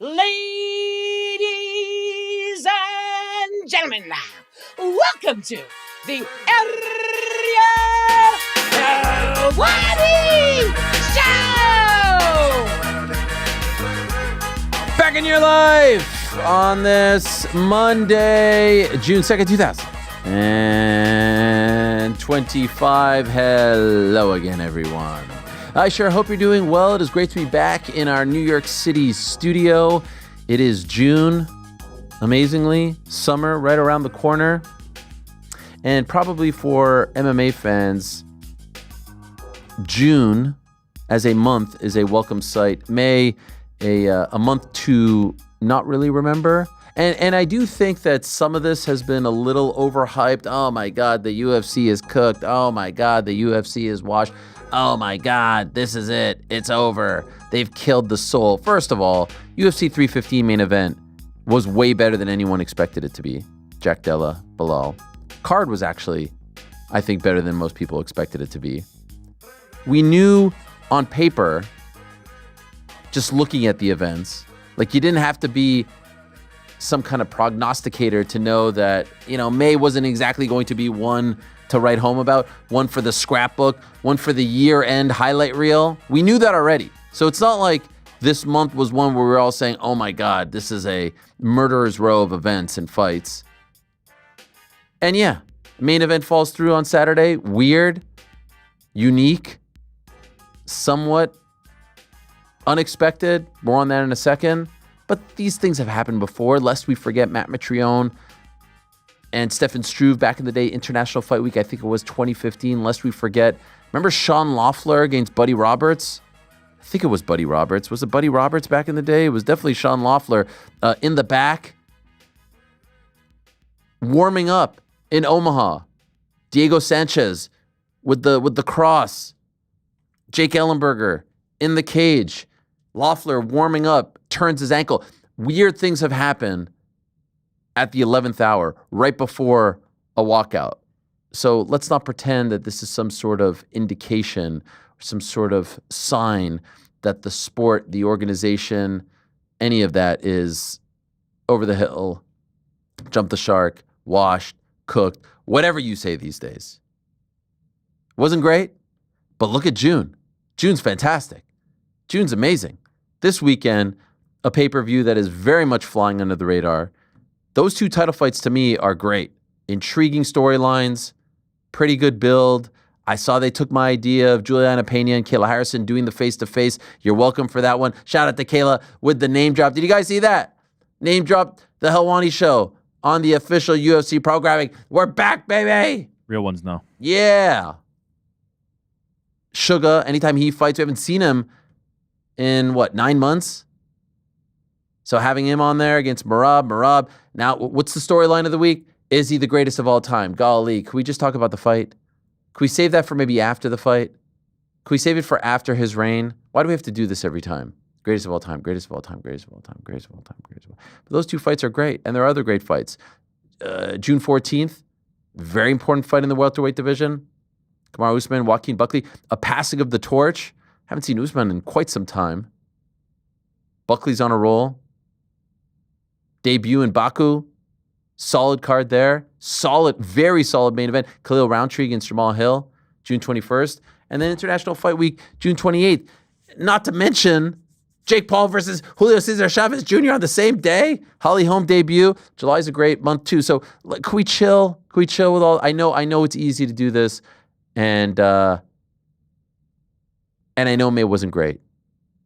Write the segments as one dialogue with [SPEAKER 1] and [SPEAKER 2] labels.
[SPEAKER 1] Ladies and gentlemen, welcome to the Ariel Helwani Show!
[SPEAKER 2] Back in your life on this Monday, June 2nd, 2025. Hello again, everyone. I sure hope you're doing well. It is great to be back in our New York City studio. It is June, amazingly, summer right around the corner. And probably for MMA fans, June as a month is a welcome sight. May, a month to not really remember. And I do think that some of this has been a little overhyped. Oh my God, the UFC is cooked. Oh my God, the UFC is washed. Oh my God, this is it. It's over. They've killed the soul. First of all, UFC 315 main event was way better than anyone expected it to be. Jack Della, Bilal. Card was actually, I think, better than most people expected it to be. We knew on paper, just looking at the events, like you didn't have to be some kind of prognosticator to know that, May wasn't exactly going to be one to write home about, one for the scrapbook, one for the year-end highlight reel. We knew that already. So it's not like this month was one where we were all saying, oh my God, this is a murderer's row of events and fights. And yeah, main event falls through on Saturday. Weird, unique, somewhat unexpected. More on that in a second. But these things have happened before, lest we forget Matt Mitrione and Stefan Struve back in the day, International Fight Week, I think it was 2015, lest we forget. Remember Sean Loeffler against Buddy Roberts? I think it was Buddy Roberts. Was it Buddy Roberts back in the day? It was definitely Sean Loeffler in the back, warming up in Omaha. Diego Sanchez with the cross. Jake Ellenberger in the cage. Loeffler warming up, turns his ankle. Weird things have happened at the 11th hour, right before a walkout. So let's not pretend that this is some sort of indication, some sort of sign that the sport, the organization, any of that is over the hill, jump the shark, washed, cooked, whatever you say these days. Wasn't great, but look at June. June's fantastic. June's amazing. This weekend, a pay-per-view that is very much flying under the radar. Those two title fights to me are great. Intriguing storylines, pretty good build. I saw they took my idea of Juliana Pena and Kayla Harrison doing the face-to-face. You're welcome for that one. Shout out to Kayla with the name drop. Did you guys see that? Name drop the Helwani Show on the official UFC programming. We're back, baby.
[SPEAKER 3] Real ones, no.
[SPEAKER 2] Yeah. Suga, anytime he fights, we haven't seen him in, 9 months? So having him on there against Merab. Now, what's the storyline of the week? Is he the greatest of all time? Golly, can we just talk about the fight? Can we save that for maybe after the fight? Can we save it for after his reign? Why do we have to do this every time? Greatest of all time, greatest of all time, greatest of all time, greatest of all time, greatest of all time. But those two fights are great, and there are other great fights. June 14th, very important fight in the welterweight division. Kamaru Usman, Joaquin Buckley, a passing of the torch. Haven't seen Usman in quite some time. Buckley's on a roll. Debut in Baku. Solid card there. Solid, very solid main event. Khalil Roundtree against Jamal Hill, June 21st. And then International Fight Week, June 28th. Not to mention Jake Paul versus Julio Cesar Chavez Jr. on the same day. Holly Holm debut. July's a great month too. So can we chill? Can we chill with all? I know it's easy to do this. And I know May wasn't great.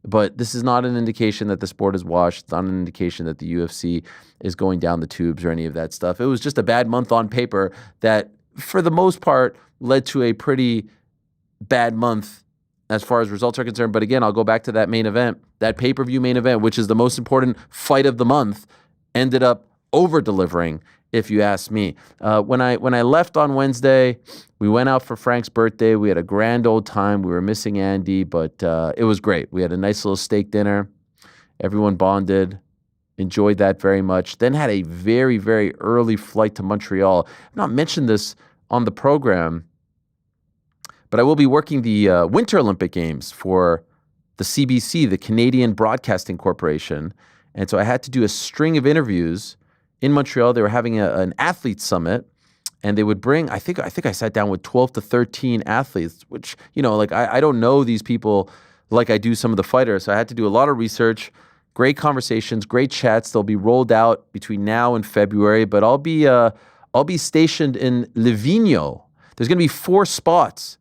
[SPEAKER 2] But this is not an indication that the sport is washed. It's not an indication that the UFC is going down the tubes or any of that stuff. It was just a bad month on paper that, for the most part, led to a pretty bad month as far as results are concerned. But again, I'll go back to that main event, that pay-per-view main event, which is the most important fight of the month, ended up over-delivering, if you ask me. When I left on Wednesday, we went out for Frank's birthday. We had a grand old time. We were missing Andy, but it was great. We had a nice little steak dinner. Everyone bonded, enjoyed that very much. Then had a very, very early flight to Montreal. I've not mentioned this on the program, but I will be working the Winter Olympic Games for the CBC, the Canadian Broadcasting Corporation. And so I had to do a string of interviews in Montreal. They were having an athlete summit, and they would bring, I think I sat down with 12 to 13 athletes, which, I don't know these people like I do some of the fighters. So I had to do a lot of research, great conversations, great chats. They'll be rolled out between now and February, but I'll be stationed in Livigno. There's going to be 4 spots: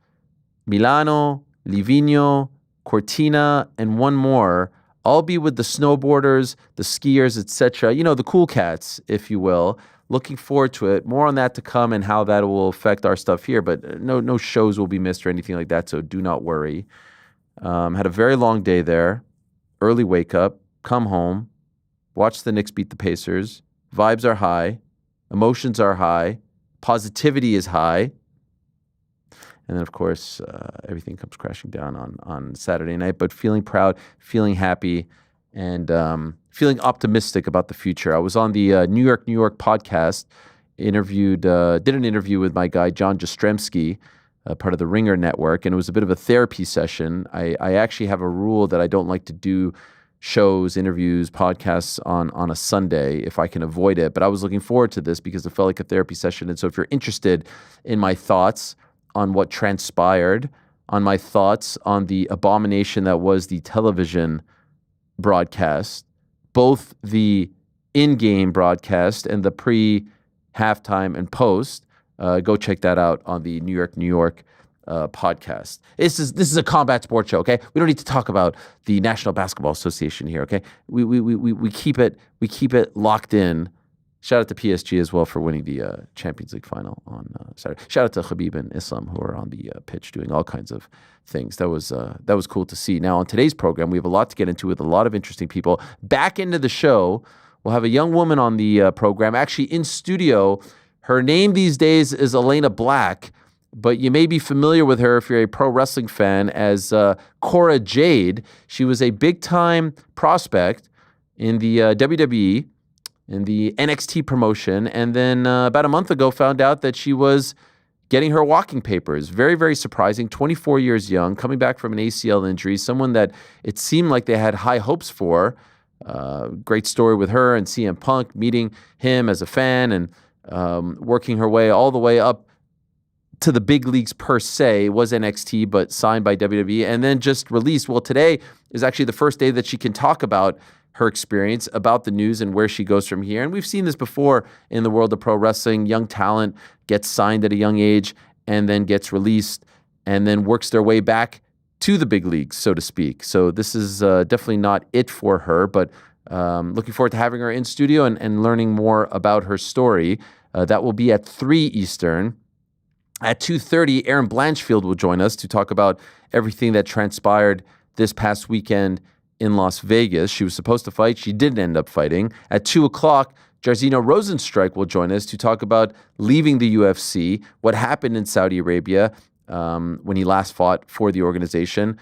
[SPEAKER 2] Milano, Livigno, Cortina, and one more. I'll be with the snowboarders, the skiers, etc. The cool cats, if you will. Looking forward to it. More on that to come and how that will affect our stuff here. But no shows will be missed or anything like that, so do not worry. Had a very long day there. Early wake up, come home, watch the Knicks beat the Pacers. Vibes are high. Emotions are high. Positivity is high. And then, of course, everything comes crashing down on Saturday night. But feeling proud, feeling happy, and feeling optimistic about the future. I was on the New York podcast, did an interview with my guy, John Jastrzemski, part of the Ringer Network, and it was a bit of a therapy session. I actually have a rule that I don't like to do shows, interviews, podcasts on a Sunday if I can avoid it. But I was looking forward to this because it felt like a therapy session. And so if you're interested in my thoughts on what transpired, on my thoughts on the abomination that was the television broadcast, both the in-game broadcast and the pre-halftime and post, go check that out on the New York podcast. This is a combat sports show, okay? We don't need to talk about the National Basketball Association here, okay? We keep it locked in. Shout out to PSG as well for winning the Champions League final on Saturday. Shout out to Khabib and Islam who are on the pitch doing all kinds of things. That was cool to see. Now on today's program, we have a lot to get into with a lot of interesting people. Back into the show, we'll have a young woman on the program, actually in studio. Her name these days is Elayna Black, but you may be familiar with her if you're a pro wrestling fan as Cora Jade. She was a big-time prospect in the WWE, in the NXT promotion, and then about a month ago found out that she was getting her walking papers. Very, very surprising. 24 years young, coming back from an ACL injury, someone that it seemed like they had high hopes for. Great story with her and CM Punk, meeting him as a fan and working her way all the way up to the big leagues per se. It was NXT, but signed by WWE, and then just released. Well, today is actually the first day that she can talk about her experience, about the news and where she goes from here. And we've seen this before in the world of pro wrestling. Young talent gets signed at a young age and then gets released and then works their way back to the big leagues, so to speak. So this is definitely not it for her, but looking forward to having her in studio and learning more about her story. That will be at 3 Eastern. At 2:30, Erin Blanchfield will join us to talk about everything that transpired this past weekend in Las Vegas. She was supposed to fight. She didn't end up fighting. At 2 o'clock, Jairzinho Rozenstruik will join us to talk about leaving the UFC, what happened in Saudi Arabia when he last fought for the organization,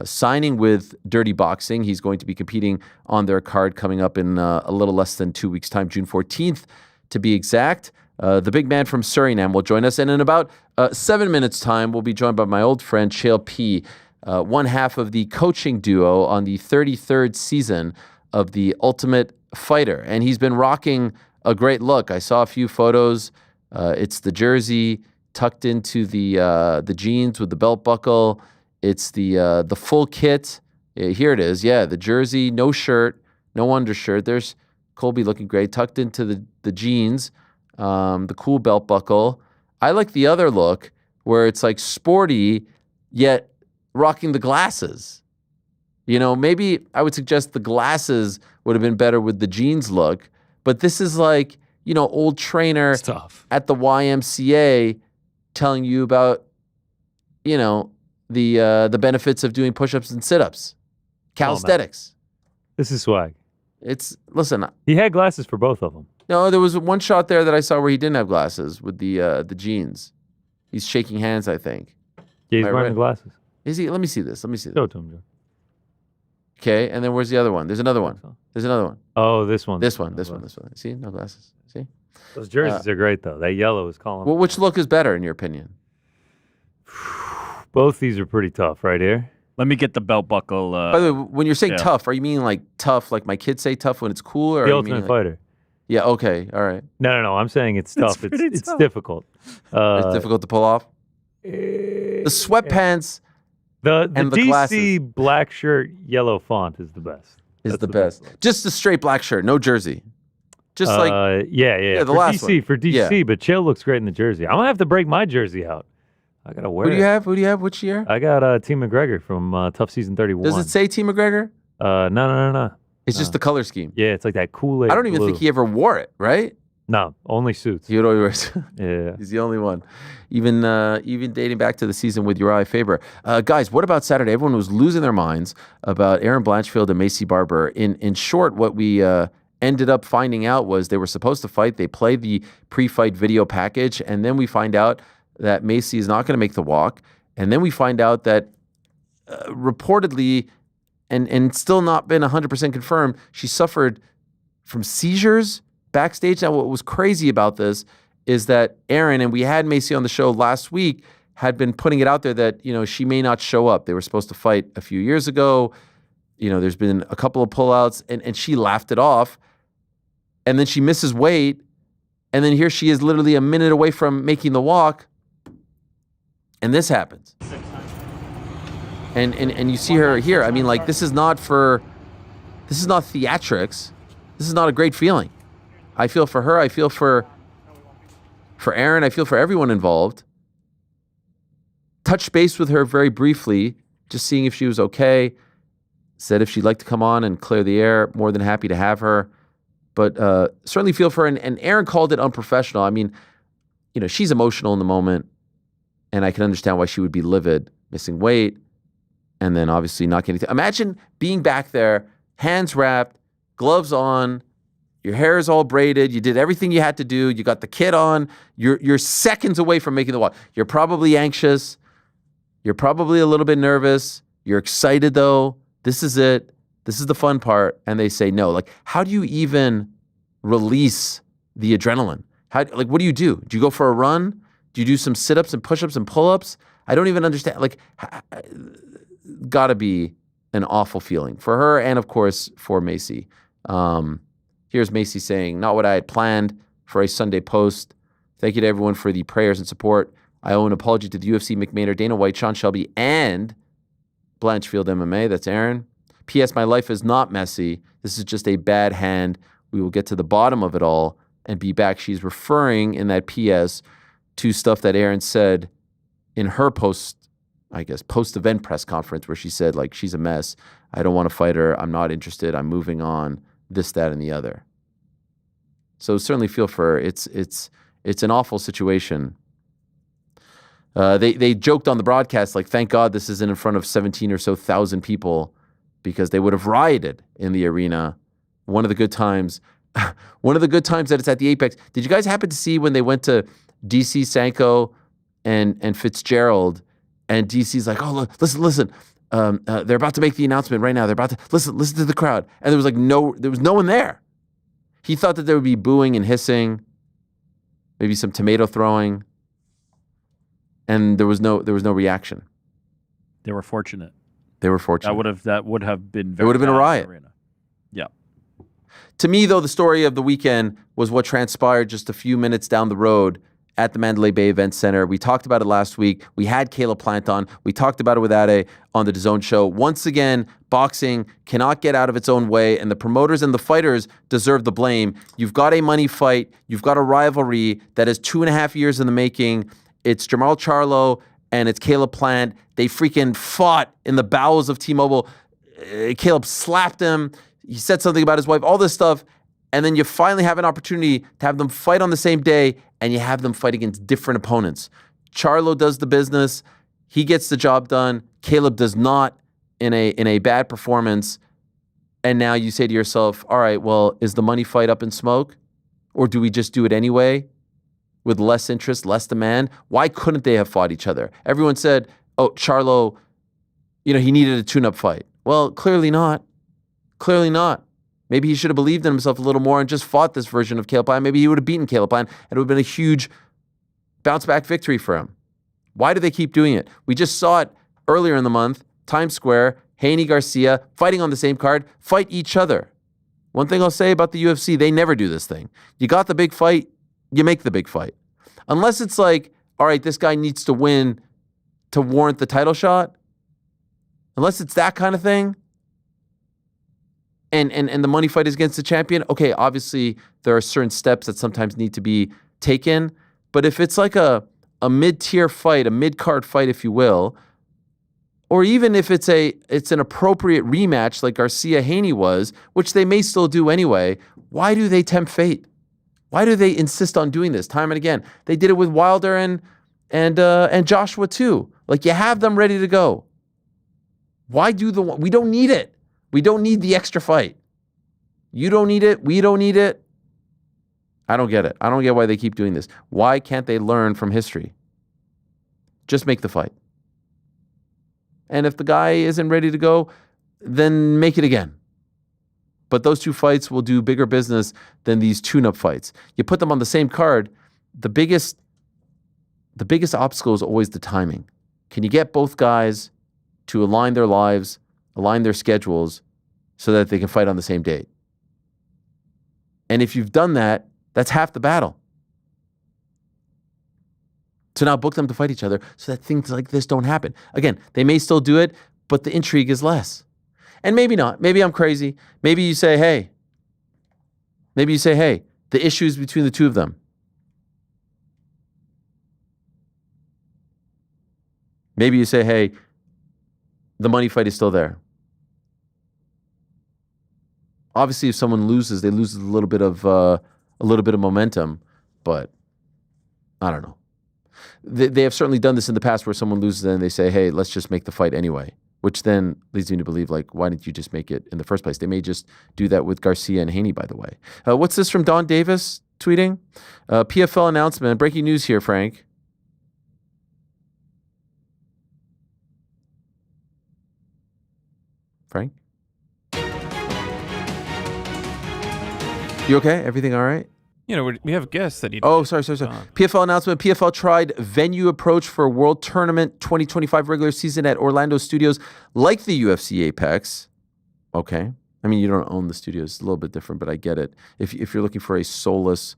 [SPEAKER 2] signing with Dirty Boxing. He's going to be competing on their card coming up in a little less than 2 weeks' time, June 14th to be exact. The big man from Suriname will join us. And in about 7 minutes' time, we'll be joined by my old friend, Chael P., one half of the coaching duo on the 33rd season of The Ultimate Fighter. And he's been rocking a great look. I saw a few photos. It's the jersey tucked into the jeans with the belt buckle. It's the full kit. Here it is. Yeah, the jersey, no shirt, no undershirt. There's Colby looking great, tucked into the jeans, the cool belt buckle. I like the other look where it's like sporty, yet rocking the glasses. Maybe I would suggest the glasses would have been better with the jeans look, but this is like, old trainer at the YMCA telling you about, the benefits of doing push-ups and sit-ups, calisthenics.
[SPEAKER 3] This is swag.
[SPEAKER 2] Listen.
[SPEAKER 3] He had glasses for both of them.
[SPEAKER 2] No, there was one shot there that I saw where he didn't have glasses with the jeans. He's shaking hands, I think.
[SPEAKER 3] Yeah, he's wearing the glasses.
[SPEAKER 2] Is he? Let me see this.
[SPEAKER 3] Show it to him, Joe.
[SPEAKER 2] Okay, and then where's the other one? There's another one.
[SPEAKER 3] Oh, this one.
[SPEAKER 2] This one. See, no glasses. See?
[SPEAKER 3] Those jerseys are great, though. That yellow is calling.
[SPEAKER 2] Well, which look is better, in your opinion?
[SPEAKER 3] Both these are pretty tough right here.
[SPEAKER 4] Let me get the belt buckle.
[SPEAKER 2] By the way, when you're saying tough, are you meaning like tough, like my kids say tough when it's cool? Or
[SPEAKER 3] The
[SPEAKER 2] are you
[SPEAKER 3] Ultimate
[SPEAKER 2] meaning
[SPEAKER 3] Fighter.
[SPEAKER 2] Yeah, okay, all right.
[SPEAKER 3] No. I'm saying it's tough. It's
[SPEAKER 4] tough.
[SPEAKER 3] difficult.
[SPEAKER 2] It's difficult to pull off. The sweatpants
[SPEAKER 3] The
[SPEAKER 2] and the
[SPEAKER 3] DC
[SPEAKER 2] glasses
[SPEAKER 3] black shirt, yellow font is the best.
[SPEAKER 2] is
[SPEAKER 3] That's
[SPEAKER 2] the best. Just a straight black shirt, no jersey. Just
[SPEAKER 3] yeah.
[SPEAKER 2] the
[SPEAKER 3] For
[SPEAKER 2] last
[SPEAKER 3] DC,
[SPEAKER 2] one.
[SPEAKER 3] for DC, but Chael looks great in the jersey. I'm gonna have to break my jersey out. I gotta wear
[SPEAKER 2] Who do you
[SPEAKER 3] it.
[SPEAKER 2] have? Who do you have? Which year?
[SPEAKER 3] I got Team McGregor from Tough Season 31.
[SPEAKER 2] Does it say Team McGregor?
[SPEAKER 3] No.
[SPEAKER 2] It's just the color scheme.
[SPEAKER 3] Yeah, it's like that Kool-Aid
[SPEAKER 2] I don't even think he ever wore it, right?
[SPEAKER 3] No, only suits.
[SPEAKER 2] He would always
[SPEAKER 3] Yeah.
[SPEAKER 2] He's the only one. Even dating back to the season with Uriah Faber. Guys, what about Saturday? Everyone was losing their minds about Erin Blanchfield and Maycee Barber. In short, what we ended up finding out was they were supposed to fight. They played the pre-fight video package, and then we find out that Maycee is not going to make the walk. And then we find out that reportedly, and still not been 100% confirmed, she suffered from seizures backstage. Now, what was crazy about this is that Erin, and we had Maycee on the show last week, had been putting it out there that, she may not show up. They were supposed to fight a few years ago. There's been a couple of pullouts, and she laughed it off. And then she misses weight. And then here she is literally a minute away from making the walk. And this happens. And you see her here. I mean, like, this is not theatrics. This is not a great feeling. I feel for her. I feel for Erin. I feel for everyone involved. Touched base with her very briefly, just seeing if she was okay. Said if she'd like to come on and clear the air, more than happy to have her. But certainly feel for her. And Erin called it unprofessional. I mean, she's emotional in the moment. And I can understand why she would be livid, missing weight, and then obviously not getting... Imagine being back there, hands wrapped, gloves on, your hair is all braided, you did everything you had to do, you got the kit on, you're seconds away from making the walk. You're probably anxious, you're probably a little bit nervous, you're excited though, this is it, this is the fun part, and they say no. Like, how do you even release the adrenaline? What do you do? Do you go for a run? Do you do some sit-ups and push-ups and pull-ups? I don't even understand. Gotta be an awful feeling for her and, of course, for Maycee. Here's Maycee saying, not what I had planned for a Sunday post. Thank you to everyone for the prayers and support. I owe an apology to the UFC, McMahon, Dana White, Sean Shelby, and Blanchfield MMA. That's Erin. P.S. My life is not messy. This is just a bad hand. We will get to the bottom of it all and be back. She's referring in that P.S. to stuff that Erin said in her post-event press conference, where she said, like, she's a mess. I don't want to fight her. I'm not interested. I'm moving on. This, that, and the other. So certainly feel for her. It's an awful situation. They joked on the broadcast, like, thank God this isn't in front of 17 or so thousand people, because they would have rioted in the arena. One of the good times that it's at the Apex. Did you guys happen to see when they went to DC, Sanko, and Fitzgerald, and DC's like, oh, look, listen. They're about to make the announcement right now. They're about to listen to the crowd. And there was no one there. He thought that there would be booing and hissing, maybe some tomato throwing, and there was no reaction.
[SPEAKER 4] They were fortunate.
[SPEAKER 2] That
[SPEAKER 4] would have been
[SPEAKER 2] it would have been a riot.
[SPEAKER 4] Arena. Yeah.
[SPEAKER 2] To me, though, the story of the weekend was what transpired just a few minutes down the road at the Mandalay Bay Event Center. We talked about it last week. We had Kayla Plant on. We talked about it with Ade on the DAZN show. Once again, boxing cannot get out of its own way, and the promoters and the fighters deserve the blame. You've got a money fight. You've got a rivalry that is 2.5 years in the making. It's Jamal Charlo and it's Kayla Plant. They freaking fought in the bowels of T-Mobile. Caleb slapped him. He said something about his wife, all this stuff. And then you finally have an opportunity to have them fight on the same day, and you have them fight against different opponents. Charlo does the business. He gets the job done. Caleb does not in a bad performance. And now you say to yourself, all right, well, is the money fight up in smoke? Or do we just do it anyway with less interest, less demand? Why couldn't they have fought each other? Everyone said, oh, Charlo, he needed a tune-up fight. Well, clearly not. Clearly not. Maybe he should have believed in himself a little more and just fought this version of Caleb Plant. Maybe he would have beaten Caleb Plant, and it would have been a huge bounce-back victory for him. Why do they keep doing it? We just saw it earlier in the month Times Square, Haney Garcia, fighting on the same card, fight each other. One thing I'll say about the UFC, they never do this thing. You got the big fight, you make the big fight. Unless it's like, all right, this guy needs to win to warrant the title shot. Unless it's that kind of thing. And the money fight is against the champion. Okay, obviously there are certain steps that sometimes need to be taken. But if it's like a mid-tier fight, a mid-card fight, if you will, or even if it's an appropriate rematch like Garcia-Haney was, which they may still do anyway, why do they tempt fate? Why do they insist on doing this time and again? They did it with Wilder and Joshua too. Like, you have them ready to go. Why do we don't need it. We don't need the extra fight. You don't need it. We don't need it. I don't get it. I don't get why they keep doing this. Why can't they learn from history? Just make the fight. And if the guy isn't ready to go, then make it again. But those two fights will do bigger business than these tune-up fights. You put them on the same card, the biggest obstacle is always the timing. Can you get both guys to align their lives, align their schedules, so that they can fight on the same date? And if you've done that, that's half the battle. To now book them to fight each other so that things like this don't happen. Again, they may still do it, but the intrigue is less. And maybe not. Maybe I'm crazy. Maybe you say, hey, the issues between the two of them. Maybe you say, hey, the money fight is still there. Obviously, if someone loses, they lose a little bit of momentum, but I don't know. They have certainly done this in the past where someone loses and they say, hey, let's just make the fight anyway, which then leads me to believe, like, why didn't you just make it in the first place? They may just do that with Garcia and Haney, by the way. What's this from Don Davis tweeting? PFL announcement. Breaking news here, Frank. Frank? You okay? Everything all right?
[SPEAKER 5] You know, we have guests that need.
[SPEAKER 2] Oh, sorry. PFL announcement. PFL tried venue approach for World Tournament 2025 regular season at Orlando studios like the UFC Apex. Okay. I mean, you don't own the studios. It's a little bit different, but I get it. If you're looking for a soulless,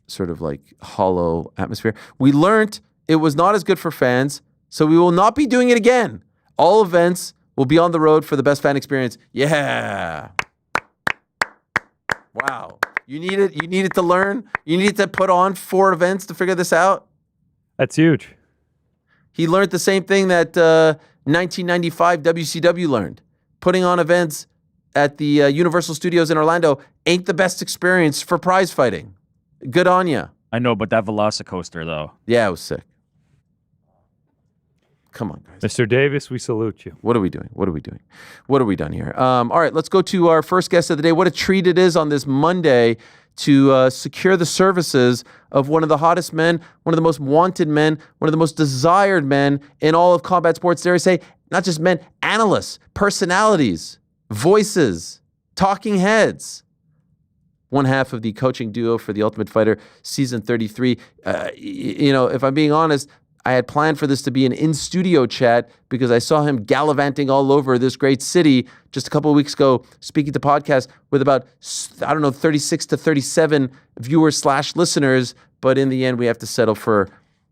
[SPEAKER 2] sort of like hollow atmosphere. We learned it was not as good for fans, so we will not be doing it again. All events will be on the road for the best fan experience. Yeah. Wow. You needed to learn. You needed to put on 4 events to figure this out.
[SPEAKER 3] That's huge.
[SPEAKER 2] He learned the same thing that 1995 WCW learned. Putting on events at the Universal Studios in Orlando ain't the best experience for prize fighting. Good on ya.
[SPEAKER 4] I know, but that Velocicoaster, though.
[SPEAKER 2] Yeah, it was sick. Come on, guys.
[SPEAKER 3] Mr. Davis, we salute you.
[SPEAKER 2] What are we doing? What have we done here? All right, let's go to our first guest of the day. What a treat it is on this Monday to secure the services of one of the hottest men, one of the most wanted men, one of the most desired men in all of combat sports. Dare I say, not just men, analysts, personalities, voices, talking heads. One half of the coaching duo for The Ultimate Fighter Season 33. If I'm being honest, I had planned for this to be an in-studio chat because I saw him gallivanting all over this great city just a couple of weeks ago, speaking to podcasts with about, 36 to 37 viewers/listeners. But in the end, we have to settle for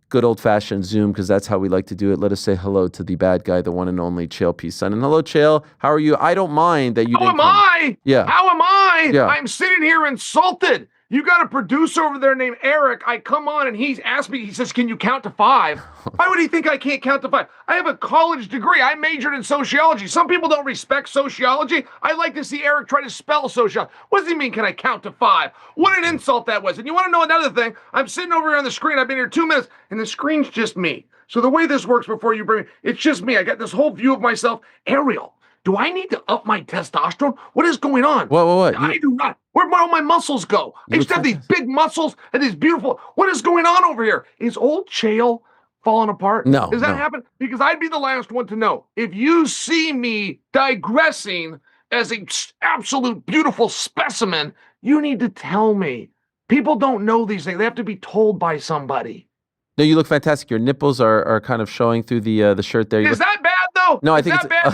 [SPEAKER 2] good old-fashioned Zoom because that's how we like to do it. Let us say hello to the bad guy, the one and only Chael P. Sonnen. Hello, Chael. How are you? I don't mind that you didn't come.
[SPEAKER 6] I?
[SPEAKER 2] Yeah.
[SPEAKER 6] How am I?
[SPEAKER 2] Yeah.
[SPEAKER 6] I'm sitting here insulted. You got a producer over there named Eric. I come on and he's asked me, he says, can you count to 5? Why would he think I can't count to 5? I have a college degree. I majored in sociology. Some people don't respect sociology. I like to see Eric try to spell sociology. What does he mean, can I count to 5? What an insult that was. And you want to know another thing? I'm sitting over here on the screen. I've been here 2 minutes and the screen's just me. So the way this works before you bring it's just me. I got this whole view of myself. Ariel, do I need to up my testosterone? What is going on?
[SPEAKER 2] What?
[SPEAKER 6] I do not. Where'd all my muscles go? I used to have these big muscles and these beautiful. What is going on over here? Is old Chael falling apart?
[SPEAKER 2] No.
[SPEAKER 6] Does that happen? Because I'd be the last one to know. If you see me digressing as an absolute beautiful specimen, you need to tell me. People don't know these things. They have to be told by somebody.
[SPEAKER 2] No, you look fantastic. Your nipples are kind of showing through the shirt there.
[SPEAKER 6] Is that bad, though? Ariel?
[SPEAKER 2] No, I
[SPEAKER 6] Is
[SPEAKER 2] think
[SPEAKER 6] that bad?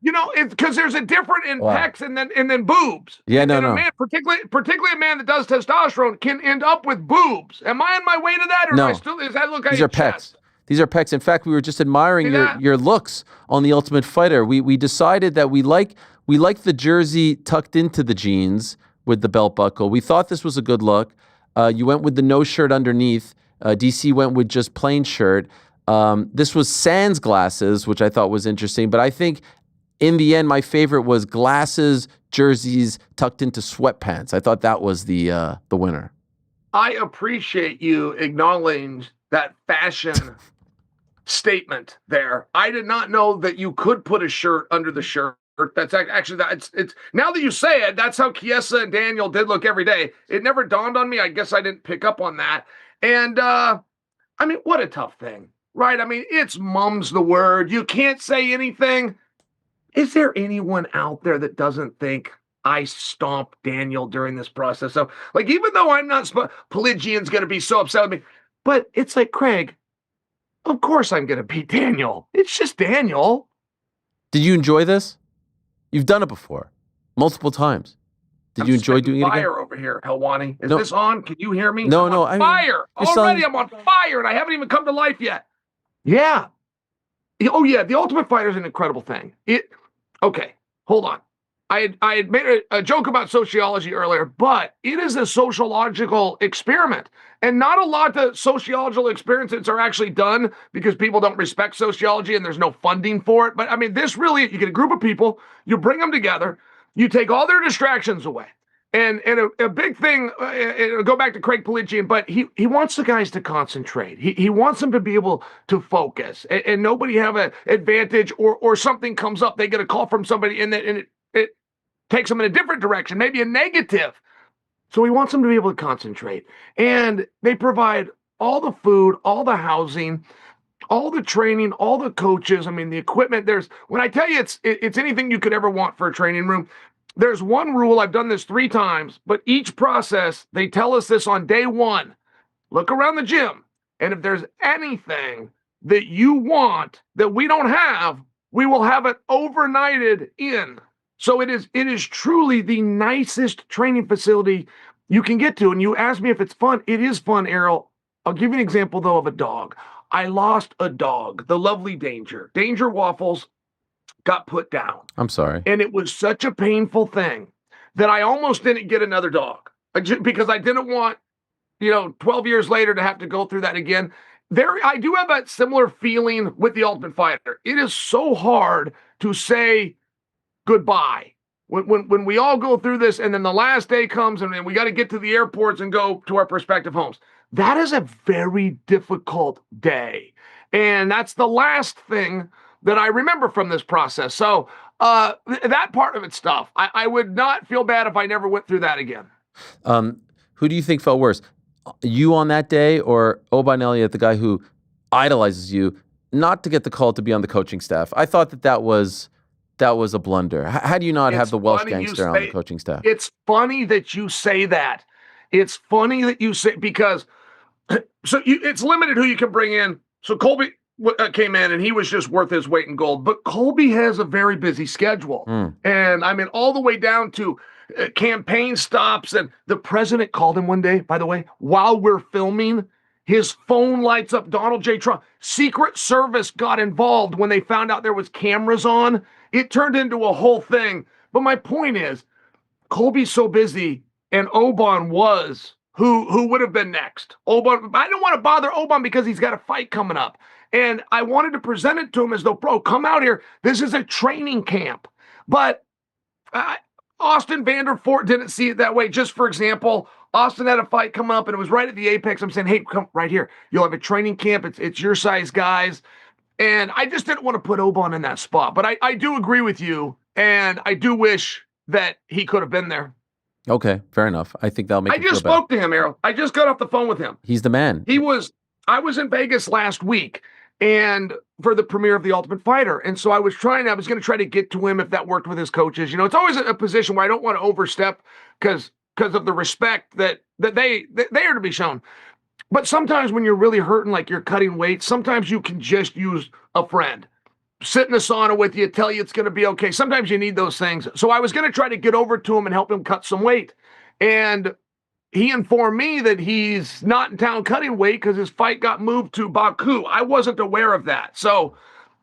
[SPEAKER 6] It's because there's a difference in
[SPEAKER 2] Wow.
[SPEAKER 6] pecs and then boobs.
[SPEAKER 2] Yeah,
[SPEAKER 6] and
[SPEAKER 2] no.
[SPEAKER 6] A man, particularly a man that does testosterone, can end up with boobs. Am I on my way to that, or
[SPEAKER 2] No.
[SPEAKER 6] does that look like
[SPEAKER 2] These
[SPEAKER 6] a
[SPEAKER 2] are pecs.
[SPEAKER 6] chest?
[SPEAKER 2] These are pecs. In fact, we were just admiring
[SPEAKER 6] See
[SPEAKER 2] your
[SPEAKER 6] that?
[SPEAKER 2] your looks on The Ultimate Fighter. We decided that we like the jersey tucked into the jeans with the belt buckle. We thought this was a good look. You went with the no shirt underneath. DC went with just plain shirt. This was sans glasses, which I thought was interesting. But I think in the end, my favorite was glasses, jerseys tucked into sweatpants. I thought that was the winner.
[SPEAKER 6] I appreciate you acknowledging that fashion statement there. I did not know that you could put a shirt under the shirt. That's actually it's now that you say it, that's how Chiesa and Daniel did look every day. It never dawned on me. I guess I didn't pick up on that. And I mean, what a tough thing, right? I mean, it's mum's the word. You can't say anything. Is there anyone out there that doesn't think I stomped Daniel during this process? So, like, even though I'm not, Pelagian's going to be so upset with me, but it's like, Craig, of course I'm going to beat Daniel. It's just Daniel.
[SPEAKER 2] Did you enjoy this? You've done it before, multiple times. Did you enjoy doing it again?
[SPEAKER 6] Fire over here, Helwani. Is
[SPEAKER 2] No.
[SPEAKER 6] this on? Can you hear me?
[SPEAKER 2] No,
[SPEAKER 6] I'm
[SPEAKER 2] no.
[SPEAKER 6] on fire.
[SPEAKER 2] Your
[SPEAKER 6] Already,
[SPEAKER 2] son-
[SPEAKER 6] I'm on fire, and I haven't even come to life yet. Yeah. Oh, yeah. The Ultimate Fighter is an incredible thing. Okay, hold on. I had made a joke about sociology earlier, but it is a sociological experiment. And not a lot of sociological experiments are actually done because people don't respect sociology and there's no funding for it. But I mean, this really, you get a group of people, you bring them together, you take all their distractions away. And a big thing, go back to Craig Pelagian, but he wants the guys to concentrate. He wants them to be able to focus and nobody have an advantage or something comes up, they get a call from somebody and it takes them in a different direction, maybe a negative. So he wants them to be able to concentrate. And they provide all the food, all the housing, all the training, all the coaches. I mean, the equipment. When I tell you it's anything you could ever want for a training room, there's one rule. I've done this 3 times, but each process, they tell us this on day 1. Look around the gym. And if there's anything that you want that we don't have, we will have it overnighted in. So it is truly the nicest training facility you can get to. And you asked me if it's fun. It is fun, Ariel. I'll give you an example, though, of a dog. I lost a dog, the lovely Danger. Danger Waffles got put down.
[SPEAKER 2] I'm sorry.
[SPEAKER 6] And it was such a painful thing that I almost didn't get another dog because I didn't want, 12 years later to have to go through that again. I do have that similar feeling with the Ultimate Fighter. It is so hard to say goodbye when we all go through this and then the last day comes and we got to get to the airports and go to our respective homes. That is a very difficult day. And that's the last thing that I remember from this process. So that part of it's tough. I would not feel bad if I never went through that again.
[SPEAKER 2] Who do you think felt worse? You on that day or Oban Elliott, the guy who idolizes you, not to get the call to be on the coaching staff? I thought that was a blunder. How do you not have the Welsh gangster on the coaching staff?
[SPEAKER 6] It's funny that you say that. It's funny that you say, because it's limited who you can bring in. So Colby came in and he was just worth his weight in gold. But Colby has a very busy schedule. And I mean, all the way down to campaign stops. And the president called him one day, by the way, while we're filming. His phone lights up. Donald J. Trump. Secret Service got involved when they found out there was cameras on. It turned into a whole thing. But my point is, Colby's so busy, and Oban was who would have been next. Oban, I didn't want to bother Oban because he's got a fight coming up. And I wanted to present it to him as though, bro, come out here. This is a training camp. But Austin Vanderfort didn't see it that way. Just for example, Austin had a fight come up and it was right at the apex. I'm saying, hey, come right here. You'll have a training camp. It's your size guys. And I just didn't want to put Oban in that spot. But I do agree with you. And I do wish that he could have been there.
[SPEAKER 2] Okay, fair enough. I think that'll make
[SPEAKER 6] I just spoke to him, Ariel. I just got off the phone with him.
[SPEAKER 2] He's the man.
[SPEAKER 6] I was in Vegas last week and for the premiere of The Ultimate Fighter. And so I was going to try to get to him if that worked with his coaches. It's always a position where I don't want to overstep because of the respect that they are to be shown. But sometimes when you're really hurting, like you're cutting weight, sometimes you can just use a friend. sit in the sauna with you, tell you it's going to be okay. Sometimes you need those things. So I was going to try to get over to him and help him cut some weight. And he informed me that he's not in town cutting weight because his fight got moved to Baku. I wasn't aware of that. So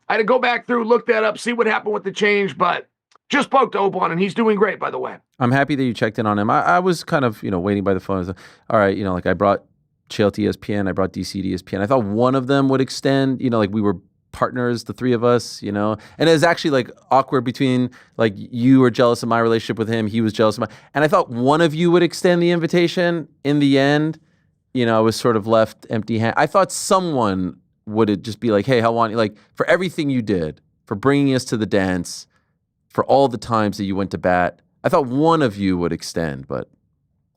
[SPEAKER 6] I had to go back through, look that up, see what happened with the change, but just spoke to Oban, and he's doing great, by the way.
[SPEAKER 2] I'm happy that you checked in on him. I was kind of, waiting by the phone. I was like, all right, like I brought Chael to ESPN, I brought DC to ESPN. I thought one of them would extend, like we were partners, the three of us, and it was actually like awkward between like you were jealous of my relationship with him, he was jealous of mine, and I thought one of you would extend the invitation. In the end, I was sort of left empty-handed. I thought someone would just be like, hey, Helwani, like for everything you did, for bringing us to the dance, for all the times that you went to bat, I thought one of you would extend, but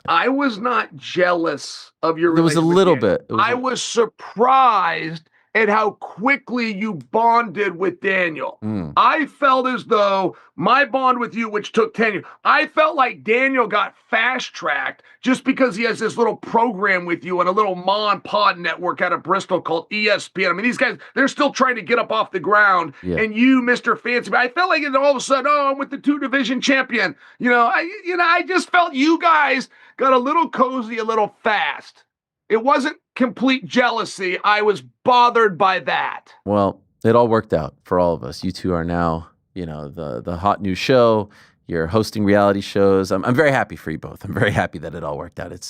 [SPEAKER 6] I was not jealous of your
[SPEAKER 2] there was a little bit.
[SPEAKER 6] I was surprised at how quickly you bonded with Daniel. I felt as though my bond with you, which took 10 years, I felt like Daniel got fast-tracked just because he has this little program with you and a little Mon Pod network out of Bristol called ESPN. I mean, these guys, they're still trying to get up off the ground, and you, Mr. Fancy, but I felt like all of a sudden, I'm with the 2-division champion. I just felt you guys got a little cozy, a little fast. It wasn't complete jealousy. I was bothered by that.
[SPEAKER 2] Well, it all worked out for all of us. You two are now, the hot new show. You're hosting reality shows. I'm very happy for you both. I'm very happy that it all worked out. It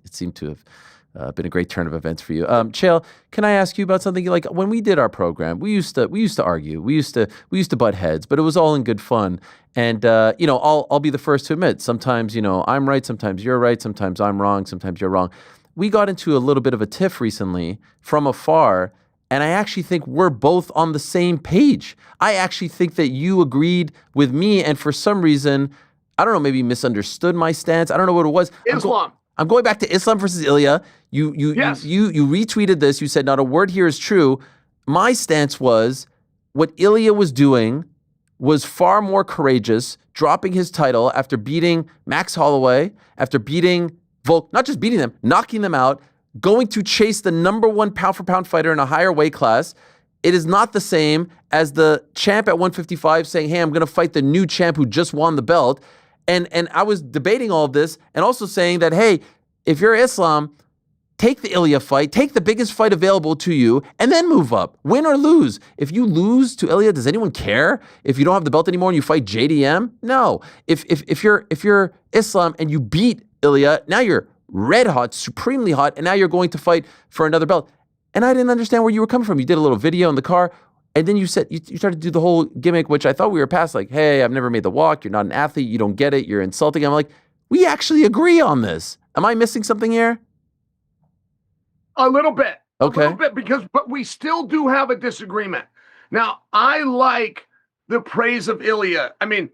[SPEAKER 2] seemed to have been a great turn of events for you. Chael, can I ask you about something? Like when we did our program, we used to argue. We used to butt heads, but it was all in good fun. And I'll be the first to admit, sometimes I'm right, sometimes you're right, sometimes I'm wrong, sometimes you're wrong. We got into a little bit of a tiff recently from afar, and I actually think we're both on the same page. I actually think that you agreed with me, and for some reason, I don't know, maybe misunderstood my stance. I don't know what it was.
[SPEAKER 6] Islam.
[SPEAKER 2] I'm going back to Islam versus Ilya. You retweeted this. You said not a word here is true. My stance was what Ilya was doing was far more courageous, dropping his title after beating Max Holloway, after beating Volk, not just beating them, knocking them out, going to chase the number one pound-for-pound fighter in a higher weight class. It is not the same as the champ at 155 saying, hey, I'm going to fight the new champ who just won the belt. And I was debating all of this and also saying that, hey, if you're Islam, take the Ilya fight, take the biggest fight available to you, and then move up, win or lose. If you lose to Ilya, does anyone care? If you don't have the belt anymore and you fight JDM? No. If you're Islam and you beat Ilya, now you're red hot, supremely hot, and now you're going to fight for another belt. And I didn't understand where you were coming from. You did a little video in the car, and then you said you started to do the whole gimmick, which I thought we were past, like, hey, I've never made the walk, you're not an athlete, you don't get it, you're insulting. I'm like, we actually agree on this. Am I missing something here?
[SPEAKER 6] A little bit.
[SPEAKER 2] Okay.
[SPEAKER 6] A little bit, but we still do have a disagreement. Now, I like the praise of Ilya. I mean,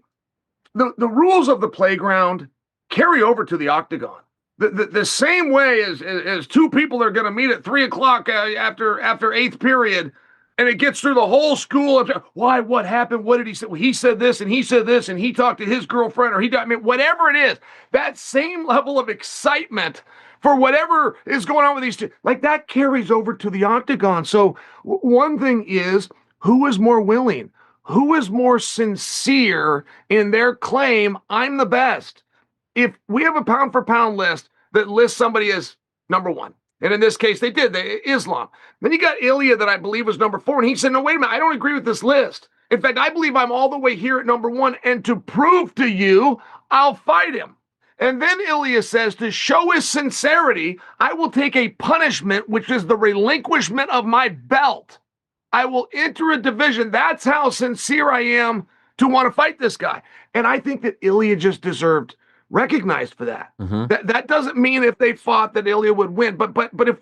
[SPEAKER 6] the rules of the playground carry over to the octagon. The same way as two people are going to meet at 3:00 after eighth period, and it gets through the whole school. Of, why? What happened? What did he say? Well, he said this, and he said this, and he talked to his girlfriend, or whatever it is. That same level of excitement for whatever is going on with these two, like that carries over to the octagon. So one thing is, who is more willing? Who is more sincere in their claim, I'm the best? If we have a pound-for-pound list that lists somebody as number one, and in this case, Islam. Then you got Ilya that I believe was number 4, and he said, no, wait a minute, I don't agree with this list. In fact, I believe I'm all the way here at number 1, and to prove to you, I'll fight him. And then Ilya says, to show his sincerity, I will take a punishment, which is the relinquishment of my belt. I will enter a division. That's how sincere I am to want to fight this guy. And I think that Ilya just deserved recognized for that. Mm-hmm. That doesn't mean if they fought that Ilya would win. But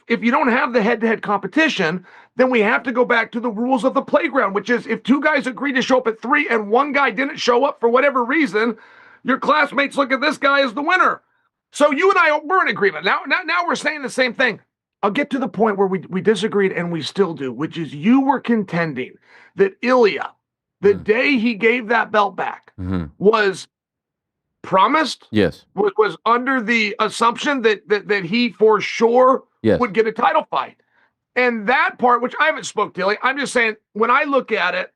[SPEAKER 6] if you don't have the head-to-head competition, then we have to go back to the rules of the playground, which is if 2 guys agree to show up at 3 and 1 guy didn't show up for whatever reason, your classmates look at this guy as the winner. So you and I were in agreement. Now we're saying the same thing. I'll get to the point where we disagreed, and we still do, which is you were contending that Ilya, the day he gave that belt back, was promised,
[SPEAKER 2] yes,
[SPEAKER 6] was under the assumption that he for sure would get a title fight. And that part, which I haven't spoke to Ilya, I'm just saying, when I look at it,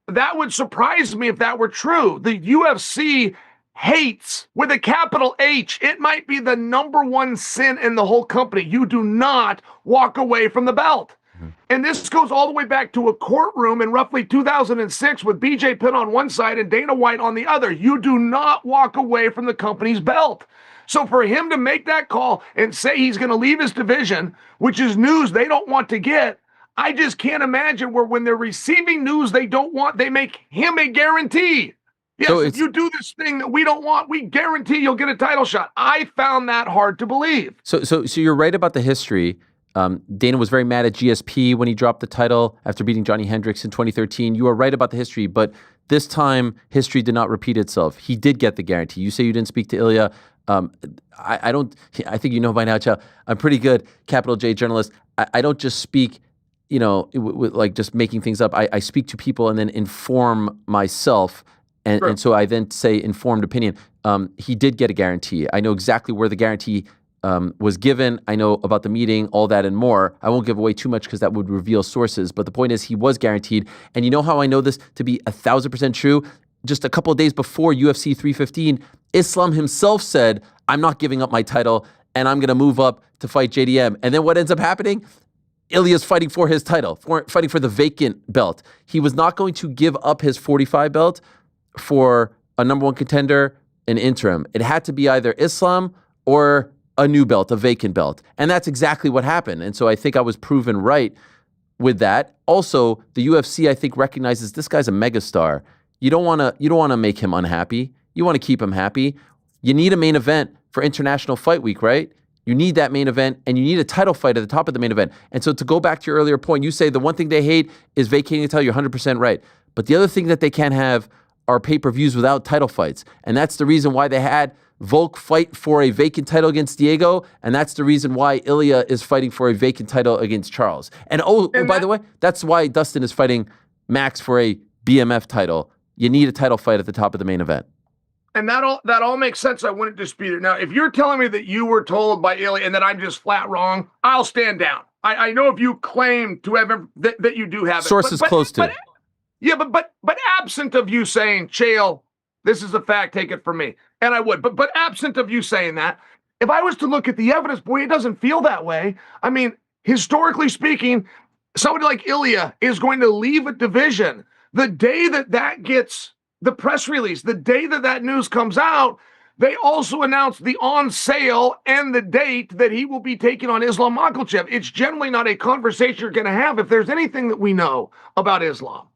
[SPEAKER 6] that would surprise me if that were true. The UFC hates with a capital H. It might be the number one sin in the whole company. You do not walk away from the belt. And this goes all the way back to a courtroom in roughly 2006 with BJ Penn on one side and Dana White on the other. You do not walk away from the company's belt. So for him to make that call and say he's going to leave his division, which is news they don't want to get, I just can't imagine where when they're receiving news they don't want, they make him a guarantee. Yes, so if you do this thing that we don't want, we guarantee you'll get a title shot. I found that hard to believe.
[SPEAKER 2] So you're right about the history. Dana was very mad at GSP when he dropped the title after beating Johnny Hendricks in 2013. You are right about the history, but this time history did not repeat itself. He did get the guarantee. You say you didn't speak to Ilya. I don't. I think you know by now, Chael. I'm pretty good, capital J journalist. I don't just speak, like just making things up. I speak to people and then inform myself, and so I then say informed opinion. He did get a guarantee. I know exactly where the guarantee was given. I know about the meeting, all that and more. I won't give away too much because that would reveal sources. But the point is, he was guaranteed. And you know how I know this to be 1,000% true? Just a couple of days before UFC 315, Islam himself said, I'm not giving up my title and I'm going to move up to fight JDM. And then what ends up happening? Ilya's fighting for his title, fighting for the vacant belt. He was not going to give up his 45 belt for a number one contender, an interim. It had to be either Islam or a new belt, a vacant belt. And that's exactly what happened. And so I think I was proven right with that. Also, the UFC, I think, recognizes this guy's a megastar. You don't want to make him unhappy. You want to keep him happy. You need a main event for International Fight Week, right? You need that main event, and you need a title fight at the top of the main event. And so to go back to your earlier point, you say the one thing they hate is vacating the title. You're 100% right. But the other thing that they can't have are pay-per-views without title fights. And that's the reason why they had Volk fight for a vacant title against Diego, and that's the reason why Ilya is fighting for a vacant title against Charles. And by the way, that's why Dustin is fighting Max for a BMF title. You need a title fight at the top of the main event.
[SPEAKER 6] And that all makes sense. I wouldn't dispute it. Now, if you're telling me that you were told by Ilya and that I'm just flat wrong, I'll stand down. I know if you claim to have that you do have it.
[SPEAKER 2] Sources close to it.
[SPEAKER 6] Yeah, but absent of you saying, Chael, this is a fact, take it from me. And I would. But absent of you saying that, if I was to look at the evidence, boy, it doesn't feel that way. I mean, historically speaking, somebody like Ilya is going to leave a division the day that gets the press release, the day that news comes out. They also announced the on sale and the date that he will be taking on Islam Makhachev. It's generally not a conversation you're going to have if there's anything that we know about Islam.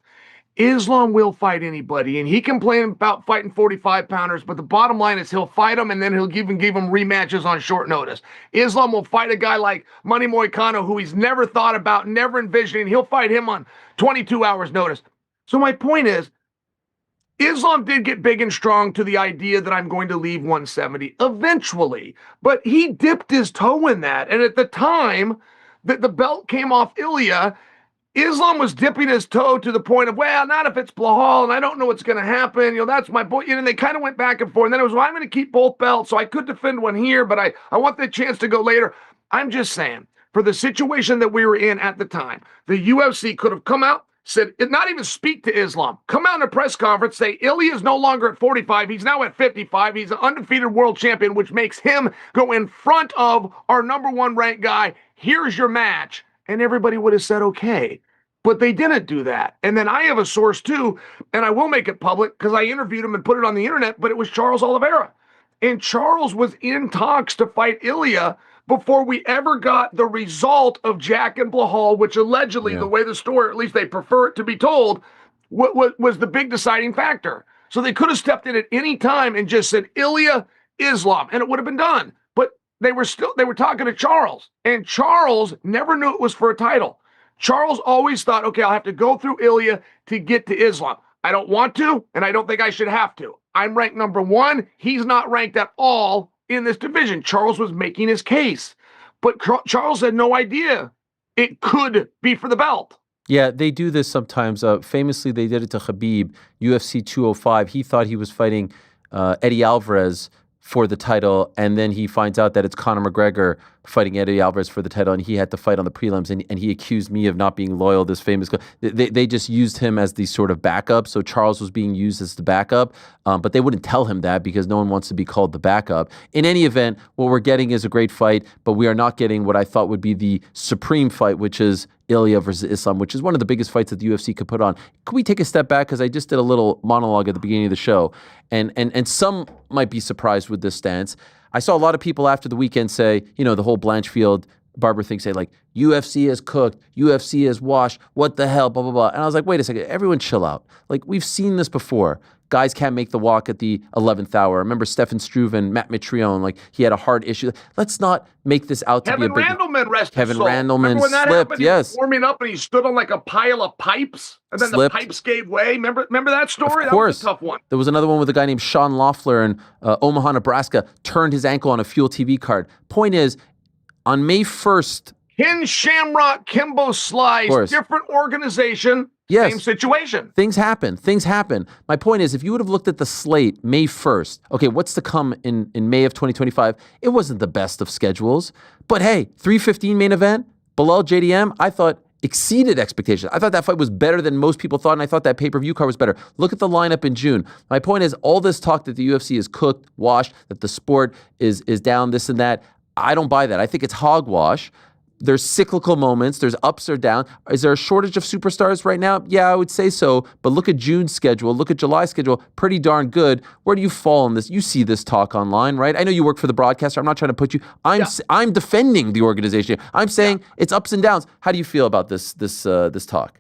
[SPEAKER 6] Islam will fight anybody, and he complained about fighting 45-pounders, but the bottom line is he'll fight them, and then he'll even give them rematches on short notice. Islam will fight a guy like Manny Moicano, who he's never thought about, never envisioning. He'll fight him on 22 hours notice. So my point is, Islam did get big and strong to the idea that I'm going to leave 170 eventually, but he dipped his toe in that, and at the time that the belt came off Ilya, Islam was dipping his toe to the point of, well, not if it's Blahal, and I don't know what's going to happen. That's my boy. And they kind of went back and forth. And then it was, well, I'm going to keep both belts, so I could defend one here, but I want the chance to go later. I'm just saying, for the situation that we were in at the time, the UFC could have come out, said, not even speak to Islam, come out in a press conference, say, Ilya is no longer at 45. He's now at 55. He's an undefeated world champion, which makes him go in front of our number one ranked guy. Here's your match. And everybody would have said, okay. But they didn't do that. And then I have a source too, and I will make it public because I interviewed him and put it on the internet, but it was Charles Oliveira. And Charles was in talks to fight Ilya before we ever got the result of Jack and Blahal, which allegedly, the way the story, at least they prefer it to be told, was the big deciding factor. So they could have stepped in at any time and just said, Ilya, Islam, and it would have been done. But they were talking to Charles, and Charles never knew it was for a title. Charles always thought, okay, I'll have to go through Ilya to get to Islam. I don't want to, and I don't think I should have to. I'm ranked number one. He's not ranked at all in this division. Charles was making his case, but Charles had no idea it could be for the belt.
[SPEAKER 2] Yeah, they do this sometimes. Famously, they did it to Khabib, UFC 205. He thought he was fighting Eddie Alvarez for the title, and then he finds out that it's Conor McGregor fighting Eddie Alvarez for the title, and he had to fight on the prelims, and he accused me of not being loyal, this famous guy. They just used him as the sort of backup, so Charles was being used as the backup, but they wouldn't tell him that because no one wants to be called the backup. In any event, what we're getting is a great fight, but we are not getting what I thought would be the supreme fight, which is Ilya versus Islam, which is one of the biggest fights that the UFC could put on. Could we take a step back? Because I just did a little monologue at the beginning of the show, and some might be surprised with this stance. I saw a lot of people after the weekend say, the whole Blanchfield Barber thing, say like, UFC is cooked, UFC is washed, what the hell, blah, blah, blah. And I was like, wait a second, everyone chill out. Like, we've seen this before. Guys can't make the walk at the 11th hour. Remember Stefan Struve and Matt Mitrione, like he had a heart issue. Let's not make this out to be a big... Kevin Randleman slipped,
[SPEAKER 6] happened?
[SPEAKER 2] yes.
[SPEAKER 6] He was warming up and he stood on like a pile of pipes and then the pipes gave way. Remember that story?
[SPEAKER 2] Of course.
[SPEAKER 6] That was a tough one.
[SPEAKER 2] There was another one with a guy named Sean Loeffler in Omaha, Nebraska, turned his ankle on a Fuel TV card. Point is, on May 1st...
[SPEAKER 6] Ken Shamrock, Kimbo Slice, different organization, same situation.
[SPEAKER 2] Things happen. My point is, if you would have looked at the slate May 1st, okay, what's to come in May of 2025? It wasn't the best of schedules. But hey, 315 main event, Bilal JDM, I thought exceeded expectations. I thought that fight was better than most people thought, and I thought that pay-per-view card was better. Look at the lineup in June. My point is, all this talk that the UFC is cooked, washed, that the sport is down, this and that, I don't buy that. I think it's hogwash. There's cyclical moments. There's ups or downs. Is there a shortage of superstars right now? Yeah, I would say so. But look at June's schedule. Look at July's schedule. Pretty darn good. Where do you fall in this? You see this talk online, right? I know you work for the broadcaster. I'm not trying to put you. I'm defending the organization. I'm saying it's ups and downs. How do you feel about this talk?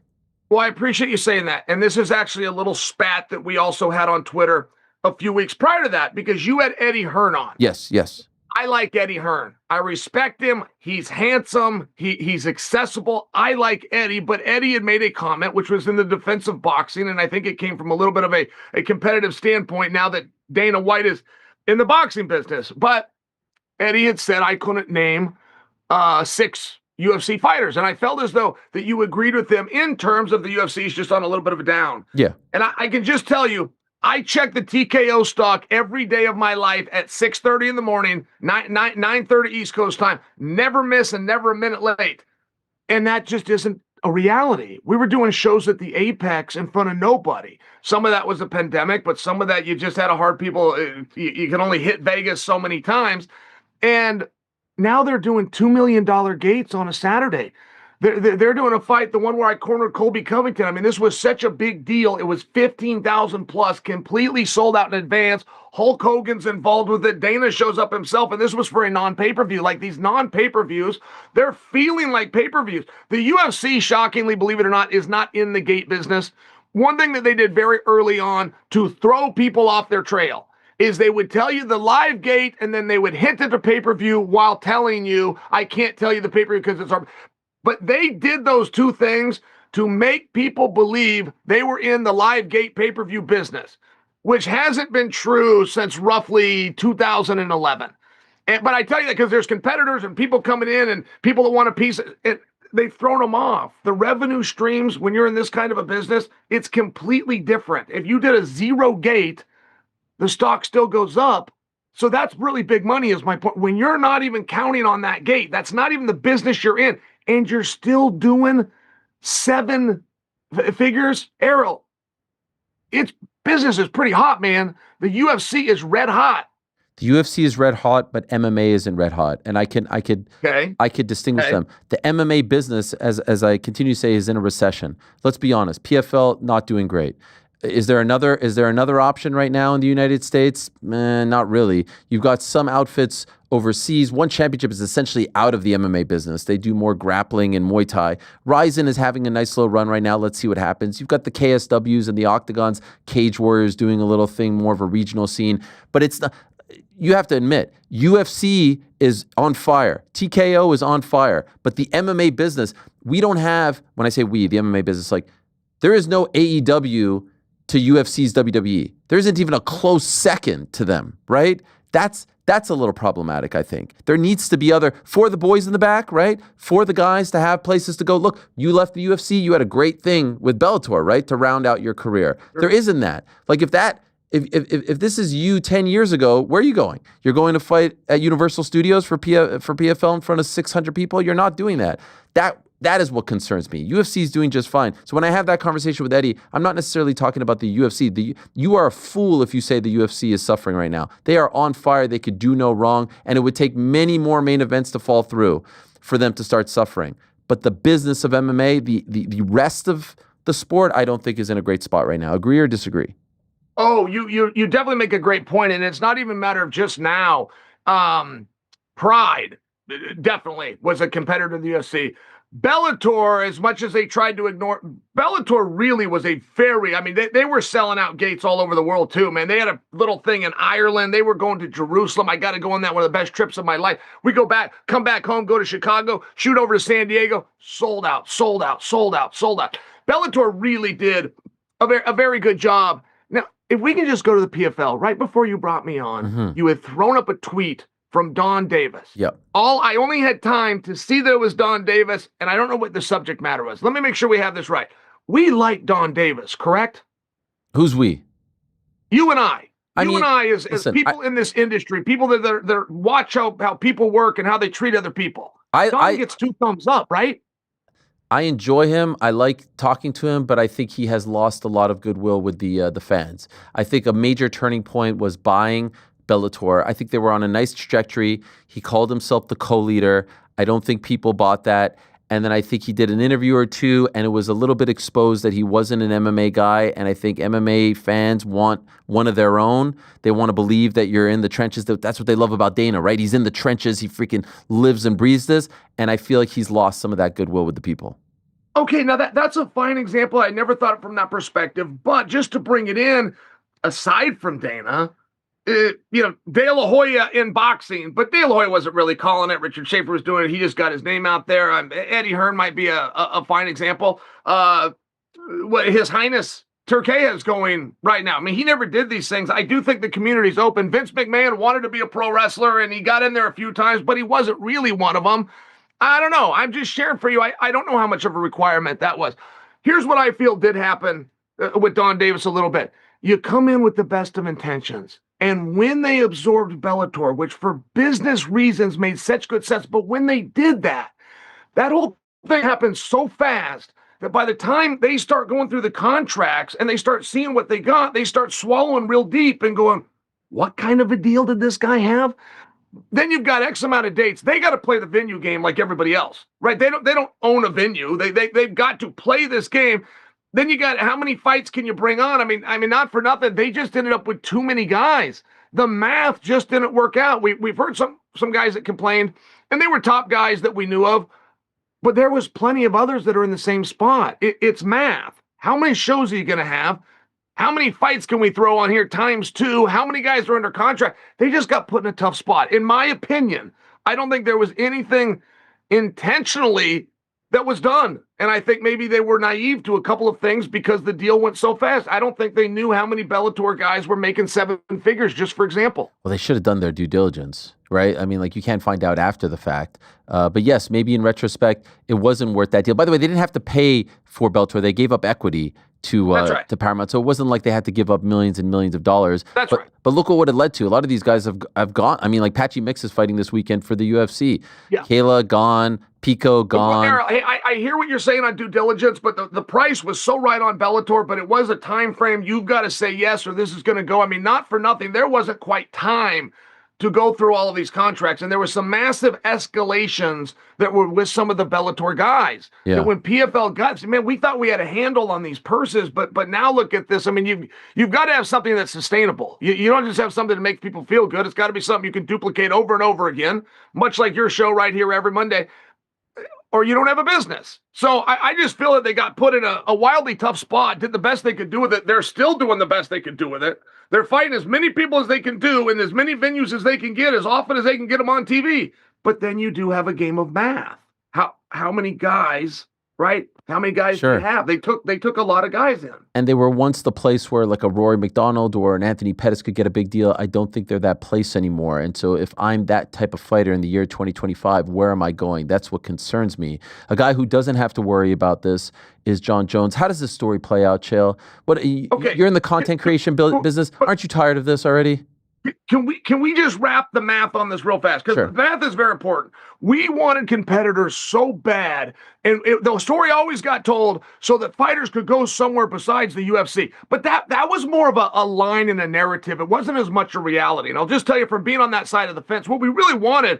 [SPEAKER 6] Well, I appreciate you saying that. And this is actually a little spat that we also had on Twitter a few weeks prior to that, because you had Eddie Hearn on.
[SPEAKER 2] Yes.
[SPEAKER 6] I like Eddie Hearn. I respect him. He's handsome. He's accessible. I like Eddie, but Eddie had made a comment which was in the defense of boxing, and I think it came from a little bit of a competitive standpoint now that Dana White is in the boxing business. But Eddie had said I couldn't name 6 UFC fighters, and I felt as though that you agreed with him in terms of the UFC is just on a little bit of a down.
[SPEAKER 2] Yeah.
[SPEAKER 6] And I can just tell you, I check the TKO stock every day of my life at 6:30 in the morning, 9:30 East Coast time. Never miss and never a minute late. And that just isn't a reality. We were doing shows at the Apex in front of nobody. Some of that was a pandemic, but some of that you just had a hard people. You can only hit Vegas so many times. And now they're doing $2 million gates on a Saturday. They're doing a fight, the one where I cornered Colby Covington. I mean, this was such a big deal. It was 15,000 plus, completely sold out in advance. Hulk Hogan's involved with it. Dana shows up himself, and this was for a non-pay-per-view. Like these non-pay-per-views, they're feeling like pay-per-views. The UFC, shockingly, believe it or not, is not in the gate business. One thing that they did very early on to throw people off their trail is they would tell you the live gate, and then they would hint at the pay-per-view while telling you, I can't tell you the pay-per-view because it's our... But they did those two things to make people believe they were in the live gate pay-per-view business, which hasn't been true since roughly 2011. But I tell you that because there's competitors and people coming in and people that want a piece, they've thrown them off. The revenue streams, when you're in this kind of a business, it's completely different. If you did a 0 gate, the stock still goes up. So that's really big money is my point. When you're not even counting on that gate, that's not even the business you're in, and you're still doing 7 figures, Ariel, its business is pretty hot, man. The UFC is red hot.
[SPEAKER 2] The UFC is red hot, but MMA isn't red hot, and I could distinguish them. The MMA business, as I continue to say, is in a recession. Let's be honest. PFL not doing great. Is there another option right now in the United States? Not really. You've got some outfits overseas. One Championship is essentially out of the MMA business. They do more grappling and Muay Thai. Ryzen is having a nice little run right now. Let's see what happens. You've got the KSWs and the Octagons, Cage Warriors doing a little thing, more of a regional scene. But it's not. You have to admit, UFC is on fire. TKO is on fire. But the MMA business, we don't have, when I say we, the MMA business, like there is no AEW to UFC's WWE. There isn't even a close second to them, right? That's a little problematic, I think. There needs to be for the boys in the back, right? For the guys to have places to go. Look, you left the UFC, you had a great thing with Bellator, right? To round out your career. Sure. There isn't that. Like if that If this is you 10 years ago, where are you going? You're going to fight at Universal Studios for PFL in front of 600 people? You're not doing that. That is what concerns me. UFC is doing just fine. So when I have that conversation with Eddie, I'm not necessarily talking about the UFC. You are a fool if you say the UFC is suffering right now. They are on fire. They could do no wrong. And it would take many more main events to fall through for them to start suffering. But the business of MMA, the rest of the sport, I don't think is in a great spot right now. Agree or disagree?
[SPEAKER 6] Oh, you definitely make a great point, and it's not even a matter of just now. Pride definitely was a competitor to the UFC. Bellator, as much as they tried to ignore, Bellator really was a very, I mean, they were selling out gates all over the world too, man. They had a little thing in Ireland. They were going to Jerusalem. I got to go on that, one of the best trips of my life. We go back, come back home, go to Chicago, shoot over to San Diego, sold out. Bellator really did a very good job. Now, if we can just go to the PFL, right before you brought me on, you had thrown up a tweet from Don Davis.
[SPEAKER 2] Yep.
[SPEAKER 6] I only had time to see that it was Don Davis, and I don't know what the subject matter was. Let me make sure we have this right. We like Don Davis, correct?
[SPEAKER 2] Who's we?
[SPEAKER 6] You and I.
[SPEAKER 2] I mean,
[SPEAKER 6] as
[SPEAKER 2] listen,
[SPEAKER 6] people in this industry, people that watch how people work and how they treat other people. Don gets 2 thumbs up, right?
[SPEAKER 2] I enjoy him. I like talking to him, but I think he has lost a lot of goodwill with the fans. I think a major turning point was buying Bellator. I think they were on a nice trajectory. He called himself the co-leader. I don't think people bought that. And then I think he did an interview or two, and it was a little bit exposed that he wasn't an MMA guy. And I think MMA fans want one of their own. They want to believe that you're in the trenches. That's what they love about Dana, right? He's in the trenches. He freaking lives and breathes this. And I feel like he's lost some of that goodwill with the people.
[SPEAKER 6] Okay, now that's a fine example. I never thought it from that perspective. But just to bring it in, aside from Dana, De La Hoya in boxing, but De La Hoya wasn't really calling it. Richard Schaefer was doing it. He just got his name out there. Eddie Hearn might be a fine example. What His Highness Turkey is going right now. I mean, he never did these things. I do think the community's open. Vince McMahon wanted to be a pro wrestler, and he got in there a few times, but he wasn't really one of them. I don't know. I'm just sharing for you. I don't know how much of a requirement that was. Here's what I feel did happen with Don Davis a little bit. You come in with the best of intentions. And when they absorbed Bellator, which for business reasons made such good sense, but when they did that whole thing happened so fast that by the time they start going through the contracts and they start seeing what they got, they start swallowing real deep and going, what kind of a deal did this guy have? Then you've got X amount of dates. They got to play the venue game like everybody else, right? They don't own a venue. They've got to play this game. Then you got how many fights can you bring on? I mean, not for nothing. They just ended up with too many guys. The math just didn't work out. We've heard some guys that complained, and they were top guys that we knew of, but there was plenty of others that are in the same spot. It's math. How many shows are you going to have? How many fights can we throw on here times 2? How many guys are under contract? They just got put in a tough spot. In my opinion, I don't think there was anything intentionally that was done. And I think maybe they were naive to a couple of things because the deal went so fast. I don't think they knew how many Bellator guys were making 7 figures, just for example.
[SPEAKER 2] Well, they should have done their due diligence, right? I mean, like, you can't find out after the fact. But yes, maybe in retrospect, it wasn't worth that deal. By the way, they didn't have to pay for Bellator. They gave up equity to Paramount. So it wasn't like they had to give up millions and millions of dollars.
[SPEAKER 6] That's right.
[SPEAKER 2] But look at what it led to. A lot of these guys have gone. I mean, like Patchy Mix is fighting this weekend for the UFC. Yeah. Kayla gone. Pico gone.
[SPEAKER 6] I hear what you're saying on due diligence, but the price was so right on Bellator, but it was a time frame. You've got to say yes or this is going to go. I mean, not for nothing. There wasn't quite time to go through all of these contracts, and there were some massive escalations that were with some of the Bellator guys. Yeah. That when PFL got, man, we thought we had a handle on these purses, but now look at this. I mean, you've got to have something that's sustainable. You don't just have something that makes people feel good. It's got to be something you can duplicate over and over again, much like your show right here every Monday, or you don't have a business. So I just feel that they got put in a wildly tough spot, did the best they could do with it. They're still doing the best they could do with it. They're fighting as many people as they can do in as many venues as they can get, as often as they can get them on TV. But then you do have a game of math. How many guys right? How many guys do
[SPEAKER 2] Sure.
[SPEAKER 6] they have? They took a lot of guys in.
[SPEAKER 2] And they were once the place where like a Rory McDonald or an Anthony Pettis could get a big deal. I don't think they're that place anymore. And so if I'm that type of fighter in the year 2025, where am I going? That's what concerns me. A guy who doesn't have to worry about this is John Jones. How does this story play out, Chael?
[SPEAKER 6] Okay.
[SPEAKER 2] You're in the content creation business. Aren't you tired of this already?
[SPEAKER 6] Can we just wrap the math on this real fast? Because
[SPEAKER 2] Sure.
[SPEAKER 6] the math is very important. We wanted competitors so bad, and the story always got told so that fighters could go somewhere besides the UFC. But that was more of a line in a narrative. It wasn't as much a reality. And I'll just tell you, from being on that side of the fence, what we really wanted,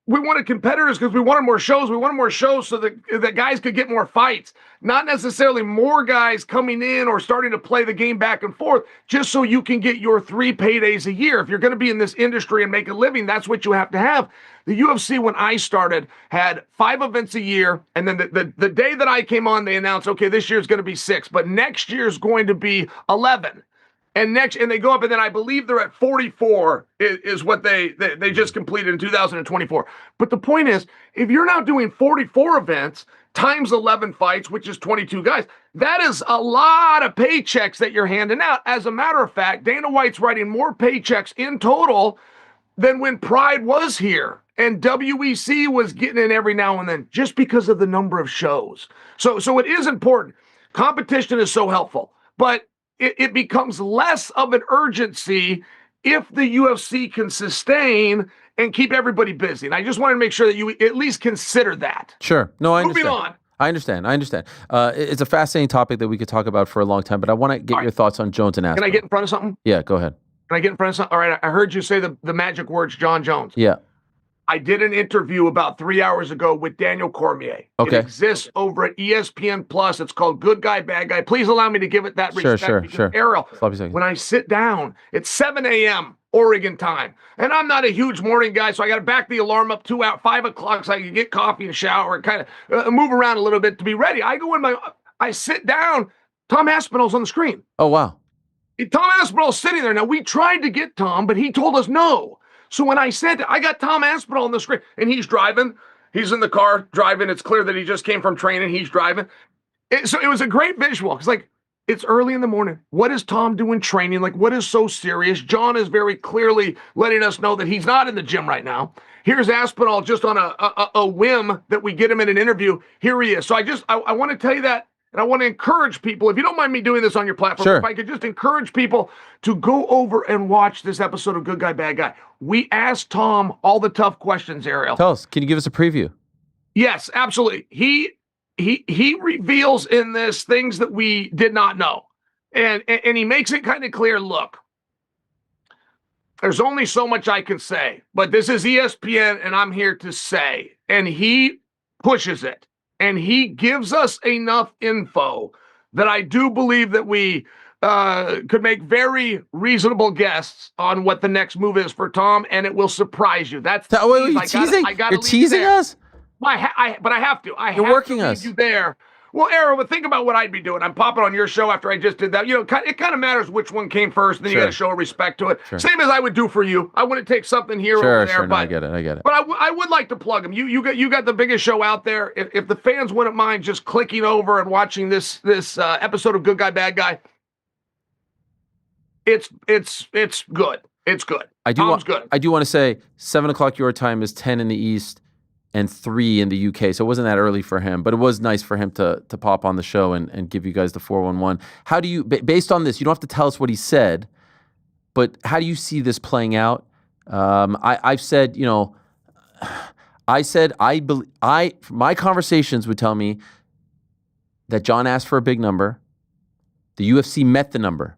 [SPEAKER 6] we wanted competitors because we wanted more shows. We wanted more shows so that guys could get more fights, not necessarily more guys coming in or starting to play the game back and forth, just so you can get your 3 paydays a year. If you're going to be in this industry and make a living, that's what you have to have. The UFC, when I started, had 5 events a year. And then the day that I came on, they announced, okay, this year's going to be 6, but next year's going to be 11. And they go up, and then I believe they're at 44 is what they just completed in 2024. But the point is, if you're now doing 44 events times 11 fights, which is 22 guys, that is a lot of paychecks that you're handing out. As a matter of fact, Dana White's writing more paychecks in total than when Pride was here. And WEC was getting in every now and then just because of the number of shows. So it is important. Competition is so helpful. But it becomes less of an urgency if the UFC can sustain and keep everybody busy. And I just wanted to make sure that you at least consider that.
[SPEAKER 2] Sure. No, I
[SPEAKER 6] Moving
[SPEAKER 2] understand.
[SPEAKER 6] on.
[SPEAKER 2] I understand. It's a fascinating topic that we could talk about for a long time, but I want to get your thoughts on Jones and Aspinall.
[SPEAKER 6] Can I get in front of something?
[SPEAKER 2] Yeah, go ahead.
[SPEAKER 6] Can I get in front of something? All right, I heard you say the magic words, John Jones.
[SPEAKER 2] Yeah.
[SPEAKER 6] I did an interview about 3 hours ago with Daniel Cormier.
[SPEAKER 2] Okay.
[SPEAKER 6] It exists over at ESPN Plus. It's called Good Guy, Bad Guy. Please allow me to give it that respect.
[SPEAKER 2] Sure.
[SPEAKER 6] Ariel,
[SPEAKER 2] Sloppy seconds.
[SPEAKER 6] when I sit down, it's 7 a.m. Oregon time. And I'm not a huge morning guy, so I got to back the alarm up 2 out, 5 o'clock so I can get coffee and shower and kind of move around a little bit to be ready. I sit down, Tom Aspinall's on the screen.
[SPEAKER 2] Oh, wow.
[SPEAKER 6] Tom Aspinall's sitting there. Now, we tried to get Tom, but he told us no. So when I said, I got Tom Aspinall on the screen, and he's driving. He's in the car driving. It's clear that he just came from training. He's driving. So it was a great visual. It's like, it's early in the morning. What is Tom doing training? Like, what is so serious? John is very clearly letting us know that he's not in the gym right now. Here's Aspinall just on a whim that we get him in an interview. Here he is. So I want to tell you that. And I want to encourage people, if you don't mind me doing this on your platform,
[SPEAKER 2] Sure.
[SPEAKER 6] If I could just encourage people to go over and watch this episode of Good Guy, Bad Guy. We asked Tom all the tough questions, Ariel.
[SPEAKER 2] Tell us, can you give us a preview?
[SPEAKER 6] Yes, absolutely. He reveals in this things that we did not know. And he makes it kind of clear, look, there's only so much I can say, but this is ESPN and I'm here to say. And he pushes it. And he gives us enough info that I do believe that we could make very reasonable guesses on what the next move is for Tom, and it will surprise you. That's
[SPEAKER 2] Wait, you're teasing? You're teasing us?
[SPEAKER 6] But I have to.
[SPEAKER 2] You're working us.
[SPEAKER 6] You there. Well, Ariel, but think about what I'd be doing. I'm popping on your show after I just did that. You know, it kind of matters which one came first, and then you got to show respect to it. Sure. Same as I would do for you. I wouldn't take something here or there.
[SPEAKER 2] Sure.
[SPEAKER 6] But
[SPEAKER 2] No, I get it.
[SPEAKER 6] But I would like to plug him. You got the biggest show out there. If the fans wouldn't mind just clicking over and watching this episode of Good Guy, Bad Guy, it's good. It's good. Tom's good.
[SPEAKER 2] I do want to say 7 o'clock your time is 10 in the East and 3 in the UK. So it wasn't that early for him, but it was nice for him to pop on the show and give you guys the 411. How do you, based on this, you don't have to tell us what he said, but how do you see this playing out? I've said, my conversations would tell me that John asked for a big number. The UFC met the number.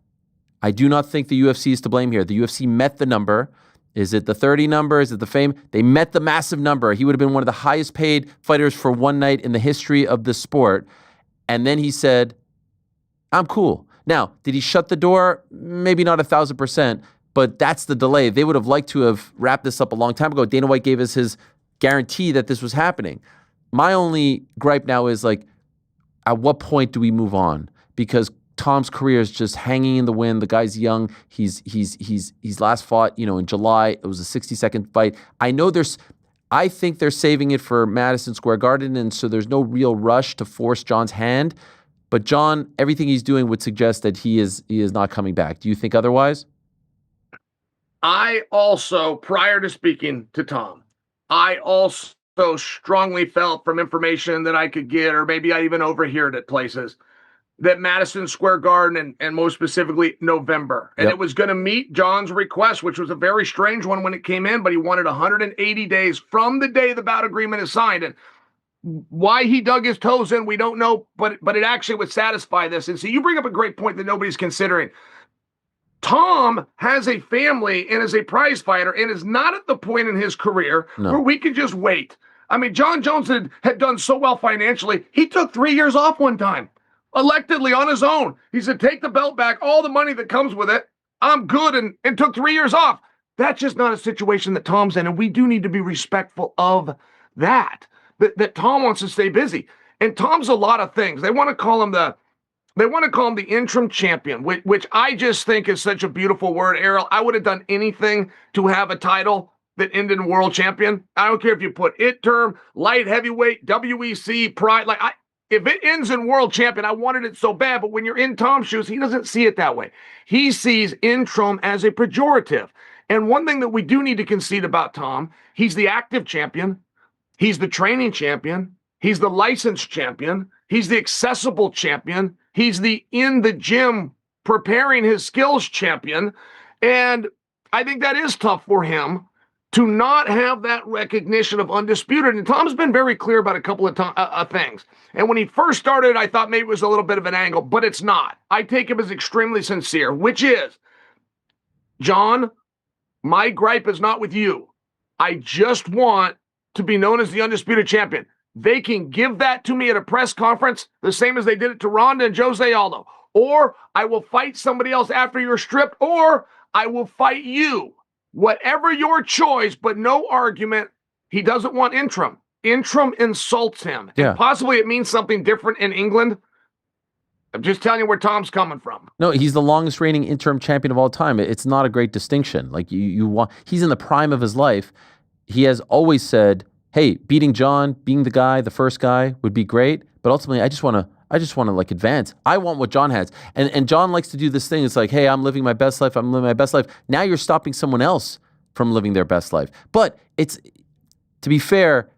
[SPEAKER 2] I do not think the UFC is to blame here. The UFC met the number. Is it the 30 number? Is it the fame? They met the massive number. He would have been one of the highest paid fighters for one night in the history of the sport. And then he said, I'm cool. Now, did he shut the door? Maybe not 1,000%, but that's the delay. They would have liked to have wrapped this up a long time ago. Dana White gave us his guarantee that this was happening. My only gripe now is like, at what point do we move on? Because Tom's career is just hanging in the wind. The guy's young. He's last fought, in July. It was a 60-second fight. I know I think they're saving it for Madison Square Garden, and so there's no real rush to force John's hand. But John, everything he's doing would suggest that he is not coming back. Do you think otherwise?
[SPEAKER 6] I also, prior to speaking to Tom, I also strongly felt from information that I could get, or maybe I even overheard at places, that Madison Square Garden and most specifically November. And it was going to meet John's request, which was a very strange one when it came in, but he wanted 180 days from the day the bout agreement is signed. And why he dug his toes in, we don't know, but it actually would satisfy this. And so you bring up a great point that nobody's considering. Tom has a family and is a prize fighter and is not at the point in his career where we can just wait. I mean, John Jones had done so well financially. He took 3 years off one time, electedly on his own. He said, take the belt back, all the money that comes with it. I'm good, and took 3 years off. That's just not a situation that Tom's in, and we do need to be respectful of that Tom wants to stay busy. And Tom's a lot of things. They want to call him the interim champion, which I just think is such a beautiful word, Ariel. I would have done anything to have a title that ended in world champion. I don't care if you put it term, light heavyweight, WEC, pride. If it ends in world champion, I wanted it so bad. But when you're in Tom's shoes, he doesn't see it that way. He sees interim as a pejorative. And one thing that we do need to concede about Tom, he's the active champion. He's the training champion. He's the licensed champion. He's the accessible champion. He's the in the gym preparing his skills champion. And I think that is tough for him to not have that recognition of undisputed. And Tom's been very clear about a couple of things. And when he first started, I thought maybe it was a little bit of an angle, but it's not. I take him as extremely sincere, which is, John, my gripe is not with you. I just want to be known as the undisputed champion. They can give that to me at a press conference the same as they did it to Ronda and Jose Aldo. Or I will fight somebody else after you're stripped, or I will fight you. Whatever your choice, but no argument. He doesn't want interim. Interim insults him.
[SPEAKER 2] Yeah.
[SPEAKER 6] And possibly it means something different in England. I'm just telling you where Tom's coming from.
[SPEAKER 2] No, he's the longest reigning interim champion of all time. It's not a great distinction. Like you want, he's in the prime of his life. He has always said, hey, beating John, being the guy, the first guy would be great. But ultimately, I just want to like advance. I want what John has. And John likes to do this thing. It's like, hey, I'm living my best life. I'm living my best life. Now you're stopping someone else from living their best life. But it's, to be fair,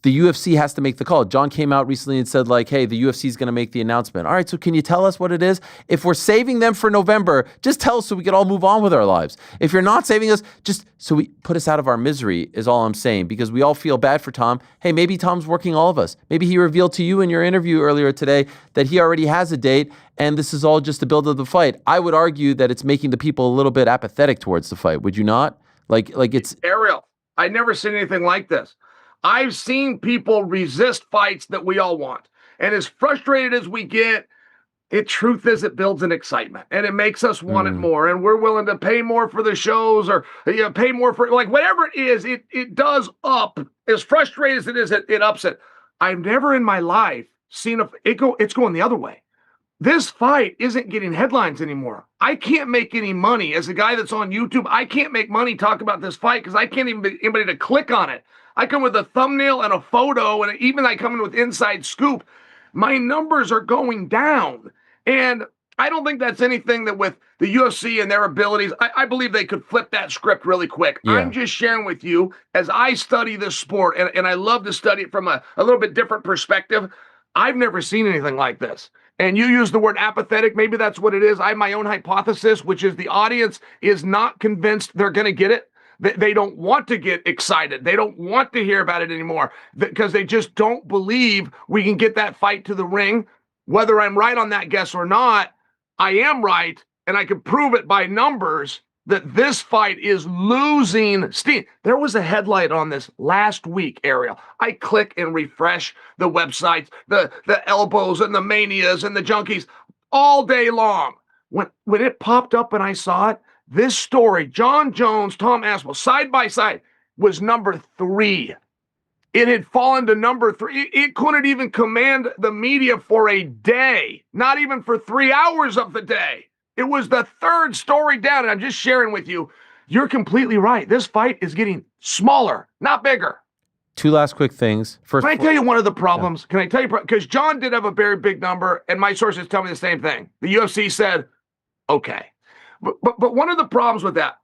[SPEAKER 2] the UFC has to make the call. John came out recently and said, like, hey, the UFC is going to make the announcement. All right, so can you tell us what it is? If we're saving them for November, just tell us so we can all move on with our lives. If you're not saving us, just so we put us out of our misery is all I'm saying, because we all feel bad for Tom. Hey, maybe Tom's working all of us. Maybe he revealed to you in your interview earlier today that he already has a date, and this is all just the build of the fight. I would argue that it's making the people a little bit apathetic towards the fight. Would you not? Like it's...
[SPEAKER 6] Ariel, I've never seen anything like this. I've seen people resist fights that we all want. And as frustrated as we get, truth is it builds an excitement and it makes us want it more. And we're willing to pay more for the shows, or pay more for, like, whatever it is, it does up. As frustrated as it is, it ups it. I've never in my life seen it's going the other way. This fight isn't getting headlines anymore. I can't make any money as a guy that's on YouTube. I can't make money talk about this fight because I can't even get anybody to click on it. I come with a thumbnail and a photo, and even I come in with inside scoop. My numbers are going down. And I don't think that's anything that with the UFC and their abilities, I believe they could flip that script really quick. Yeah. I'm just sharing with you, as I study this sport, and I love to study it from a little bit different perspective, I've never seen anything like this. And you use the word apathetic. Maybe that's what it is. I have my own hypothesis, which is the audience is not convinced they're going to get it. They don't want to get excited. They don't want to hear about it anymore because they just don't believe we can get that fight to the ring. Whether I'm right on that guess or not, I am right, and I can prove it by numbers that this fight is losing steam. There was a headline on this last week, Ariel. I click and refresh the websites, the elbows and the manias and the junkies all day long. When it popped up and I saw it, this story, John Jones, Tom Aspinall, side by side, was number 3. It had fallen to number 3. It couldn't even command the media for a day, not even for 3 hours of the day. It was the 3rd story down, and I'm just sharing with you. You're completely right. This fight is getting smaller, not bigger.
[SPEAKER 2] two last quick things. First,
[SPEAKER 6] Can I tell you one of the problems? Can I tell you? Because John did have a very big number, and my sources tell me the same thing. The UFC said, okay. But one of the problems with that,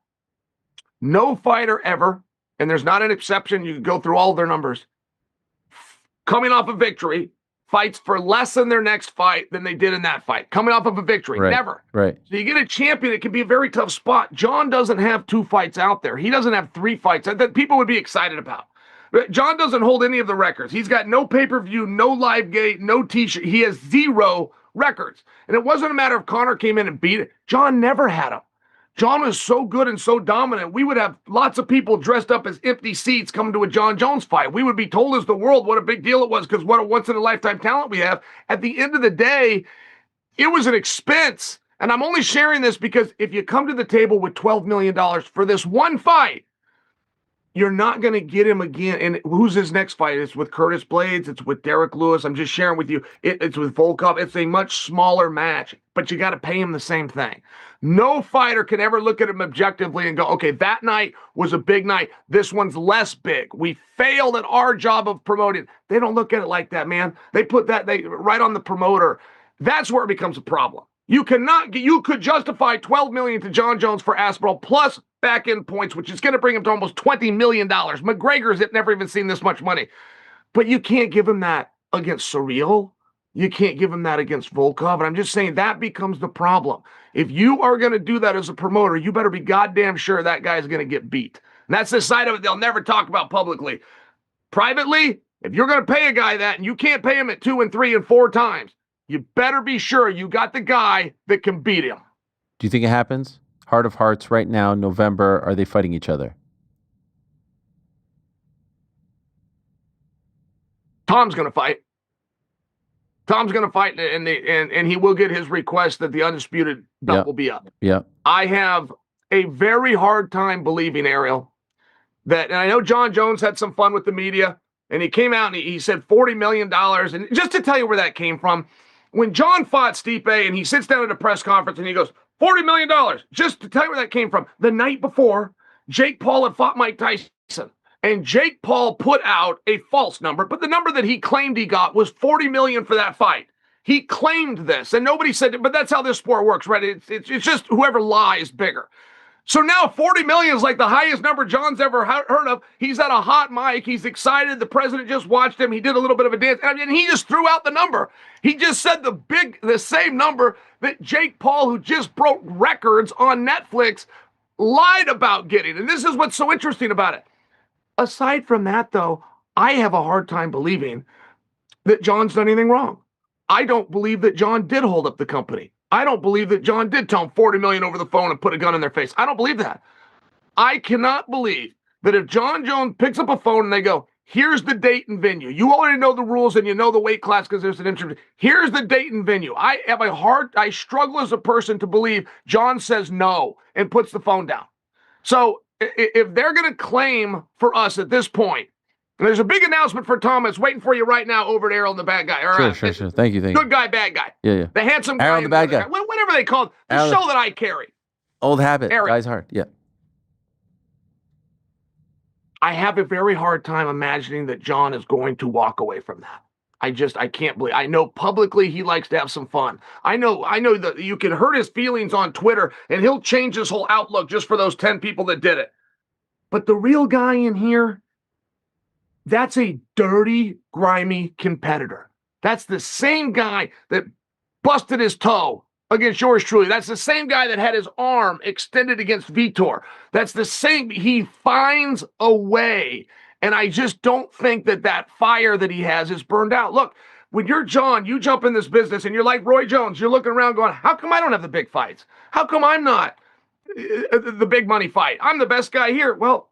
[SPEAKER 6] no fighter ever, and there's not an exception, you can go through all their numbers, coming off a victory, fights for less than their next fight than they did in that fight. Coming off of a victory.
[SPEAKER 2] Right,
[SPEAKER 6] Never.
[SPEAKER 2] right.
[SPEAKER 6] So you get a champion, it can be a very tough spot. John doesn't have 2 fights out there. He doesn't have 3 fights that people would be excited about. John doesn't hold any of the records. He's got no pay-per-view, no live gate, no T-shirt. He has 0 records. And it wasn't a matter of Conor came in and beat it. John never had them. John was so good and so dominant. We would have lots of people dressed up as empty seats coming to a John Jones fight. We would be told as the world what a big deal it was because what a once-in-a-lifetime talent we have. At the end of the day, it was an expense. And I'm only sharing this because if you come to the table with $12 million for this one fight, you're not going to get him again. And who's his next fight? It's with Curtis Blades. It's with Derek Lewis. I'm just sharing with you. It's with Volkov. It's a much smaller match, but you got to pay him the same thing. No fighter can ever look at him objectively and go, okay, that night was a big night. This one's less big. We failed at our job of promoting. They don't look at it like that, man. They put that right on the promoter. That's where it becomes a problem. You could justify $12 million to John Jones for Aspinall plus back-end points, which is going to bring him to almost $20 million. McGregor's never even seen this much money. But you can't give him that against Surreal. You can't give him that against Volkov. And I'm just saying that becomes the problem. If you are going to do that as a promoter, you better be goddamn sure that guy's going to get beat. And that's the side of it they'll never talk about publicly. Privately, if you're going to pay a guy that and you can't pay him at 2 and 3 and 4 times, you better be sure you got the guy that can beat him.
[SPEAKER 2] Do you think it happens? Heart of Hearts right now, November, are they fighting each other?
[SPEAKER 6] Tom's going to fight. Tom's going to fight, and he will get his request that the undisputed belt will be up.
[SPEAKER 2] Yeah.
[SPEAKER 6] I have a very hard time believing, Ariel, that, and I know John Jones had some fun with the media, and he came out and he said $40 million. And just to tell you where that came from, when John fought Stipe and he sits down at a press conference and he goes, $40 million, just to tell you where that came from. The night before, Jake Paul had fought Mike Tyson. And Jake Paul put out a false number, but the number that he claimed he got was $40 million for that fight. He claimed this, and nobody said, but that's how this sport works, right? It's just whoever lies bigger. So now $40 million is like the highest number John's ever heard of. He's at a hot mic. He's excited. The president just watched him. He did a little bit of a dance, and he just threw out the number. He just said the same number that Jake Paul, who just broke records on Netflix, lied about getting. And this is what's so interesting about it. Aside from that, though, I have a hard time believing that John's done anything wrong. I don't believe that John did hold up the company. I don't believe that John did tell him $40 million over the phone and put a gun in their face. I don't believe that. I cannot believe that if John Jones picks up a phone and they go, here's the date and venue. You already know the rules and you know the weight class because there's an interview. Here's the date and venue. I struggle as a person to believe John says no and puts the phone down. So if they're going to claim for us at this point, and there's a big announcement for Thomas waiting for you right now over at Ariel and the Bad Guy. All right.
[SPEAKER 2] Sure. Thank you.
[SPEAKER 6] Good guy, bad guy.
[SPEAKER 2] Yeah.
[SPEAKER 6] The handsome guy.
[SPEAKER 2] Ariel and the Bad Guy.
[SPEAKER 6] Whatever they call it. The show that I carry.
[SPEAKER 2] Old habit.
[SPEAKER 6] Ariel.
[SPEAKER 2] Guy's hard. Yeah.
[SPEAKER 6] I have a very hard time imagining that John is going to walk away from that. I can't believe. I know publicly he likes to have some fun. I know that you can hurt his feelings on Twitter and he'll change his whole outlook just for those 10 people that did it. But the real guy in here, that's a dirty, grimy competitor. That's the same guy that busted his toe against yours truly. That's the same guy that had his arm extended against Vitor. That's the same. He finds a way. And I just don't think that fire that he has is burned out. Look, when you're John, you jump in this business and you're like Roy Jones. You're looking around going, how come I don't have the big fights? How come I'm not the big money fight? I'm the best guy here. Well,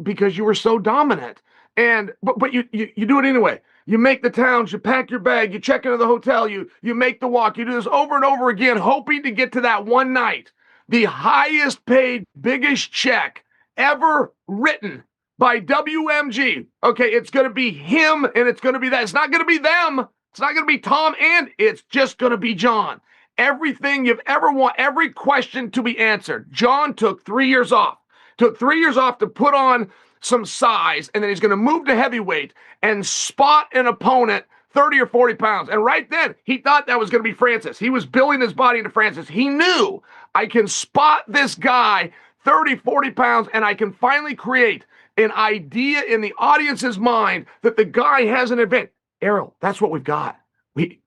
[SPEAKER 6] because you were so dominant. And but you do it anyway. You make the towns, you pack your bag, you check into the hotel, you make the walk. You do this over and over again, hoping to get to that one night. The highest paid, biggest check ever written by WMG. Okay, it's going to be him and it's going to be that. It's not going to be them. It's not going to be Tom, and it's just going to be John. Everything you've ever want, every question to be answered. John took 3 years off Took 3 years off to put on some size, and then he's going to move to heavyweight and spot an opponent 30 or 40 pounds. And right then, he thought that was going to be Francis. He was building his body into Francis. He knew, I can spot this guy 30, 40 pounds, and I can finally create an idea in the audience's mind that the guy has an advantage. Ariel, that's what we've got.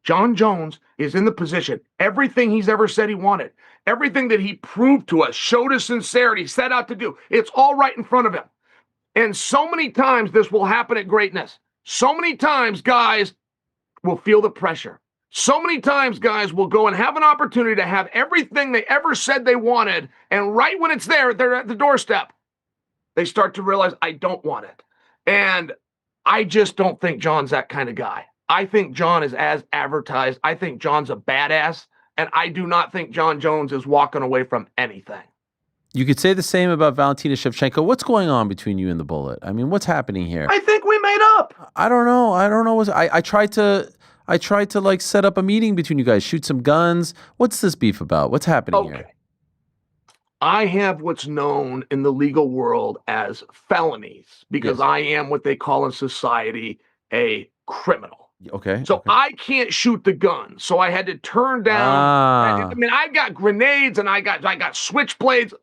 [SPEAKER 6] John Jones is in the position. Everything he's ever said he wanted, everything that he proved to us, showed his sincerity, set out to do, it's all right in front of him. And so many times this will happen at greatness. So many times guys will feel the pressure. So many times guys will go and have an opportunity to have everything they ever said they wanted, and right when it's there, they're at the doorstep, they start to realize, I don't want it. And I just don't think John's that kind of guy. I think John is as advertised. I think John's a badass, and I do not think John Jones is walking away from anything.
[SPEAKER 2] You could say the same about Valentina Shevchenko. What's going on between you and the Bullet? I mean, what's happening here?
[SPEAKER 6] I think we made up.
[SPEAKER 2] I don't know. I tried to like set up a meeting between you guys, shoot some guns. What's this beef about? What's happening here?
[SPEAKER 6] I have what's known in the legal world as felonies because I am what they call in society a criminal.
[SPEAKER 2] Okay.
[SPEAKER 6] So I can't shoot the gun. So I had to turn down. I mean, I got grenades and I got switchblades.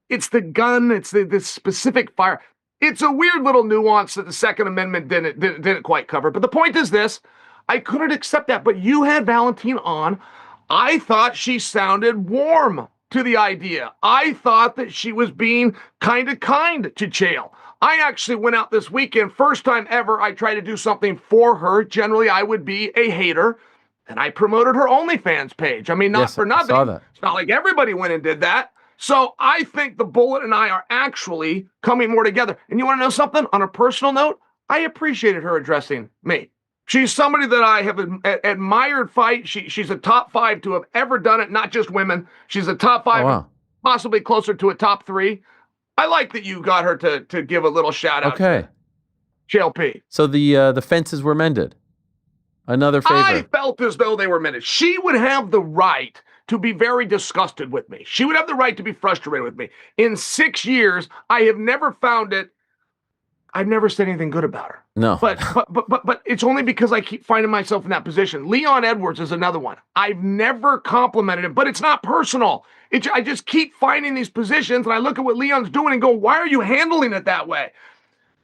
[SPEAKER 6] It's the gun. It's the specific fire. It's a weird little nuance that the Second Amendment didn't quite cover. But the point is this: I couldn't accept that. But you had Valentine on. I thought she sounded warm to the idea. I thought that she was being kind to Chael. I actually went out this weekend, first time ever, I tried to do something for her. Generally, I would be a hater, and I promoted her OnlyFans page. I mean, not for nothing.
[SPEAKER 2] I saw that.
[SPEAKER 6] It's not like everybody went and did that. So I think the Bullet and I are actually coming more together. And you want to know something? On a personal note, I appreciated her addressing me. She's somebody that I have admired fight. She's a top 5 to have ever done it, not just women. She's a top 5, possibly closer to a top 3. I like that you got her to give a little shout out.
[SPEAKER 2] Okay.
[SPEAKER 6] To Chael P.
[SPEAKER 2] So the fences were mended. Another favor.
[SPEAKER 6] I felt as though they were mended. She would have the right to be very disgusted with me. She would have the right to be frustrated with me. In 6 years, I have never found it. I've never said anything good about her.
[SPEAKER 2] No.
[SPEAKER 6] But it's only because I keep finding myself in that position. Leon Edwards is another one. I've never complimented him, but it's not personal. I just keep finding these positions, and I look at what Leon's doing and go, why are you handling it that way?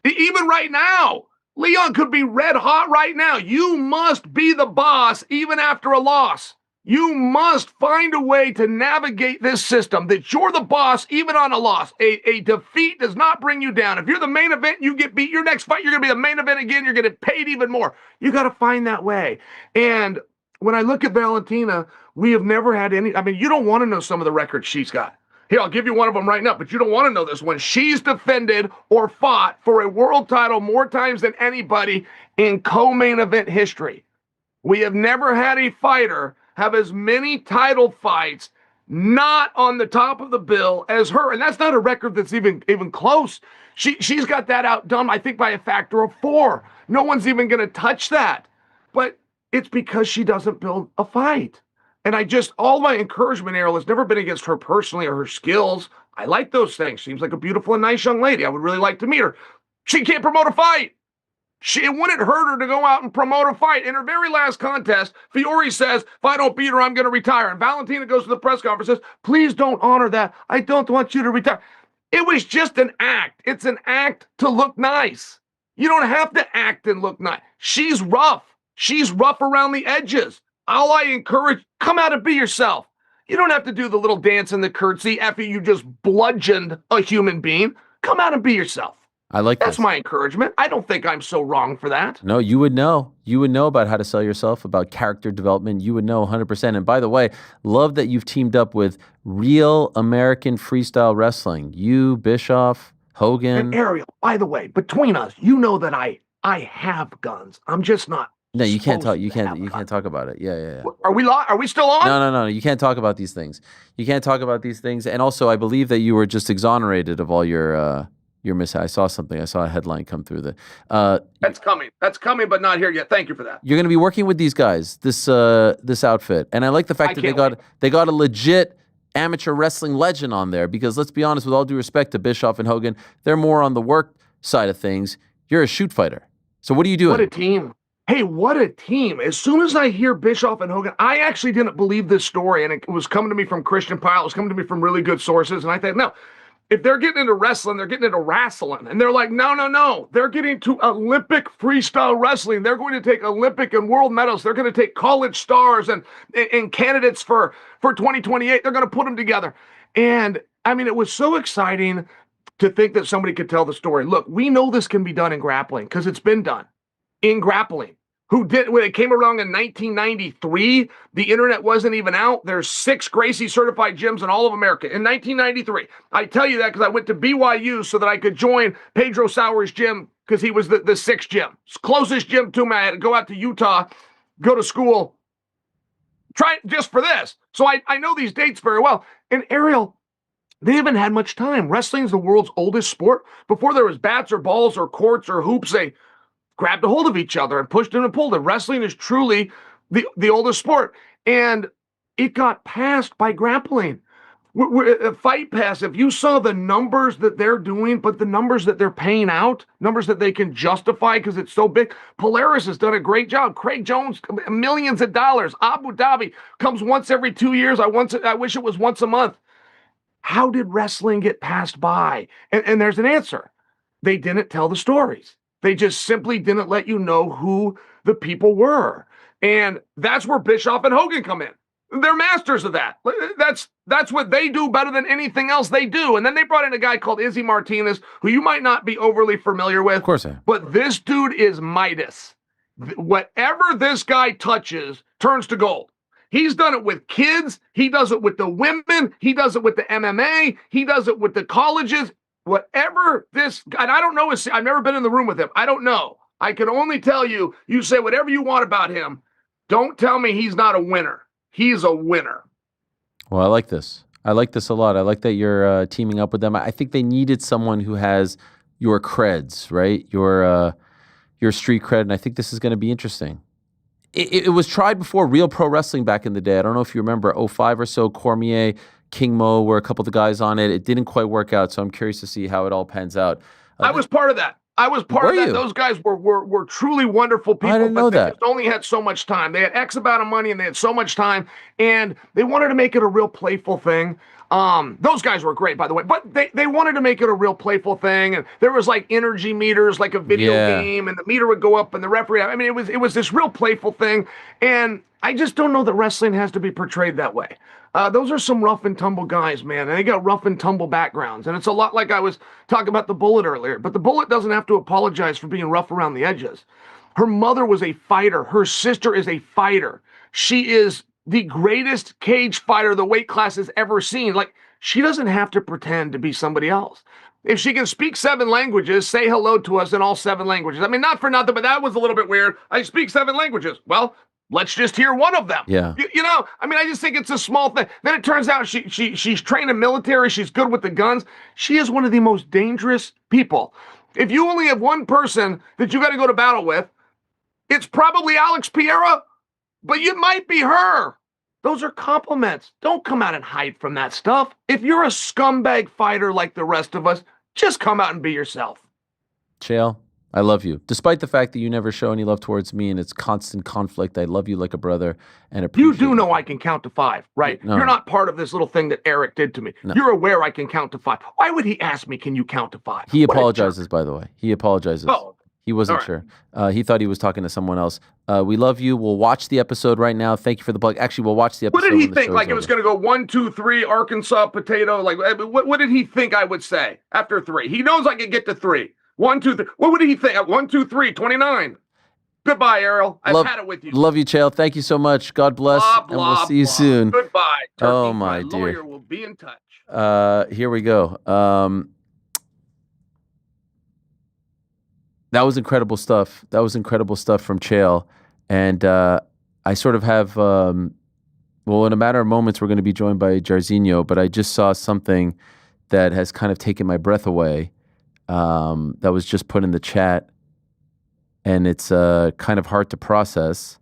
[SPEAKER 6] Even right now, Leon could be red hot right now. You must be the boss even after a loss. You must find a way to navigate this system that you're the boss even on a loss. A defeat does not bring you down. If you're the main event, you get beat. Your next fight, you're going to be the main event again. You're going to get paid even more. You got to find that way. And when I look at Valentina, we have never had any. I mean, you don't want to know some of the records she's got. Here, I'll give you one of them right now, but you don't want to know this one. She's defended or fought for a world title more times than anybody in co-main event history. We have never had a fighter have as many title fights not on the top of the bill as her. And that's not a record that's even close. She's got that outdone, I think, by a factor of 4. No one's even going to touch that. But it's because she doesn't build a fight. And all my encouragement, Ariel, has never been against her personally or her skills. I like those things. Seems like a beautiful and nice young lady. I would really like to meet her. She can't promote a fight. It wouldn't hurt her to go out and promote a fight. In her very last contest, Fiore says, if I don't beat her, I'm going to retire. And Valentina goes to the press conference and says, please don't honor that. I don't want you to retire. It was just an act. It's an act to look nice. You don't have to act and look nice. She's rough. She's rough around the edges. All I encourage, come out and be yourself. You don't have to do the little dance and the curtsy after you just bludgeoned a human being. Come out and be yourself.
[SPEAKER 2] I like
[SPEAKER 6] That's my encouragement. I don't think I'm so wrong for that.
[SPEAKER 2] No, you would know. You would know about how to sell yourself, about character development. You would know 100%. And by the way, love that you've teamed up with real American freestyle wrestling. You, Bischoff, Hogan.
[SPEAKER 6] And Ariel, by the way, between us, you know that I have guns. I'm just not.
[SPEAKER 2] No, you can't talk. You can't talk about it. Yeah.
[SPEAKER 6] Are we still on?
[SPEAKER 2] No. You can't talk about these things. You can't talk about these things. And also, I believe that you were just exonerated of all your I saw something. I saw a headline come through
[SPEAKER 6] That's coming. That's coming, but not here yet. Thank you for that.
[SPEAKER 2] You're going to be working with these guys, this outfit, and I like the fact that they got a legit amateur wrestling legend on there, because let's be honest, with all due respect to Bischoff and Hogan, they're more on the work side of things. You're a shoot fighter. So what are you doing?
[SPEAKER 6] What a team. Hey, what a team. As soon as I hear Bischoff and Hogan, I actually didn't believe this story, and it was coming to me from Christian Pyle. It was coming to me from really good sources, and I thought, no, if they're getting into wrestling, they're getting into wrestling. And they're like, no. They're getting to Olympic freestyle wrestling. They're going to take Olympic and world medals. They're going to take college stars and candidates for 2028. They're going to put them together. And, I mean, it was so exciting to think that somebody could tell the story. Look, we know this can be done in grappling because it's been done in grappling. When it came around in 1993, the internet wasn't even out. There's 6 Gracie certified gyms in all of America in 1993. I tell you that because I went to BYU so that I could join Pedro Sauer's gym because he was the 6th gym. Closest gym to me. I had to go out to Utah, go to school, try just for this. So I know these dates very well. And Ariel, they haven't had much time. Wrestling's the world's oldest sport. Before there was bats or balls or courts or hoops, they grabbed a hold of each other and pushed them and pulled them. Wrestling is truly the oldest sport. And it got passed by grappling. Fight Pass, if you saw the numbers that they're doing, but the numbers that they're paying out, numbers that they can justify because it's so big, Polaris has done a great job. Craig Jones, millions of dollars. Abu Dhabi comes once every 2 years. I wish it was once a month. How did wrestling get passed by? And there's an answer. They didn't tell the stories. They just simply didn't let you know who the people were. And that's where Bischoff and Hogan come in. They're masters of that. That's what they do better than anything else they do. And then they brought in a guy called Izzy Martinez, who you might not be overly familiar with.
[SPEAKER 2] Of course I am.
[SPEAKER 6] But this dude is Midas. Whatever this guy touches turns to gold. He's done it with kids. He does it with the women. He does it with the MMA. He does it with the colleges. Whatever this, and I don't know, I've never been in the room with him. I don't know. I can only tell you, you say whatever you want about him. Don't tell me he's not a winner. He's a winner.
[SPEAKER 2] Well, I like this. I like this a lot. I like that you're teaming up with them. I think they needed someone who has your creds, right? Your street cred, and I think this is going to be interesting. It was tried before, Real Pro Wrestling back in the day. I don't know if you remember, 05 or so, Cormier, King Mo were a couple of the guys on it. It didn't quite work out, so I'm curious to see how it all pans out.
[SPEAKER 6] I was part of that. I was part of that.
[SPEAKER 2] You?
[SPEAKER 6] Those guys were truly wonderful people.
[SPEAKER 2] I didn't know that.
[SPEAKER 6] They just only had so much time. They had X amount of money and they had so much time, and they wanted to make it a real playful thing. Those guys were great, by the way, but they wanted to make it a real playful thing, and there was like energy meters, like a video game, and the meter would go up, and the referee. I mean, it was this real playful thing, and I just don't know that wrestling has to be portrayed that way. Those are some rough and tumble guys, man, and they got rough and tumble backgrounds, and it's a lot like I was talking about the Bullet earlier, but the Bullet doesn't have to apologize for being rough around the edges. Her mother was a fighter. Her sister is a fighter. She is the greatest cage fighter the weight class has ever seen. Like, she doesn't have to pretend to be somebody else. If she can speak 7 languages, say hello to us in all 7 languages. I mean, not for nothing, but that was a little bit weird. I speak 7 languages. Well, let's just hear one of them.
[SPEAKER 2] Yeah.
[SPEAKER 6] You know, I mean, I just think it's a small thing. Then it turns out she's trained in military. She's good with the guns. She is one of the most dangerous people. If you only have one person that you got to go to battle with, it's probably Alex Pereira, but it might be her. Those are compliments. Don't come out and hide from that stuff. If you're a scumbag fighter like the rest of us, just come out and be yourself.
[SPEAKER 2] Chael, I love you. Despite the fact that you never show any love towards me and it's constant conflict, I love you like a brother and appreciate
[SPEAKER 6] You do know I can count to 5, right?
[SPEAKER 2] No.
[SPEAKER 6] You're not part of this little thing that Eric did to me.
[SPEAKER 2] No.
[SPEAKER 6] You're aware I can count to 5. Why would he ask me, can you count to 5?
[SPEAKER 2] He
[SPEAKER 6] What a
[SPEAKER 2] apologizes, by the way. He apologizes.
[SPEAKER 6] Oh,
[SPEAKER 2] He wasn't
[SPEAKER 6] all right.
[SPEAKER 2] sure. He thought he was talking to someone else. We love you. We'll watch the episode right now. Thank you for the plug. Actually, we'll watch the episode.
[SPEAKER 6] What did he
[SPEAKER 2] when the
[SPEAKER 6] think?
[SPEAKER 2] show's
[SPEAKER 6] Like it was
[SPEAKER 2] over.
[SPEAKER 6] going to go 1, 2, 3, Arkansas potato. Like what did he think I would say after 3? He knows I can get to 3. 1, 2, 3. What would he think? 1, 2, 3, 29. Goodbye, Ariel. I've had it with you.
[SPEAKER 2] Love you, Chael. Thank you so much. God bless,
[SPEAKER 6] Blah,
[SPEAKER 2] and we'll
[SPEAKER 6] blah,
[SPEAKER 2] see you
[SPEAKER 6] blah.
[SPEAKER 2] soon.
[SPEAKER 6] Goodbye. Turkey.
[SPEAKER 2] Oh, my dear.
[SPEAKER 6] Lawyer will be in touch.
[SPEAKER 2] Here we go. That was incredible stuff. That was incredible stuff from Chael. And I sort of have, well, in a matter of moments, we're going to be joined by Jairzinho, but I just saw something that has kind of taken my breath away that was just put in the chat. And it's kind of hard to process.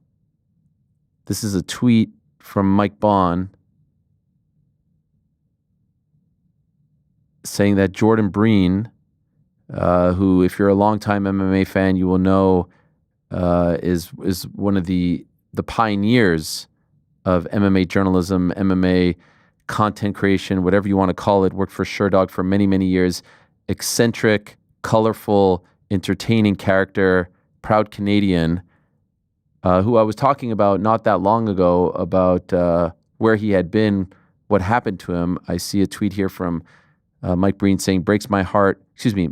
[SPEAKER 2] This is a tweet from Mike Bond. saying that Jordan Breen, who, if you're a longtime MMA fan, you will know is one of the pioneers of MMA journalism, MMA content creation, whatever you want to call it, worked for Sherdog for many, many years. Eccentric, colorful, entertaining character, proud Canadian, who I was talking about not that long ago about where he had been, what happened to him. I see a tweet here from Mike Breen saying,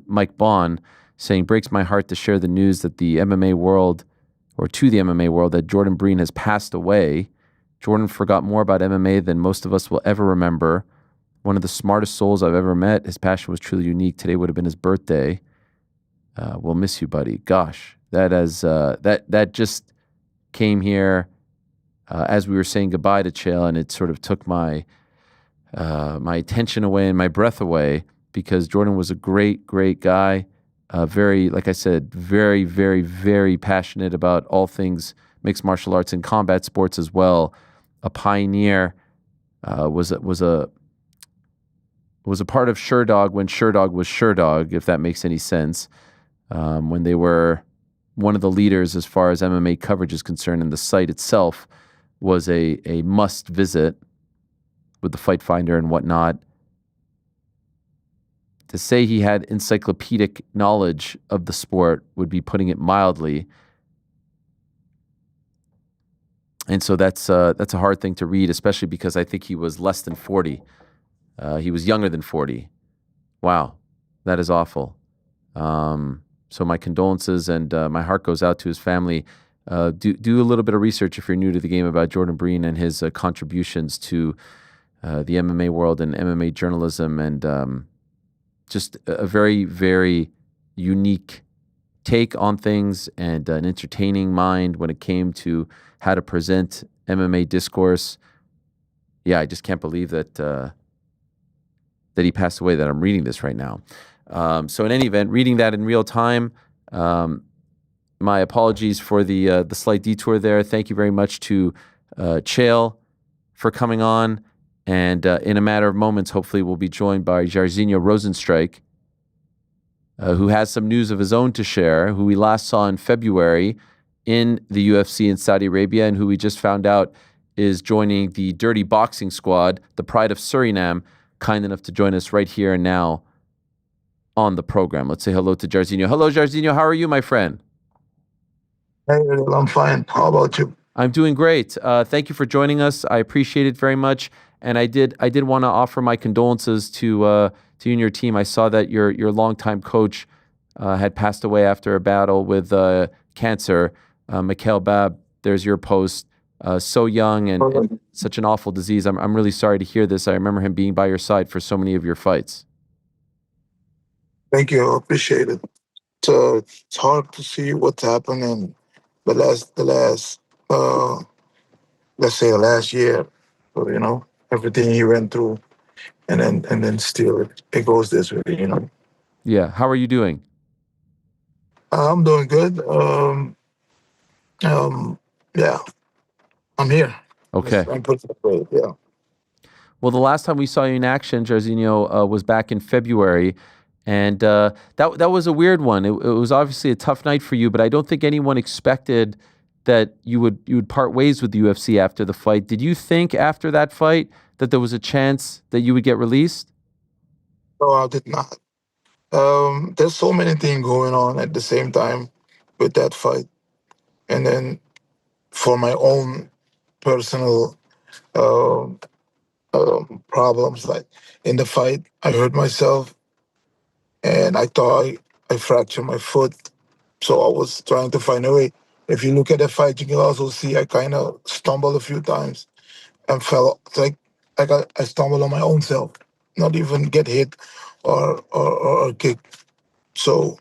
[SPEAKER 2] Mike Bond saying, breaks my heart to share the news that the MMA world, or to the MMA world, that Jordan Breen has passed away. Jordan forgot more about MMA than most of us will ever remember. One of the smartest souls I've ever met. His passion was truly unique. Today would have been his birthday. We'll miss you, buddy. Gosh, that just came here as we were saying goodbye to Chael, and it sort of took my attention away and my breath away, because Jordan was a great, great guy. Very, like I said, very, very, very passionate about all things mixed martial arts and combat sports as well. A pioneer, was a part of Sherdog when Sherdog was Sherdog, if that makes any sense. When they were one of the leaders as far as MMA coverage is concerned, and the site itself was a must visit with the Fight Finder and whatnot. To say he had encyclopedic knowledge of the sport would be putting it mildly. And so that's a hard thing to read, especially because I think he was less than 40. He was younger than 40. Wow, that is awful. So my condolences, and my heart goes out to his family. Do a little bit of research if you're new to the game about Jordan Breen and his contributions to the MMA world and MMA journalism, and just a very, very unique take on things, and an entertaining mind when it came to how to present MMA discourse. Yeah, I just can't believe that he passed away, that I'm reading this right now. So in any event, reading that in real time, my apologies for the slight detour there. Thank you very much to Chael for coming on. And in a matter of moments, hopefully we'll be joined by Jairzinho Rozenstruik, who has some news of his own to share, who we last saw in February in the UFC in Saudi Arabia, and who we just found out is joining the Dirty Boxing Squad, the Pride of Suriname, kind enough to join us right here and now on the program. Let's say hello to Jairzinho. Hello, Jairzinho. How are you, my friend?
[SPEAKER 7] Hey, Ariel, I'm fine. How about you?
[SPEAKER 2] I'm doing great. Thank you for joining us. I appreciate it very much. And I did want to offer my condolences to you and your team. I saw that your longtime coach had passed away after a battle with cancer. Maycee Barber, there's your post. So young and such an awful disease. I'm really sorry to hear this. I remember him being by your side for so many of your fights.
[SPEAKER 7] Thank you. I appreciate it. It's hard to see what's happening the last let's say the last year. So, everything he went through, and then still it goes this way.
[SPEAKER 2] Yeah. How are you doing?
[SPEAKER 7] I'm doing good. Yeah, I'm here.
[SPEAKER 2] Okay.
[SPEAKER 7] I'm pretty good. Yeah.
[SPEAKER 2] Well, the last time we saw you in action, Jairzinho, was back in February, and that was a weird one. It was obviously a tough night for you, but I don't think anyone expected that you would part ways with the UFC after the fight. Did you think after that fight that there was a chance that you would get released?
[SPEAKER 7] No, I did not. There's so many things going on at the same time with that fight, and then for my own personal problems, like in the fight, I hurt myself, and I thought I fractured my foot. So I was trying to find a way. If you look at the fight, you can also see I kind of stumbled a few times and fell. It's like I stumbled on my own self, not even get hit or kicked. So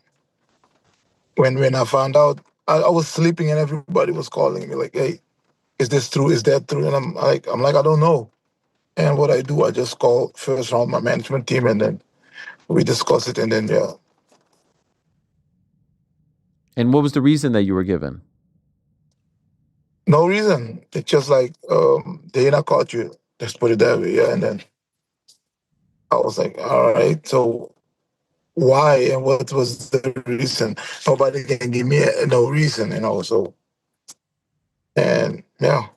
[SPEAKER 7] when I found out, I was sleeping and everybody was calling me like, "Hey, is this true? Is that true?" And I'm like, I don't know. And what I do, I just call first round my management team, and then we discuss it, and then yeah.
[SPEAKER 2] And what was the reason that you were given?
[SPEAKER 7] No reason. It's just like Dana caught you. Let's put it that way. Yeah, and then I was like, all right, so why and what was the reason? Nobody can give me no reason, so, and yeah.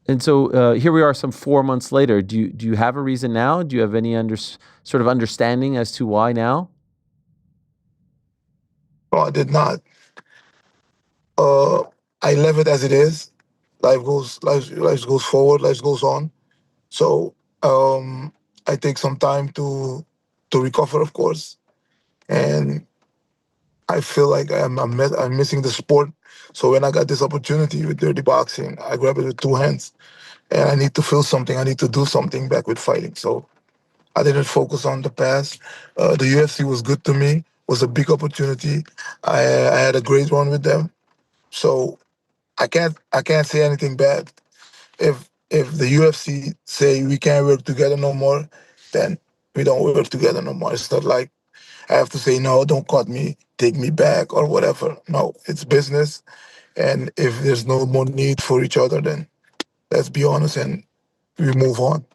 [SPEAKER 2] And so here we are, some 4 months later. Do you have a reason now? Do you have any sort of understanding as to why now?
[SPEAKER 7] No, I did not. Uh, I left it as it is. Life goes forward. Life goes on. So I take some time to recover, of course, and I feel like I'm missing the sport. So when I got this opportunity with dirty boxing, I grab it with two hands, and I need to feel something. I need to do something back with fighting. So I didn't focus on the past. The UFC was good to me. Was a big opportunity. I had a great run with them. So I can't say anything bad. If the UFC say we can't work together no more, then we don't work together no more. It's not like I have to say no, don't cut me, take me back or whatever. No, it's business, and if there's no more need for each other, then let's be honest and we move on.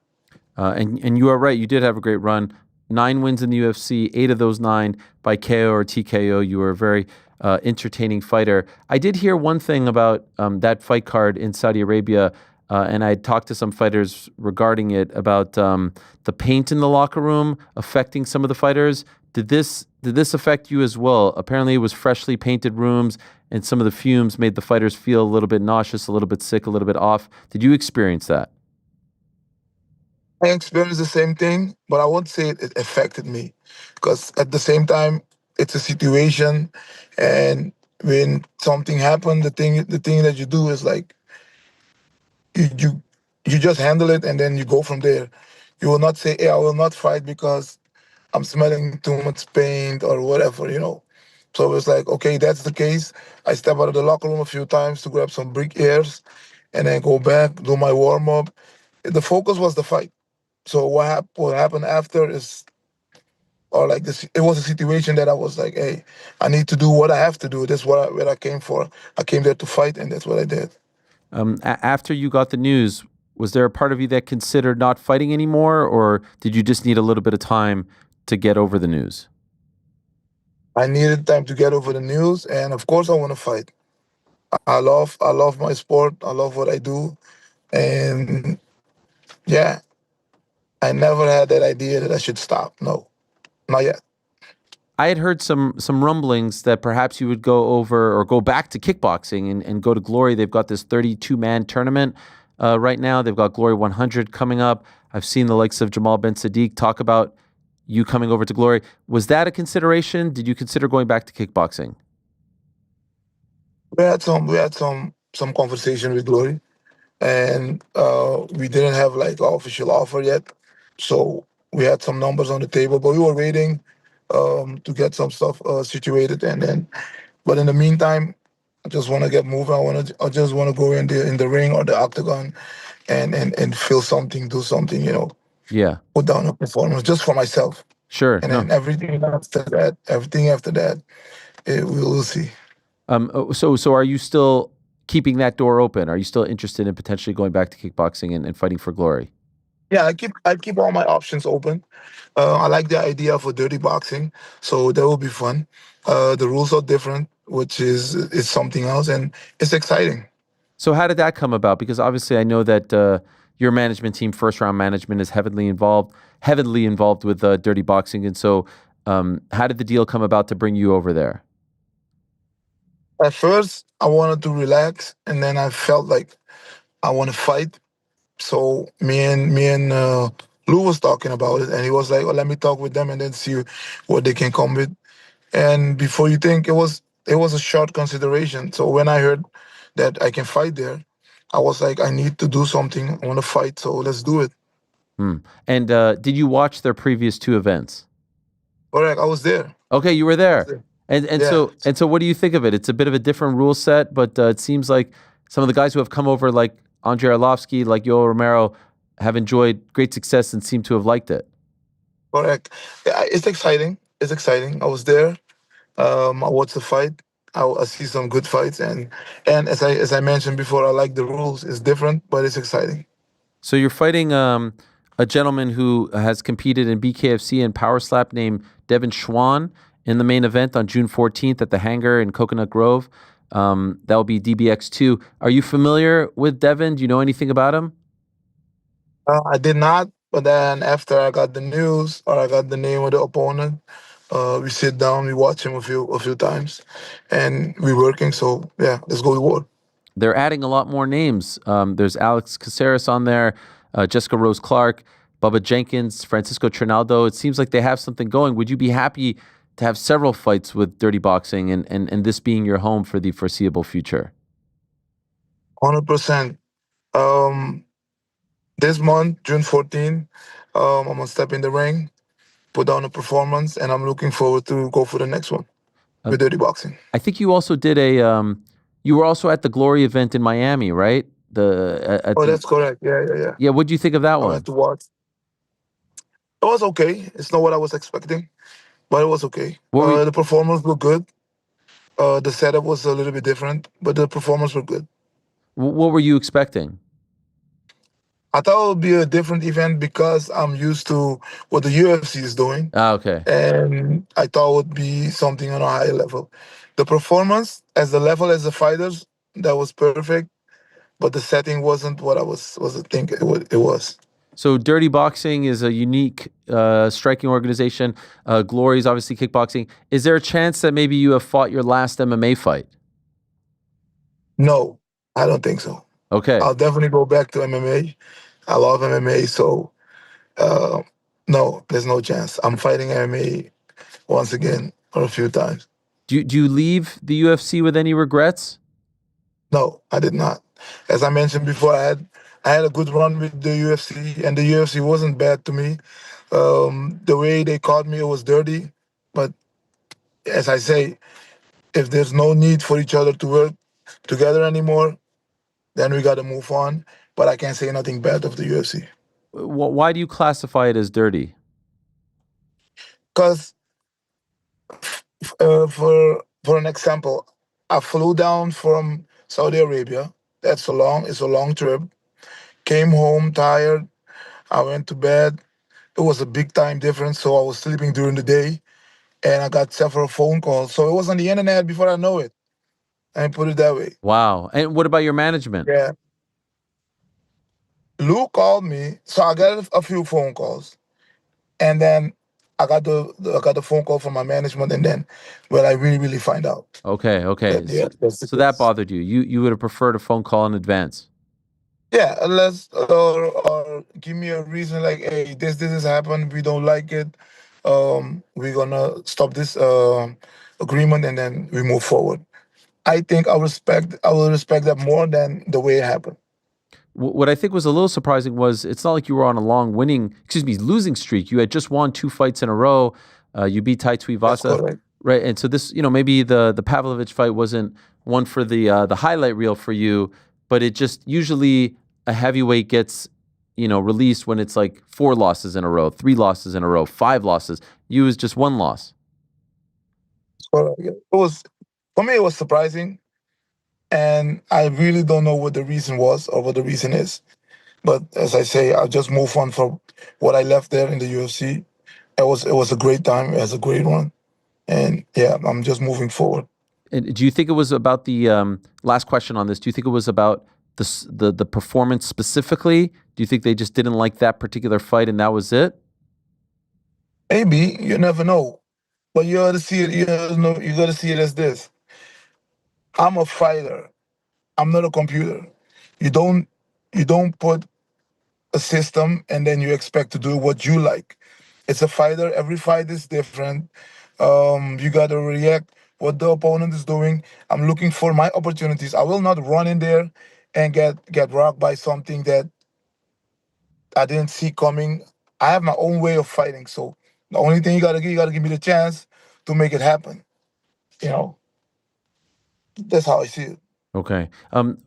[SPEAKER 2] And you are right. You did have a great run. 9 wins in the UFC, 8 of those 9 by KO or TKO. You were a very entertaining fighter. I did hear one thing about that fight card in Saudi Arabia, and I talked to some fighters regarding it, about the paint in the locker room affecting some of the fighters. Did this affect you as well? Apparently, it was freshly painted rooms, and some of the fumes made the fighters feel a little bit nauseous, a little bit sick, a little bit off. Did you experience that?
[SPEAKER 7] I experienced the same thing, but I won't say it affected me, because at the same time, it's a situation, and when something happened, the thing that you do is like you you you just handle it and then you go from there. You will not say, "Hey, I will not fight because I'm smelling too much paint or whatever." So it's like, okay, that's the case. I step out of the locker room a few times to grab some brick airs, and then go back, do my warm up. The focus was the fight. So what happened after is, or like this, it was a situation that I was like, hey, I need to do what I have to do. That's what I came for. I came there to fight, and that's what I did.
[SPEAKER 2] After you got the news, was there a part of you that considered not fighting anymore, or did you just need a little bit of time to get over the news?
[SPEAKER 7] I needed time to get over the news, and of course, I want to fight. I love my sport. I love what I do, and yeah, I never had that idea that I should stop. No, not yet.
[SPEAKER 2] I had heard some rumblings that perhaps you would go over or go back to kickboxing and go to Glory. They've got this 32-man tournament right now. They've got Glory 100 coming up. I've seen the likes of Jamal Ben Sadiq talk about you coming over to Glory. Was that a consideration? Did you consider going back to kickboxing?
[SPEAKER 7] We had some conversation with Glory, and we didn't have like an official offer yet. So we had some numbers on the table, but we were waiting to get some stuff situated, and then. But in the meantime, I just want to get moving. I just want to go in the ring or the octagon, and feel something, do something,
[SPEAKER 2] Yeah,
[SPEAKER 7] put down a performance just for myself.
[SPEAKER 2] sure.
[SPEAKER 7] And
[SPEAKER 2] No.
[SPEAKER 7] then everything after that, we will see.
[SPEAKER 2] So are you still keeping that door open? Are you still interested in potentially going back to kickboxing and fighting for Glory?
[SPEAKER 7] Yeah, I keep all my options open. I like the idea of a dirty boxing, so that will be fun. The rules are different, which is something else, and it's exciting.
[SPEAKER 2] So how did that come about? Because obviously I know that your management team, First Round Management, is heavily involved with dirty boxing. And so how did the deal come about to bring you over there?
[SPEAKER 7] At first, I wanted to relax, and then I felt like I want to fight. So me and Lou was talking about it, and he was like, "Well, let me talk with them and then see what they can come with." And before you think, it was a short consideration. So when I heard that I can fight there, I was like, I need to do something. I want to fight, so let's do it.
[SPEAKER 2] Hmm. And did you watch their previous 2 events?
[SPEAKER 7] Correct. I was there.
[SPEAKER 2] Okay, you were
[SPEAKER 7] I was
[SPEAKER 2] there.
[SPEAKER 7] there.
[SPEAKER 2] And
[SPEAKER 7] Yeah.
[SPEAKER 2] so what do you think of it? It's a bit of a different rule set, but it seems like some of the guys who have come over, like Andre Arlovsky, like Yoel Romero, have enjoyed great success and seem to have liked it.
[SPEAKER 7] Correct. Yeah, it's exciting. It's exciting. I was there. I watched the fight. I see some good fights, and as I mentioned before, I like the rules. It's different, but it's exciting.
[SPEAKER 2] So you're fighting a gentleman who has competed in BKFC and Power Slap named Devin Schwan in the main event on June 14th at the Hangar in Coconut Grove. That will be DBX2. Are you familiar with Devin? Do you know anything about him?
[SPEAKER 7] I did not, but then after I got the news or I got the name of the opponent, we sit down, we watch him a few times, and we're working. So yeah, let's go to war.
[SPEAKER 2] They're adding a lot more names. There's Alex Caceres on there, Jessica Rose Clark, Bubba Jenkins, Francisco Trinaldo. It seems like they have something going. Would you be happy to have several fights with Dirty Boxing and this being your home for the foreseeable future?
[SPEAKER 7] 100%. This month, June 14, I'm gonna step in the ring, put down a performance, and I'm looking forward to go for the next one with Dirty Boxing.
[SPEAKER 2] I think you also did you were also at the Glory event in Miami, right?
[SPEAKER 7] That's correct. Yeah.
[SPEAKER 2] Yeah, what do you think of that
[SPEAKER 7] I
[SPEAKER 2] one?
[SPEAKER 7] went to watch. It was okay. It's not what I was expecting, but it was okay. The performance looked good. The setup was a little bit different, but the performance were good.
[SPEAKER 2] What were you expecting?
[SPEAKER 7] I thought it would be a different event because I'm used to what the UFC is doing.
[SPEAKER 2] Okay.
[SPEAKER 7] And I thought it would be something on a higher level. The performance, as the level as the fighters, that was perfect, but the setting wasn't what I was thinking it was.
[SPEAKER 2] So Dirty Boxing is a unique striking organization. Glory is obviously kickboxing. Is there a chance that maybe you have fought your last MMA fight?
[SPEAKER 7] No, I don't think so.
[SPEAKER 2] Okay.
[SPEAKER 7] I'll definitely go back to MMA. I love MMA, so no, there's no chance. I'm fighting MMA once again or a few times.
[SPEAKER 2] Do you leave the UFC with any regrets?
[SPEAKER 7] No, I did not. As I mentioned before, I had a good run with the UFC, and the UFC wasn't bad to me. The way they caught me, it was dirty. But as I say, if there's no need for each other to work together anymore, then we got to move on. But I can't say nothing bad of the UFC.
[SPEAKER 2] Why do you classify it as dirty?
[SPEAKER 7] Because for an example, I flew down from Saudi Arabia. It's a long trip. Came home tired. I went to bed. It was a big time difference, so I was sleeping during the day, and I got several phone calls. So it was on the internet before I know it. I put it that way.
[SPEAKER 2] Wow. And what about your management?
[SPEAKER 7] Yeah. Lou called me, so I got a few phone calls, and then I got the phone call from my management, and then I really find out.
[SPEAKER 2] Okay. So that bothered you. You would have preferred a phone call in advance.
[SPEAKER 7] Yeah, unless or give me a reason like, hey, this has happened. We don't like it. We're gonna stop this agreement, and then we move forward. I think I will respect that more than the way it happened.
[SPEAKER 2] What I think was a little surprising was it's not like you were on a long losing streak. You had just won 2 fights in a row. You beat Tai Tuivasa, right? And so this, maybe the Pavlovich fight wasn't one for the highlight reel for you, but it just usually a heavyweight gets released when it's like 4 losses in a row, 3 losses in a row, 5 losses. You was just 1 loss.
[SPEAKER 7] It was, for me, it was surprising. And I really don't know what the reason was or what the reason is. But as I say, I'll just move on from what I left there in the UFC. It was a great time. It was a great one. And yeah, I'm just moving forward.
[SPEAKER 2] And do you think it was about the last question on this? Do you think it was about the performance specifically? Do you think they just didn't like that particular fight and that was it?
[SPEAKER 7] Maybe. You never know. But you got to see it. You got to see it as this. I'm a fighter. I'm not a computer. You don't put a system and then you expect to do what you like. It's a fighter. Every fight is different. You got to react what the opponent is doing. I'm looking for my opportunities. I will not run in there and get rocked by something that I didn't see coming. I have my own way of fighting. So the only thing you got to give me the chance to make it happen. That's how I see it.
[SPEAKER 2] Okay.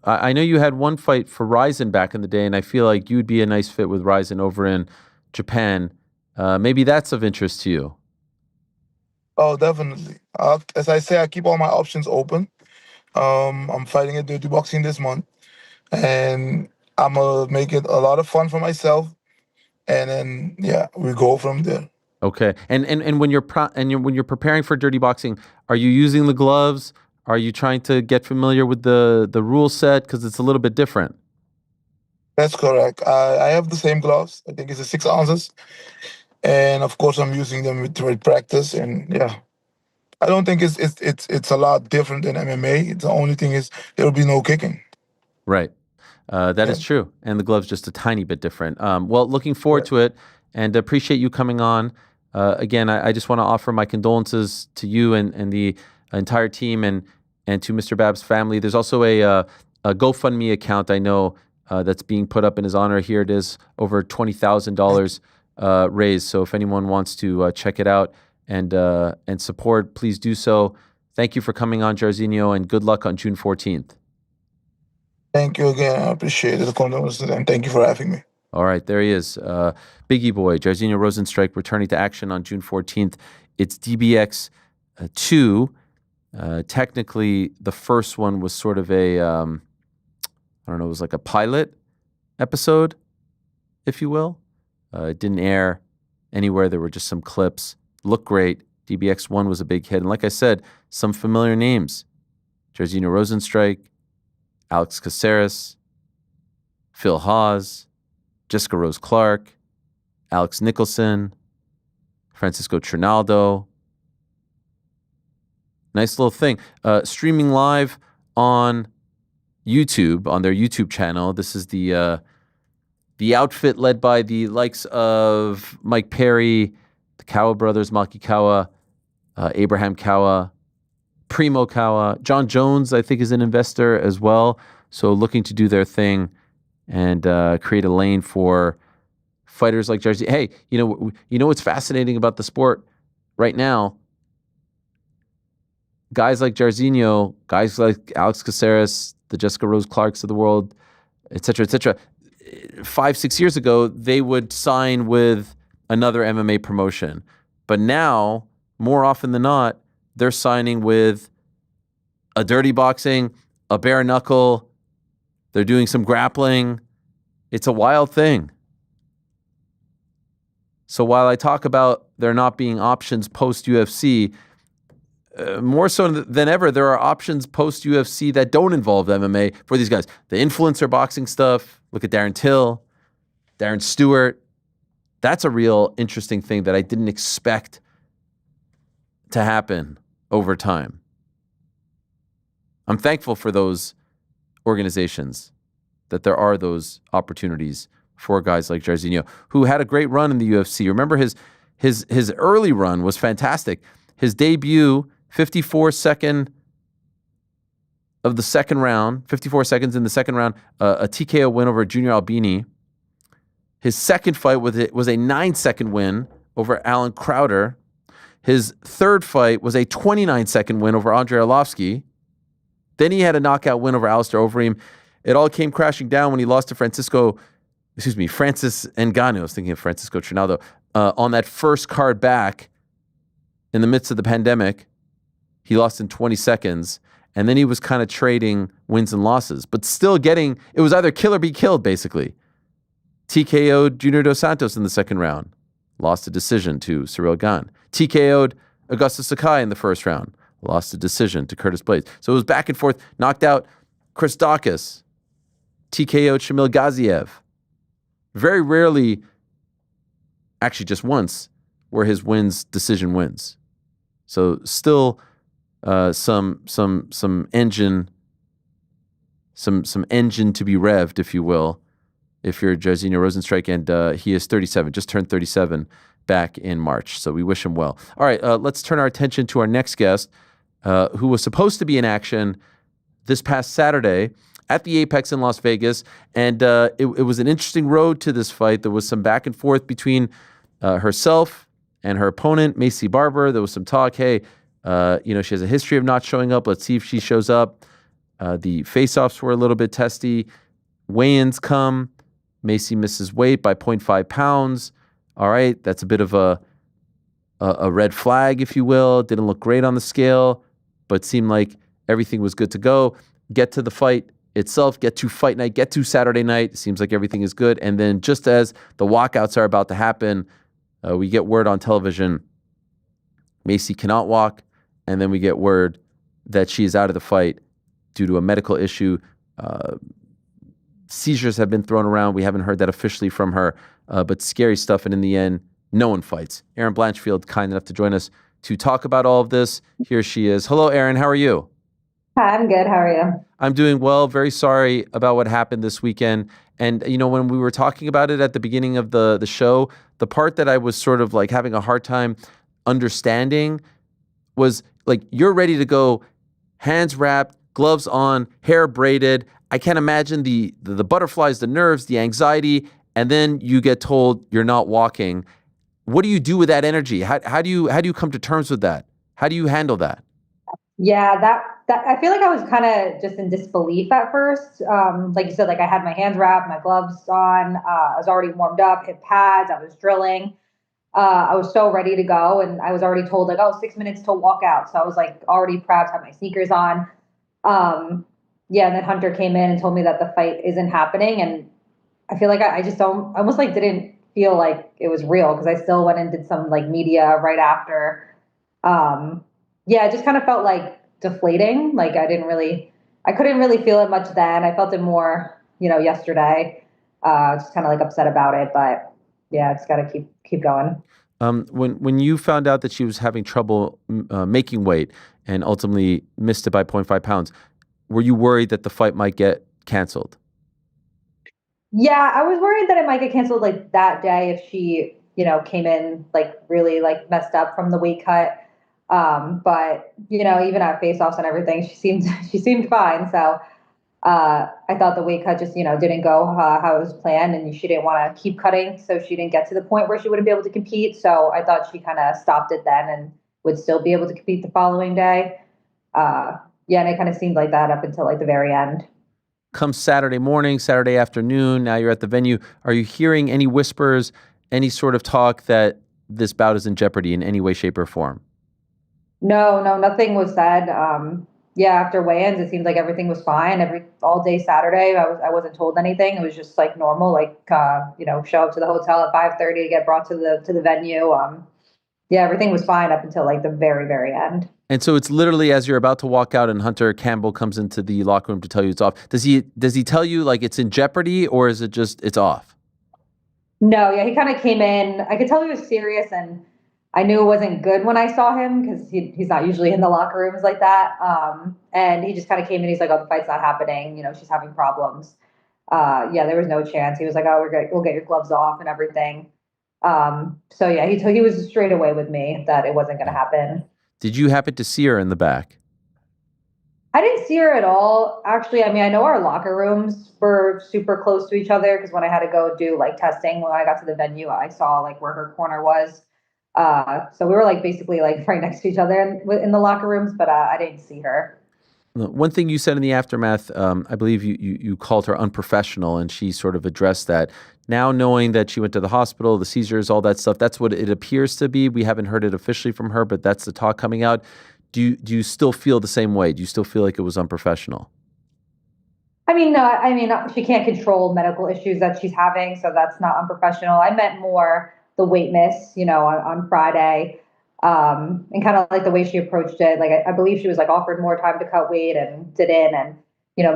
[SPEAKER 2] I know you had one fight for Rizin back in the day, and I feel like you'd be a nice fit with Rizin over in Japan. Maybe that's of interest to you.
[SPEAKER 7] Oh, definitely. As I say, I keep all my options open. I'm fighting at Dirty Boxing this month, and I'm gonna make it a lot of fun for myself. and then we go from there.
[SPEAKER 2] Okay. And when when you're preparing for dirty boxing, are you using the gloves? Are you trying to get familiar with the rule set because it's a little bit different?
[SPEAKER 7] That's correct. I have the same gloves. I think it's a 6 ounces, and of course I'm using them with practice. And I don't think it's a lot different than MMA. The only thing is there will be no kicking.
[SPEAKER 2] Right. That is true. And the glove's just a tiny bit different. Well, looking forward to it and appreciate you coming on. Again, I just want to offer my condolences to you and the entire team and to Mr. Babb's family. There's also a GoFundMe account I know that's being put up in his honor. Here it is, over $20,000 raised. So if anyone wants to check it out and support, please do so. Thank you for coming on, Jairzinho, and good luck on June 14th.
[SPEAKER 7] Thank you again. I appreciate it. The condolences, and thank you for having me.
[SPEAKER 2] All right, there he is. Biggie boy, Jairzinho Rozenstruik, returning to action on June 14th. It's DBX 2. Technically, the first one was sort of a, I don't know, it was like a pilot episode, if you will. It didn't air anywhere. There were just some clips. Looked great. DBX 1 was a big hit. And like I said, some familiar names. Jairzinho Rozenstruik, Alex Caceres, Phil Hawes, Jessica Rose Clark, Alex Nicholson, Francisco Trinaldo. Nice little thing. Streaming live on YouTube, on their YouTube channel. This is the outfit led by the likes of Mike Perry, the Kawa brothers, Maki Kawa, Abraham Kawa, Primo Kawa. John Jones, I think, is an investor as well. So looking to do their thing and create a lane for fighters like Jairzinho. Hey, you know what's fascinating about the sport right now? Guys like Jairzinho, guys like Alex Caceres, the Jessica Rose Clarks of the world, et cetera, 5-6 years ago, they would sign with another MMA promotion. But now, more often than not, they're signing with a dirty boxing, a bare knuckle. They're doing some grappling. It's a wild thing. So while I talk about there not being options post-UFC, more so than ever, there are options post-UFC that don't involve MMA for these guys. The influencer boxing stuff, look at Darren Till, Darren Stewart. That's a real interesting thing that I didn't expect to happen over time. I'm thankful for those organizations, that there are those opportunities for guys like Jairzinho, who had a great run in the UFC. Remember his early run was fantastic. His debut, 54 seconds in the second round, a TKO win over Junior Albini. His second fight was a 9-second win over Alan Crowder. His third fight was a 29-second win over Andrei Arlovsky. Then he had a knockout win over Alistair Overeem. It all came crashing down when he lost to Francis Ngannou. I was thinking of Francisco Trinaldo on that first card back in the midst of the pandemic. He lost in 20 seconds, and then he was kind of trading wins and losses, but still it was either kill or be killed, basically. TKO'd Junior Dos Santos in the second round, lost a decision to Cyril Gane. TKO'd Augustus Sakai in the first round, lost a decision to Curtis Blaydes. So it was back and forth, knocked out Chris Daukaus, TKO'd Shamil Gaziev. Very rarely, actually just once, were his wins decision wins. So still some engine to be revved, if you will, if you're Jairzinho Rozenstruik, and he is 37, just turned 37 back in March. So we wish him well. All right, let's turn our attention to our next guest, who was supposed to be in action this past Saturday at the Apex in Las Vegas. And it was an interesting road to this fight. There was some back and forth between herself and her opponent, Maycee Barber. There was some talk, hey, she has a history of not showing up. Let's see if she shows up. The face-offs were a little bit testy. Weigh-ins come. Maycee misses weight by 0.5 pounds. All right, that's a bit of a red flag, if you will. Didn't look great on the scale, but seemed like everything was good to go. Get to the fight itself, get to fight night, get to Saturday night. It seems like everything is good. And then just as the walkouts are about to happen, we get word on television, Maycee cannot walk. And then we get word that she is out of the fight due to a medical issue. Seizures have been thrown around. We haven't heard that officially from her, but scary stuff. And in the end, no one fights. Erin Blanchfield, kind enough to join us to talk about all of this. Here she is. Hello, Erin. How are you?
[SPEAKER 8] Hi, I'm good. How are you?
[SPEAKER 2] I'm doing well. Very sorry about what happened this weekend. And, when we were talking about it at the beginning of the show, the part that I was sort of like having a hard time understanding was like, you're ready to go, hands wrapped, gloves on, hair braided. I can't imagine the butterflies, the nerves, the anxiety, and then you get told you're not walking. What do you do with that energy? How do you come to terms with that? How do you handle that?
[SPEAKER 8] Yeah, that I feel like I was kind of just in disbelief at first. Like you said, like I had my hands wrapped, my gloves on. I was already warmed up, hit pads. I was drilling. I was so ready to go, and I was already told like, oh, 6 minutes till walk out. So I was like already prepped, had my sneakers on. Yeah, and then Hunter came in and told me that the fight isn't happening, and I feel like I just don't, I almost like didn't feel like it was real because I still went and did some like media right after. Yeah, it just kind of felt like deflating. Like I couldn't really feel it much then. I felt it more, yesterday. Just kind of like upset about it, but yeah, it's got to keep going.
[SPEAKER 2] When you found out that she was having trouble making weight and ultimately missed it by 0.5 pounds, were you worried that the fight might get canceled?
[SPEAKER 8] Yeah, I was worried that it might get canceled like that day if she, came in like really like messed up from the weight cut. But even at face-offs and everything, she seemed fine. So I thought the weight cut just didn't go how it was planned, and she didn't want to keep cutting, so she didn't get to the point where she wouldn't be able to compete. So I thought she kind of stopped it then and would still be able to compete the following day. Yeah, and it kind of seemed like that up until like the very end.
[SPEAKER 2] Come Saturday morning, Saturday afternoon, now you're at the venue. Are you hearing any whispers, any sort of talk that this bout is in jeopardy in any way, shape, or form?
[SPEAKER 8] No, nothing was said. Yeah, after weigh-ins, it seemed like everything was fine. All day Saturday, I wasn't told anything. It was just like normal, like show up to the hotel at 5:30 to get brought to the venue. Yeah, everything was fine up until like the very, very end.
[SPEAKER 2] And so it's literally as you're about to walk out and Hunter Campbell comes into the locker room to tell you it's off. Does he tell you like it's in jeopardy, or is it just it's off?
[SPEAKER 8] No, yeah, he kind of came in. I could tell he was serious, and I knew it wasn't good when I saw him because he's not usually in the locker rooms like that. And he just kind of came in. He's like, "Oh, the fight's not happening. She's having problems." Yeah, there was no chance. He was like, "Oh, we'll get your gloves off and everything." So yeah, he was straight away with me that it wasn't going to happen.
[SPEAKER 2] Did you happen to see her in the back?
[SPEAKER 8] I didn't see her at all. Actually, I mean, I know our locker rooms were super close to each other because when I had to go do like testing when I got to the venue, I saw like where her corner was. So we were like basically like right next to each other in the locker rooms, but I didn't see her.
[SPEAKER 2] One thing you said in the aftermath, I believe you called her unprofessional, and she sort of addressed that. Now knowing that she went to the hospital, the seizures, all that stuff, that's what it appears to be. We haven't heard it officially from her, but that's the talk coming out. Do you still feel the same way? Do you still feel like it was unprofessional?
[SPEAKER 8] I mean, no, I mean, she can't control medical issues that she's having, so that's not unprofessional. I meant more the weight miss, on Friday, and kind of like the way she approached it. Like, I believe she was like offered more time to cut weight and didn't, and,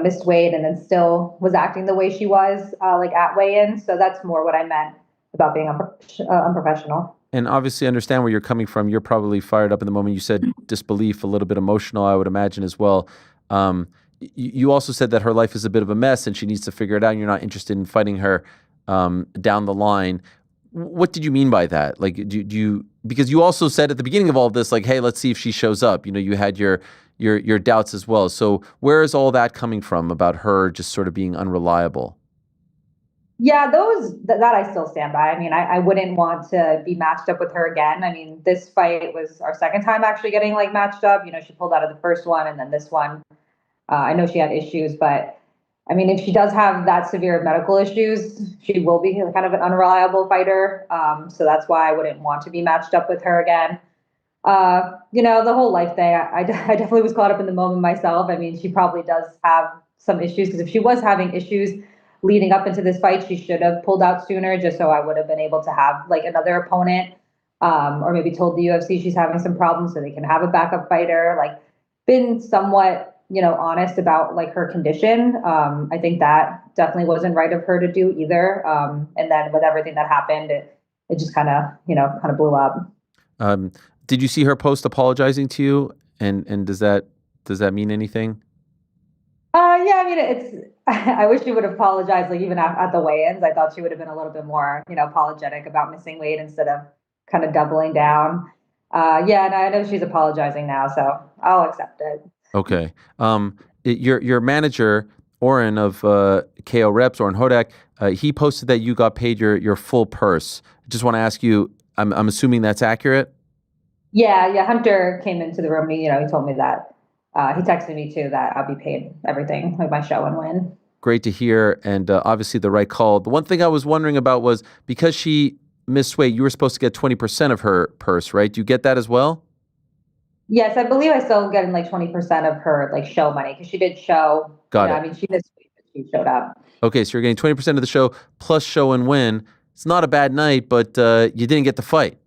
[SPEAKER 8] missed weight and then still was acting the way she was, like at weigh-in. So that's more what I meant about being unprofessional.
[SPEAKER 2] And obviously understand where you're coming from. You're probably fired up in the moment. You said disbelief, a little bit emotional, I would imagine as well. You also said that her life is a bit of a mess and she needs to figure it out, and you're not interested in fighting her down the line. What did you mean by that? Like, do you, because you also said at the beginning of all of this, like, hey, let's see if she shows up. You had your doubts as well. So where is all that coming from about her just sort of being unreliable?
[SPEAKER 8] Yeah, that I still stand by. I mean, I wouldn't want to be matched up with her again. I mean, this fight was our second time actually getting like matched up. She pulled out of the first one, and then this one, I know she had issues, but I mean, if she does have that severe medical issues, she will be kind of an unreliable fighter. So that's why I wouldn't want to be matched up with her again. The whole life thing, I definitely was caught up in the moment myself. I mean, she probably does have some issues, because if she was having issues leading up into this fight, she should have pulled out sooner, just so I would have been able to have like another opponent, or maybe told the UFC she's having some problems so they can have a backup fighter. Like, been somewhat, honest about like her condition. I think that definitely wasn't right of her to do either. And then with everything that happened, it just kind of blew up.
[SPEAKER 2] Did you see her post apologizing to you? And does that mean anything?
[SPEAKER 8] Yeah, I mean, I wish she would have apologized, like even at the weigh-ins. I thought she would have been a little bit more, apologetic about missing weight instead of kind of doubling down. Yeah, and I know she's apologizing now, so I'll accept it.
[SPEAKER 2] Okay. Your manager, Oren of KO Reps, Oren Hodak, he posted that you got paid your full purse. I just want to ask you, I'm assuming that's accurate?
[SPEAKER 8] Yeah. Hunter came into the room. He told me that. He texted me too that I'll be paid everything, like my show and win.
[SPEAKER 2] Great to hear, and obviously the right call. The one thing I was wondering about was, because she missed weight, you were supposed to get 20% of her purse, right? Do you get that as well?
[SPEAKER 8] Yes, I believe I still getting like 20% of her like show money, because she did show.
[SPEAKER 2] Got it.
[SPEAKER 8] I mean, she missed weight, but she showed up.
[SPEAKER 2] Okay, so you're getting 20% of the show plus show and win. It's not a bad night, but you didn't get to fight.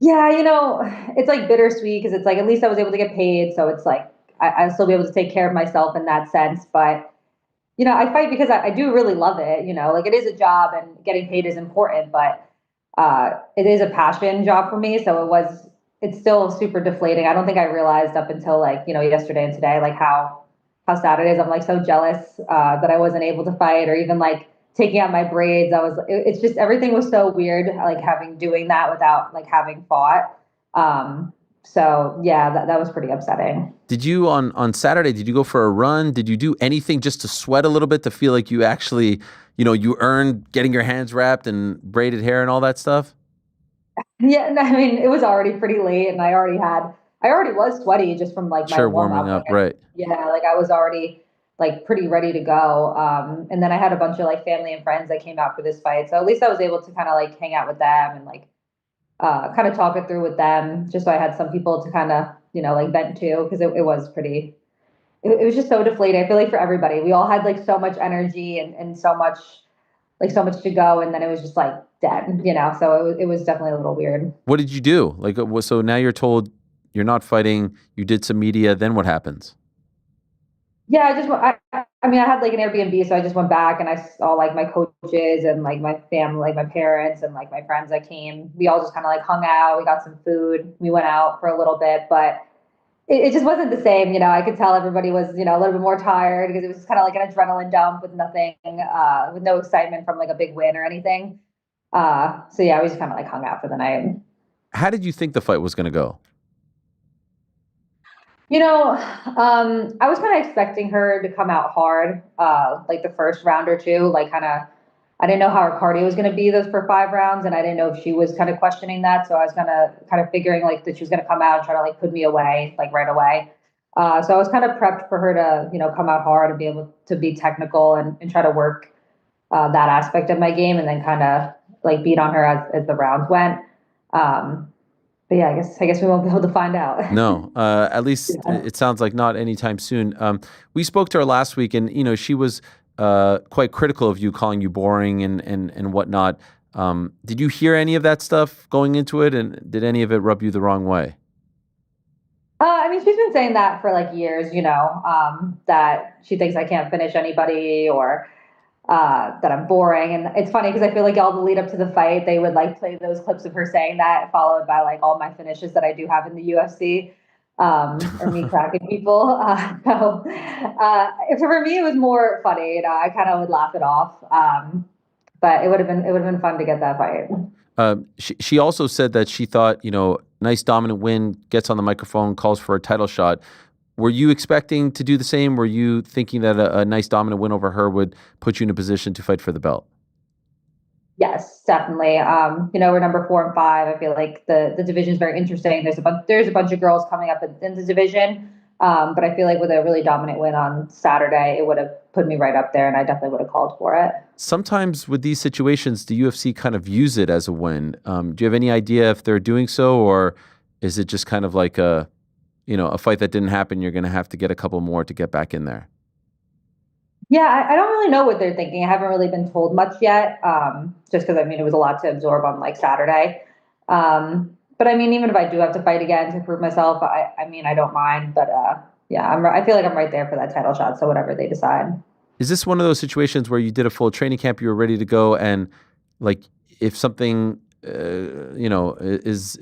[SPEAKER 8] Yeah, it's like bittersweet, because it's like at least I was able to get paid, so it's like I'll still be able to take care of myself in that sense. But I fight because I do really love it. Like, it is a job and getting paid is important, but it is a passion job for me. So it's still super deflating. I don't think I realized up until like yesterday and today, like how sad it is. I'm like so jealous that I wasn't able to fight, or even like taking out my braids. It's just, everything was so weird, like doing that without like having fought. So yeah, that was pretty upsetting.
[SPEAKER 2] Did you on Saturday, did you go for a run? Did you do anything just to sweat a little bit, to feel like you actually, you earned getting your hands wrapped and braided hair and all that stuff?
[SPEAKER 8] Yeah, no, I mean, it was already pretty late, and I already was sweaty just from like my
[SPEAKER 2] warming up, right?
[SPEAKER 8] Like I was already like pretty ready to go. And then I had a bunch of like family and friends that came out for this fight. So at least I was able to kind of like hang out with them and like kind of talk it through with them, just so I had some people to kind of, like vent to, because it was pretty, it was just so deflating. I feel like for everybody, we all had like so much energy and so much to go. And then it was just like dead, so it was definitely a little weird.
[SPEAKER 2] What did you do? Like, so now you're told you're not fighting, you did some media, then what happens?
[SPEAKER 8] Yeah, I mean, I had like an Airbnb, so I just went back and I saw like my coaches and like my family, like my parents and like my friends that came. We all just kind of like hung out. We got some food. We went out for a little bit, but it just wasn't the same. I could tell everybody was, a little bit more tired, because it was just kind of like an adrenaline dump with nothing, with no excitement from like a big win or anything. So yeah, we just kind of like hung out for the night.
[SPEAKER 2] How did you think the fight was going to go?
[SPEAKER 8] I was kind of expecting her to come out hard, like the first round or two, like I didn't know how her cardio was going to be those for 5 rounds. And I didn't know if she was kind of questioning that. So I was kind of figuring like that she was going to come out and try to like put me away, like right away. So I was kind of prepped for her to, come out hard and be able to be technical and try to work that aspect of my game, and then kind of like beat on her as the rounds went. But yeah, I guess we won't be able to find out.
[SPEAKER 2] No, at least it sounds like not anytime soon. We spoke to her last week, and she was quite critical of you, calling you boring and whatnot. Did you hear any of that stuff going into it, and did any of it rub you the wrong way?
[SPEAKER 8] I mean, she's been saying that for like years, that she thinks I can't finish anybody, or that I'm boring. And it's funny because I feel like all the lead up to the fight, they would like play those clips of her saying that, followed by like all my finishes that I do have in the UFC, or me cracking people. So for me, it was more funny. I kind of would laugh it off. But it would have been fun to get that fight.
[SPEAKER 2] She also said that she thought, nice dominant win, gets on the microphone, calls for a title shot. Were you expecting to do the same? Were you thinking that a nice dominant win over her would put you in a position to fight for the belt?
[SPEAKER 8] Yes, definitely. We're number 4 and 5. I feel like the division is very interesting. There's a bunch of girls coming up in the division. But I feel like with a really dominant win on Saturday, it would have put me right up there, and I definitely would have called for it.
[SPEAKER 2] Sometimes with these situations, the UFC kind of use it as a win. Do you have any idea if they're doing so, or is it just kind of like a fight that didn't happen, you're going to have to get a couple more to get back in there?
[SPEAKER 8] Yeah, I don't really know what they're thinking. I haven't really been told much yet. Just because I mean it was a lot to absorb on like Saturday. But I mean, even if I do have to fight again to prove myself, I mean I don't mind. But yeah, I feel like I'm right there for that title shot. So whatever they decide.
[SPEAKER 2] Is this one of those situations where you did a full training camp, you were ready to go, and like if something is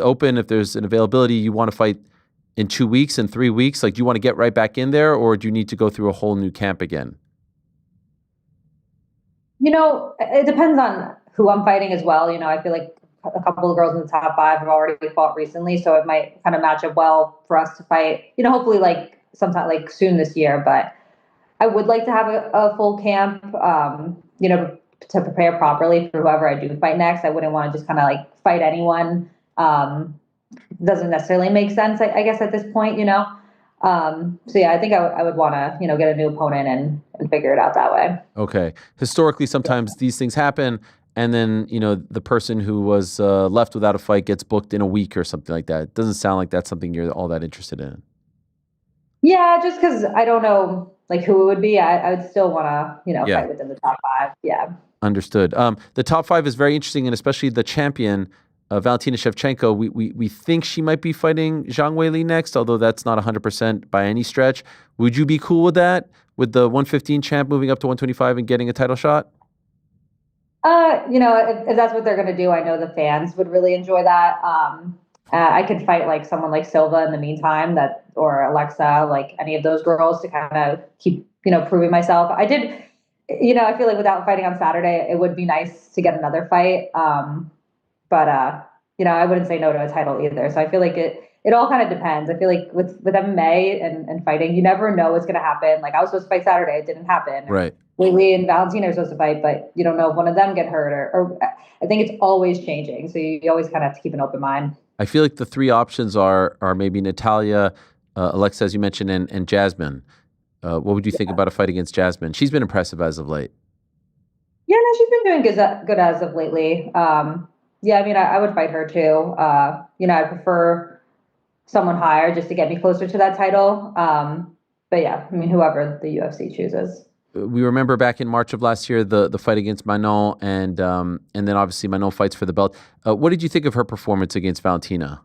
[SPEAKER 2] open, if there's an availability, you want to fight in 2 weeks, in 3 weeks? Like, do you want to get right back in there, or do you need to go through a whole new camp again?
[SPEAKER 8] It depends on who I'm fighting as well. I feel like a couple of girls in the top five have already fought recently, so it might kind of match up well for us to fight. Hopefully like sometime like soon this year. But I would like to have a full camp. To prepare properly for whoever I do fight next. I wouldn't want to just kind of like fight anyone. Doesn't necessarily make sense, I guess, at this point. So yeah, I think I would want to, get a new opponent and figure it out that way.
[SPEAKER 2] Okay. Historically, sometimes these things happen, and then the person who was left without a fight gets booked in a week or something like that. It doesn't sound like that's something you're all that interested in.
[SPEAKER 8] Yeah, just because I don't know like who it would be. I would still want to,
[SPEAKER 2] Yeah.
[SPEAKER 8] fight within the top five. Yeah.
[SPEAKER 2] Understood. The top five is very interesting, and especially the champion, Valentina Shevchenko. We think she might be fighting Zhang Weili next, although that's not 100% by any stretch. Would you be cool with that? With the 115 champ moving up to 125 and getting a title shot?
[SPEAKER 8] If that's what they're going to do, I know the fans would really enjoy that. I could fight like someone like Silva in the meantime, or Alexa, like any of those girls to kind of keep, proving myself. I did, I feel like without fighting on Saturday, it would be nice to get another fight. But I wouldn't say no to a title either. So I feel like it all kind of depends. I feel like with MMA and fighting, you never know what's going to happen. Like I was supposed to fight Saturday, it didn't happen.
[SPEAKER 2] Right.
[SPEAKER 8] Lee and Valentina are supposed to fight, but you don't know if one of them get hurt or I think it's always changing. So you always kind of have to keep an open mind.
[SPEAKER 2] I feel like the three options are maybe Natalia, Alexa, as you mentioned, and Jasmine. What would you think about a fight against Jasmine? She's been impressive as of late.
[SPEAKER 8] Yeah, no, she's been doing good as of lately. Yeah, I mean, I would fight her too. I prefer someone higher just to get me closer to that title. But yeah, I mean, whoever the UFC chooses.
[SPEAKER 2] We remember back in March of last year the fight against Manon, and then obviously Manon fights for the belt. What did you think of her performance against Valentina?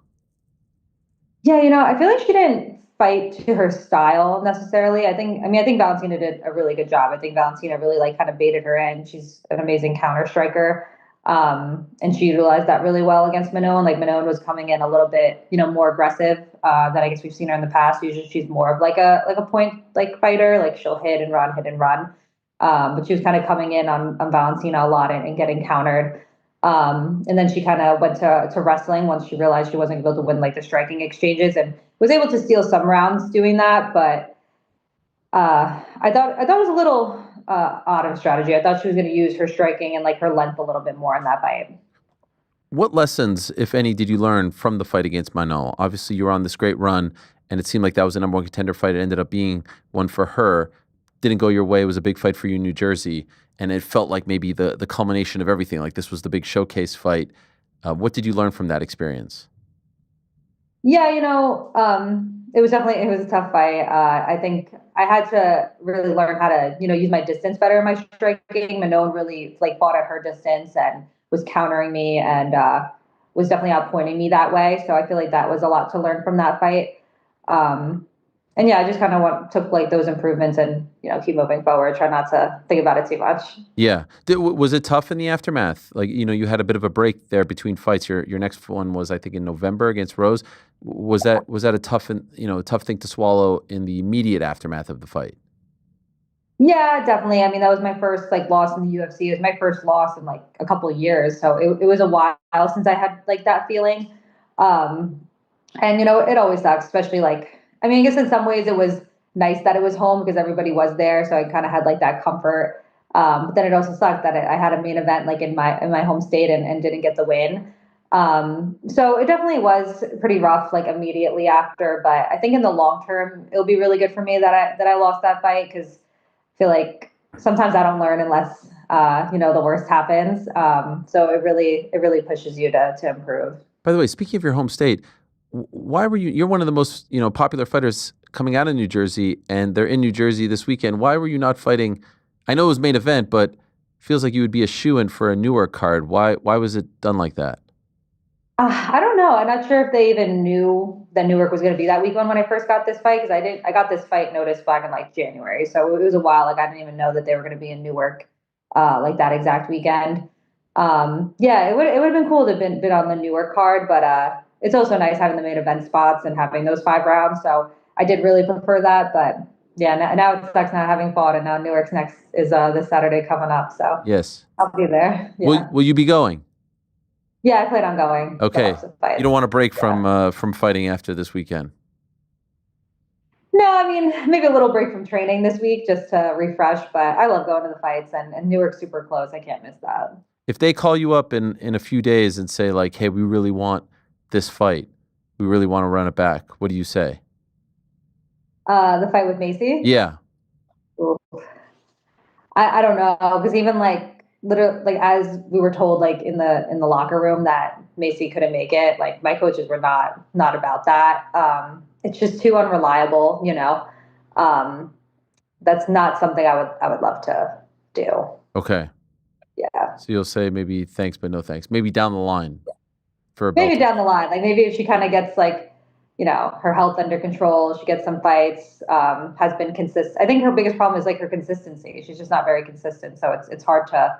[SPEAKER 8] Yeah, I feel like she didn't fight to her style necessarily. I think Valentina did a really good job. I think Valentina really like kind of baited her in. She's an amazing counter striker. And she utilized that really well against Manon. Like Manon was coming in a little bit, more aggressive than I guess we've seen her in the past. Usually she's more of like a point like fighter, like she'll hit and run. But she was kind of coming in on Valentina a lot and getting countered. And then she kind of went to wrestling once she realized she wasn't able to win like the striking exchanges and was able to steal some rounds doing that. But I thought it was a little odd of strategy. I thought she was going to use her striking and like her length a little bit more in that fight.
[SPEAKER 2] What lessons, if any, did you learn from the fight against Manon? Obviously, you were on this great run, and it seemed like that was the number one contender fight. It ended up being one for her. Didn't go your way. It was a big fight for you in New Jersey, and it felt like maybe the culmination of everything. Like this was the big showcase fight. What did you learn from that experience?
[SPEAKER 8] Yeah, it was a tough fight. I think I had to really learn how to, use my distance better in my striking. Manon really like fought at her distance and was countering me and was definitely outpointing me that way. So I feel like that was a lot to learn from that fight. And yeah, I just kind of took like those improvements and, keep moving forward. Try not to think about it too much.
[SPEAKER 2] Yeah. Was it tough in the aftermath? Like, you had a bit of a break there between fights. Your next one was, I think, in November against Rose. Was that a tough thing to swallow in the immediate aftermath of the fight?
[SPEAKER 8] Yeah, definitely. I mean, that was my first like loss in the UFC. It was my first loss in like a couple of years. So it was a while since I had like that feeling. And it always sucks, especially like, I mean, I guess in some ways it was nice that it was home because everybody was there. So I kind of had like that comfort. But then it also sucked that I had a main event like in my home state and didn't get the win. So it definitely was pretty rough like immediately after, but I think in the long term, it'll be really good for me that I lost that fight because I feel like sometimes I don't learn unless, the worst happens. So it really pushes you to improve.
[SPEAKER 2] By the way, speaking of your home state, why were you're one of the most, popular fighters coming out of New Jersey, and they're in New Jersey this weekend. Why were you not fighting? I know it was main event, but feels like you would be a shoo-in for a Newark card. Why was it done like that?
[SPEAKER 8] I don't know. I'm not sure if they even knew that Newark was going to be that weekend when I first got this fight, because I got this fight notice back in like January, so it was a while. Like I didn't even know that they were going to be in Newark like that exact weekend. Yeah, it would have been cool to have been on the Newark card, but it's also nice having the main event spots and having those 5 rounds. So I did really prefer that, but yeah, now it sucks not having fought, and now Newark's next is this Saturday coming up. So
[SPEAKER 2] Yes.
[SPEAKER 8] I'll be there. Yeah.
[SPEAKER 2] Will you be going?
[SPEAKER 8] Yeah, I plan on going.
[SPEAKER 2] Okay. You don't want to break
[SPEAKER 8] Yeah.
[SPEAKER 2] from fighting after this weekend.
[SPEAKER 8] No, I mean, maybe a little break from training this week just to refresh, but I love going to the fights, and Newark's super close. I can't miss that.
[SPEAKER 2] If they call you up in a few days and say like, hey, we really want this fight, we really want to run it back, what do you say?
[SPEAKER 8] The fight with Maycee?
[SPEAKER 2] Yeah.
[SPEAKER 8] Ooh. I don't know, because even like literally, like as we were told, like in the locker room that Maycee couldn't make it, like my coaches were not about that. It's just too unreliable, you know. That's not something I would love to do.
[SPEAKER 2] Okay.
[SPEAKER 8] Yeah.
[SPEAKER 2] So you'll say maybe thanks, but no thanks. Maybe down the line for a
[SPEAKER 8] Maybe
[SPEAKER 2] belt.
[SPEAKER 8] down the line, like maybe if she kind of gets like, you know, her health under control, she gets some fights, has been consistent. I think her biggest problem is like her consistency. She's just not very consistent. So it's hard to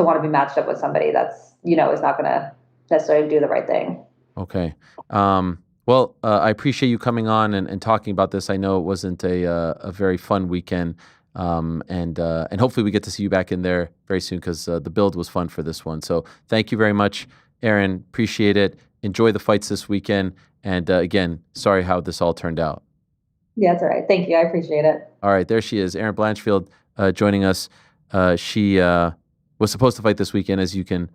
[SPEAKER 8] want to be matched up with somebody that's, you know, is not going to necessarily do the right thing.
[SPEAKER 2] Okay. Well, I appreciate you coming on and talking about this. I know it wasn't a very fun weekend. And hopefully we get to see you back in there very soon, because the build was fun for this one. So thank you very much, Erin. Appreciate it. Enjoy the fights this weekend. And again, sorry how this all turned out.
[SPEAKER 8] Yeah, it's all right. Thank you. I appreciate it.
[SPEAKER 2] All right, there she is, Erin Blanchfield, joining us. She was supposed to fight this weekend, as you can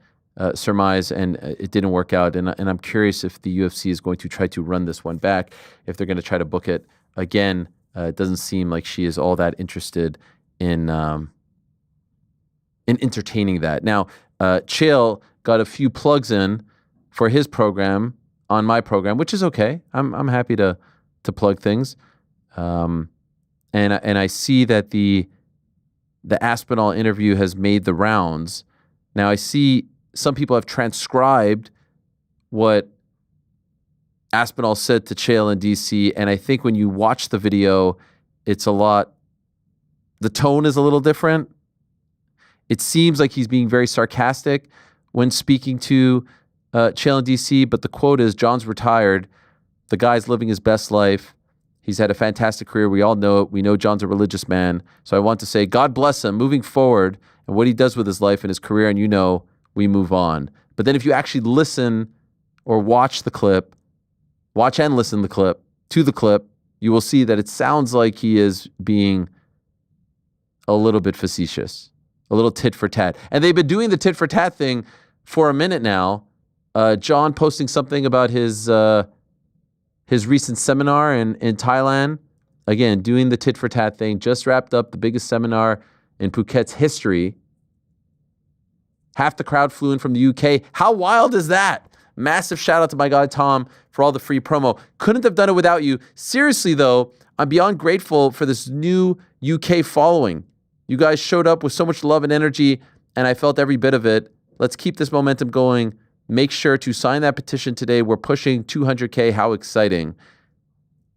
[SPEAKER 2] surmise, and it didn't work out. And I'm curious if the UFC is going to try to run this one back, if they're going to try to book it again. It doesn't seem like she is all that interested in entertaining that. Now, Chael got a few plugs in for his program on my program, which is okay. I'm happy to plug things. And I see that the Aspinall interview has made the rounds. Now I see some people have transcribed what Aspinall said to Chael in DC, and I think when you watch the video, it's the tone is a little different. It seems like he's being very sarcastic when speaking to Chael in DC, but the quote is, John's retired. The guy's living his best life. He's had a fantastic career. We all know it. We know John's a religious man. So I want to say, God bless him moving forward and what he does with his life and his career. And we move on. But then if you actually listen or watch the clip, watch and listen to the clip, you will see that it sounds like he is being a little bit facetious, a little tit for tat. And they've been doing the tit for tat thing for a minute now. John posting something about his recent seminar in Thailand. Again, doing the tit for tat thing. Just wrapped up the biggest seminar in Phuket's history. Half the crowd flew in from the UK. How wild is that? Massive shout out to my guy Tom for all the free promo. Couldn't have done it without you. Seriously though, I'm beyond grateful for this new UK following. You guys showed up with so much love and energy, and I felt every bit of it. Let's keep this momentum going. Make sure to sign that petition today. We're pushing 200K. How exciting.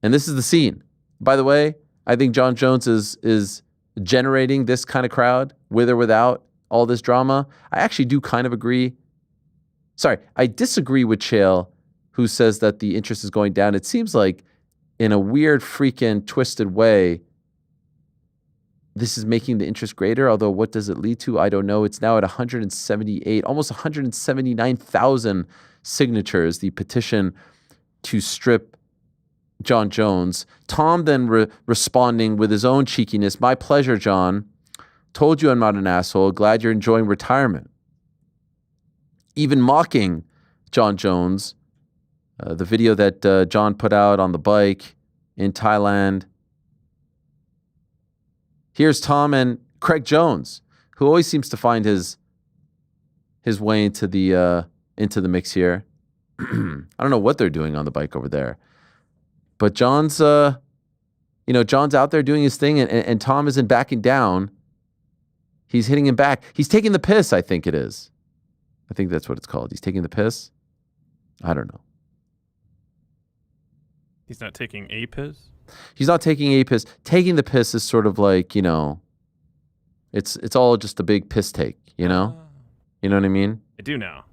[SPEAKER 2] And this is the scene. By the way, I think Jon Jones is generating this kind of crowd with or without all this drama. I actually do kind of agree. Sorry, I disagree with Chael, who says that the interest is going down. It seems like in a weird, freaking, twisted way, this is making the interest greater, although what does it lead to? I don't know. It's now at 178, almost 179,000 signatures, the petition to strip Jon Jones. Tom then responding with his own cheekiness. My pleasure, John. Told you I'm not an asshole. Glad you're enjoying retirement. Even mocking Jon Jones. The video that John put out on the bike in Thailand. Here's Tom and Craig Jones, who always seems to find his way into the mix here. I don't know what they're doing on the bike over there, but John's John's out there doing his thing, and Tom isn't backing down. He's hitting him back. He's taking the piss, I think it is. I think that's what it's called. He's taking the piss. I don't know.
[SPEAKER 5] He's not taking a piss?
[SPEAKER 2] He's not taking a piss. Taking the piss is sort of like, it's all just a big piss take, You know what I mean?
[SPEAKER 5] I do now.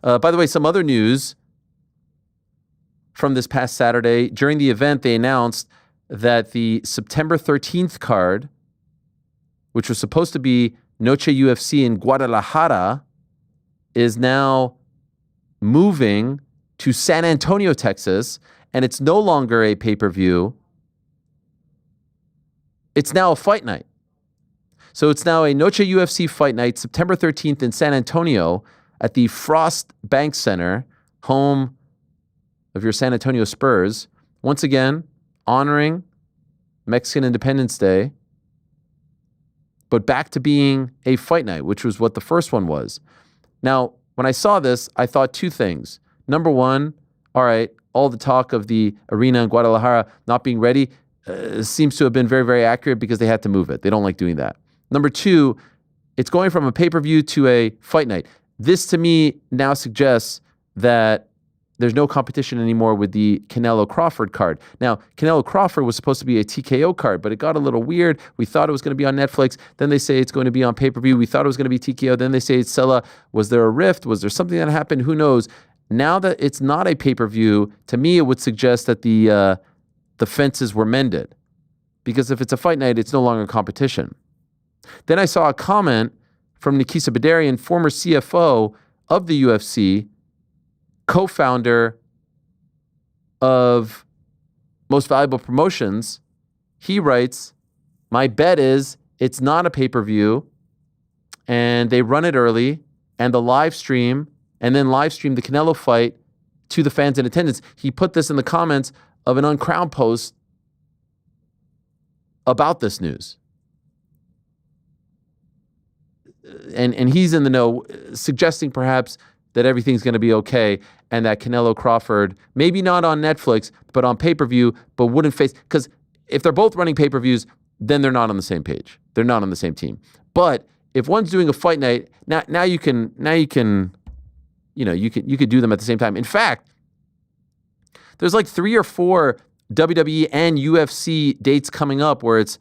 [SPEAKER 2] By the way, some other news from this past Saturday. During the event, they announced that the September 13th card, which was supposed to be Noche UFC in Guadalajara, is now moving to San Antonio, Texas, and it's no longer a pay-per-view. It's now a fight night. So it's now a Noche UFC fight night, September 13th in San Antonio at the Frost Bank Center, home of your San Antonio Spurs. Once again, honoring Mexican Independence Day, but back to being a fight night, which was what the first one was. Now, when I saw this, I thought two things. Number one, all right, all the talk of the arena in Guadalajara not being ready seems to have been very, very accurate because they had to move it. They don't like doing that. Number two, it's going from a pay-per-view to a fight night. This, to me, now suggests that there's no competition anymore with the Canelo Crawford card. Now, Canelo Crawford was supposed to be a TKO card, but it got a little weird. We thought it was going to be on Netflix. Then they say it's going to be on pay-per-view. We thought it was going to be TKO. Then they say it's Sella. Was there a rift? Was there something that happened? Who knows? Now that it's not a pay-per-view, to me, it would suggest that the fences were mended. Because if it's a fight night, it's no longer competition. Then I saw a comment from Nikisa Badarian, former CFO of the UFC, co-founder of Most Valuable Promotions. He writes, my bet is it's not a pay-per-view, and they run it early, and the live stream, and then live stream the Canelo fight to the fans in attendance. He put this in the comments of an Uncrowned post about this news. And he's in the know, suggesting perhaps that everything's going to be okay and that Canelo Crawford, maybe not on Netflix, but on pay-per-view, but wouldn't face, because if they're both running pay-per-views, then they're not on the same page. They're not on the same team. But if one's doing a fight night, now you can do them at the same time. In fact, there's like 3 or 4 WWE and UFC dates coming up where it's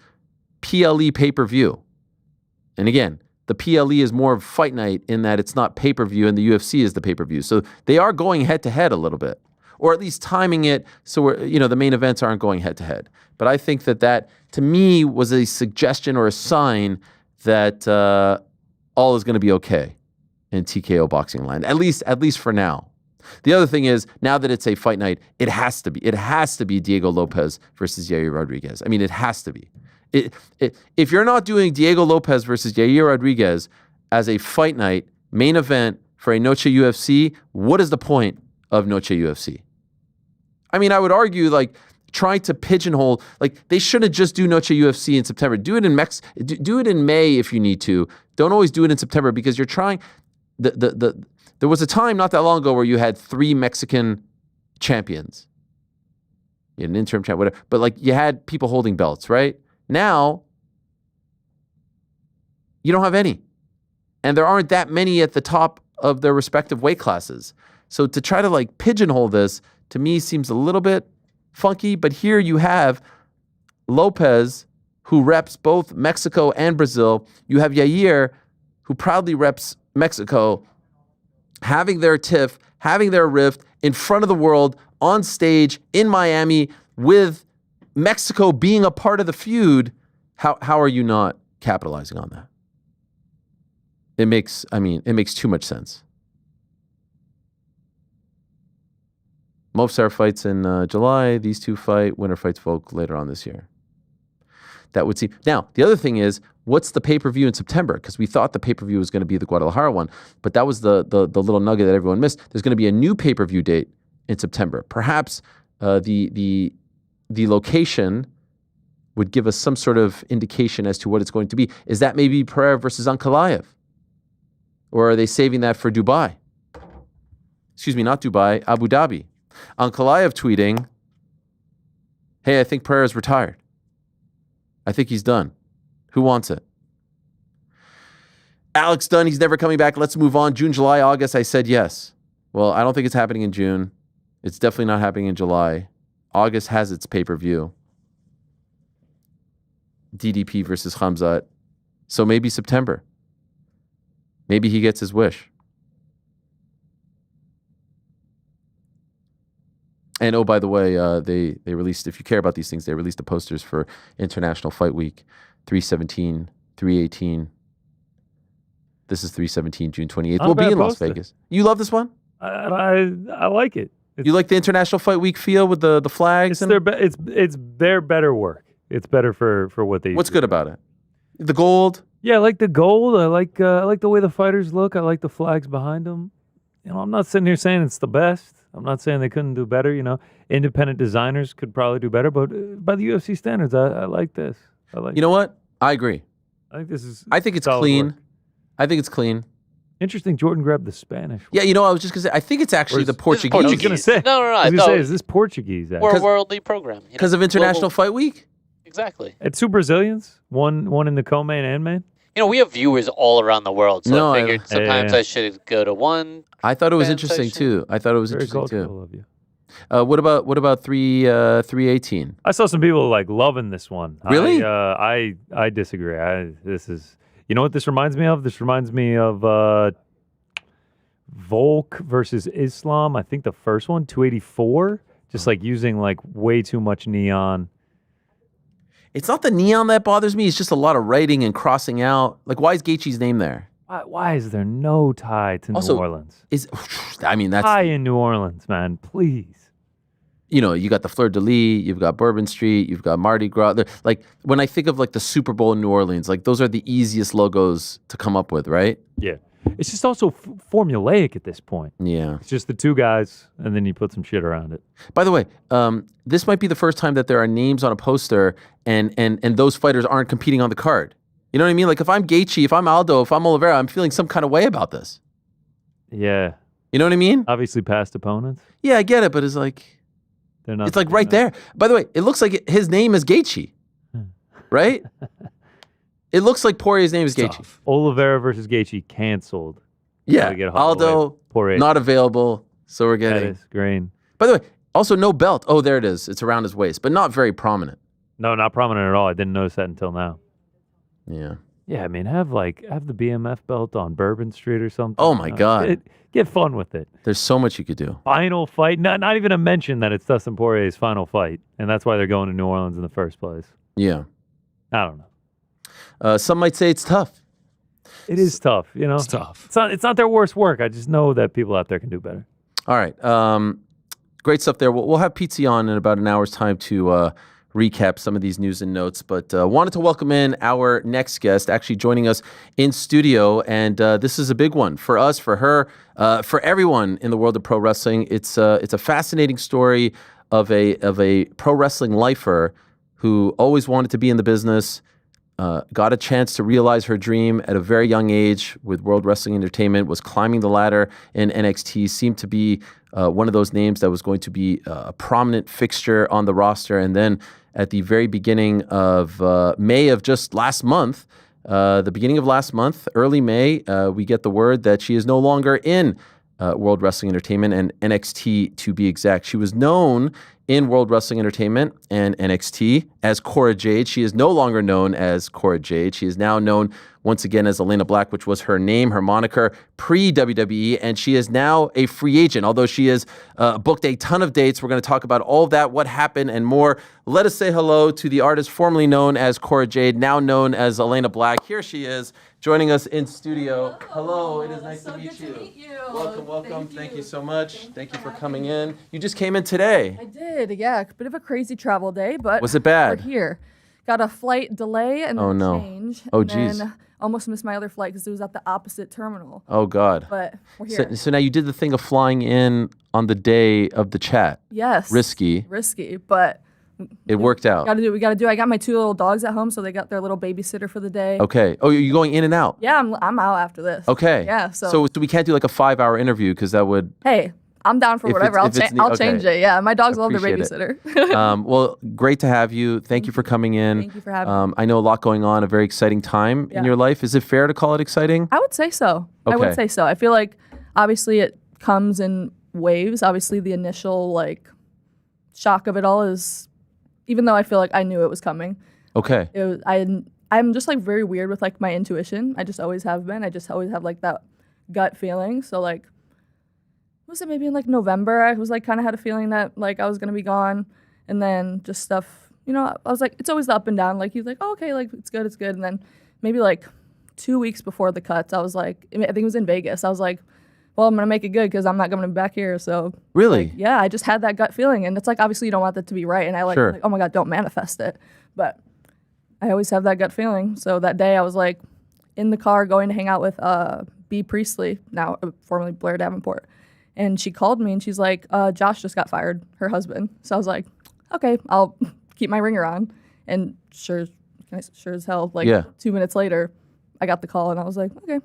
[SPEAKER 2] PLE pay-per-view. And again, the PLE is more of fight night in that it's not pay-per-view and the UFC is the pay-per-view. So they are going head-to-head a little bit, or at least timing it so the main events aren't going head-to-head. But I think that to me was a suggestion or a sign that all is going to be okay in TKO boxing land, at least for now. The other thing is, now that it's a fight night, it has to be Diego Lopez versus Yair Rodriguez. I mean, it has to be. If you're not doing Diego Lopez versus Yair Rodriguez as a fight night main event for a Noche UFC, what is the point of Noche UFC? I mean, I would argue trying to pigeonhole, they shouldn't just do Noche UFC in September. Do it in do it in May if you need to. Don't always do it in September because you're trying. There was a time not that long ago where you had 3 Mexican champions. You had an interim champ, whatever. But you had people holding belts, right? Now, you don't have any. And there aren't that many at the top of their respective weight classes. So to try to pigeonhole this, to me, seems a little bit funky. But here you have Lopez, who reps both Mexico and Brazil. You have Yair, who proudly reps Mexico, having their tiff, having their rift in front of the world, on stage in Miami, with Mexico being a part of the feud. How are you not capitalizing on that? It makes too much sense. Movsar fights in July. These two fight. Winner fights Volk later on this year. That would seem. Now, the other thing is, what's the pay-per-view in September? Because we thought the pay-per-view was going to be the Guadalajara one, but that was the little nugget that everyone missed. There's going to be a new pay-per-view date in September. Perhaps the location would give us some sort of indication as to what it's going to be. Is that maybe Pereira versus Ankalaev? Or are they saving that for Dubai? Excuse me, not Dubai, Abu Dhabi. Ankalaev tweeting, Hey, I think Pereira's retired. I think he's done. Who wants it? Alex Dunn, he's never coming back. Let's move on. June, July, August, I said yes. Well, I don't think it's happening in June. It's definitely not happening in July. August has its pay-per-view. DDP versus Khamzat. So maybe September. Maybe he gets his wish. And oh, by the way, they released, if you care about these things, they released the posters for International Fight Week, 3/17, 3/18. This is 3/17, June 28th. We'll be in Las Vegas. You love this one?
[SPEAKER 3] I like it.
[SPEAKER 2] You like the International Fight Week feel with the flags?
[SPEAKER 3] It's their better work. It's better for what they.
[SPEAKER 2] What's good about it? The gold.
[SPEAKER 3] Yeah, I like the gold. I like the way the fighters look. I like the flags behind them. You know, I'm not sitting here saying it's the best. I'm not saying they couldn't do better. You know, independent designers could probably do better, but by the UFC standards, I like this. I like.
[SPEAKER 2] You know what? I agree.
[SPEAKER 3] I think this is.
[SPEAKER 2] I think it's clean.
[SPEAKER 3] Work.
[SPEAKER 2] I think it's clean.
[SPEAKER 3] Interesting. Jordan grabbed the Spanish.
[SPEAKER 2] Yeah, you know, I was just gonna say. I think it's actually the Portuguese.
[SPEAKER 3] I was gonna say.
[SPEAKER 9] No.
[SPEAKER 3] I was gonna say, is this Portuguese?
[SPEAKER 9] We're a worldly program
[SPEAKER 2] because of International Fight Week.
[SPEAKER 9] Exactly.
[SPEAKER 3] It's two Brazilians. One in the co-main and main.
[SPEAKER 9] You know, we have viewers all around the world, so
[SPEAKER 2] No,
[SPEAKER 9] I figured sometimes I should go to one.
[SPEAKER 2] I thought it was
[SPEAKER 9] fan
[SPEAKER 2] interesting
[SPEAKER 9] section.
[SPEAKER 2] too. I thought it was
[SPEAKER 3] Very
[SPEAKER 2] interesting too.
[SPEAKER 3] cultural of you.
[SPEAKER 2] What about 3/18?
[SPEAKER 3] I saw some people like loving this one.
[SPEAKER 2] Really?
[SPEAKER 3] I disagree. This is, you know what this reminds me of? This reminds me of Volk versus Islam. I think the first one, 284. Just like using like way too much neon.
[SPEAKER 2] It's not the neon that bothers me. It's just a lot of writing and crossing out. Like, why is Gaethje's name there?
[SPEAKER 3] Why is there no tie to
[SPEAKER 2] Also,
[SPEAKER 3] New Orleans?
[SPEAKER 2] I mean, that's
[SPEAKER 3] Tie in New Orleans, man, please.
[SPEAKER 2] You know, you got the Fleur de Lis, you've got Bourbon Street, you've got Mardi Gras. Like, when I think of like the Super Bowl in New Orleans, like those are the easiest logos to come up with, right?
[SPEAKER 3] Yeah. It's just also formulaic at this point.
[SPEAKER 2] Yeah.
[SPEAKER 3] It's just the two guys, and then you put some shit around it.
[SPEAKER 2] By the way, this might be the first time that there are names on a poster and those fighters aren't competing on the card. You know what I mean? Like, if I'm Gaethje, if I'm Aldo, if I'm Oliveira, I'm feeling some kind of way about this.
[SPEAKER 3] Yeah.
[SPEAKER 2] You know what I mean?
[SPEAKER 3] Obviously past opponents.
[SPEAKER 2] Yeah, I get it, but it's like,
[SPEAKER 3] They're not.
[SPEAKER 2] it's like right there. By the way, it looks like his name is Gaethje, right? It looks like Poirier's name is Gaethje.
[SPEAKER 3] Oliveira versus Gaethje canceled.
[SPEAKER 2] Yeah,
[SPEAKER 3] Gotta get a
[SPEAKER 2] Aldo
[SPEAKER 3] Poirier.
[SPEAKER 2] not available, so we're getting.
[SPEAKER 3] Pettis, Green.
[SPEAKER 2] By the way, also no belt. Oh, there it is. It's around his waist, but not very prominent.
[SPEAKER 3] No, not prominent at all. I didn't notice that until now.
[SPEAKER 2] Yeah.
[SPEAKER 3] Yeah, I mean, have the BMF belt on Bourbon Street or something.
[SPEAKER 2] Oh my God.
[SPEAKER 3] Get fun with it.
[SPEAKER 2] There's so much you could do.
[SPEAKER 3] Final fight. Not even a mention that it's Dustin Poirier's final fight, and that's why they're going to New Orleans in the first place.
[SPEAKER 2] Yeah.
[SPEAKER 3] I don't know.
[SPEAKER 2] Some might say it's tough.
[SPEAKER 3] It is tough, you know.
[SPEAKER 5] It's tough.
[SPEAKER 3] It's not their worst work. I just know that people out there can do better.
[SPEAKER 2] All right. Great stuff there. We'll have Pizzi on in about an hour's time to recap some of these news and notes, but wanted to welcome in our next guest, actually joining us in studio, and this is a big one for us, for her, for everyone in the world of pro wrestling. It's a fascinating story of a pro wrestling lifer who always wanted to be in the business, got a chance to realize her dream at a very young age with World Wrestling Entertainment, was climbing the ladder in NXT, seemed to be one of those names that was going to be a prominent fixture on the roster, and then at the very beginning of May of just last month, early May, we get the word that she is no longer in World Wrestling Entertainment and NXT to be exact. She was known in World Wrestling Entertainment and NXT as Cora Jade. She is no longer known as Cora Jade. She is now known once again as Elayna Black, which was her name, her moniker pre-WWE, and she is now a free agent, although she has booked a ton of dates. We're going to talk about all of that, what happened, and more. Let us say hello to the artist formerly known as Cora Jade, now known as Elayna Black. Here she is, joining us in studio. Hello, it is nice to meet you. Welcome. Thank you so much. Thank you for coming in. You just came in today.
[SPEAKER 10] I did, yeah. Bit of a crazy travel day, but
[SPEAKER 2] Was it bad?
[SPEAKER 10] We're here. Got a flight delay and
[SPEAKER 2] Oh, no.
[SPEAKER 10] change.
[SPEAKER 2] Oh,
[SPEAKER 10] and
[SPEAKER 2] geez.
[SPEAKER 10] then almost missed my other flight because it was at the opposite terminal.
[SPEAKER 2] Oh, God.
[SPEAKER 10] But we're here.
[SPEAKER 2] So now you did the thing of flying in on the day of the chat.
[SPEAKER 10] Yes.
[SPEAKER 2] Risky.
[SPEAKER 10] But
[SPEAKER 2] It worked out.
[SPEAKER 10] we gotta do. I got my 2 little dogs at home, so they got their little babysitter for the day.
[SPEAKER 2] Okay. Oh, you're going in and out?
[SPEAKER 10] Yeah, I'm out after this.
[SPEAKER 2] Okay.
[SPEAKER 10] Yeah.
[SPEAKER 2] So we can't do like a 5-hour interview because that would...
[SPEAKER 10] Hey, I'm down for
[SPEAKER 2] If
[SPEAKER 10] whatever.
[SPEAKER 2] it's- if
[SPEAKER 10] I'll
[SPEAKER 2] it's
[SPEAKER 10] change
[SPEAKER 2] okay.
[SPEAKER 10] it. Yeah, my dogs love their
[SPEAKER 2] Appreciate it.
[SPEAKER 10] babysitter.
[SPEAKER 2] Well, great to have you. Thank you for coming in.
[SPEAKER 10] Thank you for having me.
[SPEAKER 2] I know a lot going on, a very exciting time in
[SPEAKER 10] Yeah.
[SPEAKER 2] your life. Is it fair to call it exciting?
[SPEAKER 10] I would say so. I
[SPEAKER 2] Okay.
[SPEAKER 10] would say so. I feel like obviously it comes in waves. Obviously the initial like shock of it all is, even though I feel like I knew it was coming.
[SPEAKER 2] Okay.
[SPEAKER 10] It was, I'm just like very weird with like my intuition. I just always have been. I just always have like that gut feeling. So like, was it maybe in like November? I was like kind of had a feeling that like I was gonna be gone, and then just stuff. You know, I was like, it's always the up and down. Like he's like, oh, okay, like it's good, and then maybe like 2 weeks before the cuts, I was like, I think it was in Vegas. I was like, well, I'm gonna make it good because I'm not gonna be back here. So
[SPEAKER 2] Really?
[SPEAKER 10] like, yeah, I just had that gut feeling, and it's like obviously you don't want that to be right, and I like,
[SPEAKER 2] Sure.
[SPEAKER 10] like oh my god, don't manifest it, but I always have that gut feeling. So that day I was like in the car going to hang out with B. Priestley, now formerly Blair Davenport. And she called me and she's like, Josh just got fired, her husband. So I was like, okay, I'll keep my ringer on. And sure as hell, like 2 minutes later, I got the call and I was like, okay,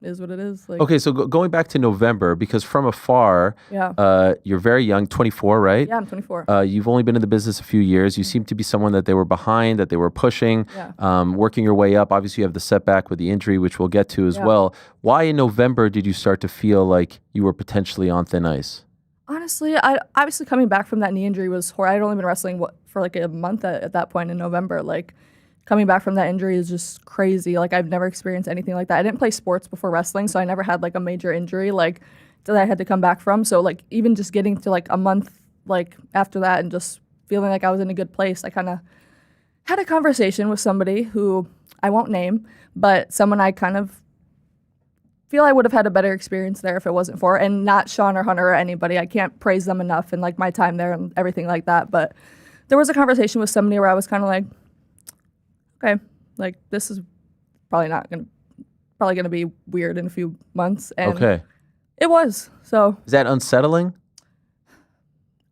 [SPEAKER 10] it is what it is. Like,
[SPEAKER 2] Okay, so going back to November, because from afar, you're very young, 24, right?
[SPEAKER 10] yeah, I'm 24.
[SPEAKER 2] You've only been in the business a few years. You seem to be someone that they were behind, that they were pushing, working your way up. Obviously, you have the setback with the injury, which we'll get to as well. Why in November did you start to feel like you were potentially on thin ice?
[SPEAKER 10] Honestly, obviously coming back from that knee injury was horrible. I'd only been wrestling for like a month at that point in November. Like coming back from that injury is just crazy. Like I've never experienced anything like that. I didn't play sports before wrestling, so I never had like a major injury like that I had to come back from. So like even just getting to like a month like after that and just feeling like I was in a good place, I kind of had a conversation with somebody who I won't name, but someone I kind of feel I would have had a better experience there if it wasn't for, and not Sean or Hunter or anybody. I can't praise them enough and like my time there and everything like that. But there was a conversation with somebody where I was kind of like, okay, like this is probably gonna be weird in a few months. And
[SPEAKER 2] Okay.
[SPEAKER 10] it was. So
[SPEAKER 2] Is that unsettling?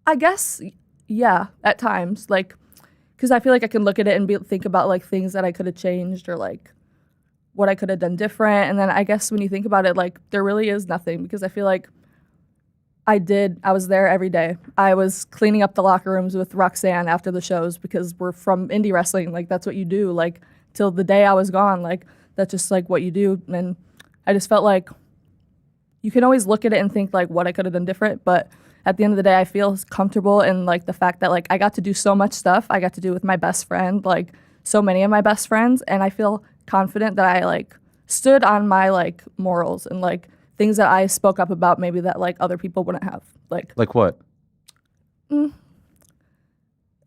[SPEAKER 10] I guess, yeah, at times, like, because I feel like I can look at it and think about like things that I could have changed or like what I could have done different. And then I guess when you think about it, like there really is nothing, because I feel like I was there every day. I was cleaning up the locker rooms with Roxanne after the shows because we're from indie wrestling. Like that's what you do. Like till the day I was gone, like that's just like what you do. And I just felt like you can always look at it and think like what I could have done different. But at the end of the day, I feel comfortable in like the fact that like I got to do so much stuff. I got to do with my best friend, like so many of my best friends. And I feel confident that I like stood on my like morals and like things that I spoke up about maybe that like other people wouldn't have. Like
[SPEAKER 2] what?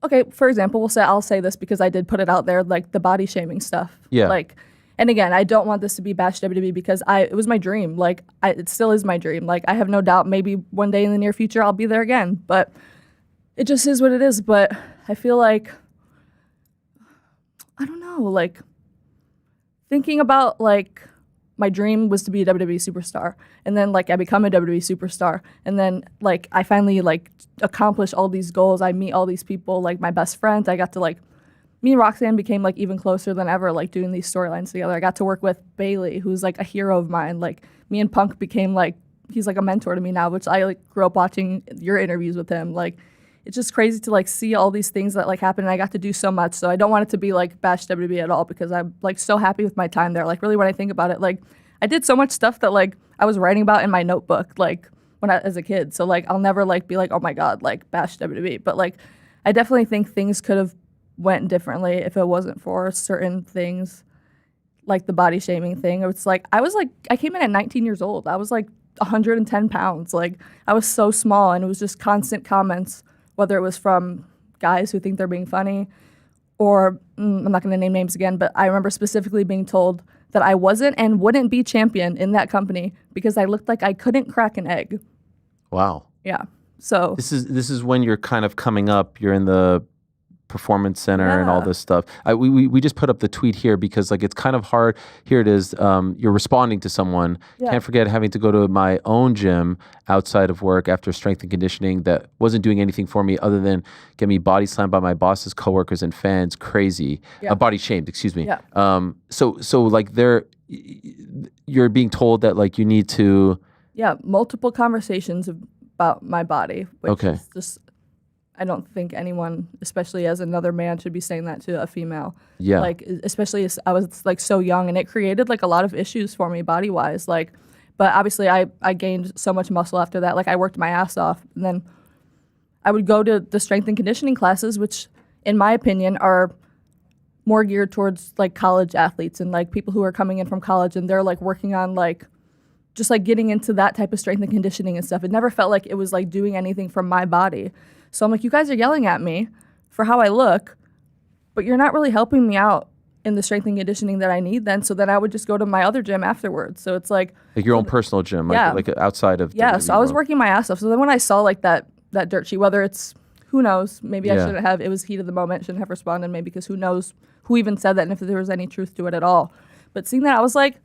[SPEAKER 10] Okay, for example, I'll say this because I did put it out there, like the body shaming stuff.
[SPEAKER 2] Yeah.
[SPEAKER 10] Like, and again, I don't want this to be bash WWE because it was my dream. Like, it still is my dream. Like, I have no doubt maybe one day in the near future I'll be there again. But it just is what it is. But I feel like, I don't know, like thinking about like my dream was to be a WWE superstar, and then like I become a WWE superstar, and then like I finally like accomplish all these goals. I meet all these people, like my best friends. I got to like, me and Roxanne became like even closer than ever, like doing these storylines together. I got to work with Bailey, who's like a hero of mine. Like me and Punk became like, he's like a mentor to me now, which I like grew up watching your interviews with him. Like it's just crazy to like see all these things that like happen, and I got to do so much. So I don't want it to be like bash WWE at all, because I'm like so happy with my time there. Like really when I think about it, like I did so much stuff that like I was writing about in my notebook like when as a kid. So like I'll never like be like, oh my God, like bash WWE. But like I definitely think things could have went differently if it wasn't for certain things like the body shaming thing. It's like I came in at 19 years old. I was like 110 pounds. Like I was so small, and it was just constant comments, whether it was from guys who think they're being funny or I'm not going to name names again, but I remember specifically being told that I wasn't and wouldn't be champion in that company because I looked like I couldn't crack an egg.
[SPEAKER 2] Wow.
[SPEAKER 10] Yeah. So
[SPEAKER 2] This is when you're kind of coming up. You're in the performance center and all this stuff. We just put up the tweet here because like it's kind of hard. Here it is. You're responding to someone.
[SPEAKER 10] Yeah.
[SPEAKER 2] Can't forget having to go to my own gym outside of work after strength and conditioning that wasn't doing anything for me other than get me body slammed by my boss's coworkers and fans. Crazy.
[SPEAKER 10] Yeah.
[SPEAKER 2] Body shamed. Excuse me.
[SPEAKER 10] Yeah.
[SPEAKER 2] So like you're being told that like you need to
[SPEAKER 10] Yeah, multiple conversations about my body. Which
[SPEAKER 2] Okay.
[SPEAKER 10] is just, I don't think anyone, especially as another man, should be saying that to a female.
[SPEAKER 2] Yeah.
[SPEAKER 10] Like, especially as I was like so young, and it created like a lot of issues for me body wise. Like, but obviously I gained so much muscle after that. Like, I worked my ass off, and then I would go to the strength and conditioning classes, which, in my opinion, are more geared towards like college athletes and like people who are coming in from college, and they're like working on like just like getting into that type of strength and conditioning and stuff. It never felt like it was like doing anything for my body. So I'm like, you guys are yelling at me for how I look, but you're not really helping me out in the strength and conditioning that I need then. So then I would just go to my other gym afterwards. So it's like
[SPEAKER 2] your own personal gym,
[SPEAKER 10] yeah.
[SPEAKER 2] like outside of
[SPEAKER 10] yeah.
[SPEAKER 2] WWE
[SPEAKER 10] So I was
[SPEAKER 2] world.
[SPEAKER 10] working my ass off. So then when I saw like that dirt sheet, whether it's, who knows, maybe I
[SPEAKER 2] Yeah.
[SPEAKER 10] shouldn't have, it was heat of the moment, shouldn't have responded maybe, because who knows who even said that and if there was any truth to it at all. But seeing that, I was like,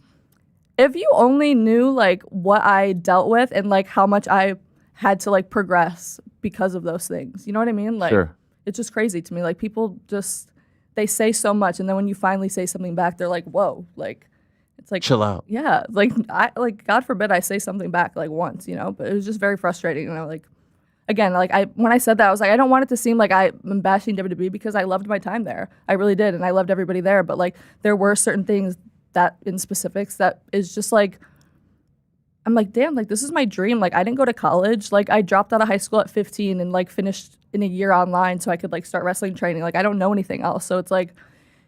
[SPEAKER 10] if you only knew like what I dealt with and like how much I had to like progress because of those things, you know what I mean? Like,
[SPEAKER 2] Sure.
[SPEAKER 10] it's just crazy to me. Like, people just, they say so much, and then when you finally say something back, they're like, whoa, like, it's like,
[SPEAKER 2] Chill out.
[SPEAKER 10] yeah, like, God forbid I say something back like once, you know, but it was just very frustrating. And I like, again, like, when I said that, I was like, I don't want it to seem like I'm bashing WWE, because I loved my time there. I really did, and I loved everybody there. But like, there were certain things that in specifics that is just like, I'm like, damn, like, this is my dream. Like, I didn't go to college. Like, I dropped out of high school at 15 and like finished in a year online so I could like start wrestling training. Like, I don't know anything else. So it's like,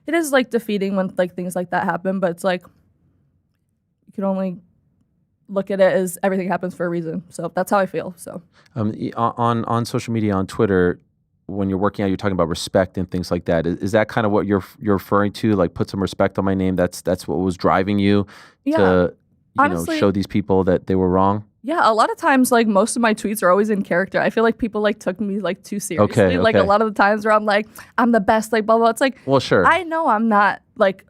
[SPEAKER 10] it is like defeating when like things like that happen, but it's like, you can only look at it as everything happens for a reason. So that's how I feel. So
[SPEAKER 2] On social media, on Twitter, when you're working out, you're talking about respect and things like that. Is that kind of what you're referring to? Like, put some respect on my name. That's what was driving you to
[SPEAKER 10] Honestly,
[SPEAKER 2] show these people that they were wrong.
[SPEAKER 10] Yeah, a lot of times, like, most of my tweets are always in character. I feel like people like took me like too seriously.
[SPEAKER 2] Okay,
[SPEAKER 10] Like, a lot of the times where I'm like, I'm the best, like, blah blah. It's like,
[SPEAKER 2] Well, sure.
[SPEAKER 10] I know I'm not like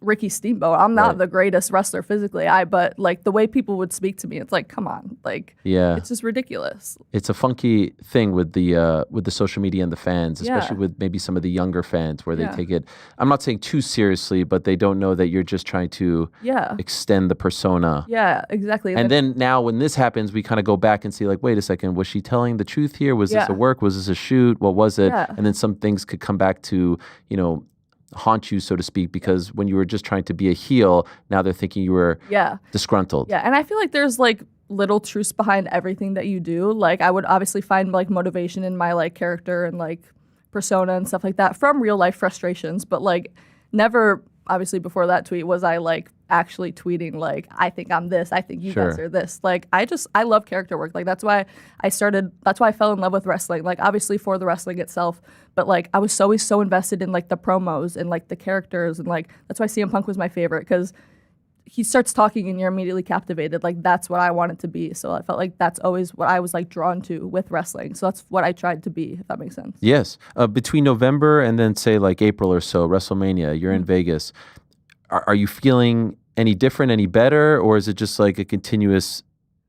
[SPEAKER 10] Ricky Steamboat. I'm not
[SPEAKER 2] Right.
[SPEAKER 10] the greatest wrestler physically. But like the way people would speak to me, it's like, come on, like,
[SPEAKER 2] Yeah.
[SPEAKER 10] it's just ridiculous.
[SPEAKER 2] It's a funky thing with the social media and the fans, especially
[SPEAKER 10] Yeah.
[SPEAKER 2] with maybe some of the younger fans, where they
[SPEAKER 10] Yeah.
[SPEAKER 2] take it. I'm not saying too seriously, but they don't know that you're just trying to
[SPEAKER 10] Yeah,
[SPEAKER 2] extend the persona.
[SPEAKER 10] yeah, exactly.
[SPEAKER 2] And then now when this happens, we kind of go back and see, like, wait a second, was she telling the truth here? Was this
[SPEAKER 10] Yeah.
[SPEAKER 2] a work? Was this a shoot? What was it?
[SPEAKER 10] Yeah.
[SPEAKER 2] And then some things could come back to, haunt you, so to speak, because when you were just trying to be a heel, now they're thinking you were
[SPEAKER 10] yeah.
[SPEAKER 2] disgruntled.
[SPEAKER 10] Yeah, and I feel like there's like little truths behind everything that you do. Like, I would obviously find like motivation in my like character and like persona and stuff like that from real life frustrations, but like never, obviously before that tweet was I like actually tweeting like, I think I'm this, I think you guys
[SPEAKER 2] Sure.
[SPEAKER 10] are this. Like, I love character work. Like, that's why I fell in love with wrestling. Like, obviously for the wrestling itself, but like I was always so invested in like the promos and like the characters, and like that's why CM Punk was my favorite, because he starts talking and you're immediately captivated. Like, that's what I wanted to be. So I felt like that's always what I was like drawn to with wrestling. So that's what I tried to be, if that makes sense.
[SPEAKER 2] Yes. Between November and then say like April or so, WrestleMania, you're in Vegas. Are you feeling any different, any better, or is it just like a continuous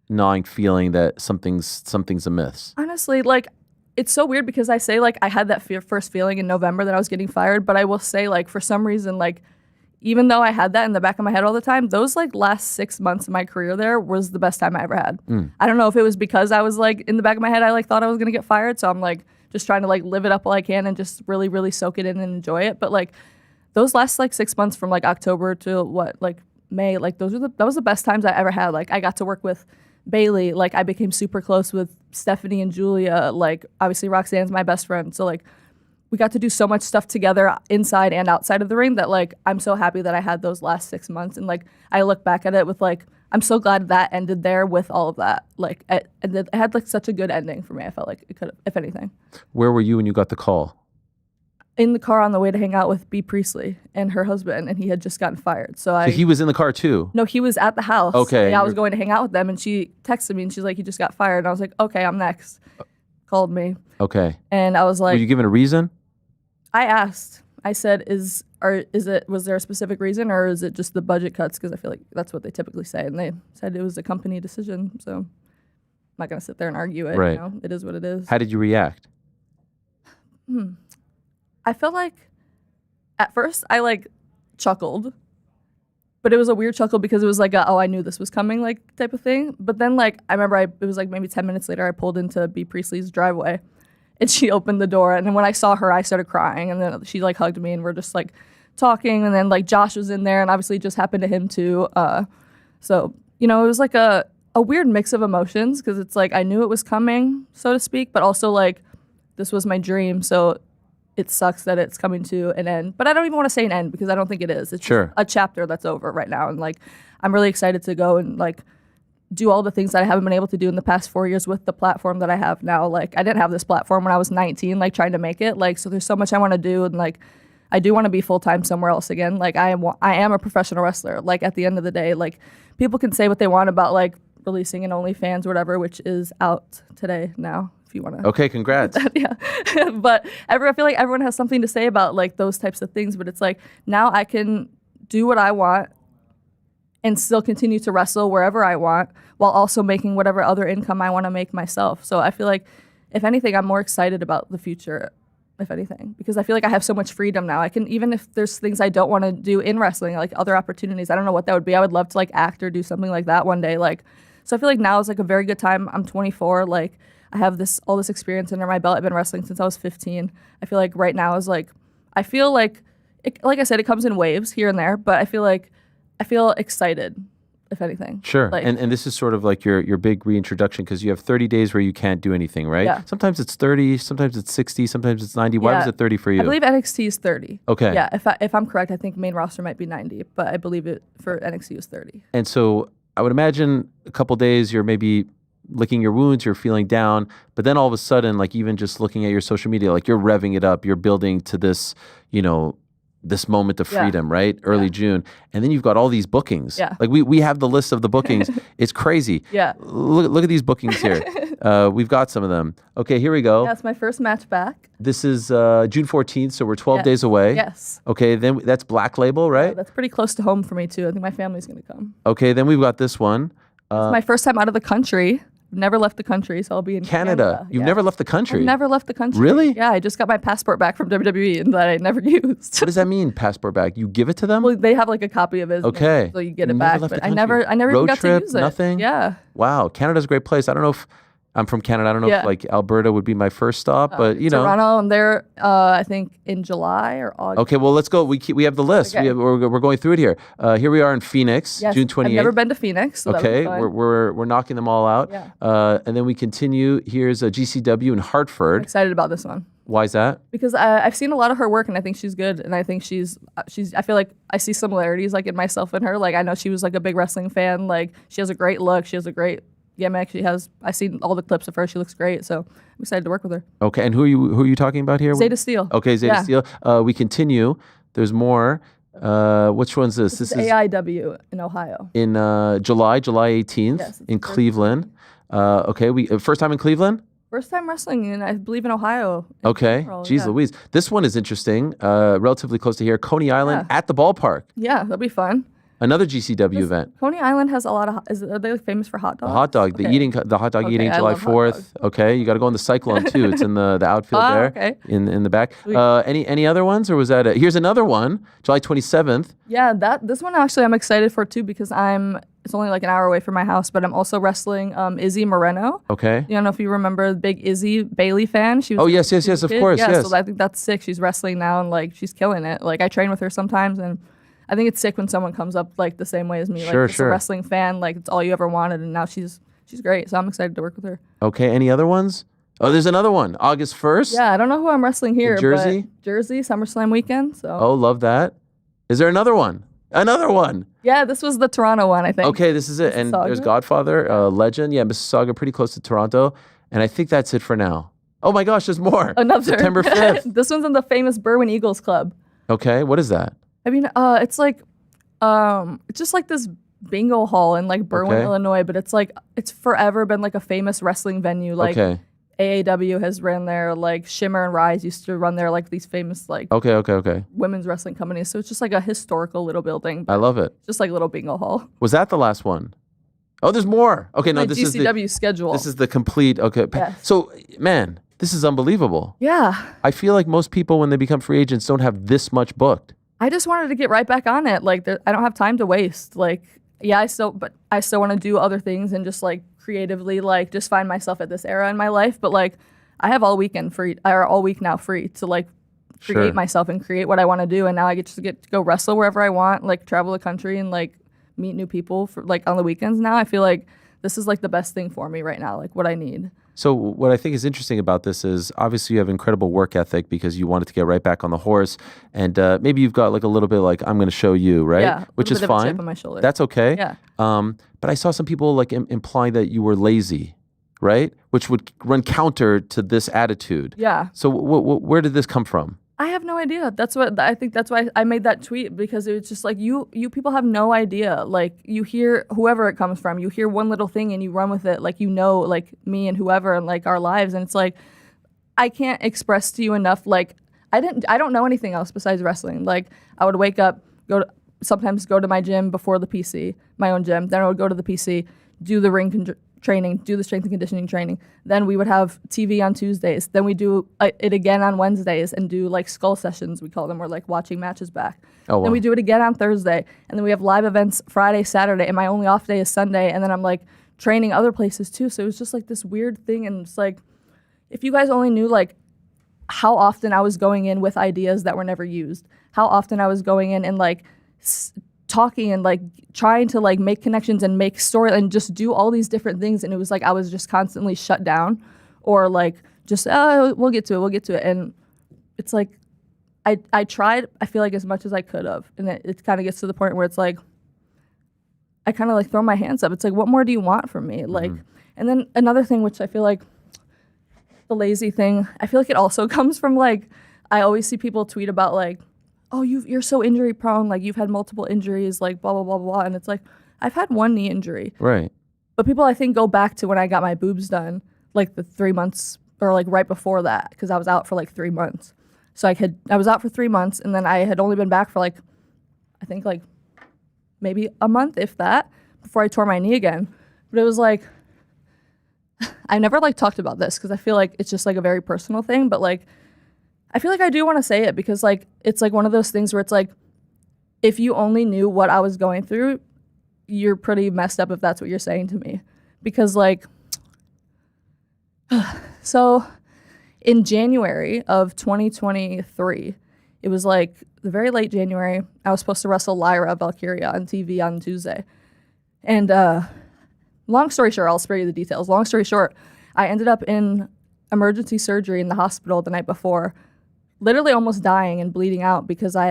[SPEAKER 2] gnawing feeling that something's amiss?
[SPEAKER 10] Honestly, like, it's so weird because I say like I had that first feeling in November that I was getting fired, but I will say like for some reason, like, even though I had that in the back of my head all the time, those like last 6 months of my career there was the best time I ever had. I don't know if it was because I was like in the back of my head, I like thought I was gonna get fired, so I'm like just trying to like live it up while I can and just really, really soak it in and enjoy it. But like those last like 6 months from like October to like May, like that was the best times I ever had. Like, I got to work with Bailey, like I became super close with Stephanie and Julia, like obviously Roxanne's my best friend, so like we got to do so much stuff together inside and outside of the ring that like I'm so happy that I had those last 6 months, and like I look back at it with like I'm so glad that ended there with all of that. Like and it had like such a good ending for me. I felt like it could have, if anything.
[SPEAKER 2] Where were you when you got the call?
[SPEAKER 10] In the car on the way to hang out with B. Priestley and her husband, and he had just gotten fired. So
[SPEAKER 2] He was in the car too.
[SPEAKER 10] No, he was at the house.
[SPEAKER 2] Okay.
[SPEAKER 10] Yeah, I was going to hang out with them, and she texted me, and she's like, "You just got fired." And I was like, "Okay, I'm next." Called me,
[SPEAKER 2] Okay.
[SPEAKER 10] and I was like,
[SPEAKER 2] Were you given a reason?
[SPEAKER 10] I asked. I said, was there a specific reason, or is it just the budget cuts? Because I feel like that's what they typically say, and they said it was a company decision. So I'm not gonna sit there and argue it.
[SPEAKER 2] Right.
[SPEAKER 10] You know, it is what it is.
[SPEAKER 2] How did you react?
[SPEAKER 10] I felt like at first I like chuckled, but it was a weird chuckle because it was like, oh, I knew this was coming, like type of thing. But then like I remember it was like maybe 10 minutes later, I pulled into B. Priestley's driveway, and she opened the door, and then when I saw her, I started crying, and then she like hugged me, and we're just like talking, and then like Josh was in there, and obviously it just happened to him too. So it was like a weird mix of emotions because it's like I knew it was coming, so to speak, but also like this was my dream, so it sucks that it's coming to an end. But I don't even want to say an end because I don't think it is. It's just a chapter that's over right now, and like I'm really excited to go and like do all the things that I haven't been able to do in the past 4 years with the platform that I have now. Like I didn't have this platform when I was 19, like trying to make it. Like so there's so much I want to do, and like I do want to be full-time somewhere else again. Like I am a professional wrestler. Like at the end of the day, like people can say what they want about like releasing an OnlyFans or whatever, which is out today now. If you want to.
[SPEAKER 2] Okay, congrats.
[SPEAKER 10] Yeah, but I feel like everyone has something to say about like those types of things. But it's like now I can do what I want and still continue to wrestle wherever I want, while also making whatever other income I want to make myself. So I feel like, if anything, I'm more excited about the future, if anything, because I feel like I have so much freedom now. I can, even if there's things I don't want to do in wrestling, like other opportunities, I don't know what that would be. I would love to like act or do something like that one day. Like, so I feel like now is like a very good time. I'm 24. Like I have all this experience under my belt. I've been wrestling since I was 15. I feel like right now is like, I feel like, like I said, it comes in waves here and there, but I feel excited, if anything.
[SPEAKER 2] Sure.
[SPEAKER 10] Like,
[SPEAKER 2] and this is sort of like your big reintroduction because you have 30 days where you can't do anything, right?
[SPEAKER 10] Yeah.
[SPEAKER 2] Sometimes it's 30, sometimes it's 60, sometimes it's 90. Why was it 30 for you?
[SPEAKER 10] I believe NXT is 30.
[SPEAKER 2] Okay.
[SPEAKER 10] Yeah, if I'm correct, I think main roster might be 90, but I believe it for NXT is 30.
[SPEAKER 2] And so I would imagine a couple days you're maybe licking your wounds, you're feeling down, but then all of a sudden, like even just looking at your social media, like you're revving it up, you're building to this, this moment of freedom, right? Early June. And then you've got all these bookings.
[SPEAKER 10] Yeah.
[SPEAKER 2] Like we have the list of the bookings. It's crazy.
[SPEAKER 10] Yeah.
[SPEAKER 2] Look at these bookings here. We've got some of them. Okay, here we go.
[SPEAKER 10] That's my first match back.
[SPEAKER 2] This is June 14th, so we're 12 days away.
[SPEAKER 10] Yes.
[SPEAKER 2] Okay, then that's Black Label, right?
[SPEAKER 10] Yeah, that's pretty close to home for me too. I think my family's going to come.
[SPEAKER 2] Okay, then we've got this one.
[SPEAKER 10] It's my first time out of the country. Never left the country, so I'll be in Canada.
[SPEAKER 2] You've never left the country?
[SPEAKER 10] I've never left the country.
[SPEAKER 2] Really?
[SPEAKER 10] Yeah, I just got my passport back from WWE and that I never used.
[SPEAKER 2] What does that mean, passport back? You give it to them?
[SPEAKER 10] Well, they have like a copy of it.
[SPEAKER 2] Okay.
[SPEAKER 10] So you get it back. But I never
[SPEAKER 2] Road
[SPEAKER 10] even got
[SPEAKER 2] trip,
[SPEAKER 10] to use it.
[SPEAKER 2] Nothing?
[SPEAKER 10] Yeah.
[SPEAKER 2] Wow, Canada's a great place. I don't know if I'm from Canada. I don't know if like Alberta would be my first stop, but
[SPEAKER 10] Toronto, I'm there. I think in July or August.
[SPEAKER 2] Okay, well let's go. We have the list.
[SPEAKER 10] Okay.
[SPEAKER 2] We're going through it here. Here we are in Phoenix,
[SPEAKER 10] Yes,
[SPEAKER 2] June 28th.
[SPEAKER 10] I've never been to Phoenix. So
[SPEAKER 2] Okay,
[SPEAKER 10] that would be fun.
[SPEAKER 2] we're knocking them all out.
[SPEAKER 10] Yeah.
[SPEAKER 2] And then we continue. Here's a GCW in Hartford.
[SPEAKER 10] I'm excited about this one.
[SPEAKER 2] Why is that?
[SPEAKER 10] Because I've seen a lot of her work and I think she's good, and I think she's I feel like I see similarities like in myself and her. Like I know she was like a big wrestling fan. Like she has a great look. She has a great gimmick. I've seen all the clips of her. She looks great. So I'm excited to work with her.
[SPEAKER 2] Okay, and who are you talking about here?
[SPEAKER 10] Zeta Steel.
[SPEAKER 2] Okay, Zeta Steel. We continue. There's more. Which one's this?
[SPEAKER 10] This is AIW in Ohio.
[SPEAKER 2] In July 18th,
[SPEAKER 10] yes,
[SPEAKER 2] in Cleveland. Okay, we first time in Cleveland?
[SPEAKER 10] First time wrestling in, I believe, in Ohio.
[SPEAKER 2] Okay. Jeez Louise. This one is interesting. Relatively close to here. Coney Island at the ballpark.
[SPEAKER 10] Yeah, that'll be fun.
[SPEAKER 2] Another GCW event.
[SPEAKER 10] Coney Island has a lot of. Are they like famous for hot dogs?
[SPEAKER 2] The hot dog, the hot dog eating July 4th. Okay, you got to go in the Cyclone too. It's in the outfield there.
[SPEAKER 10] Okay.
[SPEAKER 2] In the back. Any other ones, or was that it? Here's another one, July 27th.
[SPEAKER 10] Yeah, this one actually I'm excited for too because it's only like an hour away from my house, but I'm also wrestling Izzy Moreno.
[SPEAKER 2] Okay.
[SPEAKER 10] You don't know if you remember the big Izzy Bailey fan. She was
[SPEAKER 2] yes, of course, yes.
[SPEAKER 10] So I think that's sick. She's wrestling now and like she's killing it. Like I train with her sometimes and I think it's sick when someone comes up like the same way as me, like just a wrestling fan, like it's all you ever wanted, and now she's great. So I'm excited to work with her.
[SPEAKER 2] Okay, any other ones? Oh, there's another one, August 1st.
[SPEAKER 10] Yeah, I don't know who I'm wrestling here.
[SPEAKER 2] In Jersey?
[SPEAKER 10] But Jersey, SummerSlam weekend. So.
[SPEAKER 2] Oh, love that. Is there another one? Another one.
[SPEAKER 10] Yeah, this was the Toronto one, I think.
[SPEAKER 2] Okay, this is it. And there's Godfather, Legend. Yeah, Mississauga, pretty close to Toronto. And I think that's it for now. Oh my gosh, there's more.
[SPEAKER 10] Another.
[SPEAKER 2] September 5th.
[SPEAKER 10] This one's in the famous Berwyn Eagles Club.
[SPEAKER 2] Okay, what is that?
[SPEAKER 10] I mean, it's like, it's just like this bingo hall in like Berwyn, Illinois, but it's forever been like a famous wrestling venue. Like AAW has ran there, like Shimmer and Rise used to run there, like these famous like women's wrestling companies. So it's just like a historical little building.
[SPEAKER 2] I love it.
[SPEAKER 10] Just like a little bingo hall.
[SPEAKER 2] Was that the last one? Oh, there's more. Okay, no, this is
[SPEAKER 10] GCW schedule.
[SPEAKER 2] This is the complete. Okay, so man, this is unbelievable.
[SPEAKER 10] Yeah.
[SPEAKER 2] I feel like most people when they become free agents don't have this much booked.
[SPEAKER 10] I just wanted to get right back on it. Like, I don't have time to waste. Like, yeah, I still want to do other things and just like creatively, like, just find myself at this era in my life. But like, I have all week now free to like create myself and create what I want to do. And now I get to go wrestle wherever I want, like travel the country and like meet new people for like on the weekends. Now I feel like this is like the best thing for me right now, like what I need.
[SPEAKER 2] So what I think is interesting about this is obviously you have incredible work ethic because you wanted to get right back on the horse, and maybe you've got like a little bit like I'm going to show you, right?
[SPEAKER 10] Yeah,
[SPEAKER 2] which is
[SPEAKER 10] bit of a
[SPEAKER 2] fine.
[SPEAKER 10] chip on my shoulder.
[SPEAKER 2] That's okay.
[SPEAKER 10] Yeah.
[SPEAKER 2] But I saw some people like implying that you were lazy, right? Which would run counter to this attitude.
[SPEAKER 10] Yeah.
[SPEAKER 2] So where did this come from?
[SPEAKER 10] I have no idea. That's why I made that tweet, because it's just like you people have no idea. Like, you hear whoever it comes from, you hear one little thing and you run with it, like, like me and whoever and like our lives, and it's like I can't express to you enough. Like, I don't know anything else besides wrestling. Like, I would wake up, sometimes go to my gym before the PC, my own gym. Then I would go to the PC, do the ring training, do the strength and conditioning training. Then we would have TV on Tuesdays. Then we do it again on Wednesdays and do like skull sessions, we call them. We're like watching matches back.
[SPEAKER 2] Oh, wow.
[SPEAKER 10] Then we do it again on Thursday. And then we have live events Friday, Saturday, and my only off day is Sunday. And then I'm like training other places too. So it was just like this weird thing. And it's like, if you guys only knew like how often I was going in with ideas that were never used, how often I was going in and like talking and like trying to like make connections and make story and just do all these different things, and it was like I was just constantly shut down, or like just we'll get to it, and it's like I tried, I feel like, as much as I could have, and it kind of gets to the point where it's like I kind of like throw my hands up. It's like, what more do you want from me? Like, and then another thing, which I feel like the lazy thing, I feel like it also comes from like I always see people tweet about like, oh, you're so injury prone, like you've had multiple injuries, like blah, blah, blah, blah. And it's like, I've had one knee injury.
[SPEAKER 2] Right.
[SPEAKER 10] But people, I think, go back to when I got my boobs done, like the 3 months or like right before that, because I was out for like 3 months. So I was out for 3 months, and then I had only been back for like, I think like maybe a month, if that, before I tore my knee again. But it was like, I never like talked about this because I feel like it's just like a very personal thing, but like, I feel like I do want to say it because like it's like one of those things where it's like, if you only knew what I was going through, you're pretty messed up if that's what you're saying to me. Because like, so in January of 2023, it was like the very late January, I was supposed to wrestle Lyra Valkyria on TV on Tuesday. And long story short, I'll spare you the details. Long story short, I ended up in emergency surgery in the hospital the night before, literally almost dying and bleeding out because I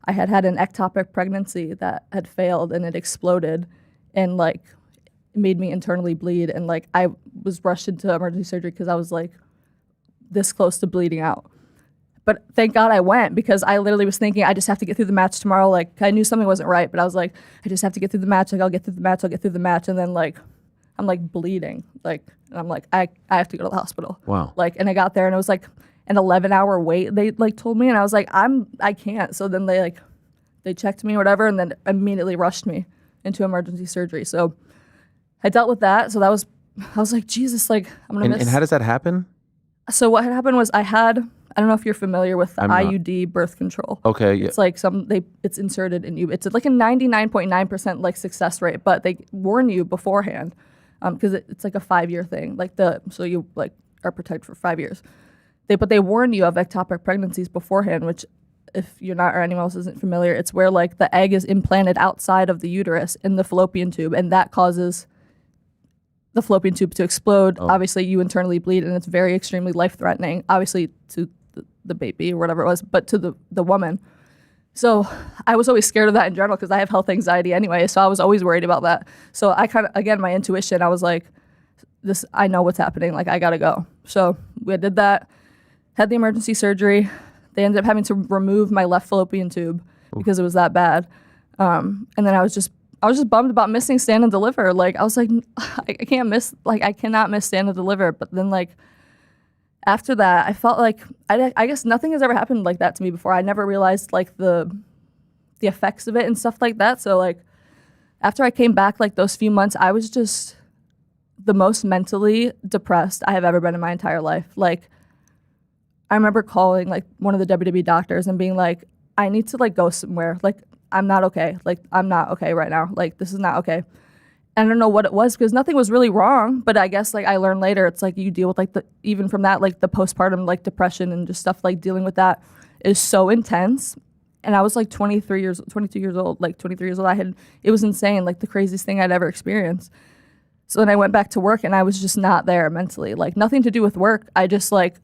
[SPEAKER 10] had an ectopic pregnancy that had failed and it exploded and like made me internally bleed, and like I was rushed into emergency surgery because I was like this close to bleeding out. But thank God I went, because I literally was thinking I just have to get through the match tomorrow. Like, I knew something wasn't right, but I was like, I just have to get through the match. Like, I'll get through the match. And then like I'm like bleeding, like, and I'm like I have to go to the hospital.
[SPEAKER 2] Wow.
[SPEAKER 10] Like, and I got there and it was like an 11-hour wait, they like told me, and I was like, I can't. So then they checked me or whatever, and then immediately rushed me into emergency surgery. So I dealt with that. So I was like, Jesus, like I'm gonna miss.
[SPEAKER 2] And how does that happen?
[SPEAKER 10] So what had happened was I don't know if you're familiar with the IUD birth control.
[SPEAKER 2] Okay, yeah.
[SPEAKER 10] It's like it's inserted in you. It's like a 99.9% like success rate, but they warn you beforehand because it's like a 5-year thing. So you like are protected for 5 years. But they warn you of ectopic pregnancies beforehand, which if you're not or anyone else isn't familiar, it's where like the egg is implanted outside of the uterus in the fallopian tube, and that causes the fallopian tube to explode. Oh. Obviously, you internally bleed, and it's very extremely life-threatening, obviously to the baby or whatever it was, but to the woman. So I was always scared of that in general because I have health anxiety anyway, so I was always worried about that. So I kind of, again, my intuition, I was like, I know what's happening, like I gotta go. So we did that. Had the emergency surgery. They ended up having to remove my left fallopian tube because it was that bad. And then I was just bummed about missing Stand and Deliver. Like I was like, I cannot miss Stand and Deliver. But then like after that, I felt like I guess nothing has ever happened like that to me before. I never realized like the effects of it and stuff like that. So like after I came back, like those few months, I was just the most mentally depressed I have ever been in my entire life. Like I remember calling like one of the WWE doctors and being like, I need to like go somewhere. Like I'm not okay. Like I'm not okay right now. Like this is not okay. I don't know what it was because nothing was really wrong, but I guess like I learned later, it's like you deal with like even from that, like the postpartum like depression and just stuff like dealing with that is so intense. And I was like 22 years old, like 23 years old. It was insane, like the craziest thing I'd ever experienced. So then I went back to work and I was just not there mentally, like nothing to do with work. I just like,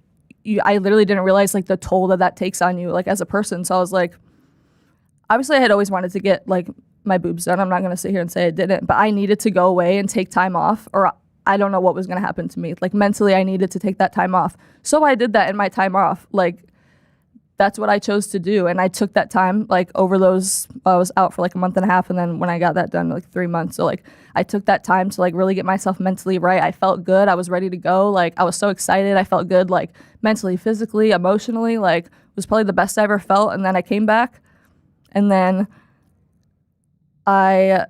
[SPEAKER 10] I literally didn't realize like the toll that takes on you, like as a person. So I was like, obviously I had always wanted to get like my boobs done. I'm not going to sit here and say I didn't, but I needed to go away and take time off or I don't know what was going to happen to me. Like mentally, I needed to take that time off. So I did that in my time off. Like that's what I chose to do. And I took that time like over those, I was out for like a month and a half. And then when I got that done, like 3 months. So like I took that time to like really get myself mentally right. I felt good. I was ready to go. Like I was so excited. I felt good, like mentally, physically, emotionally, like it was probably the best I ever felt. And then I came back and then it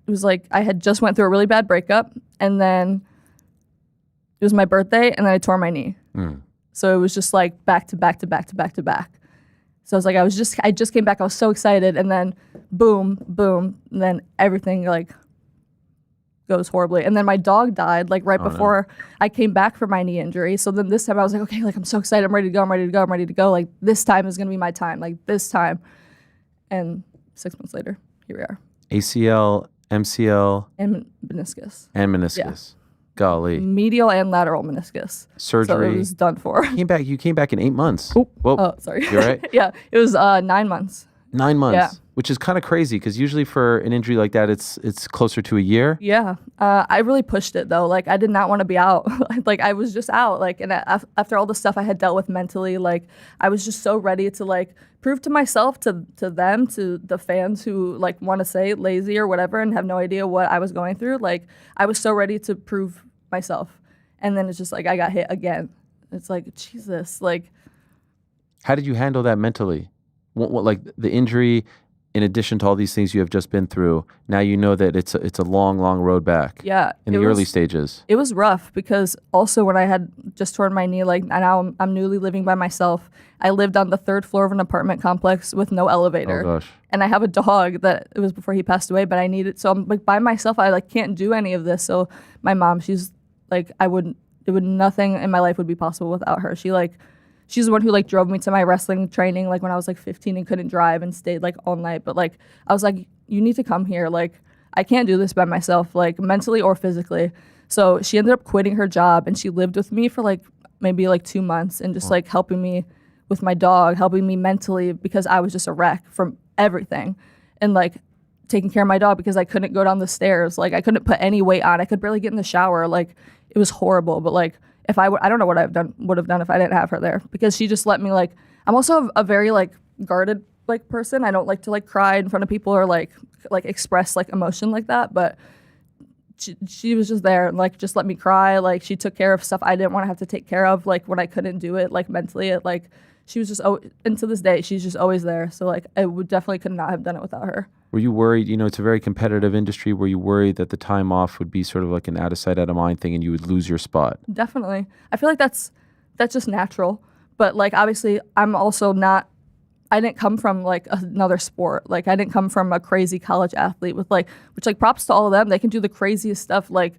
[SPEAKER 10] was like I had just went through a really bad breakup and then it was my birthday and then I tore my knee. So it was just like back to back to back to back to back. So I was like, I just came back. I was so excited and then boom, boom. And then everything like goes horribly. And then my dog died like right before I came back from my knee injury. So then this time I was like, okay, like I'm so excited. I'm ready to go. I'm ready to go. I'm ready to go. Like this time is going to be my time. Like this time. And 6 months later, here we are.
[SPEAKER 2] ACL, MCL,
[SPEAKER 10] and meniscus.
[SPEAKER 2] Yeah. Golly.
[SPEAKER 10] Medial and lateral meniscus.
[SPEAKER 2] Surgery.
[SPEAKER 10] So it was done for.
[SPEAKER 2] You came back in 8 months.
[SPEAKER 10] Oop.
[SPEAKER 2] Whoa.
[SPEAKER 10] Oh, sorry.
[SPEAKER 2] You're right?
[SPEAKER 10] Yeah, it was 9 months.
[SPEAKER 2] 9 months.
[SPEAKER 10] Yeah.
[SPEAKER 2] Which is kind of crazy because usually for an injury like that, it's closer to a year.
[SPEAKER 10] Yeah. I really pushed it though. Like I did not want to be out. Like I was just out. Like and after all the stuff I had dealt with mentally, like I was just so ready to like prove to myself, to them, to the fans who like want to say lazy or whatever and have no idea what I was going through. Like I was so ready to prove myself. And then it's just like I got hit again. It's like Jesus. Like
[SPEAKER 2] how did you handle that mentally? What like the injury? In addition to all these things you have just been through, now you know that it's a long, long road back.
[SPEAKER 10] Yeah.
[SPEAKER 2] In the early stages.
[SPEAKER 10] It was rough because also when I had just torn my knee, like now I'm newly living by myself. I lived on the 3rd floor of an apartment complex with no elevator.
[SPEAKER 2] Oh gosh.
[SPEAKER 10] And I have a dog that it was before he passed away, but I needed, so I'm like by myself. I like can't do any of this. So my mom, she's like, nothing in my life would be possible without her. She's the one who like drove me to my wrestling training like when I was like 15 and couldn't drive and stayed like all night. But like I was like, you need to come here. Like I can't do this by myself, like mentally or physically. So she ended up quitting her job and she lived with me for like maybe like 2 months and just like helping me with my dog, helping me mentally because I was just a wreck from everything. And like taking care of my dog because I couldn't go down the stairs. Like I couldn't put any weight on. I could barely get in the shower. Like it was horrible. But like if I don't know what would have done if I didn't have her there because she just let me like, I'm also a very like guarded like person. I don't like to like cry in front of people or like express like emotion like that. But she was just there and like just let me cry. Like she took care of stuff I didn't want to have to take care of. Like when I couldn't do it, like mentally, it like she was just and to this day she's just always there. So like I would definitely could not have done it without her.
[SPEAKER 2] Were you worried, it's a very competitive industry, were you worried that the time off would be sort of like an out of sight, out of mind thing and you would lose your spot?
[SPEAKER 10] Definitely. I feel like that's just natural. But like obviously I'm also not, I didn't come from like another sport. Like I didn't come from a crazy college athlete with like, which like props to all of them. They can do the craziest stuff. Like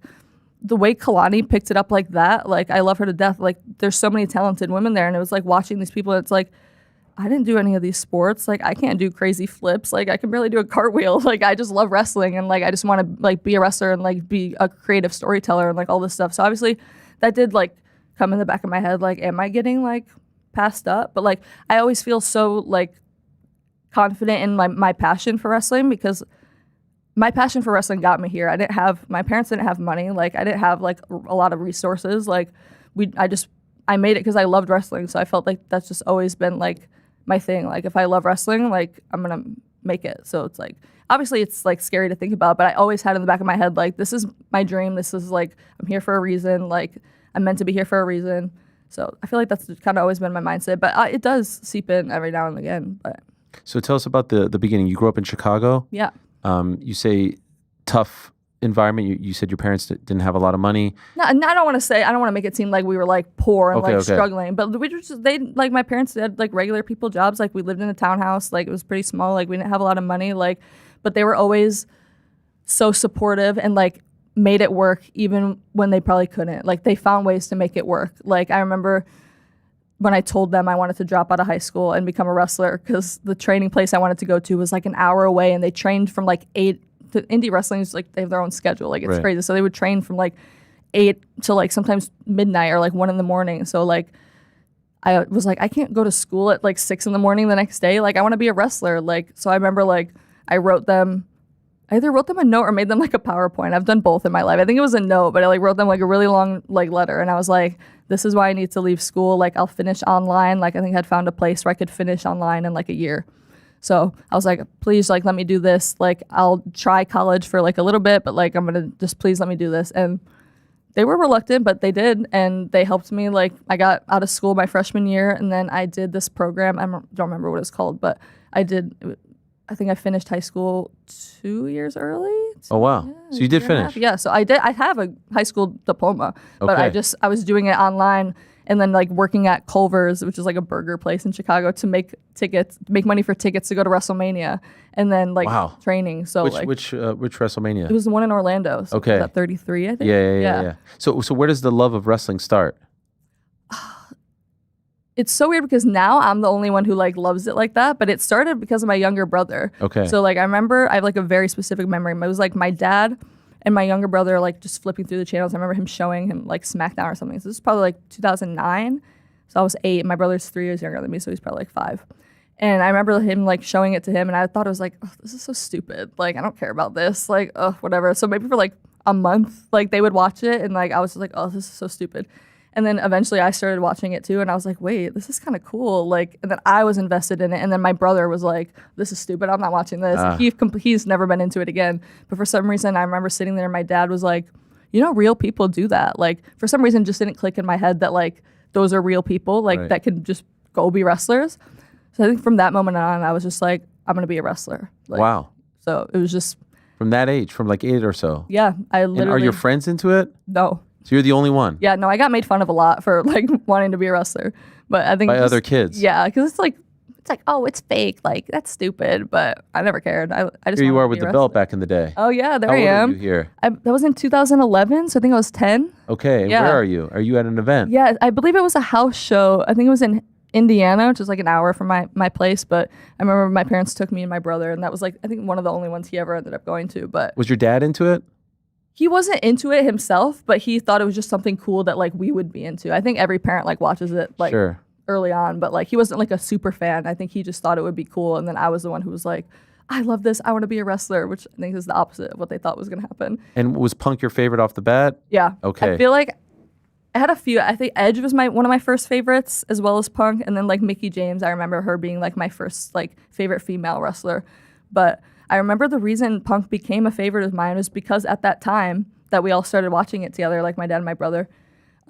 [SPEAKER 10] the way Kalani picked it up like that, like I love her to death. Like there's so many talented women there and it was like watching these people, it's like, I didn't do any of these sports. Like I can't do crazy flips. Like I can barely do a cartwheel. Like I just love wrestling and like I just want to like be a wrestler and like be a creative storyteller and like all this stuff. So obviously that did like come in the back of my head. Like, am I getting like passed up? But like I always feel so like confident in my passion for wrestling because my passion for wrestling got me here. My parents didn't have money. Like I didn't have like a lot of resources. Like I made it because I loved wrestling. So I felt like that's just always been like my thing. Like if I love wrestling, like I'm gonna make it. So it's like obviously it's like scary to think about, but I always had in the back of my head like this is my dream. This is like I'm here for a reason. Like I'm meant to be here for a reason. So I feel like that's kind of always been my mindset. But it does seep in every now and again. But
[SPEAKER 2] so tell us about the beginning. You grew up in Chicago.
[SPEAKER 10] Yeah.
[SPEAKER 2] You say tough environment? You said your parents didn't have a lot of money.
[SPEAKER 10] No, and I don't want to make it seem like we were like poor and
[SPEAKER 2] Okay.
[SPEAKER 10] struggling, but we just like my parents had like regular people jobs. Like we lived in a townhouse, like it was pretty small. Like we didn't have a lot of money, like, but they were always so supportive and like made it work even when they probably couldn't. Like they found ways to make it work. Like I remember when I told them I wanted to drop out of high school and become a wrestler because the training place I wanted to go to was like an hour away, and they trained from like 8 to indie wrestling is like they have their own schedule. Like it's crazy. So they would train from like 8 to like sometimes midnight or like 1 a.m. So like I was like, I can't go to school at like 6 a.m. the next day. Like I want to be a wrestler. Like so I remember like I either wrote them a note or made them like a PowerPoint. I've done both in my life. I think it was a note, but I like wrote them like a really long like letter, and I was like, this is why I need to leave school. Like I'll finish online. Like I think I'd found a place where I could finish online in like a year. So I was like, please, like let me do this. Like I'll try college for like a little bit, but like I'm gonna just please let me do this. And they were reluctant, but they did, and they helped me. Like I got out of school my freshman year, and then I did this program. I don't remember what it's called, but I think I finished high school 2 years early.
[SPEAKER 2] Oh wow!
[SPEAKER 10] Yeah,
[SPEAKER 2] So you did finish?
[SPEAKER 10] Yeah, so I did. I have a high school diploma, but I was doing it online, and then like working at Culver's, which is like a burger place in Chicago, to make money for tickets to go to WrestleMania, and then like training. So
[SPEAKER 2] which WrestleMania?
[SPEAKER 10] It was the one in Orlando. So
[SPEAKER 2] okay,
[SPEAKER 10] at 33, I think.
[SPEAKER 2] Yeah. So where does the love of wrestling start?
[SPEAKER 10] It's so weird because now I'm the only one who like loves it like that, but it started because of my younger brother.
[SPEAKER 2] Okay.
[SPEAKER 10] So like I remember I have like a very specific memory. It was like my dad and my younger brother like just flipping through the channels. I remember him showing him like SmackDown or something. So this is probably like 2009. So I was 8. My brother's 3 years younger than me, so he's probably like 5. And I remember him like showing it to him, and I thought it was like, oh, this is so stupid. Like I don't care about this. Like whatever. So maybe for like a month, like they would watch it, and like I was just like, oh, this is so stupid. And then eventually I started watching it too, and I was like, wait, this is kind of cool. Like, and then I was invested in it, and then my brother was like, this is stupid, I'm not watching this. He's never been into it again. But for some reason, I remember sitting there, and my dad was like, you know, real people do that. Like, for some reason, it just didn't click in my head that like those are real people, like that can just go be wrestlers. So I think from that moment on, I was just like, I'm gonna be a wrestler. Like,
[SPEAKER 2] wow.
[SPEAKER 10] So it was just
[SPEAKER 2] from that age, from like 8 or so.
[SPEAKER 10] Yeah, I literally.
[SPEAKER 2] And are your friends into it?
[SPEAKER 10] No.
[SPEAKER 2] So you're the only one?
[SPEAKER 10] Yeah, no, I got made fun of a lot for like wanting to be a wrestler, but I think
[SPEAKER 2] by other kids.
[SPEAKER 10] Yeah, because it's like, oh, it's fake, like that's stupid. But I never cared. I just
[SPEAKER 2] here you are with
[SPEAKER 10] the
[SPEAKER 2] belt back in the day.
[SPEAKER 10] Oh yeah, there
[SPEAKER 2] How
[SPEAKER 10] I
[SPEAKER 2] old
[SPEAKER 10] am.
[SPEAKER 2] Are you here?
[SPEAKER 10] That was in 2011, so I think I was 10.
[SPEAKER 2] Okay,
[SPEAKER 10] yeah.
[SPEAKER 2] Where are you? Are you at an event?
[SPEAKER 10] Yeah, I believe it was a house show. I think it was in Indiana, which is like an hour from my place. But I remember my parents took me and my brother, and that was like I think one of the only ones he ever ended up going to. But
[SPEAKER 2] was your dad into it?
[SPEAKER 10] He wasn't into it himself, but he thought it was just something cool that like we would be into. I think every parent like watches it like early on, but like he wasn't like a super fan. I think he just thought it would be cool, and then I was the one who was like, I love this. I want to be a wrestler, which I think is the opposite of what they thought was going to happen.
[SPEAKER 2] And was Punk your favorite off the bat?
[SPEAKER 10] Yeah.
[SPEAKER 2] Okay.
[SPEAKER 10] I feel like I had a few. I think Edge was one of my first favorites, as well as Punk, and then like Mickie James. I remember her being like my first like favorite female wrestler, but I remember the reason Punk became a favorite of mine was because at that time that we all started watching it together, like my dad and my brother,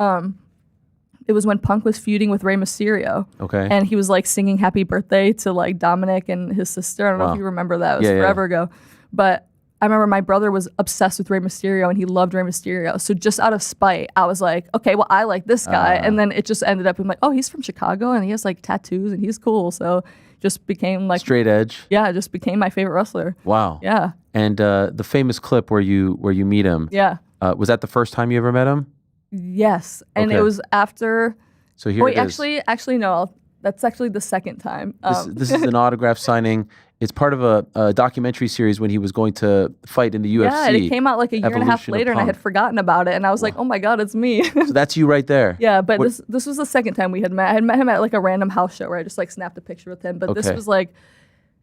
[SPEAKER 10] it was when Punk was feuding with Rey Mysterio.
[SPEAKER 2] Okay.
[SPEAKER 10] And he was like singing happy birthday to like Dominic and his sister. I don't know if you remember that. It was forever ago. But I remember my brother was obsessed with Rey Mysterio, and he loved Rey Mysterio. So just out of spite, I was like, okay, well, I like this guy. And then it just ended up, I'm like, oh, he's from Chicago, and he has like tattoos, and he's cool. So just became like
[SPEAKER 2] straight edge.
[SPEAKER 10] Yeah, just became my favorite wrestler.
[SPEAKER 2] Wow.
[SPEAKER 10] Yeah.
[SPEAKER 2] And the famous clip where you meet him.
[SPEAKER 10] Yeah.
[SPEAKER 2] Was that the first time you ever met him?
[SPEAKER 10] Yes, and it was after.
[SPEAKER 2] So here it is.
[SPEAKER 10] Actually, no. That's actually the second time.
[SPEAKER 2] This is an autograph signing. It's part of a documentary series when he was going to fight in the UFC.
[SPEAKER 10] Yeah, and it came out like a year and a half later, and I had forgotten about it, and I was like, oh my god, it's me.
[SPEAKER 2] So that's you right there.
[SPEAKER 10] Yeah, but this was the second time we had met. I had met him at like a random house show where I just like snapped a picture with him. But this was like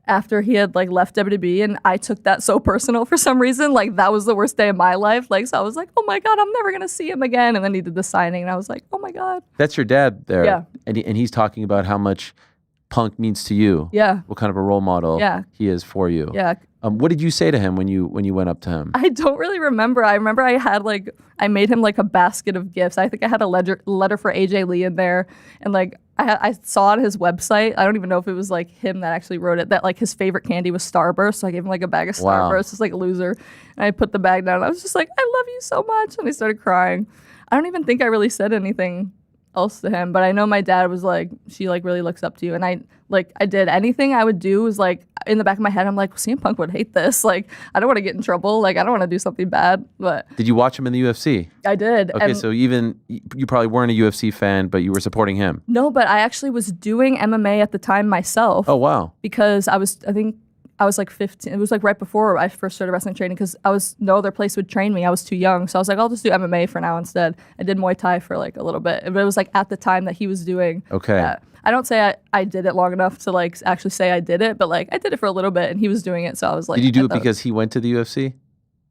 [SPEAKER 10] after he had like left WWE, and I took that so personal for some reason. Like that was the worst day of my life. Like so I was like, oh my god, I'm never gonna see him again. And then he did the signing, and I was like, oh my god.
[SPEAKER 2] That's your dad there.
[SPEAKER 10] Yeah.
[SPEAKER 2] And he's talking about how much Punk means to you.
[SPEAKER 10] Yeah.
[SPEAKER 2] What kind of a role model he is for you.
[SPEAKER 10] Yeah.
[SPEAKER 2] What did you say to him when you went up to him?
[SPEAKER 10] I don't really remember. I remember I made him like a basket of gifts. I think I had a letter for AJ Lee in there, and like I saw on his website, I don't even know if it was like him that actually wrote it, that like his favorite candy was Starburst. So I gave him like a bag of
[SPEAKER 2] Wow.
[SPEAKER 10] Starburst, just like a loser. And I put the bag down. And I was just like, I love you so much. And I started crying. I don't even think I really said anything else to him, but I know my dad was like, she like really looks up to you. And I did anything I would do was like in the back of my head, I'm like, CM Punk would hate this. Like, I don't want to get in trouble. Like, I don't want to do something bad. But
[SPEAKER 2] Did you watch him in the UFC?
[SPEAKER 10] I did.
[SPEAKER 2] Okay,
[SPEAKER 10] and
[SPEAKER 2] so even you probably weren't a UFC fan, but you were supporting him.
[SPEAKER 10] no, but I actually was doing MMA at the time myself.
[SPEAKER 2] Oh, wow.
[SPEAKER 10] Because I think I was like 15. It was like right before I first started wrestling training because no other place would train me. I was too young. So I was like, I'll just do MMA for now instead. I did Muay Thai for like a little bit. But it was like at the time that he was doing that. I don't say I did it long enough to like actually say I did it, but like I did it for a little bit and he was doing it. So I was like,
[SPEAKER 2] Did you do it because he went to the UFC?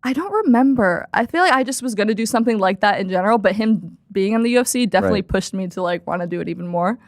[SPEAKER 10] I don't remember. I feel like I just was going to do something like that in general, but him being in the UFC definitely pushed me to like want to do it even more.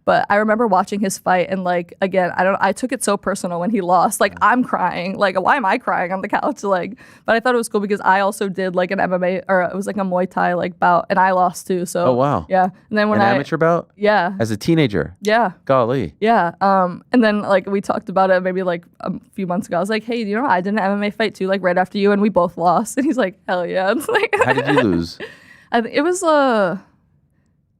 [SPEAKER 10] But I remember watching his fight and like, again, I took it so personal when he lost. Like I'm crying. Like, why am I crying on the couch? Like, but I thought it was cool because I also did like an MMA or it was like a Muay Thai like bout and I lost too. So
[SPEAKER 2] Oh, wow.
[SPEAKER 10] yeah. And then when
[SPEAKER 2] An amateur bout?
[SPEAKER 10] Yeah.
[SPEAKER 2] As a teenager?
[SPEAKER 10] Yeah.
[SPEAKER 2] Golly.
[SPEAKER 10] Yeah. And then like we talked about it maybe like a few months ago. I was like, hey, you know, I did an MMA fight too, like right after you, and we both lost. And he's like, hell yeah. It's like,
[SPEAKER 2] How did you lose?
[SPEAKER 10] it was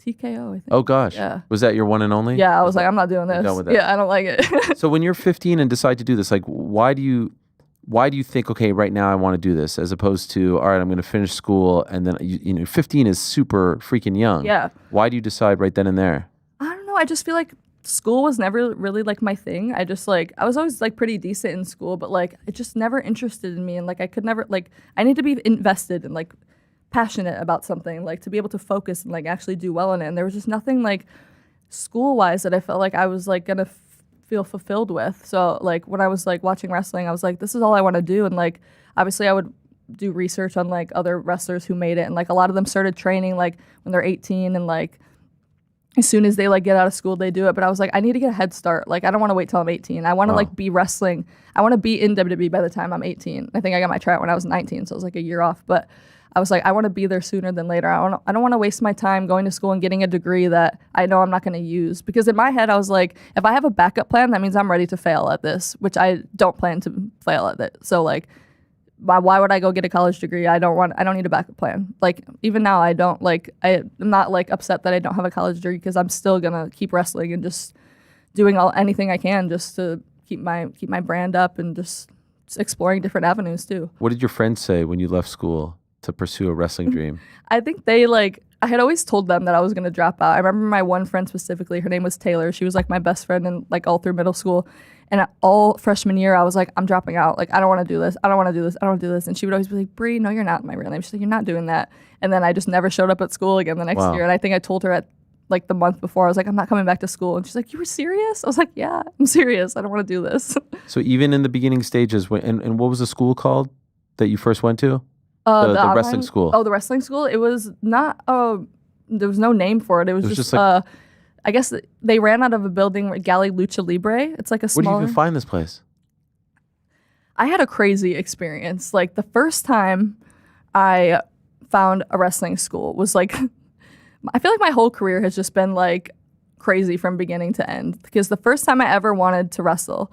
[SPEAKER 10] TKO, I think.
[SPEAKER 2] Oh, gosh.
[SPEAKER 10] Yeah.
[SPEAKER 2] Was that your one and only?
[SPEAKER 10] Yeah, I was like, I'm not doing this.
[SPEAKER 2] done with that.
[SPEAKER 10] Yeah, I don't like it.
[SPEAKER 2] So when you're 15 and decide to do this, like, why do you think, okay, right now I want to do this, as opposed to, all right, I'm going to finish school, and then, you know, 15 is super freaking young.
[SPEAKER 10] Yeah.
[SPEAKER 2] Why do you decide right then and there?
[SPEAKER 10] I don't know. I just feel like school was never really like my thing. I just like, I was always like pretty decent in school, but like, it just never interested in me. And like, I could never, like, I need to be invested and like passionate about something, like to be able to focus and like actually do well in it. And there was just nothing like school-wise that I felt like I was like gonna feel fulfilled with. So like when I was like watching wrestling, I was like, this is all I want to do. And like obviously I would do research on like other wrestlers who made it, and like a lot of them started training like when they're 18, and like as soon as they like get out of school they do it. But I was like, I need to get a head start. Like I don't want to wait till I'm 18. I want to like be wrestling. I want to be in WWE by the time I'm 18. I think I got my tryout when I was 19, so it was like a year off. But I was like, I want to be there sooner than later. I don't want to waste my time going to school and getting a degree that I know I'm not going to use. Because in my head, I was like, if I have a backup plan, that means I'm ready to fail at this, which I don't plan to fail at it. So like, why would I go get a college degree? I don't need a backup plan. Like even now, I'm not like upset that I don't have a college degree because I'm still gonna keep wrestling and just doing anything I can just to keep my brand up and just exploring different avenues too.
[SPEAKER 2] What did your friends say when you left school to pursue a wrestling dream?
[SPEAKER 10] I think they like, I had always told them that I was going to drop out. I remember my one friend specifically, her name was Taylor. She was like my best friend in like all through middle school. And all freshman year, I was like, I'm dropping out. Like, I don't want to do this. I don't want to do this. I don't want to do this. And she would always be like, Bree, no, you're not my real name. She's like, you're not doing that. And then I just never showed up at school again the next year. And I think I told her at like the month before, I was like, I'm not coming back to school. And she's like, you were serious? I was like, yeah, I'm serious. I don't want to do this.
[SPEAKER 2] So even in the beginning stages, and what was the school called that you first went to? The wrestling school.
[SPEAKER 10] Oh, the wrestling school? It was not, there was no name for it. It was just like, I guess they ran out of a building, Galley Lucha Libre. It's like a smaller.
[SPEAKER 2] Where did you even find this place?
[SPEAKER 10] I had a crazy experience. Like the first time I found a wrestling school was like, I feel like my whole career has just been like crazy from beginning to end. Because the first time I ever wanted to wrestle,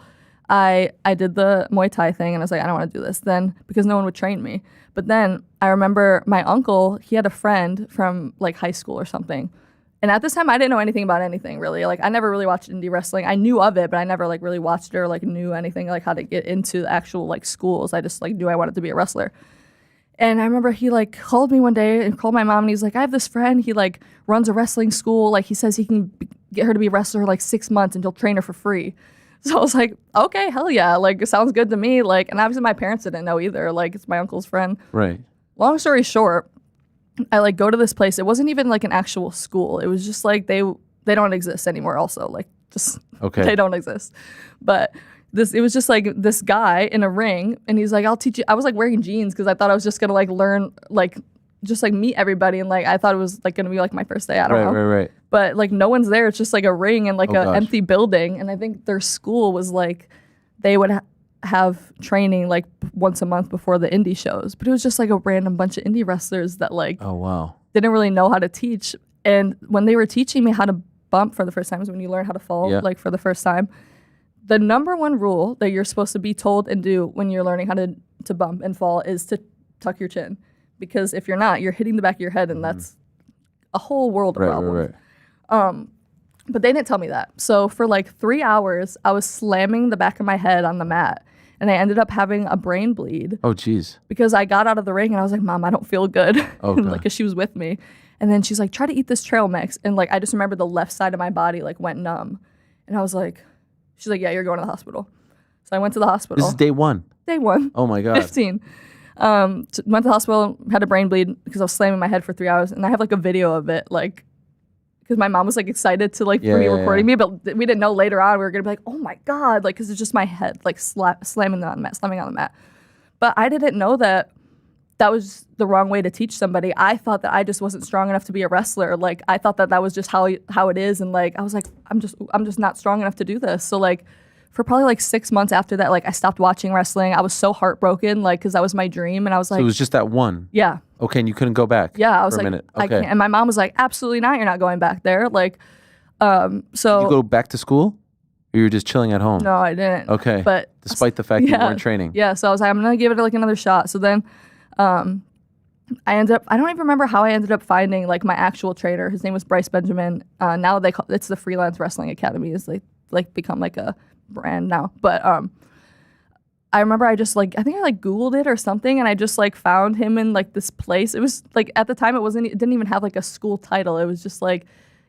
[SPEAKER 10] I did the Muay Thai thing and I was like, I don't want to do this then because no one would train me. But then I remember my uncle, he had a friend from like high school or something. And at this time, I didn't know anything about anything really. Like I never really watched indie wrestling. I knew of it, but I never like really watched it or like knew anything like how to get into the actual like schools. I just like knew I wanted to be a wrestler. And I remember he like called me one day and called my mom and he's like, I have this friend. He like runs a wrestling school. Like he says he can get her to be a wrestler like 6 months and he'll train her for free. So I was like, okay, hell yeah. Like, it sounds good to me. Like, and obviously my parents didn't know either. Like, it's my uncle's friend.
[SPEAKER 2] Right.
[SPEAKER 10] Long story short, I like go to this place. It wasn't even like an actual school. It was just like they don't exist anymore also. Like, just, they don't exist. But it was just like this guy in a ring. And he's like, I'll teach you. I was like wearing jeans because I thought I was just going to like learn, like, just like meet everybody. And like, I thought it was like going to be like my first day. I don't know.
[SPEAKER 2] Right.
[SPEAKER 10] But like no one's there. It's just like a ring and like an empty building. And I think their school was like, they would have training like once a month before the indie shows. But it was just like a random bunch of indie wrestlers that like
[SPEAKER 2] didn't
[SPEAKER 10] really know how to teach. And when they were teaching me how to bump for the first time is when you learn how to fall,
[SPEAKER 2] Yeah.
[SPEAKER 10] like for the first time. The number one rule that you're supposed to be told and do when you're learning how to bump and fall is to tuck your chin. Because if you're not, you're hitting the back of your head, and that's a whole world of problems.
[SPEAKER 2] Right.
[SPEAKER 10] But they didn't tell me that. So for like 3 hours, I was slamming the back of my head on the mat, and I ended up having a brain bleed.
[SPEAKER 2] Oh, geez.
[SPEAKER 10] Because I got out of the ring and I was like, Mom, I don't feel good.
[SPEAKER 2] Okay.
[SPEAKER 10] Like, cause she was with me. And then she's like, try to eat this trail mix. And like, I just remember the left side of my body like went numb. And I was like, she's like, yeah, you're going to the hospital. So I went to the hospital.
[SPEAKER 2] This is day one.
[SPEAKER 10] Day one.
[SPEAKER 2] Oh my God.
[SPEAKER 10] 15. Went to the hospital, had a brain bleed because I was slamming my head for 3 hours. And I have like a video of it, like, because my mom was like excited to like be recording me, but we didn't know later on we were gonna be like, oh my God, like, because it's just my head like slamming on the mat. But I didn't know that was the wrong way to teach somebody. I thought that I just wasn't strong enough to be a wrestler. Like, I thought that was just how it is, and like I was like, I'm just not strong enough to do this. So like, for probably like 6 months after that, like I stopped watching wrestling. I was so heartbroken, like, because that was my dream, and I was like,
[SPEAKER 2] So it was just that one.
[SPEAKER 10] yeah.
[SPEAKER 2] Okay, and you couldn't go back.
[SPEAKER 10] Yeah, I was
[SPEAKER 2] for
[SPEAKER 10] like,
[SPEAKER 2] a minute.
[SPEAKER 10] I
[SPEAKER 2] Okay.
[SPEAKER 10] can't. And my mom was like, absolutely not. You're not going back there. Like, so
[SPEAKER 2] You go back to school, or you were just chilling at home?
[SPEAKER 10] no, I didn't.
[SPEAKER 2] Okay.
[SPEAKER 10] But
[SPEAKER 2] Despite the fact that you weren't training.
[SPEAKER 10] yeah, so I was like, I'm gonna give it like another shot. So then, I ended up. I don't even remember how I ended up finding like my actual trainer. His name was Bryce Benjamin. Now it's the Freelance Wrestling Academy. Is like become like a brand now. But I remember I just like, I think I like Googled it or something, and I just like found him in like this place. It was like, at the time it didn't even have like a school title. It was just like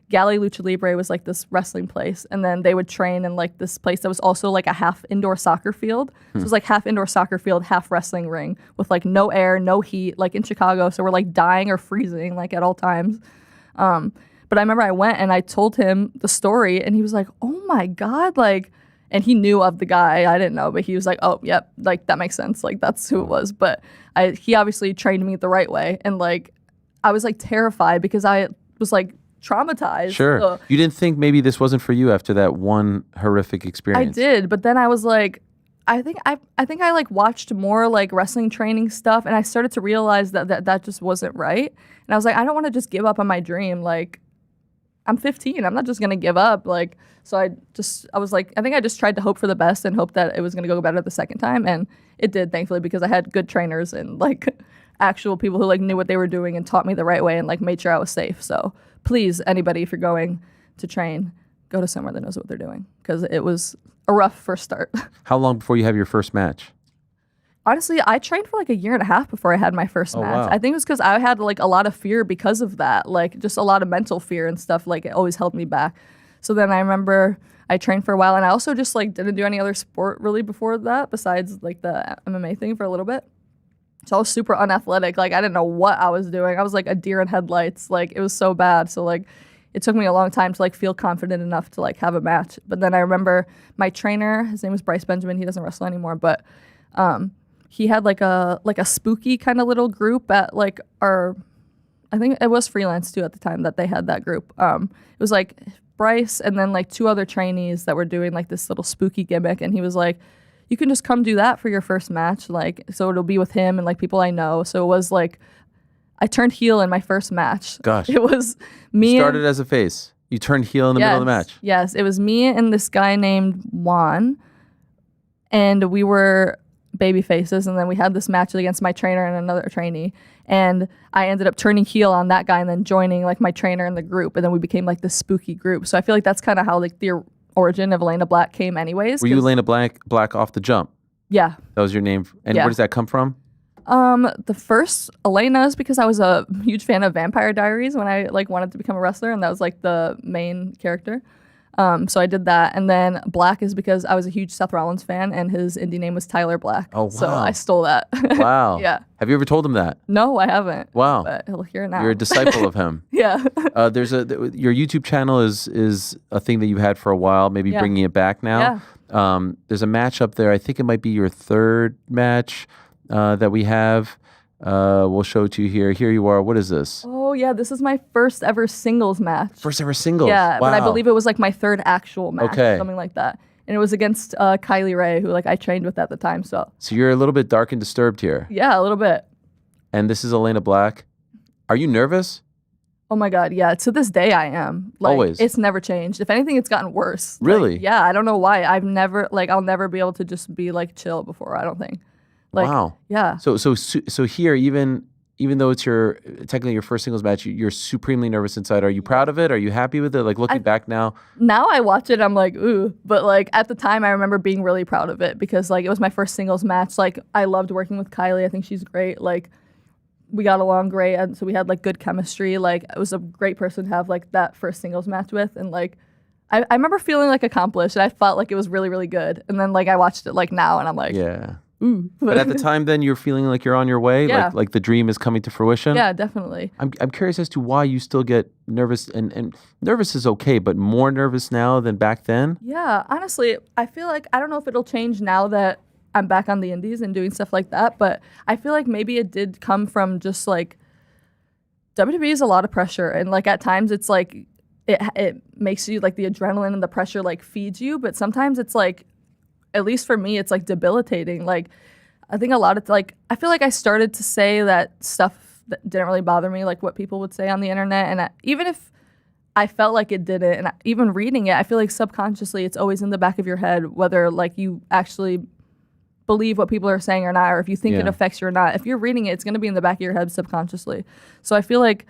[SPEAKER 10] Galley Lucha Libre was like this wrestling place, and then they would train in like this place that was also like a half indoor soccer field. So it was like half indoor soccer field, half wrestling ring with like no air, no heat, like in Chicago. So we're like dying or freezing like at all times. But I remember I went and I told him the story, and he was like, oh my God, like, and he knew of the guy. I didn't know, but he was like, oh, yep, like that makes sense. Like that's who it was. But he obviously trained me the right way. And like, I was like terrified because I was like traumatized.
[SPEAKER 2] Sure.
[SPEAKER 10] So
[SPEAKER 2] You didn't think maybe this wasn't for you after that one horrific
[SPEAKER 10] I
[SPEAKER 2] experience?
[SPEAKER 10] did. But then I was like, I think I like watched more like wrestling training stuff, and I started to realize that just wasn't right. And I was like, I don't want to just give up on my dream. Like, I'm 15. I'm not just gonna give up. Like, so I was like, I think I just tried to hope for the best and hope that it was gonna go better the second time, and it did, thankfully, because I had good trainers and like actual people who like knew what they were doing and taught me the right way and like made sure I was safe. So please, anybody, if you're going to train, go to somewhere that knows what they're doing, because it was a rough first start.
[SPEAKER 2] How long before you have your first match?
[SPEAKER 10] Honestly, I trained for like a year and a half before I had my first match.
[SPEAKER 2] Wow.
[SPEAKER 10] I think it was because I had like a lot of fear because of that, like just a lot of mental fear and stuff. Like, it always held me back. So then I remember I trained for a while, and I also just like didn't do any other sport really before that besides like the MMA thing for a little bit. So I was super unathletic. Like, I didn't know what I was doing. I was like a deer in headlights. Like, it was so bad. So like, it took me a long time to like feel confident enough to like have a match. But then I remember my trainer, his name was Bryce Benjamin. He doesn't wrestle anymore, but he had like a spooky kind of little group at like I think it was Freelance too at the time that they had that group. It was like Bryce and then like 2 other trainees that were doing like this little spooky gimmick, and he was like, you can just come do that for your first match, like, so it'll be with him and like people I know. So it was like, I turned heel in my first match.
[SPEAKER 2] Gosh.
[SPEAKER 10] It was me.
[SPEAKER 2] You started as a face. You turned heel in the middle of the match.
[SPEAKER 10] Yes, it was me and this guy named Juan, and we were baby faces, and then we had this match against my trainer and another trainee, and I ended up turning heel on that guy and then joining like my trainer in the group, and then we became like this spooky group. So I feel like that's kind of how like the origin of Elayna Black came anyways.
[SPEAKER 2] Were you Elayna Black off the jump?
[SPEAKER 10] Yeah.
[SPEAKER 2] That was your name? And
[SPEAKER 10] Yeah.
[SPEAKER 2] where does that come from?
[SPEAKER 10] The first Elayna is because I was a huge fan of Vampire Diaries when I like wanted to become a wrestler, and that was like the main character. So I did that, and then Black is because I was a huge Seth Rollins fan, and his indie name was Tyler Black.
[SPEAKER 2] Oh, wow.
[SPEAKER 10] So I stole that.
[SPEAKER 2] Wow.
[SPEAKER 10] Yeah.
[SPEAKER 2] Have you ever told him that?
[SPEAKER 10] No, I haven't.
[SPEAKER 2] Wow.
[SPEAKER 10] But he'll hear it now.
[SPEAKER 2] You're a disciple of him.
[SPEAKER 10] Yeah.
[SPEAKER 2] Your YouTube channel is a thing that you've had for a while, maybe
[SPEAKER 10] Yeah.
[SPEAKER 2] bringing it back now.
[SPEAKER 10] Yeah.
[SPEAKER 2] There's a match up there. I think it might be your third match that we have. We'll show it to you here. Here you are. What is this?
[SPEAKER 10] Oh yeah, this is my first ever singles match.
[SPEAKER 2] First ever singles?
[SPEAKER 10] Yeah, but I
[SPEAKER 2] Wow.
[SPEAKER 10] believe it was like my third actual match,
[SPEAKER 2] Okay.
[SPEAKER 10] something like that. And it was against Kylie Ray, who like I trained with at the time. So
[SPEAKER 2] So you're a little bit dark and disturbed here.
[SPEAKER 10] yeah, a little bit.
[SPEAKER 2] And this is Elayna Black. Are you nervous?
[SPEAKER 10] Oh my God, yeah. To this day, I am. Like,
[SPEAKER 2] Always.
[SPEAKER 10] It's never changed. If anything, it's gotten worse.
[SPEAKER 2] Really?
[SPEAKER 10] Yeah, I don't know why. I'll never be able to just be like chill before. I don't think. Like,
[SPEAKER 2] Wow.
[SPEAKER 10] Yeah.
[SPEAKER 2] So here, even though it's technically your first singles match, you're supremely nervous inside. Are you proud of it? Are you happy with it? Like looking back now?
[SPEAKER 10] Now I watch it, I'm like, ooh. But like at the time, I remember being really proud of it because like it was my first singles match. Like I loved working with Kylie. I think she's great. Like we got along great, and so we had like good chemistry. Like it was a great person to have like that first singles match with, and like I remember feeling like accomplished, and I felt like it was really really good. And then like I watched it like now, and I'm like,
[SPEAKER 2] Yeah.
[SPEAKER 10] ooh.
[SPEAKER 2] But at the time, then you're feeling like you're on your way,
[SPEAKER 10] Yeah.
[SPEAKER 2] like the dream is coming to fruition.
[SPEAKER 10] Yeah, definitely.
[SPEAKER 2] I'm curious as to why you still get nervous, and nervous is okay, but more nervous now than back then.
[SPEAKER 10] Yeah, honestly, I feel like I don't know if it'll change now that I'm back on the indies and doing stuff like that, but I feel like maybe it did come from just like WWE is a lot of pressure, and like at times it's like it makes you like the adrenaline and the pressure like feeds you, but sometimes it's like, at least for me, it's like debilitating. Like I think a lot of like I feel like I started to say that stuff that didn't really bother me, like what people would say on the internet, and even if I felt like it didn't, and even reading it, I feel like subconsciously it's always in the back of your head, whether like you actually believe what people are saying or not, or if you think it affects you or not. If you're reading it, it's going to be in the back of your head subconsciously. So I feel like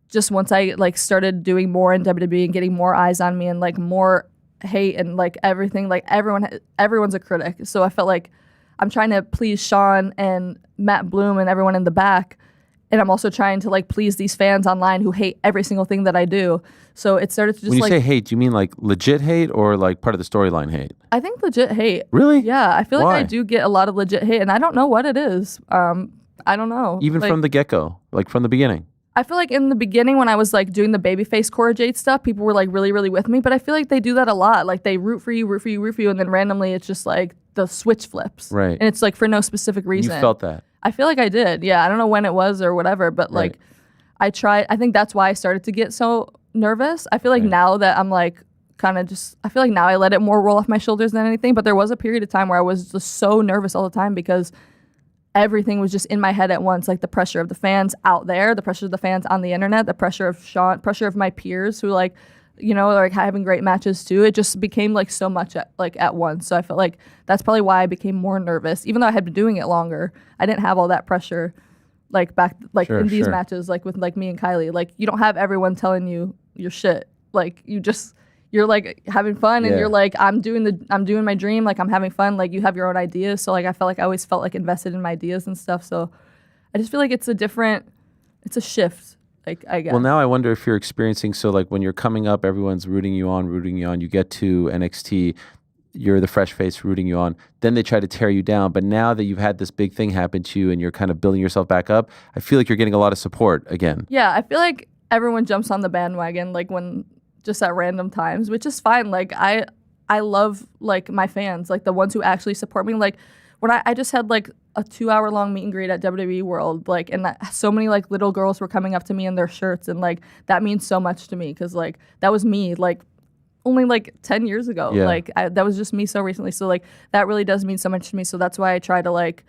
[SPEAKER 10] just once I like started doing more in WWE and getting more eyes on me and like more hate and like everything, like everyone's a critic. So I felt like I'm trying to please Sean and Matt Bloom and everyone in the back, and I'm also trying to like please these fans online who hate every single thing that I do. So it started to just
[SPEAKER 2] When you
[SPEAKER 10] like,
[SPEAKER 2] say hate, do you mean like legit hate or like part of the storyline hate?
[SPEAKER 10] I think legit hate.
[SPEAKER 2] Really?
[SPEAKER 10] Yeah, I feel
[SPEAKER 2] Why?
[SPEAKER 10] like I do get a lot of legit hate, and I don't know what it is. I don't know.
[SPEAKER 2] Even
[SPEAKER 10] like,
[SPEAKER 2] from the get-go, like from the beginning.
[SPEAKER 10] I feel like in the beginning when I was like doing the babyface Cora Jade stuff, people were like really, really with me. But I feel like they do that a lot. Like they root for you, and then randomly it's just like the switch flips.
[SPEAKER 2] Right.
[SPEAKER 10] And it's like for no specific reason.
[SPEAKER 2] You felt that.
[SPEAKER 10] I feel like I did. Yeah. I don't know when it was or whatever, but like I think that's why I started to get so nervous. I feel like now that I'm like kind of just, I feel like now I let it more roll off my shoulders than anything. But there was a period of time where I was just so nervous all the time because everything was just in my head at once, like the pressure of the fans out there, the pressure of the fans on the internet, the pressure of Sean, pressure of my peers who like, you know, like having great matches too. It just became like so much at once. So I felt like that's probably why I became more nervous, even though I had been doing it longer. I didn't have all that pressure like back like in these matches, like with like me and Kylie. Like you don't have everyone telling you your shit. Like you're like having fun and you're like, I'm doing my dream, like I'm having fun, like you have your own ideas. So like I felt like I always felt like invested in my ideas and stuff. So I just feel like it's a shift, like I guess.
[SPEAKER 2] Well, now I wonder if you're experiencing, so like when you're coming up, everyone's rooting you on, you get to NXT, you're the fresh face rooting you on, then they try to tear you down. But now that you've had this big thing happen to you and you're kind of building yourself back up, I feel like you're getting a lot of support again.
[SPEAKER 10] Yeah, I feel like everyone jumps on the bandwagon like when just at random times, which is fine. Like I love like my fans, like the ones who actually support me. Like when I just had like a 2-hour long meet and greet at WWE World, like, and so many like little girls were coming up to me in their shirts, and like that means so much to me because like that was me like only like 10 years ago. Like that was just me so recently. So like that really does mean so much to me. So that's why I try to like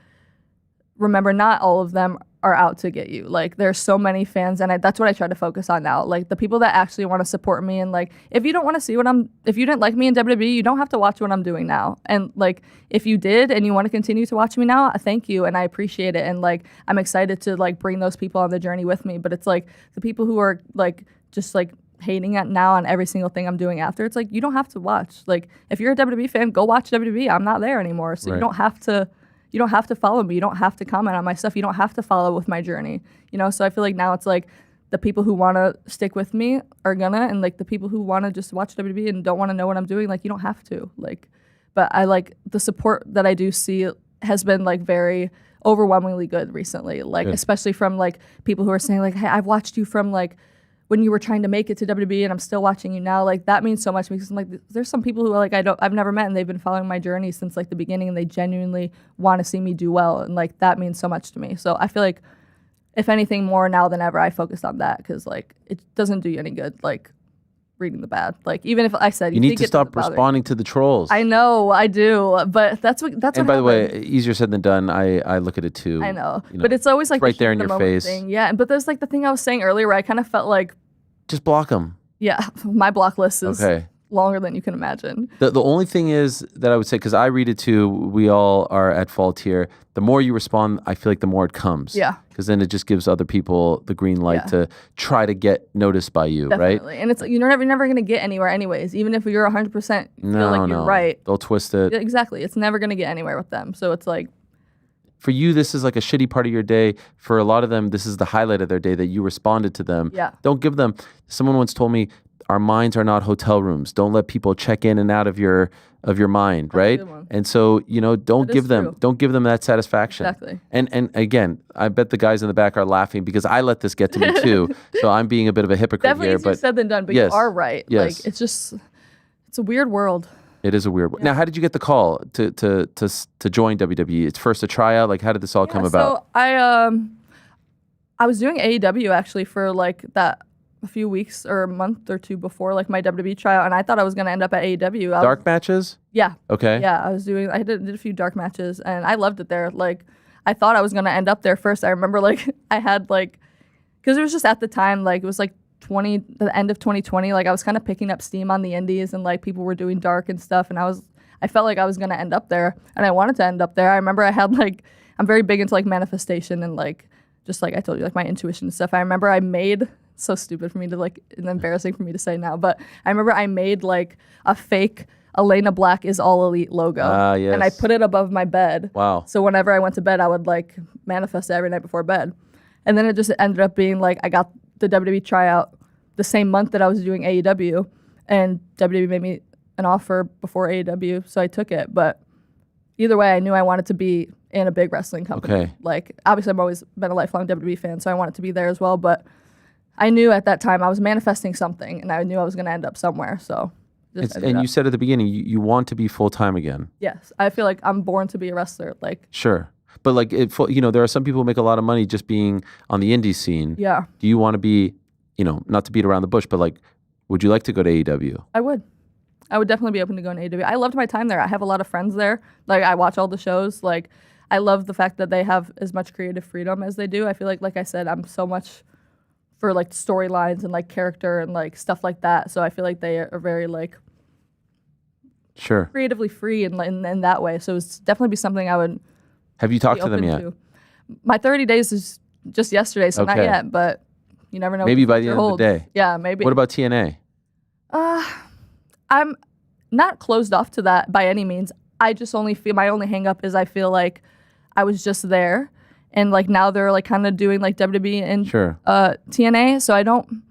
[SPEAKER 10] remember not all of them are out to get you. Like there's so many fans, and that's what I try to focus on now. Like the people that actually want to support me, and like if you don't want to see if you didn't like me in WWE, you don't have to watch what I'm doing now. And like if you did and you want to continue to watch me now, thank you, and I appreciate it. And like I'm excited to like bring those people on the journey with me. But it's like the people who are like just like hating it now on every single thing I'm doing after, it's like you don't have to watch. Like if you're a WWE fan, go watch WWE. I'm not there anymore, so you don't have to. You don't have to follow me. You don't have to comment on my stuff. You don't have to follow with my journey. You know, so I feel like now it's like the people who want to stick with me are gonna, and like the people who want to just watch WWE and don't want to know what I'm doing, like you don't have to. Like, but I like the support that I do see has been like very overwhelmingly good recently. Like especially from like people who are saying like, hey, I've watched you from like when you were trying to make it to WWE and I'm still watching you now. Like that means so much because I'm like, there's some people who are like, I've never met, and they've been following my journey since like the beginning, and they genuinely want to see me do well. And like, that means so much to me. So I feel like if anything more now than ever, I focus on that because like, it doesn't do you any good. Like reading the bad. Like even if I said
[SPEAKER 2] You need
[SPEAKER 10] think
[SPEAKER 2] to
[SPEAKER 10] it
[SPEAKER 2] stop
[SPEAKER 10] doesn't bother you.
[SPEAKER 2] responding to the trolls.
[SPEAKER 10] I know, I do, but that's what
[SPEAKER 2] And by the way,
[SPEAKER 10] happened.
[SPEAKER 2] easier said than done. I look at it too.
[SPEAKER 10] I know,
[SPEAKER 2] You
[SPEAKER 10] but it's always like
[SPEAKER 2] right
[SPEAKER 10] the
[SPEAKER 2] there
[SPEAKER 10] heat
[SPEAKER 2] in
[SPEAKER 10] of the
[SPEAKER 2] your
[SPEAKER 10] moment
[SPEAKER 2] face.
[SPEAKER 10] thing. Yeah, but there's like the thing I was saying earlier where I kind of felt like,
[SPEAKER 2] Just block them.
[SPEAKER 10] yeah, my block list is
[SPEAKER 2] Okay.
[SPEAKER 10] longer than you can imagine.
[SPEAKER 2] The only thing is that I would say, because I read it too, we all are at fault here. The more you respond, I feel like the more it comes.
[SPEAKER 10] Yeah.
[SPEAKER 2] Because then it just gives other people the green light to try to get noticed by you, right?
[SPEAKER 10] Definitely. And it's like, you're never going to get anywhere anyways. Even if you're 100% feel like you're right.
[SPEAKER 2] They'll twist it.
[SPEAKER 10] Exactly. It's never going to get anywhere with them. So it's like,
[SPEAKER 2] For you, this is like a shitty part of your day. For a lot of them, this is the highlight of their day that you responded to them.
[SPEAKER 10] Yeah.
[SPEAKER 2] Don't give them. Someone once told me, our minds are not hotel rooms. Don't let people check in and out of your mind, right? And so, don't give them that satisfaction.
[SPEAKER 10] Exactly.
[SPEAKER 2] And again, I bet the guys in the back are laughing because I let this get to me too. So I'm being a bit of a hypocrite
[SPEAKER 10] definitely
[SPEAKER 2] here.
[SPEAKER 10] easier
[SPEAKER 2] But
[SPEAKER 10] said than done, but
[SPEAKER 2] yes,
[SPEAKER 10] you are right.
[SPEAKER 2] yes.
[SPEAKER 10] Like, it's a weird world.
[SPEAKER 2] it is a weird one. Now, how did you get the call to join WWE? It's first a tryout. Like, how did this all come about?
[SPEAKER 10] So I was doing AEW actually for like that a few weeks or a month or two before like my WWE tryout, and I thought I was gonna end up at AEW.
[SPEAKER 2] Dark matches?
[SPEAKER 10] Yeah.
[SPEAKER 2] Okay.
[SPEAKER 10] Yeah, I did a few dark matches, and I loved it there. Like, I thought I was gonna end up there first. I remember like I had like, because it was just at the time like it was like the end of 2020. Like I was kind of picking up steam on the indies, and like people were doing dark and stuff, and I felt like I was gonna end up there, and I wanted to end up there. I remember I had like, I'm very big into like manifestation and like just like I told you, like my intuition and stuff. I remember I made, so stupid for me to like, and embarrassing for me to say now, but I remember I made like a fake Elayna Black is all elite logo.
[SPEAKER 2] Yes.
[SPEAKER 10] And I put it above my bed.
[SPEAKER 2] Wow.
[SPEAKER 10] So whenever I went to bed, I would like manifest it every night before bed. And then it just ended up being like, I got the WWE tryout the same month that I was doing AEW, and WWE made me an offer before AEW, so I took it. But either way, I knew I wanted to be in a big wrestling company.
[SPEAKER 2] Okay.
[SPEAKER 10] Like, obviously I've always been a lifelong WWE fan, so I wanted to be there as well. But I knew at that time I was manifesting something, and I knew I was going to end up somewhere. So,
[SPEAKER 2] And you said at the beginning you want to be full time again.
[SPEAKER 10] Yes, I feel like I'm born to be a wrestler. Like,
[SPEAKER 2] Sure, but like there are some people who make a lot of money just being on the indie scene.
[SPEAKER 10] yeah,
[SPEAKER 2] Do you want to be, not to beat around the bush, but like, would you like to go to AEW?
[SPEAKER 10] I would definitely be open to going to AEW. I loved my time there. I have a lot of friends there. Like, I watch all the shows. Like, I love the fact that they have as much creative freedom as they do. I feel like I said, I'm so much for like storylines and like character and like stuff like that. So I feel like they are very like
[SPEAKER 2] Sure.
[SPEAKER 10] creatively free in that way. So it's definitely be something I would.
[SPEAKER 2] Have you talked
[SPEAKER 10] be
[SPEAKER 2] to them
[SPEAKER 10] open
[SPEAKER 2] yet?
[SPEAKER 10] to. My 30 days is just yesterday, so not
[SPEAKER 2] Okay.
[SPEAKER 10] yet. But you never know. what
[SPEAKER 2] Maybe by the
[SPEAKER 10] future
[SPEAKER 2] end of the
[SPEAKER 10] holds.
[SPEAKER 2] day.
[SPEAKER 10] Yeah, maybe.
[SPEAKER 2] What about TNA?
[SPEAKER 10] I'm not closed off to that by any means. I just only feel my only hang up is I feel like I was just there, and like now they're like kind of doing like WWE and
[SPEAKER 2] Sure.
[SPEAKER 10] TNA. So I don't.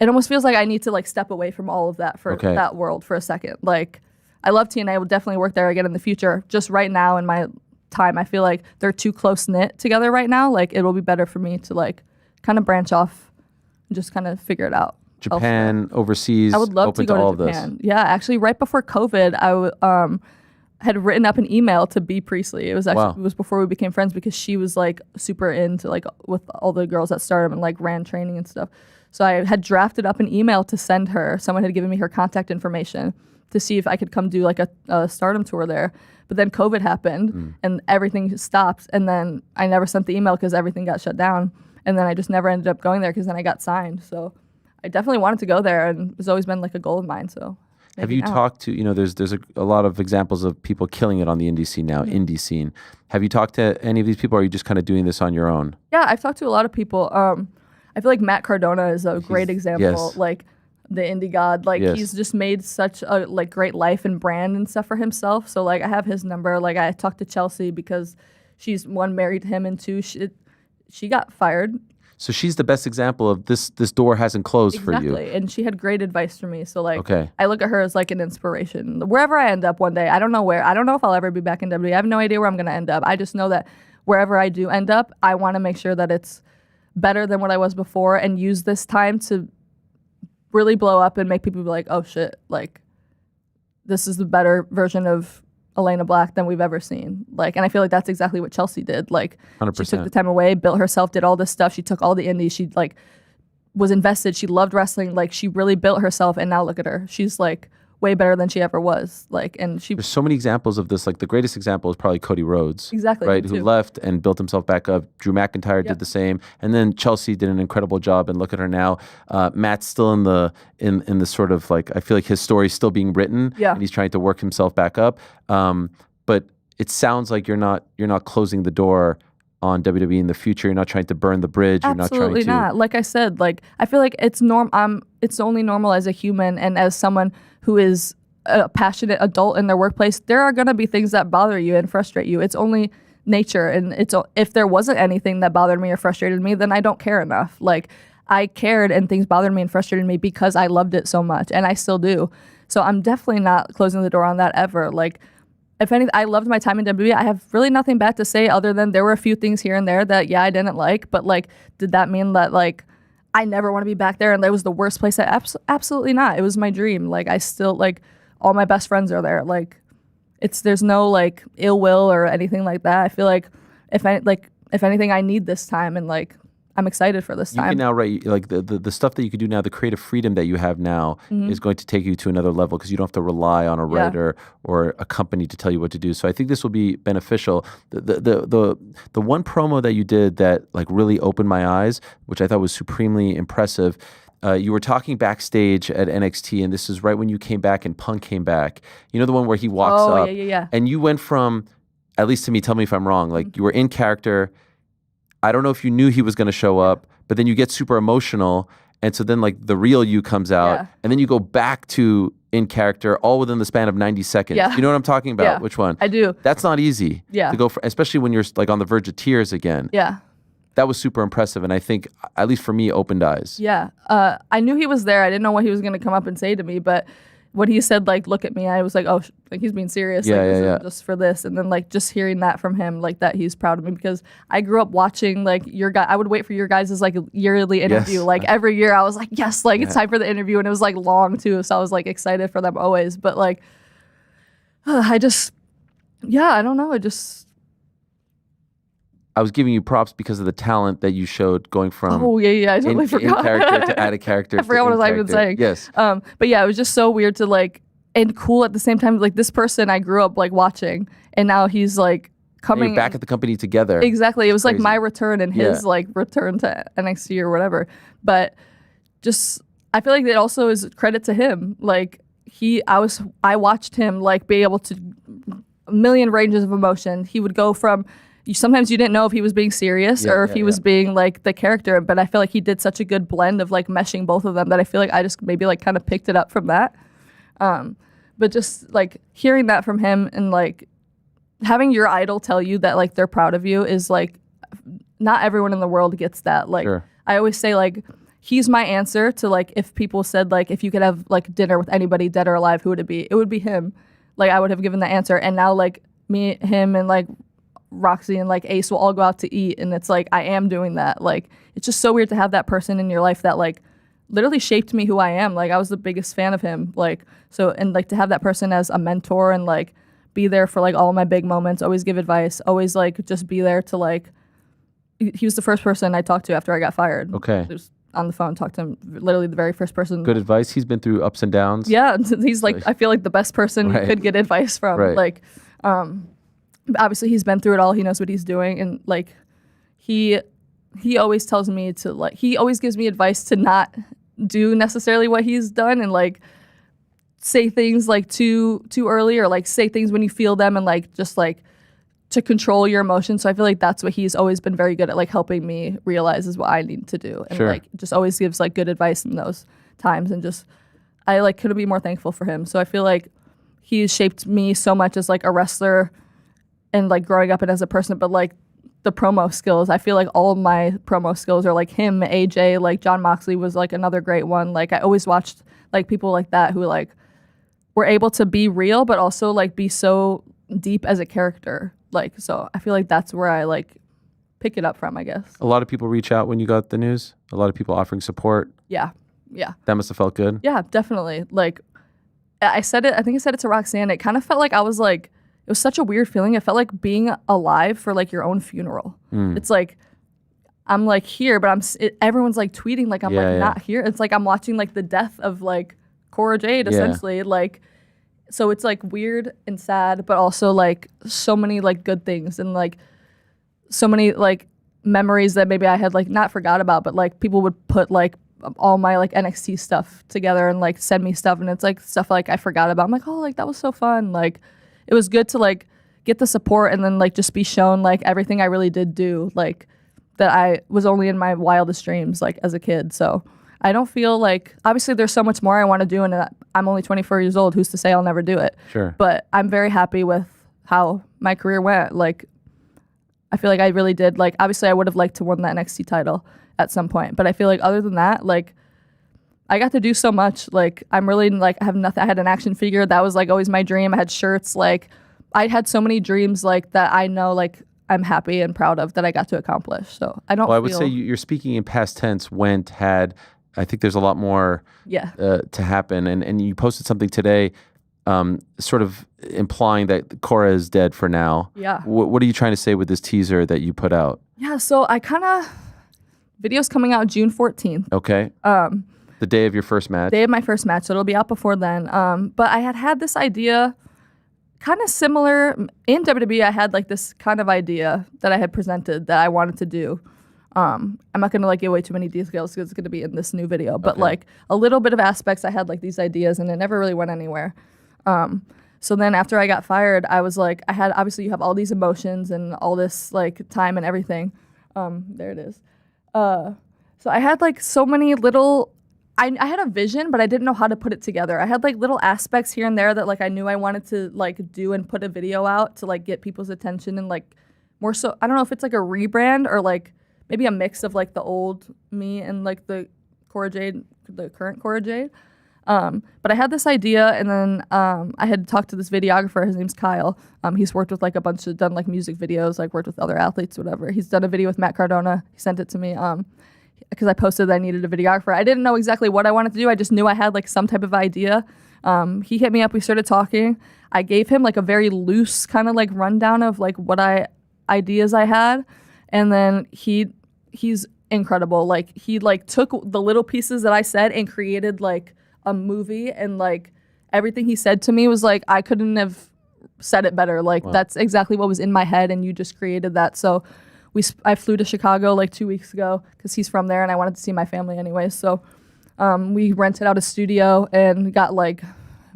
[SPEAKER 10] It almost feels like I need to like step away from all of that for
[SPEAKER 2] Okay.
[SPEAKER 10] that world for a second. Like, I love TNA. I will definitely work there again in the future. Just right now in my time, I feel like they're too close knit together right now. Like, it will be better for me to like kind of branch off and just kind of figure it out.
[SPEAKER 2] Japan, overseas,
[SPEAKER 10] I would love
[SPEAKER 2] open
[SPEAKER 10] to go
[SPEAKER 2] all
[SPEAKER 10] to
[SPEAKER 2] of
[SPEAKER 10] Japan. Yeah, actually, right before COVID, I had written up an email to B. Priestley. It was actually
[SPEAKER 2] Wow.
[SPEAKER 10] it was before we became friends because she was like super into like with all the girls at Stardom and like ran training and stuff. So I had drafted up an email to send her. Someone had given me her contact information to see if I could come do like a Stardom tour there. But then COVID happened and everything stopped. And then I never sent the email because everything got shut down. And then I just never ended up going there because then I got signed. So I definitely wanted to go there, and it's always been like a goal of mine. So
[SPEAKER 2] Have
[SPEAKER 10] maybe
[SPEAKER 2] you
[SPEAKER 10] now.
[SPEAKER 2] talked to, there's a lot of examples of people killing it on the indie scene now, indie scene. Have you talked to any of these people, or are you just kind of doing this on your own?
[SPEAKER 10] Yeah, I've talked to a lot of people. I feel like Matt Cardona is a great example.
[SPEAKER 2] yes.
[SPEAKER 10] Like the indie god. Like
[SPEAKER 2] Yes.
[SPEAKER 10] he's just made such a like great life and brand and stuff for himself. So like I have his number. Like I talked to Chelsea because she's one, married him, and two, she got fired.
[SPEAKER 2] So she's the best example of this door hasn't closed for you.
[SPEAKER 10] Exactly. And she had great advice for me. So like
[SPEAKER 2] Okay.
[SPEAKER 10] I look at her as like an inspiration. Wherever I end up one day, I don't know where. I don't know if I'll ever be back in WWE. I have no idea where I'm gonna end up. I just know that wherever I do end up, I want to make sure that it's better than what I was before, and use this time to really blow up and make people be like, oh shit, like this is the better version of Elayna Black than we've ever seen. Like, and I feel like that's exactly what Chelsea did. Like,
[SPEAKER 2] 100%.
[SPEAKER 10] she took the time away, built herself, did all this stuff. She took all the indies. She like was invested. She loved wrestling. Like she really built herself, and now look at her. She's like way better than she ever was. Like, and
[SPEAKER 2] there's so many examples of this. Like the greatest example is probably Cody Rhodes.
[SPEAKER 10] Exactly.
[SPEAKER 2] Right. Who left and built himself back up. Drew McIntyre did the same. And then Chelsea did an incredible job. And look at her now. Matt's still in the sort of like, I feel like his story's still being written.
[SPEAKER 10] Yeah.
[SPEAKER 2] And he's trying to work himself back up. But it sounds like you're not closing the door on WWE in the future. You're not trying to burn the bridge.
[SPEAKER 10] Absolutely
[SPEAKER 2] You're not trying to.
[SPEAKER 10] not. Like I said, like I feel like it's only normal as a human and as someone who is a passionate adult in their workplace. There are going to be things that bother you and frustrate you. It's only nature, and if there wasn't anything that bothered me or frustrated me, then I don't care enough. Like I cared and things bothered me and frustrated me because I loved it so much, and I still do. So I'm definitely not closing the door on that ever. Like if anything, I loved my time in WWE. I have really nothing bad to say other than there were a few things here and there that I didn't like, but like did that mean that like I never want to be back there and that was the worst place? Absolutely not. It was my dream. Like I still like all my best friends are there. Like there's no like ill will or anything like that. I feel like if anything, I need this time, and like I'm excited for this time.
[SPEAKER 2] You can now write like the stuff that you could do now. The creative freedom that you have now is going to take you to another level because you don't have to rely on a writer or a company to tell you what to do. So I think this will be beneficial. The one promo that you did that like really opened my eyes, which I thought was supremely impressive. You were talking backstage at NXT, and this is right when you came back and Punk came back. You know the one where he walks up, and you went from, at least to me, tell me if I'm wrong, like you were in character. I don't know if you knew he was going to show up, but then you get super emotional, and so then like the real you comes out, and then you go back to in character all within the span of 90 seconds.
[SPEAKER 10] Yeah.
[SPEAKER 2] You know what I'm talking about?
[SPEAKER 10] Yeah.
[SPEAKER 2] Which one?
[SPEAKER 10] I do.
[SPEAKER 2] That's not easy.
[SPEAKER 10] Yeah.
[SPEAKER 2] To go for, especially when you're like on the verge of tears again.
[SPEAKER 10] Yeah.
[SPEAKER 2] That was super impressive, and I think, at least for me, opened eyes.
[SPEAKER 10] Yeah. I knew he was there. I didn't know what he was going to come up and say to me, but when he said, like, look at me, I was like, oh, like he's being serious.
[SPEAKER 2] Yeah,
[SPEAKER 10] like,
[SPEAKER 2] yeah,
[SPEAKER 10] this
[SPEAKER 2] yeah.
[SPEAKER 10] isn't just for this. And then, like, just hearing that from him, like, that he's proud of me, because I grew up watching, like, I would wait for your guys' like, yearly interview.
[SPEAKER 2] Yes.
[SPEAKER 10] Like, every year I was like, yes, like, it's time for the interview. And it was, like, long, too. So I was, like, excited for them always. But, like, I don't know.
[SPEAKER 2] I was giving you props because of the talent that you showed going from
[SPEAKER 10] I totally forgot.
[SPEAKER 2] in character to out of character.
[SPEAKER 10] I forgot what I was even saying.
[SPEAKER 2] Yes.
[SPEAKER 10] But yeah, it was just so weird to like, and cool at the same time. Like this person I grew up like watching, and now he's like
[SPEAKER 2] And
[SPEAKER 10] coming
[SPEAKER 2] you're back at the company together.
[SPEAKER 10] Exactly. It was like
[SPEAKER 2] crazy.
[SPEAKER 10] my return and his like return to NXT or whatever. But just I feel like it also is credit to him. Like I watched him like be able to a million ranges of emotion. He would go from sometimes you didn't know if he was being serious or if he was being like the character, but I feel like he did such a good blend of like meshing both of them that I feel like I just maybe like kind of picked it up from that. But just like hearing that from him and like having your idol tell you that like they're proud of you is like not everyone in the world gets that. Like I always say like he's my answer to like if people said like if you could have like dinner with anybody dead or alive, who would it be? It would be him. Like I would have given the answer, and now like me, him, and like Roxy and like Ace will all go out to eat, and it's like I am doing that. Like it's just so weird to have that person in your life that like literally shaped me who I am. Like I was the biggest fan of him. Like so, and like to have that person as a mentor and like be there for like all my big moments, always give advice, always like just be there to like. He was the first person I talked to after I got fired.
[SPEAKER 2] Okay.
[SPEAKER 10] Just on the phone, talked to him. Literally the very first person.
[SPEAKER 2] Good advice. He's been through ups and downs.
[SPEAKER 10] Yeah, he's like I feel like the best person you could get advice from. Like, obviously he's been through it all. He knows what he's doing, and like he always tells me to like he always gives me advice to not do necessarily what he's done and like say things like too early or like say things when you feel them and like just like to control your emotions. So I feel like that's what he's always been very good at, like helping me realize is what I need to do, and like just always gives like good advice in those times, and just I like couldn't be more thankful for him. So I feel like he's shaped me so much as like a wrestler and like growing up and as a person, but like the promo skills, I feel like all of my promo skills are like him, AJ, like John Moxley was like another great one. Like I always watched like people like that who like were able to be real, but also like be so deep as a character. Like, so I feel like that's where I like pick it up from, I guess.
[SPEAKER 2] A lot of people reach out when you got the news. A lot of people offering support.
[SPEAKER 10] Yeah.
[SPEAKER 2] That must have felt good.
[SPEAKER 10] Yeah, definitely. Like I think I said it to Roxanne. It kind of felt like I was like, it was such a weird feeling. It felt like being alive for like your own funeral. It's like, I'm like here, but everyone's like tweeting like I'm not here. It's like I'm watching like the death of like Cora Jade essentially. Like, so it's like weird and sad, but also like so many like good things and like so many like memories that maybe I had like not forgot about, but like people would put like all my like NXT stuff together and like send me stuff, and it's like stuff like I forgot about. I'm like, oh, like that was so fun. Like it was good to like get the support and then like just be shown like everything I really did do, like that I was only in my wildest dreams like as a kid. So I don't feel like, obviously there's so much more I want to do, and I'm only 24 years old. Who's to say I'll never do it?
[SPEAKER 2] Sure.
[SPEAKER 10] But I'm very happy with how my career went. Like I feel like I really did. Like obviously I would have liked to win that NXT title at some point, but I feel like other than that, like I got to do so much. Like I'm really like I have nothing. I had an action figure that was like always my dream. I had shirts. Like I had so many dreams like that. I know like I'm happy and proud of that I got to accomplish. So I don't.
[SPEAKER 2] Well, I would say you're speaking in past tense. Went, had. I think there's a lot more. To happen, and you posted something today, sort of implying that Cora is dead for now.
[SPEAKER 10] Yeah.
[SPEAKER 2] What are you trying to say with this teaser that you put out?
[SPEAKER 10] Yeah. So I kind of video's coming out June 14th.
[SPEAKER 2] Okay. The day of your first match.
[SPEAKER 10] Day of my first match, so it'll be out before then. But I had this idea. Kind of similar in WWE, I had like this kind of idea that I had presented that I wanted to do. I'm not gonna like give away too many details because it's gonna be in this new video, but like a little bit of aspects, I had like these ideas and it never really went anywhere. So then after I got fired, I was like, obviously you have all these emotions and all this like time and everything. There it is. So I had like so many little. I had a vision, but I didn't know how to put it together. I had like little aspects here and there that like I knew I wanted to like do and put a video out to like get people's attention and like more so. I don't know if it's like a rebrand or like maybe a mix of like the old me and like the Cora Jade, the current Cora Jade. But I had this idea, and then I had talked to this videographer. His name's Kyle. He's worked with like a bunch of done like music videos, like worked with other athletes, whatever. He's done a video with Matt Cardona. He sent it to me. Because I posted that I needed a videographer. I didn't know exactly what I wanted to do. I just knew I had like some type of idea. He hit me up. We started talking. I gave him like a very loose kind of like rundown of like ideas I had. And then he's incredible. Like he like took the little pieces that I said and created like a movie, and like everything he said to me was like, I couldn't have said it better. Like that's exactly what was in my head, and you just created that. So I flew to Chicago like 2 weeks ago because he's from there and I wanted to see my family anyway. So we rented out a studio and got like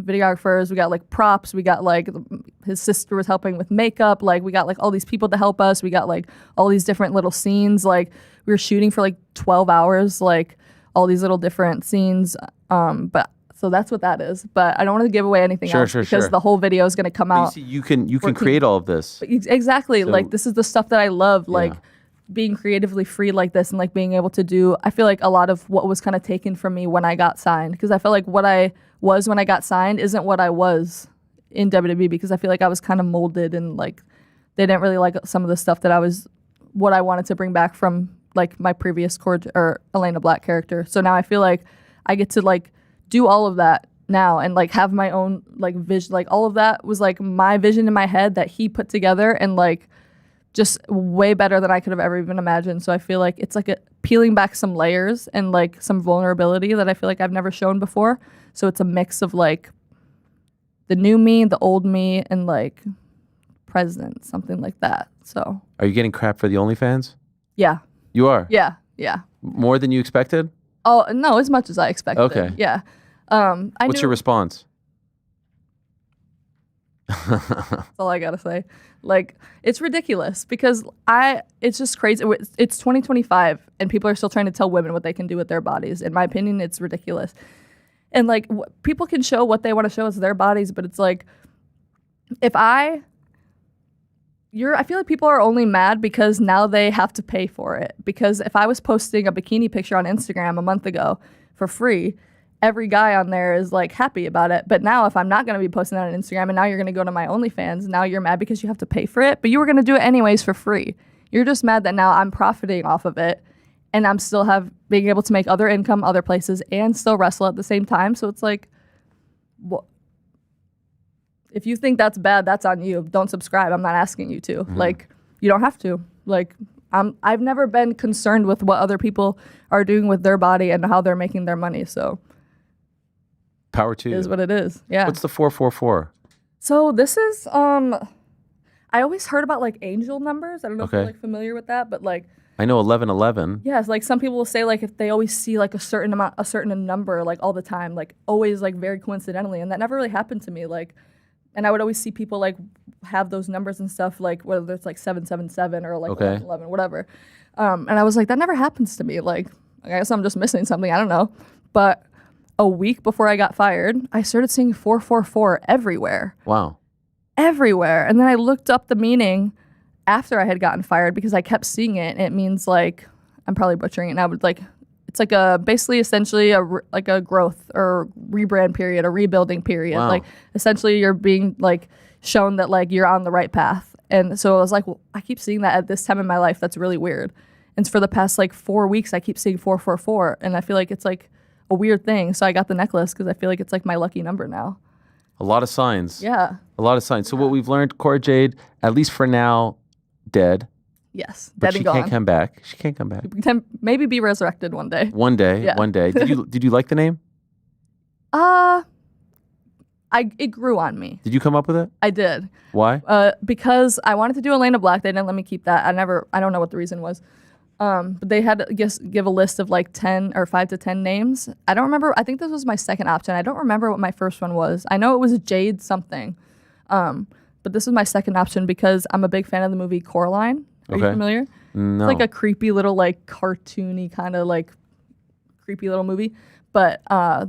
[SPEAKER 10] videographers. We got like props. We got like his sister was helping with makeup. Like we got like all these people to help us. We got like all these different little scenes. Like we were shooting for like 12 hours, like all these little different scenes. But so that's what that is. But I don't want to give away anything else because the whole video is going to come out.
[SPEAKER 2] You can create all of this.
[SPEAKER 10] Exactly. So, like this is the stuff that I love. Like being creatively free like this and like being able to do. I feel like a lot of what was kind of taken from me when I got signed, because I felt like what I was when I got signed isn't what I was in WWE, because I feel like I was kind of molded and like they didn't really like some of the stuff that what I wanted to bring back from like my previous Elayna Black character. So now I feel like I get to like do all of that now and like have my own like vision. Like all of that was like my vision in my head that he put together, and like just way better than I could have ever even imagined. So I feel like it's like peeling back some layers and like some vulnerability that I feel like I've never shown before. So it's a mix of like the new me, the old me, and like present, something like that. So
[SPEAKER 2] are you getting crap for the OnlyFans?
[SPEAKER 10] Yeah.
[SPEAKER 2] You are?
[SPEAKER 10] Yeah.
[SPEAKER 2] More than you expected?
[SPEAKER 10] Oh, no, as much as I expected.
[SPEAKER 2] Okay.
[SPEAKER 10] Yeah.
[SPEAKER 2] What's your response?
[SPEAKER 10] That's all I gotta say. Like, it's ridiculous because it's just crazy. It's 2025 and people are still trying to tell women what they can do with their bodies. In my opinion, it's ridiculous. And like, people can show what they want to show as their bodies, but it's like, I feel like people are only mad because now they have to pay for it. Because if I was posting a bikini picture on Instagram a month ago for free, every guy on there is like happy about it. But now if I'm not going to be posting that on Instagram and now you're going to go to my OnlyFans, now you're mad because you have to pay for it, but you were going to do it anyways for free. You're just mad that now I'm profiting off of it and I'm still being able to make other income other places and still wrestle at the same time. So it's like, well, if you think that's bad, that's on you. Don't subscribe. I'm not asking you to. Like, you don't have to. Like, I've never been concerned with what other people are doing with their body and how they're making their money. So
[SPEAKER 2] power to you.
[SPEAKER 10] It is what it is. Yeah.
[SPEAKER 2] What's the 444?
[SPEAKER 10] So this is I always heard about like angel numbers. I don't know if you're
[SPEAKER 2] Okay.
[SPEAKER 10] like familiar with that, but like
[SPEAKER 2] I know 1111.
[SPEAKER 10] yeah, it's like some people will say like if they always see like a certain number like all the time, like always like very coincidentally, and that never really happened to me. Like, and I would always see people like have those numbers and stuff, like whether it's like 777 or like
[SPEAKER 2] Okay.
[SPEAKER 10] 11, whatever. And I was like, that never happens to me. Like, I guess I'm just missing something. I don't know. But a week before I got fired, I started seeing 444 everywhere.
[SPEAKER 2] Wow.
[SPEAKER 10] Everywhere. And then I looked up the meaning after I had gotten fired because I kept seeing it. And it means like, I'm probably butchering it now, but like, it's like a basically essentially like a growth or rebrand period, a rebuilding period.
[SPEAKER 2] Wow.
[SPEAKER 10] Like essentially you're being like shown that like you're on the right path. And so I was like, well, I keep seeing that at this time in my life. That's really weird. And for the past like 4 weeks, I keep seeing 444. And I feel like it's like a weird thing. So I got the necklace because I feel like it's like my lucky number now.
[SPEAKER 2] A lot of signs.
[SPEAKER 10] Yeah.
[SPEAKER 2] A lot of signs. So what we've learned, Cora Jade, at least for now, dead.
[SPEAKER 10] Yes.
[SPEAKER 2] But
[SPEAKER 10] Dead
[SPEAKER 2] she
[SPEAKER 10] and gone.
[SPEAKER 2] can't come back. She can't come back.
[SPEAKER 10] Maybe be resurrected one day.
[SPEAKER 2] One day.
[SPEAKER 10] Yeah.
[SPEAKER 2] One day. Did you like the name?
[SPEAKER 10] It grew on me.
[SPEAKER 2] Did you come up with it?
[SPEAKER 10] I did.
[SPEAKER 2] Why?
[SPEAKER 10] Because I wanted to do Elayna Black. They didn't let me keep that. I don't know what the reason was. But they had to give a list of like 10 or 5 to 10 names. I don't remember. I think this was my second option. I don't remember what my first one was. I know it was Jade something. But this was my second option because I'm a big fan of the movie Coraline. Are you familiar?
[SPEAKER 2] No.
[SPEAKER 10] It's like a creepy little like cartoony kind of like creepy little movie. But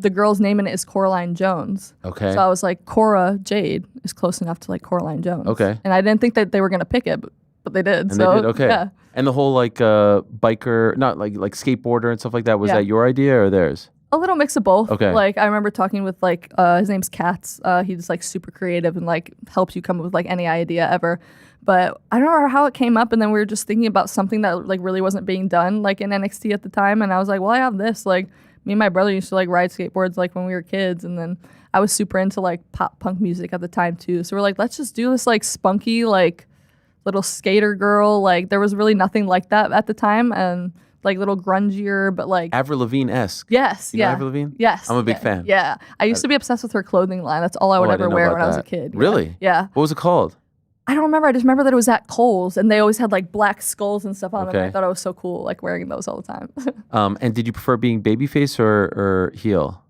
[SPEAKER 10] the girl's name in it is Coraline Jones.
[SPEAKER 2] Okay.
[SPEAKER 10] So I was like, Cora Jade is close enough to like Coraline Jones.
[SPEAKER 2] Okay.
[SPEAKER 10] And I didn't think that they were gonna pick it, but they did.
[SPEAKER 2] And
[SPEAKER 10] so
[SPEAKER 2] they did? Okay.
[SPEAKER 10] yeah.
[SPEAKER 2] And the whole like biker, not like skateboarder and stuff like that, was
[SPEAKER 10] Yeah.
[SPEAKER 2] that your idea or theirs?
[SPEAKER 10] A little mix of both.
[SPEAKER 2] Okay.
[SPEAKER 10] Like I remember talking with like his name's Katz. He's like super creative and like helps you come up with like any idea ever. But I don't remember how it came up, and then we were just thinking about something that like really wasn't being done like in NXT at the time, and I was like, well, I have this. Like me and my brother used to like ride skateboards like when we were kids, and then I was super into like pop punk music at the time too. So we're like, let's just do this like spunky like little skater girl. Like there was really nothing like that at the time, and like little grungier, but like
[SPEAKER 2] Avril Lavigne-esque.
[SPEAKER 10] yes,
[SPEAKER 2] You know
[SPEAKER 10] yeah,
[SPEAKER 2] Avril Lavigne?
[SPEAKER 10] yes,
[SPEAKER 2] I'm a big
[SPEAKER 10] yeah,
[SPEAKER 2] fan.
[SPEAKER 10] Yeah, I used to be obsessed with her clothing line. That's all I would
[SPEAKER 2] I
[SPEAKER 10] ever
[SPEAKER 2] didn't know
[SPEAKER 10] wear
[SPEAKER 2] about
[SPEAKER 10] when I was a
[SPEAKER 2] that.
[SPEAKER 10] kid.
[SPEAKER 2] Really?
[SPEAKER 10] Yeah.
[SPEAKER 2] What was it called?
[SPEAKER 10] I don't remember. I just remember that it was at Kohl's, and they always had like black skulls and stuff on them.
[SPEAKER 2] Okay.
[SPEAKER 10] I thought it was so cool, like wearing those all the time.
[SPEAKER 2] And did you prefer being babyface or heel?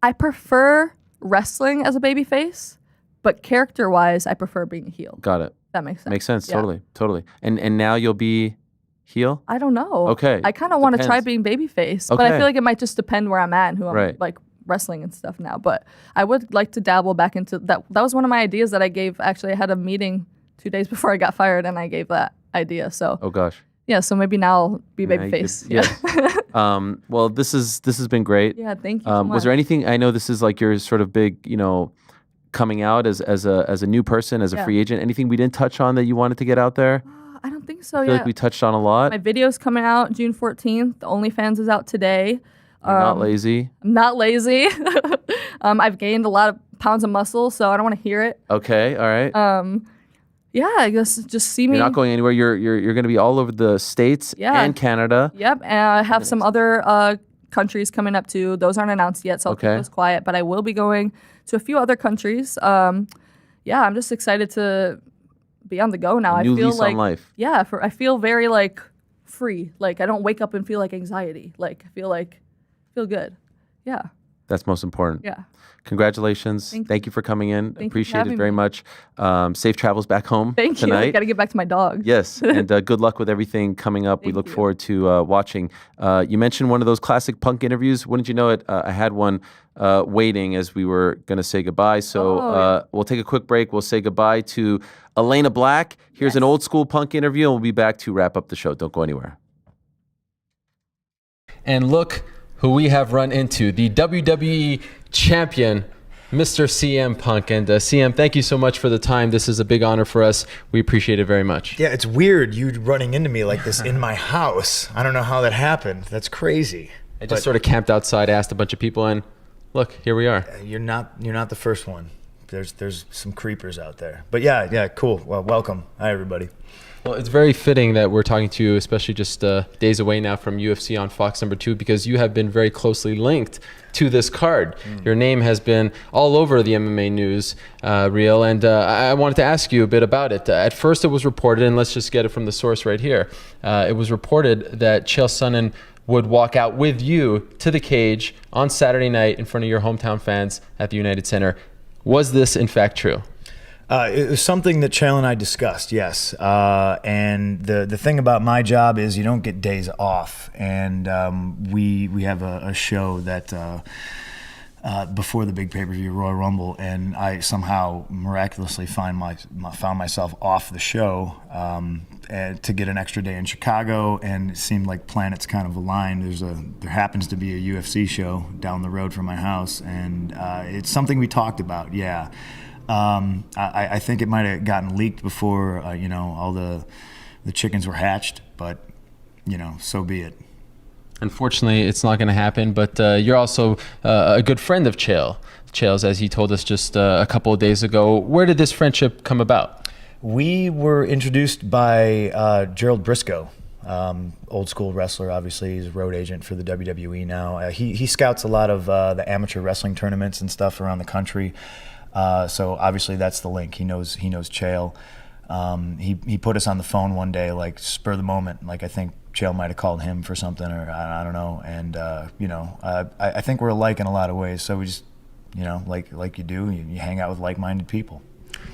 [SPEAKER 10] I prefer wrestling as a babyface, but character-wise, I prefer being a heel.
[SPEAKER 2] Got it.
[SPEAKER 10] That makes sense.
[SPEAKER 2] Makes sense.
[SPEAKER 10] Yeah.
[SPEAKER 2] Totally. And now you'll be heel?
[SPEAKER 10] I don't know.
[SPEAKER 2] Okay.
[SPEAKER 10] I kind of want to try
[SPEAKER 2] Depends.
[SPEAKER 10] being babyface, but I
[SPEAKER 2] Okay.
[SPEAKER 10] feel like it might just depend where I'm at and who I'm
[SPEAKER 2] Right.
[SPEAKER 10] like wrestling and stuff now. But I would like to dabble back into that. That was one of my ideas that I gave. Actually, I had a meeting 2 days before I got fired, and I gave that idea. So
[SPEAKER 2] Oh gosh.
[SPEAKER 10] yeah, so maybe now I'll be
[SPEAKER 2] Now you
[SPEAKER 10] babyface.
[SPEAKER 2] could- yeah. Well, this has been great.
[SPEAKER 10] Yeah, thank you so much.
[SPEAKER 2] Was there anything? I know this is like your sort of big, coming out as a new person, as a
[SPEAKER 10] Yeah.
[SPEAKER 2] free agent. Anything we didn't touch on that you wanted to get out there?
[SPEAKER 10] I don't think so.
[SPEAKER 2] I feel
[SPEAKER 10] Yeah,
[SPEAKER 2] like we touched on a lot.
[SPEAKER 10] my video's coming out June 14th. The OnlyFans is out today.
[SPEAKER 2] You're not lazy.
[SPEAKER 10] I'm not lazy. I've gained a lot of pounds of muscle, so I don't want to hear it.
[SPEAKER 2] Okay. All right.
[SPEAKER 10] Yeah, I guess just see me.
[SPEAKER 2] You're not going anywhere. You're going to be all over the States
[SPEAKER 10] Yeah.
[SPEAKER 2] and Canada.
[SPEAKER 10] Yep, and I have some other countries coming up too. Those aren't announced yet, so I'll
[SPEAKER 2] Okay.
[SPEAKER 10] keep those quiet. But I will be going to a few other countries. Yeah, I'm just excited to be on the go now.
[SPEAKER 2] New
[SPEAKER 10] I feel
[SPEAKER 2] lease
[SPEAKER 10] like
[SPEAKER 2] on life.
[SPEAKER 10] yeah, I feel very like free. Like I don't wake up and feel like anxiety. Like I feel good. Yeah,
[SPEAKER 2] That's most important.
[SPEAKER 10] yeah.
[SPEAKER 2] Congratulations.
[SPEAKER 10] Thank
[SPEAKER 2] you for coming in.
[SPEAKER 10] Thank you for
[SPEAKER 2] Appreciate it
[SPEAKER 10] having
[SPEAKER 2] very
[SPEAKER 10] me.
[SPEAKER 2] much. Safe travels back home
[SPEAKER 10] Thank you.
[SPEAKER 2] tonight.
[SPEAKER 10] Got to get back to my dog.
[SPEAKER 2] Yes, and good luck with everything coming up. We
[SPEAKER 10] Thank
[SPEAKER 2] look
[SPEAKER 10] you.
[SPEAKER 2] forward to watching. You mentioned one of those classic punk interviews. Wouldn't you know it? I had one waiting as we were going to say goodbye. So
[SPEAKER 10] Oh,
[SPEAKER 2] we'll take a quick break. We'll say goodbye to Elayna Black. Here's an old school punk interview, and we'll be back to wrap up the show. Don't go anywhere.
[SPEAKER 11] And look who we have run into, the WWE champion, Mr. CM Punk. And CM, thank you so much for the time. This is a big honor for us. We appreciate it very much.
[SPEAKER 12] Yeah, it's weird you running into me like this in my house. I don't know how that happened. That's crazy.
[SPEAKER 11] I just sort of camped outside, asked a bunch of people, and look, here we are.
[SPEAKER 12] You're not the first one. there's some creepers out there. But yeah, cool. Well, welcome. Hi, everybody.
[SPEAKER 11] Well, it's very fitting that we're talking to you, especially just days away now from UFC on Fox #2, because you have been very closely linked to this card. Your name has been all over the MMA news, Real, and I wanted to ask you a bit about it. At first it was reported, and let's just get it from the source right here, it was reported that Chael Sonnen would walk out with you to the cage on Saturday night in front of your hometown fans at the United Center. Was this in fact true?
[SPEAKER 12] It was something that Chael and I discussed, yes. And the thing about my job is you don't get days off. And we have a show that before the big pay-per-view, Royal Rumble, and I somehow miraculously found myself off the show to get an extra day in Chicago, and it seemed like planets kind of aligned. There happens to be a UFC show down the road from my house, and it's something we talked about, yeah. I think it might have gotten leaked before, all the chickens were hatched, but, so be it.
[SPEAKER 11] Unfortunately, it's not going to happen, but you're also a good friend of Chael's, as he told us just a couple of days ago. Where did this friendship come about?
[SPEAKER 12] We were introduced by Gerald Briscoe, old school wrestler, obviously. He's a road agent for the WWE now. He scouts a lot of the amateur wrestling tournaments and stuff around the country. So obviously that's the link. He knows Chael. He put us on the phone one day, like spur of the moment. Like I think Chael might have called him for something, or I don't know. And I think we're alike in a lot of ways. So we just, like you do, you hang out with like-minded people.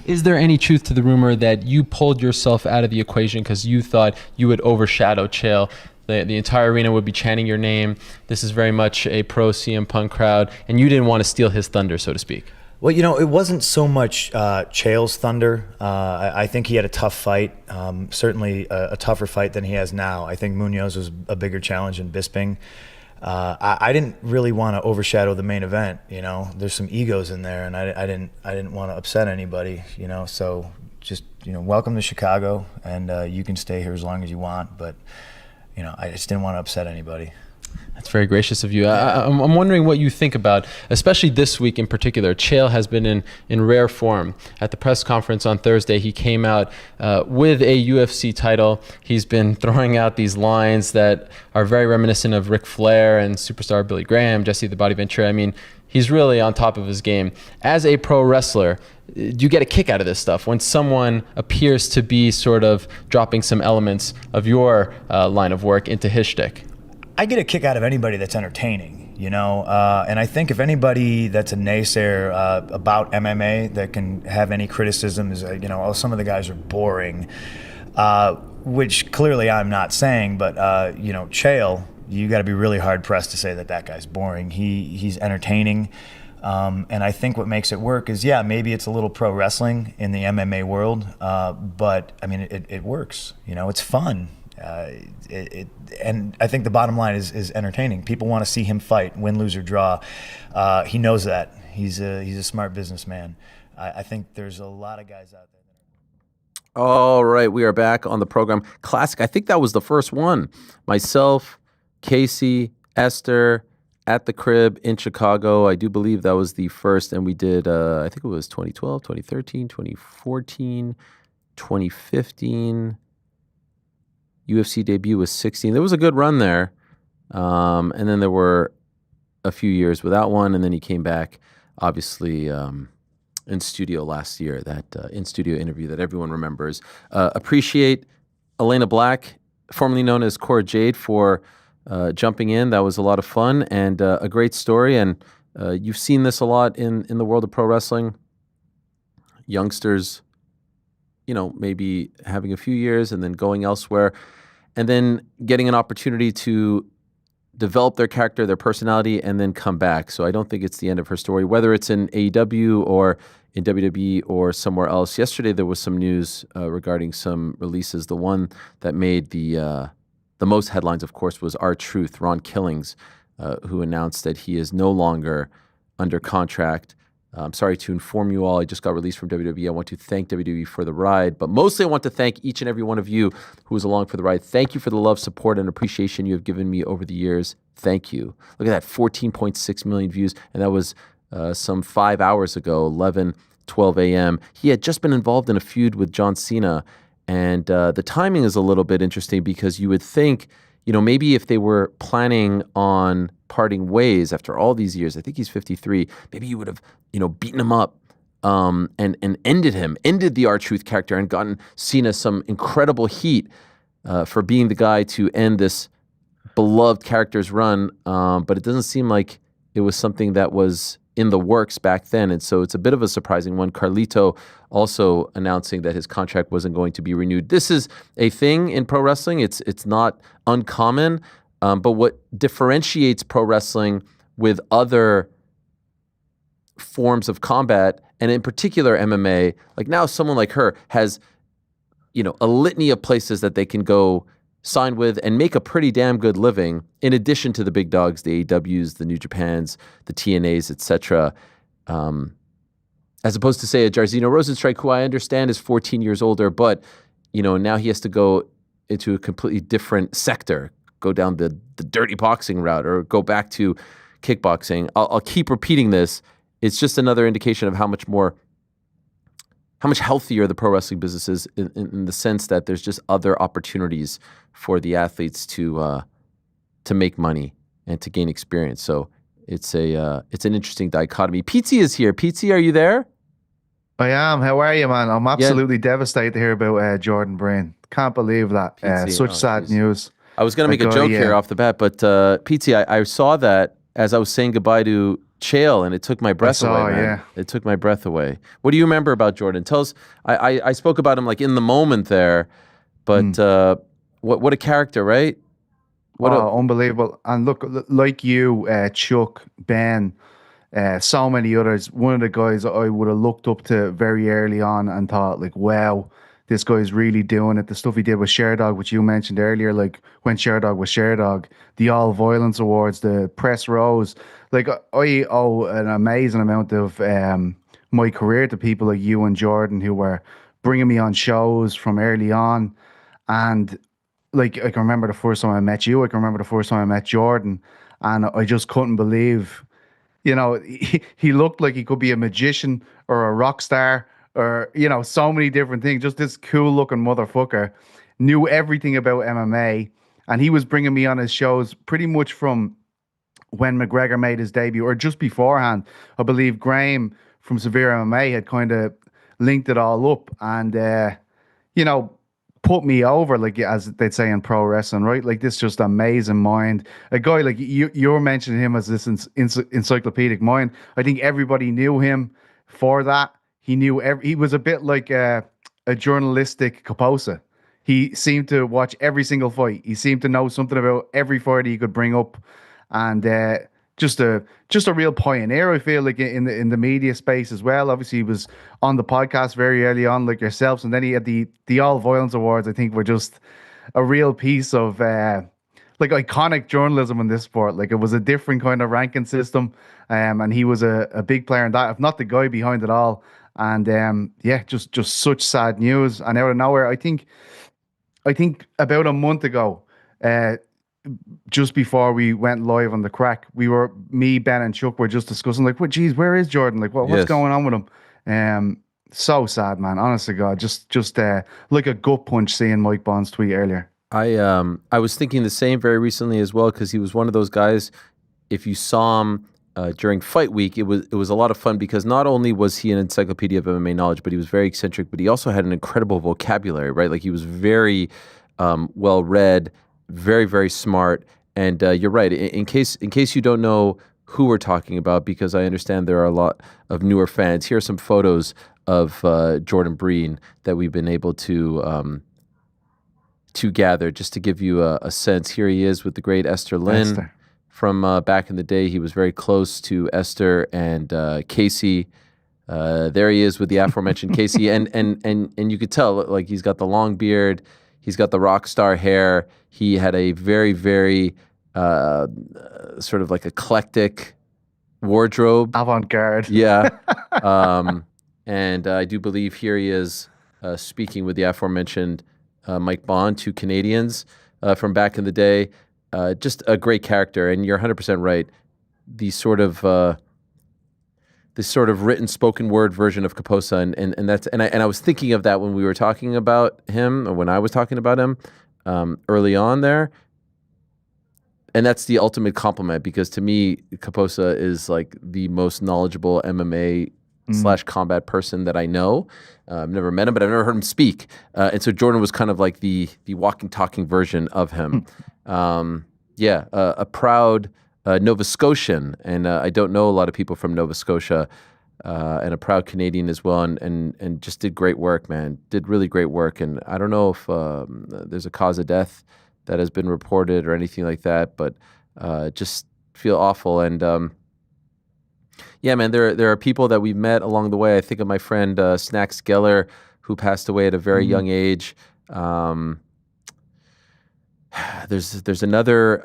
[SPEAKER 11] Is there any truth to the rumor that you pulled yourself out of the equation because you thought you would overshadow Chael? The entire arena would be chanting your name. This is very much a pro CM Punk crowd, and you didn't want to steal his thunder, so to speak.
[SPEAKER 12] Well, it wasn't so much Chael's thunder. I think he had a tough fight, certainly a tougher fight than he has now. I think Munoz was a bigger challenge than Bisping. I didn't really want to overshadow the main event. There's some egos in there, and I didn't want to upset anybody. So just welcome to Chicago, and you can stay here as long as you want. But I just didn't want to upset anybody.
[SPEAKER 11] That's very gracious of you. I'm wondering what you think about, especially this week in particular. Chael has been in rare form. At the press conference on Thursday, he came out with a UFC title. He's been throwing out these lines that are very reminiscent of Ric Flair and superstar Billy Graham, Jesse the Body Ventura. I mean, he's really on top of his game. As a pro wrestler, do you get a kick out of this stuff when someone appears to be sort of dropping some elements of your line of work into his shtick?
[SPEAKER 12] I get a kick out of anybody that's entertaining, and I think if anybody that's a naysayer about MMA that can have any criticism is, some of the guys are boring, which clearly I'm not saying, but, Chael, you got to be really hard pressed to say that guy's boring. He's entertaining, and I think what makes it work is, maybe it's a little pro wrestling in the MMA world, but, I mean, it works, it's fun. And I think the bottom line is entertaining. People want to see him fight, win, lose, or draw. He knows that. He's a smart businessman. I think there's a lot of guys out there.
[SPEAKER 2] All right, we are back on the program. Classic. I think that was the first one. Myself, Casey, Esther, at the crib in Chicago. I do believe that was the first, and we did, I think it was 2012, 2013, 2014, 2015. UFC debut was 16. There was a good run there. And then there were a few years without one. And then he came back, obviously, in studio last year, that in-studio interview that everyone remembers. Appreciate Elayna Black, formerly known as Cora Jade, for jumping in. That was a lot of fun and a great story. And you've seen this a lot in the world of pro wrestling. Youngsters, maybe having a few years and then going elsewhere and then getting an opportunity to develop their character, their personality, and then come back. So I don't think it's the end of her story, whether it's in AEW or in WWE or somewhere else. Yesterday, there was some news regarding some releases. The one that made the most headlines, of course, was R-Truth, Ron Killings, who announced that he is no longer under contract. I'm sorry to inform you all, I just got released from WWE. I want to thank WWE for the ride, but mostly I want to thank each and every one of you who was along for the ride. Thank you for the love, support, and appreciation you have given me over the years. Thank you. Look at that, 14.6 million views, and that was some 5 hours ago, 11 12 a.m. He had just been involved in a feud with John Cena, and the timing is a little bit interesting because you would think, maybe if they were planning on parting ways after all these years, I think he's 53, maybe you would have, beaten him up and ended the R-Truth character and gotten Cena some incredible heat for being the guy to end this beloved character's run. But it doesn't seem like it was something that was in the works back then. And so it's a bit of a surprising one. Carlito also announcing that his contract wasn't going to be renewed. This is a thing in pro wrestling. It's not uncommon. But what differentiates pro wrestling with other forms of combat, and in particular MMA, like now someone like her has, a litany of places that they can go sign with and make a pretty damn good living, in addition to the big dogs, the AEWs, the New Japans, the TNAs, etc. As opposed to, say, a Jairzinho Rozenstruik, who I understand is 14 years older, but, now he has to go into a completely different sector, go down the dirty boxing route or go back to kickboxing. I'll keep repeating this. It's just another indication of how much healthier the pro wrestling business is in the sense that there's just other opportunities for the athletes to make money and to gain experience. So it's an interesting dichotomy. Pizzi is here. Pizzi, are you there?
[SPEAKER 13] I am. How are you, man? I'm absolutely devastated to hear about Jordan Breen. Can't believe that. Such sad news.
[SPEAKER 2] I was going to make a joke here off the bat, but Pizzi, I saw that as I was saying goodbye to Chael, and it took my breath away, man. It took my breath away. What do you remember about Jordan? Tell us. I spoke about him like in the moment there, but what a character, right?
[SPEAKER 13] Unbelievable. And look, like you, Chuck, Ben, so many others, one of the guys I would have looked up to very early on and thought, like, wow, this guy's really doing it. The stuff he did with Sherdog, which you mentioned earlier, like when Sherdog was Sherdog, the All Violence Awards, the press rows. Like, I owe an amazing amount of my career to people like you and Jordan, who were bringing me on shows from early on. And like, I can remember the first time I met you. I can remember the first time I met Jordan. And I just couldn't believe, he looked like he could be a magician or a rock star or, so many different things. Just this cool looking motherfucker. Knew everything about MMA. And he was bringing me on his shows pretty much from when McGregor made his debut, or just beforehand. I believe Graham from Severe MMA had kind of linked it all up and, put me over, like, as they'd say in pro wrestling, right? Like, this just amazing mind. A guy like you're mentioning him as this encyclopedic mind. I think everybody knew him for that. He was a bit like a journalistic Kaposa. He seemed to watch every single fight. He seemed to know something about every fighter he could bring up. And just a real pioneer, I feel like, in the media space as well. Obviously, he was on the podcast very early on, like yourselves, and then he had the All Violence Awards. I think were just a real piece of like iconic journalism in this sport. Like, it was a different kind of ranking system, and he was a big player in that, if not the guy behind it all. And just such sad news. And out of nowhere, I think about a month ago, just before we went live on the crack, me, Ben, and Chuck were just discussing, like, geez, where is Jordan? Like, what's going on with him? So sad, man. Honest to God, just like a gut punch seeing Mike Bond's tweet earlier.
[SPEAKER 2] I was thinking the same very recently as well, because he was one of those guys. If you saw him during fight week, it was a lot of fun, because not only was he an encyclopedia of MMA knowledge, but he was very eccentric, but he also had an incredible vocabulary, right? Like, he was very well read, very, very smart. And you're right. In case you don't know who we're talking about, because I understand there are a lot of newer fans, here are some photos of Jordan Breen that we've been able to gather, just to give you a sense. Here he is with the great Esther Lynn from back in the day. He was very close to Esther and Casey. There he is with the aforementioned Casey, and you could tell, like, he's got the long beard, he's got the rock star hair. He had a very, very sort of like eclectic wardrobe,
[SPEAKER 13] avant-garde.
[SPEAKER 2] Yeah, and I do believe here he is speaking with the aforementioned Mike Bond, two Canadians from back in the day. Just a great character, and you're 100% right. The sort of this sort of written spoken word version of Kaposa, and I was thinking of that when we were talking about him, or when I was talking about him early on there. And that's the ultimate compliment, because to me, Kaposa is like the most knowledgeable MMA / combat person that I know. I've never met him, but I've never heard him speak. And so Jordan was kind of like the walking, talking version of him. A proud Nova Scotian, and I don't know a lot of people from Nova Scotia, and a proud Canadian as well, and just did great work, man. Did really great work. And I don't know if there's a cause of death that has been reported or anything like that, but just feel awful. And yeah, man, there are people that we've met along the way. I think of my friend Snacks Geller, who passed away at a very young age. There's another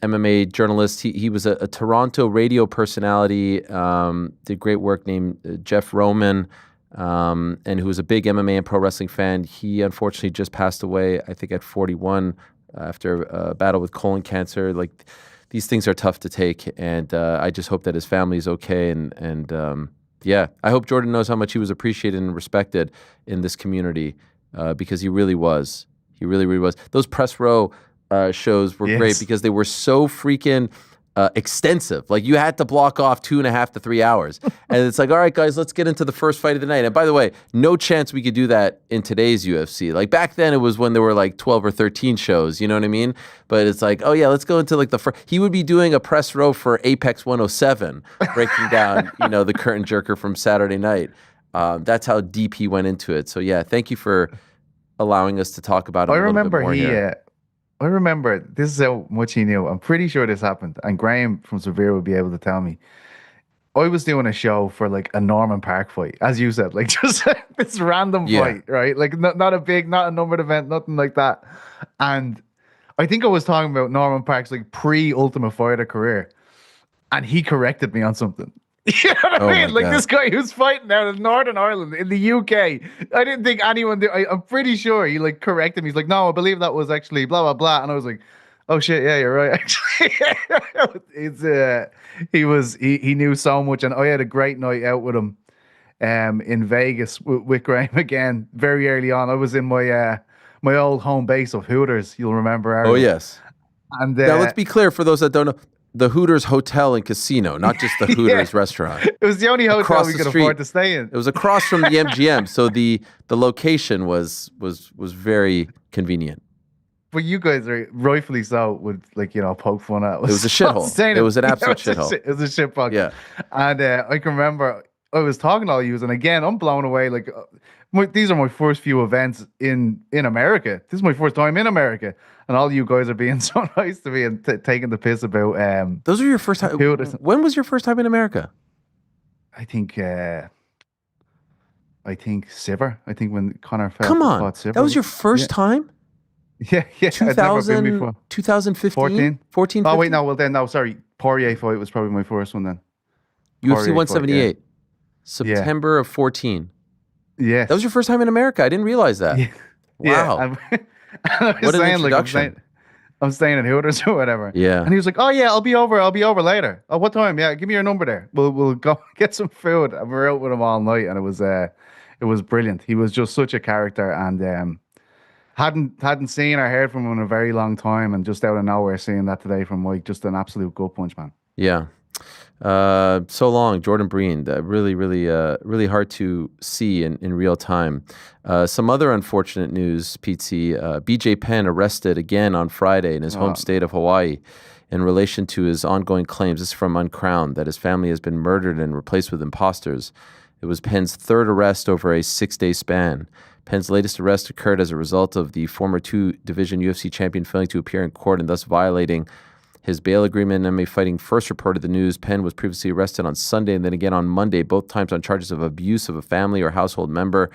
[SPEAKER 2] MMA journalist. He was a Toronto radio personality, did great work, named Jeff Roman, and who was a big MMA and pro wrestling fan. He unfortunately just passed away, I think, at 41 after a battle with colon cancer. Like, these things are tough to take, and I just hope that his family is okay. And I hope Jordan knows how much he was appreciated and respected in this community, because he really was. He really, really was. Those press row shows were great because they were so freaking extensive. Like, you had to block off 2.5 to 3 hours. And it's like, all right, guys, let's get into the first fight of the night. And by the way, no chance we could do that in today's UFC. Like, back then it was when there were like 12 or 13 shows, you know what I mean? But it's like, oh yeah, let's go into like the first. He would be doing a press row for Apex 107, breaking down, the curtain jerker from Saturday night. That's how deep he went into it. So yeah, thank you for allowing us to talk about him a little bit more here.
[SPEAKER 13] I remember, this is how much he knew. I'm pretty sure this happened, and Graham from Severe would be able to tell me. I was doing a show for like a Norman Park fight, as you said, like just this random fight, right? Like not a numbered event, nothing like that. And I think I was talking about Norman Park's like pre-Ultimate Fighter career, and he corrected me on something. You know what I mean? Like, this guy who's fighting out of Northern Ireland in the UK. I didn't think anyone did. I'm pretty sure he like corrected me. He's like, no, I believe that was actually blah, blah, blah. And I was like, oh shit, yeah, you're right. Actually, he knew so much. And I had a great night out with him in Vegas with Graham again, very early on. I was in my my old home base of Hooters. You'll remember, Ariel.
[SPEAKER 2] Oh, yes.
[SPEAKER 13] And
[SPEAKER 2] now let's be clear for those that don't know. The Hooters Hotel and Casino, not just the Hooters restaurant.
[SPEAKER 13] It was the only hotel we could afford to stay in.
[SPEAKER 2] It was across from the MGM, so the location was very convenient.
[SPEAKER 13] But you guys are rightfully so would poke fun at.
[SPEAKER 2] It was a shithole. It was an absolute shithole.
[SPEAKER 13] It was a shitbug.
[SPEAKER 2] Yeah.
[SPEAKER 13] And I can remember I was talking to all you, and again, I'm blown away. Like, these are my first few events in America. This is my first time in America. And all you guys are being so nice to me and taking the piss about.
[SPEAKER 2] Those are your first time. When was your first time in America?
[SPEAKER 13] I think Siver. I think when Connor fought.
[SPEAKER 2] Come on,
[SPEAKER 13] Siver.
[SPEAKER 2] That was your first time?
[SPEAKER 13] Yeah.
[SPEAKER 2] 2015? 14?
[SPEAKER 13] Oh wait, no. Sorry, Poirier fight was probably my first one then.
[SPEAKER 2] UFC 178, September of 14.
[SPEAKER 13] Yeah,
[SPEAKER 2] that was your first time in America. I didn't realize that.
[SPEAKER 13] Yeah.
[SPEAKER 2] Wow.
[SPEAKER 13] What an introduction. I'm staying at Hooters or whatever.
[SPEAKER 2] Yeah.
[SPEAKER 13] And he was like, oh yeah, I'll be over later. Oh, what time? Yeah, give me your number there. We'll go get some food. And we were out with him all night, and it was brilliant. He was just such a character, and hadn't seen or heard from him in a very long time, and just out of nowhere seeing that today from Mike, just an absolute gut punch, man.
[SPEAKER 2] Yeah. So long, Jordan Breen. Really, really, really hard to see in real time. Some other unfortunate news, Pete C. BJ Penn arrested again on Friday in his home state of Hawaii in relation to his ongoing claims. This is from Uncrowned, that his family has been murdered and replaced with imposters. It was Penn's third arrest over a 6-day span. Penn's latest arrest occurred as a result of the former 2-division UFC champion failing to appear in court and thus violating his bail agreement. MMA Fighting first reported the news. Penn was previously arrested on Sunday and then again on Monday, both times on charges of abuse of a family or household member.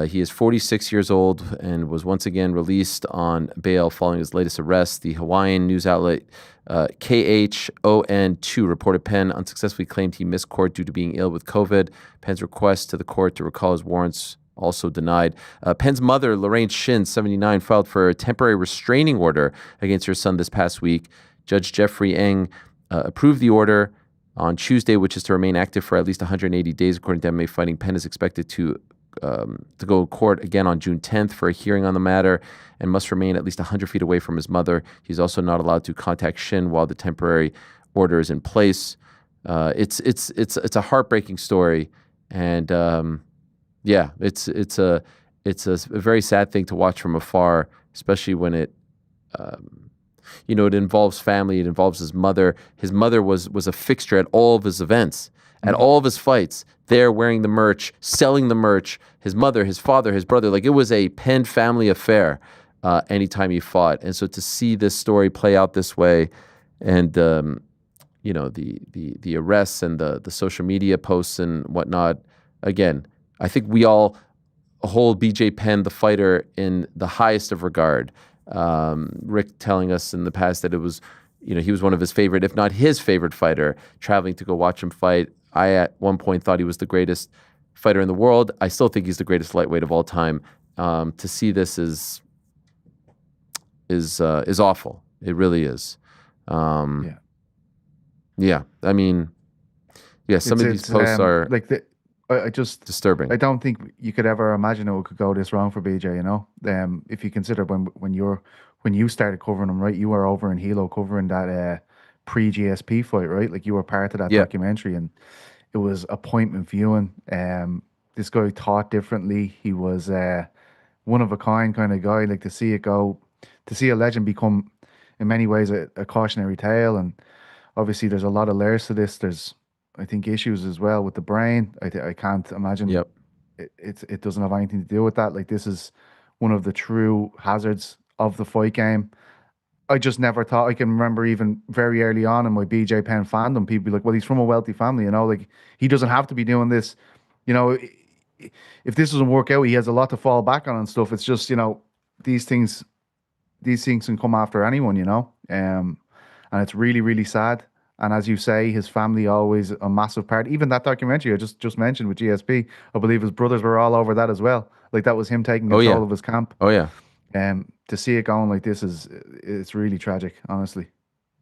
[SPEAKER 2] He is 46 years old and was once again released on bail following his latest arrest. The Hawaiian news outlet KHON2 reported Penn unsuccessfully claimed he missed court due to being ill with COVID. Penn's request to the court to recall his warrants also denied. Penn's mother, Lorraine Shin, 79, filed for a temporary restraining order against her son this past week. Judge Jeffrey Eng approved the order on Tuesday, which is to remain active for at least 180 days, according to MMA Fighting. Penn is expected to go to court again on June 10th for a hearing on the matter and must remain at least 100 feet away from his mother. He's also not allowed to contact Shin while the temporary order is in place. It's a heartbreaking story, and it's a very sad thing to watch from afar, especially when it it involves family. It involves his mother. His mother was a fixture at all of his events, at all of his fights. There, wearing the merch, selling the merch. His mother, his father, his brother. Like, it was a Penn family affair. Anytime he fought, and so to see this story play out this way, and the arrests and the social media posts and whatnot. Again, I think we all hold BJ Penn, the fighter, in the highest of regard. Rick telling us in the past that it was, he was one of his favorite, if not his favorite fighter, traveling to go watch him fight. I at one point thought he was the greatest fighter in the world. I still think he's the greatest lightweight of all time. To see this is awful. It really is. Yeah. I mean, some of these posts are
[SPEAKER 13] I just
[SPEAKER 2] disturbing.
[SPEAKER 13] I don't think you could ever imagine it could go this wrong for BJ. If you consider when you started covering him, right? You were over in Hilo covering that pre-GSP fight, right? Like, you were part of that documentary, and it was appointment viewing. This guy thought differently. He was one of a kind kind of guy. Like, to see a legend become, in many ways, a cautionary tale. And obviously, there's a lot of layers to this. There's, I think, issues as well with the brain. I can't imagine it doesn't have anything to do with that. Like, this is one of the true hazards of the fight game. I just never thought. I can remember even very early on in my BJ Penn fandom, people be like, well, he's from a wealthy family, like, he doesn't have to be doing this. If this doesn't work out, he has a lot to fall back on and stuff. It's just, these things can come after anyone, and it's really, really sad. And as you say, his family always a massive part. Even that documentary I just mentioned with GSP, I believe his brothers were all over that as well. Like, that was him taking control of his camp.
[SPEAKER 2] Oh yeah.
[SPEAKER 13] To see it going like this it's really tragic, honestly.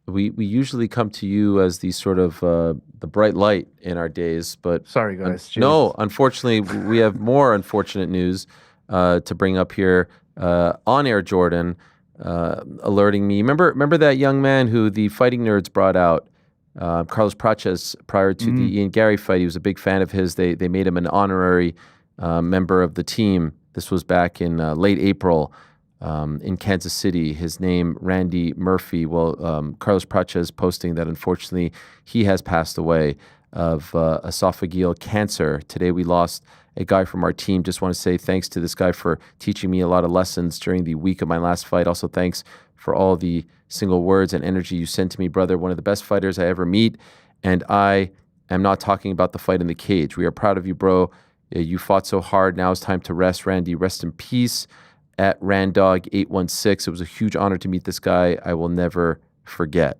[SPEAKER 2] We usually come to you as the sort of the bright light in our days, but
[SPEAKER 13] sorry guys.
[SPEAKER 2] No, unfortunately, we have more unfortunate news to bring up here on Air Jordan, alerting me. Remember that young man who the Fighting Nerds brought out, Carlos Praches, prior to the Ian Gary fight. He was a big fan of his. They made him an honorary member of the team. This was back in late April. In Kansas City, his name, Randy Murphy. Well, Carlos Praches posting that unfortunately he has passed away of esophageal cancer. Today we lost a guy from our team. Just want to say thanks to this guy for teaching me a lot of lessons during the week of my last fight. Also, thanks for all the single words and energy you sent to me, brother. One of the best fighters I ever meet. And I am not talking about the fight in the cage. We are proud of you, bro. You fought so hard. Now it's time to rest, Randy. Rest in peace. At Randog816. It was a huge honor to meet this guy. I will never forget.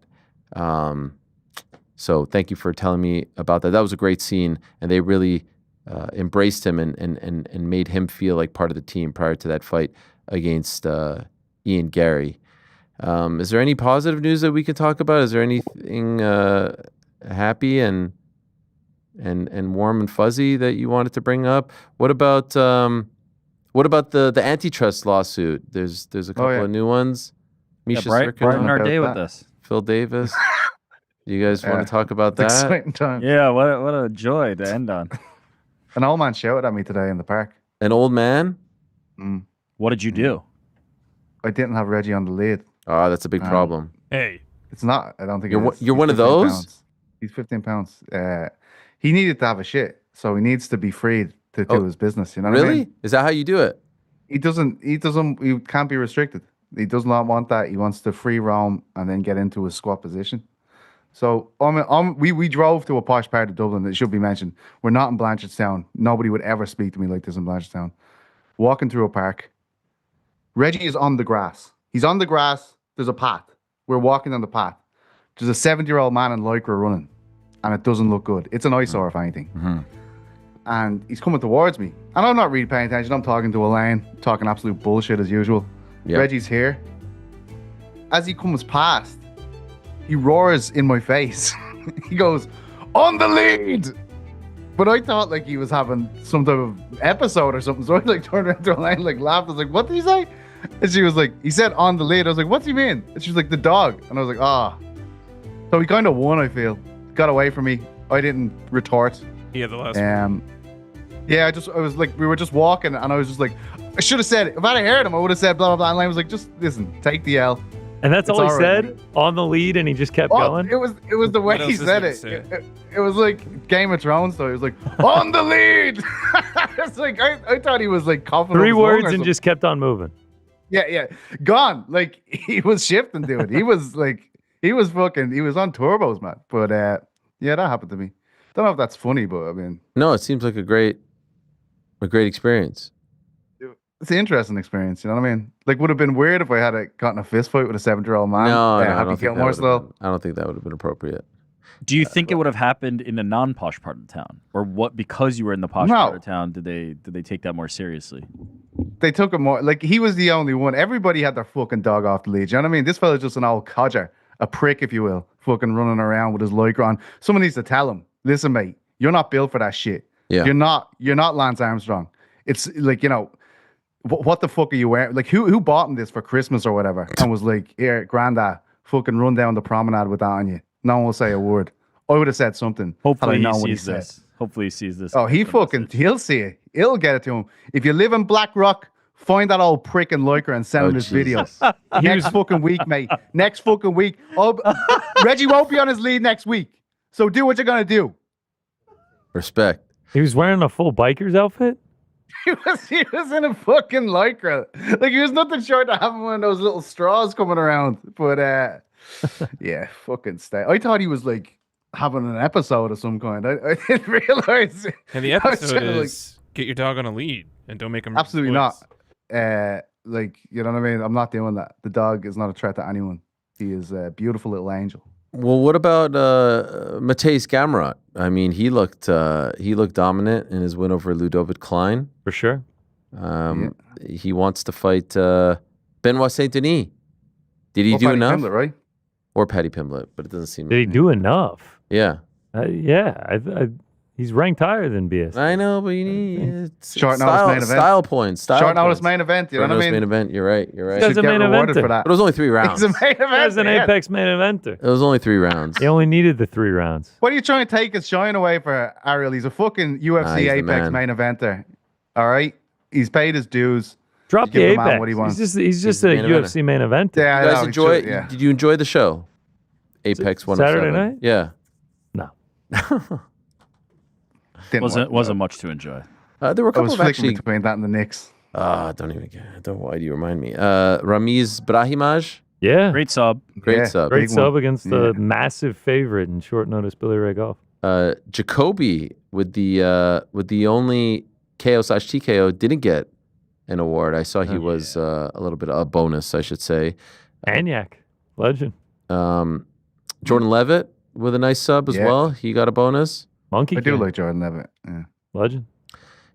[SPEAKER 2] So thank you for telling me about that. That was a great scene, and they really embraced him and made him feel like part of the team prior to that fight against Ian Gary. Is there any positive news that we can talk about? Is there anything happy and warm and fuzzy that you wanted to bring up? What about the antitrust lawsuit? There's a couple of new ones. Misha
[SPEAKER 4] brighten our day with this.
[SPEAKER 2] Phil Davis. You guys want to talk about that?
[SPEAKER 13] Exciting time.
[SPEAKER 4] Yeah, what a joy to end on.
[SPEAKER 13] An old man shouted at me today in the park.
[SPEAKER 2] An old man?
[SPEAKER 4] What did you do?
[SPEAKER 13] I didn't have Reggie on the lead.
[SPEAKER 2] Oh, that's a big problem.
[SPEAKER 5] Hey.
[SPEAKER 13] It's not. I don't think
[SPEAKER 2] you're one of those?
[SPEAKER 13] Pounds. He's 15 pounds. He needed to have a shit, so he needs to be freed to do his business. You know what I mean?
[SPEAKER 2] Is that how you do it?
[SPEAKER 13] He can't be restricted. He does not want that. He wants to free roam and then get into a squat position. So we drove to a posh part of Dublin. It should be mentioned. We're not in Blanchardstown. Nobody would ever speak to me like this in Blanchardstown. Walking through a park. Reggie is on the grass. He's on the grass. There's a path. We're walking on the path. There's a 70-year-old man in Lycra running. And it doesn't look good. It's an eyesore, if anything.
[SPEAKER 2] Mm-hmm.
[SPEAKER 13] And he's coming towards me. And I'm not really paying attention. I'm talking to Elaine, talking absolute bullshit as usual. Yep. Reggie's here. As he comes past, he roars in my face. He goes, on the lead. But I thought like he was having some type of episode or something. So I like turned around to Elayna, like laughed. I was like, what did he say? And she was like, he said on the lead. I was like, what's he mean? And she was like, the dog. And I was like, ah. So he kind of won, I feel. Got away from me. I didn't retort.
[SPEAKER 5] He had the last one.
[SPEAKER 13] Yeah, I was like, we were just walking and I was just like, I should have said, if I'd have heard him, I would have said blah, blah, blah. And Elayna was like, just listen, take the L.
[SPEAKER 3] And that's
[SPEAKER 13] It's
[SPEAKER 3] all he
[SPEAKER 13] all right,
[SPEAKER 3] said
[SPEAKER 13] mate.
[SPEAKER 3] on the lead, and he just kept going.
[SPEAKER 13] It was the way
[SPEAKER 5] What
[SPEAKER 13] he
[SPEAKER 5] else is
[SPEAKER 13] said
[SPEAKER 5] he
[SPEAKER 13] it.
[SPEAKER 5] gonna say?
[SPEAKER 13] It was like Game of Thrones, though. He was like, on the lead. It's like I thought he was like coughing.
[SPEAKER 3] 3
[SPEAKER 13] up his lung
[SPEAKER 3] words
[SPEAKER 13] or
[SPEAKER 3] and
[SPEAKER 13] something.
[SPEAKER 3] just kept on moving.
[SPEAKER 13] Yeah, gone. Like he was shifting, dude. He was on turbos, man. But yeah, that happened to me. Don't know if that's funny, but I mean,
[SPEAKER 2] No, it seems like a great experience.
[SPEAKER 13] it's an interesting experience. You know what I mean? Like, would have been weird if I had gotten a fist fight with a 7-year-old man.
[SPEAKER 2] No, I
[SPEAKER 13] Happy
[SPEAKER 2] don't think that
[SPEAKER 13] Gilmore
[SPEAKER 2] would have
[SPEAKER 13] style.
[SPEAKER 2] been, I don't think that would have been appropriate.
[SPEAKER 4] Do you think it would have happened in the non-posh part of town, or what? Because you were in the posh part of town, did they take that more seriously?
[SPEAKER 13] They took him more like he was the only one. Everybody had their fucking dog off the lead. You know what I mean? This fella's just an old codger, a prick, if you will, fucking running around with his lycra on. Someone needs to tell him, listen, mate, you're not built for that shit.
[SPEAKER 2] Yeah.
[SPEAKER 13] You're not Lance Armstrong. It's like, you know, what the fuck are you wearing? Like, who bought him this for Christmas or whatever and was like, here, granddad, fucking run down the promenade with that on you. No one will say a word. I would have said something.
[SPEAKER 4] Hopefully
[SPEAKER 13] had I
[SPEAKER 4] he
[SPEAKER 13] known what
[SPEAKER 4] sees
[SPEAKER 13] said.
[SPEAKER 4] this. Hopefully he sees this.
[SPEAKER 13] Oh, he'll see it. He'll get it to him. If you live in Black Rock, find that old prick in Lycra and send him this video. Next fucking week, mate. Next fucking week. Reggie won't be on his lead next week. So do what you're going to do.
[SPEAKER 2] Respect.
[SPEAKER 3] He was wearing a full biker's outfit?
[SPEAKER 13] He was in a fucking Lycra. Like, he was nothing short of having one of those little straws coming around. But, yeah, fucking stay. I thought he was, like, having an episode of some kind. I didn't realize.
[SPEAKER 5] And the episode is get your dog on a lead and don't make him.
[SPEAKER 13] Absolutely not. Like, you know what I mean? I'm not doing that. The dog is not a threat to anyone. He is a beautiful little angel.
[SPEAKER 2] Well, what about Matej Gamrot? I mean, he looked dominant in his win over Ludovic Klein.
[SPEAKER 3] For sure.
[SPEAKER 2] He wants to fight Benoit Saint Denis. Did he do
[SPEAKER 13] Paddy
[SPEAKER 2] enough?
[SPEAKER 13] Pimblett, right?
[SPEAKER 2] Or Paddy Pimblett, but it doesn't seem.
[SPEAKER 3] Did he do enough?
[SPEAKER 2] Yeah.
[SPEAKER 3] He's ranked higher than BS.
[SPEAKER 2] I know, but you need
[SPEAKER 13] Short notice main event.
[SPEAKER 2] Style points.
[SPEAKER 13] Short notice main event. You know what I mean?
[SPEAKER 2] Main event. You're right. You're right.
[SPEAKER 3] He's a main
[SPEAKER 13] rewarded
[SPEAKER 3] eventer.
[SPEAKER 13] for that.
[SPEAKER 2] But it was only 3 rounds.
[SPEAKER 13] He's a main event.
[SPEAKER 3] He's an Apex main eventer.
[SPEAKER 2] It was only 3 rounds.
[SPEAKER 3] He only needed the 3 rounds.
[SPEAKER 13] What are you trying to take his shine away for, Ariel? He's a fucking UFC
[SPEAKER 2] he's the
[SPEAKER 13] Apex
[SPEAKER 2] man.
[SPEAKER 13] main eventer. All right? He's paid his dues.
[SPEAKER 3] Drop
[SPEAKER 13] Give
[SPEAKER 3] the
[SPEAKER 13] the man
[SPEAKER 3] Apex.
[SPEAKER 13] what he wants.
[SPEAKER 3] He's just a
[SPEAKER 2] the main
[SPEAKER 3] UFC main eventer.
[SPEAKER 13] Yeah,
[SPEAKER 2] You
[SPEAKER 13] I
[SPEAKER 2] guys
[SPEAKER 13] know, he
[SPEAKER 2] enjoy?
[SPEAKER 13] should, yeah.
[SPEAKER 2] Did you enjoy the show? Apex 107.
[SPEAKER 3] Saturday night?
[SPEAKER 2] Yeah.
[SPEAKER 3] No.
[SPEAKER 4] Wasn't much to enjoy.
[SPEAKER 2] There were a
[SPEAKER 13] I was
[SPEAKER 2] couple of
[SPEAKER 13] flicking
[SPEAKER 2] actually.
[SPEAKER 13] between that and the Knicks.
[SPEAKER 2] Don't even get. Don't. Why do you remind me? Ramiz Brahimaj.
[SPEAKER 3] Yeah.
[SPEAKER 4] Great sub.
[SPEAKER 2] Great
[SPEAKER 13] Yeah,
[SPEAKER 2] sub.
[SPEAKER 3] Great
[SPEAKER 13] big
[SPEAKER 3] sub
[SPEAKER 13] one.
[SPEAKER 3] against the massive favorite in short notice Billy Ray Golf.
[SPEAKER 2] Jacoby with the only KO/TKO didn't get an award. I saw he was a little bit of a bonus, I should say.
[SPEAKER 3] Anyak, legend.
[SPEAKER 2] Jordan Levitt with a nice sub as
[SPEAKER 13] Yeah.
[SPEAKER 2] well. He got a bonus.
[SPEAKER 3] Monkey
[SPEAKER 13] I do
[SPEAKER 3] King,
[SPEAKER 13] like Jordan Levitt. Yeah.
[SPEAKER 3] legend.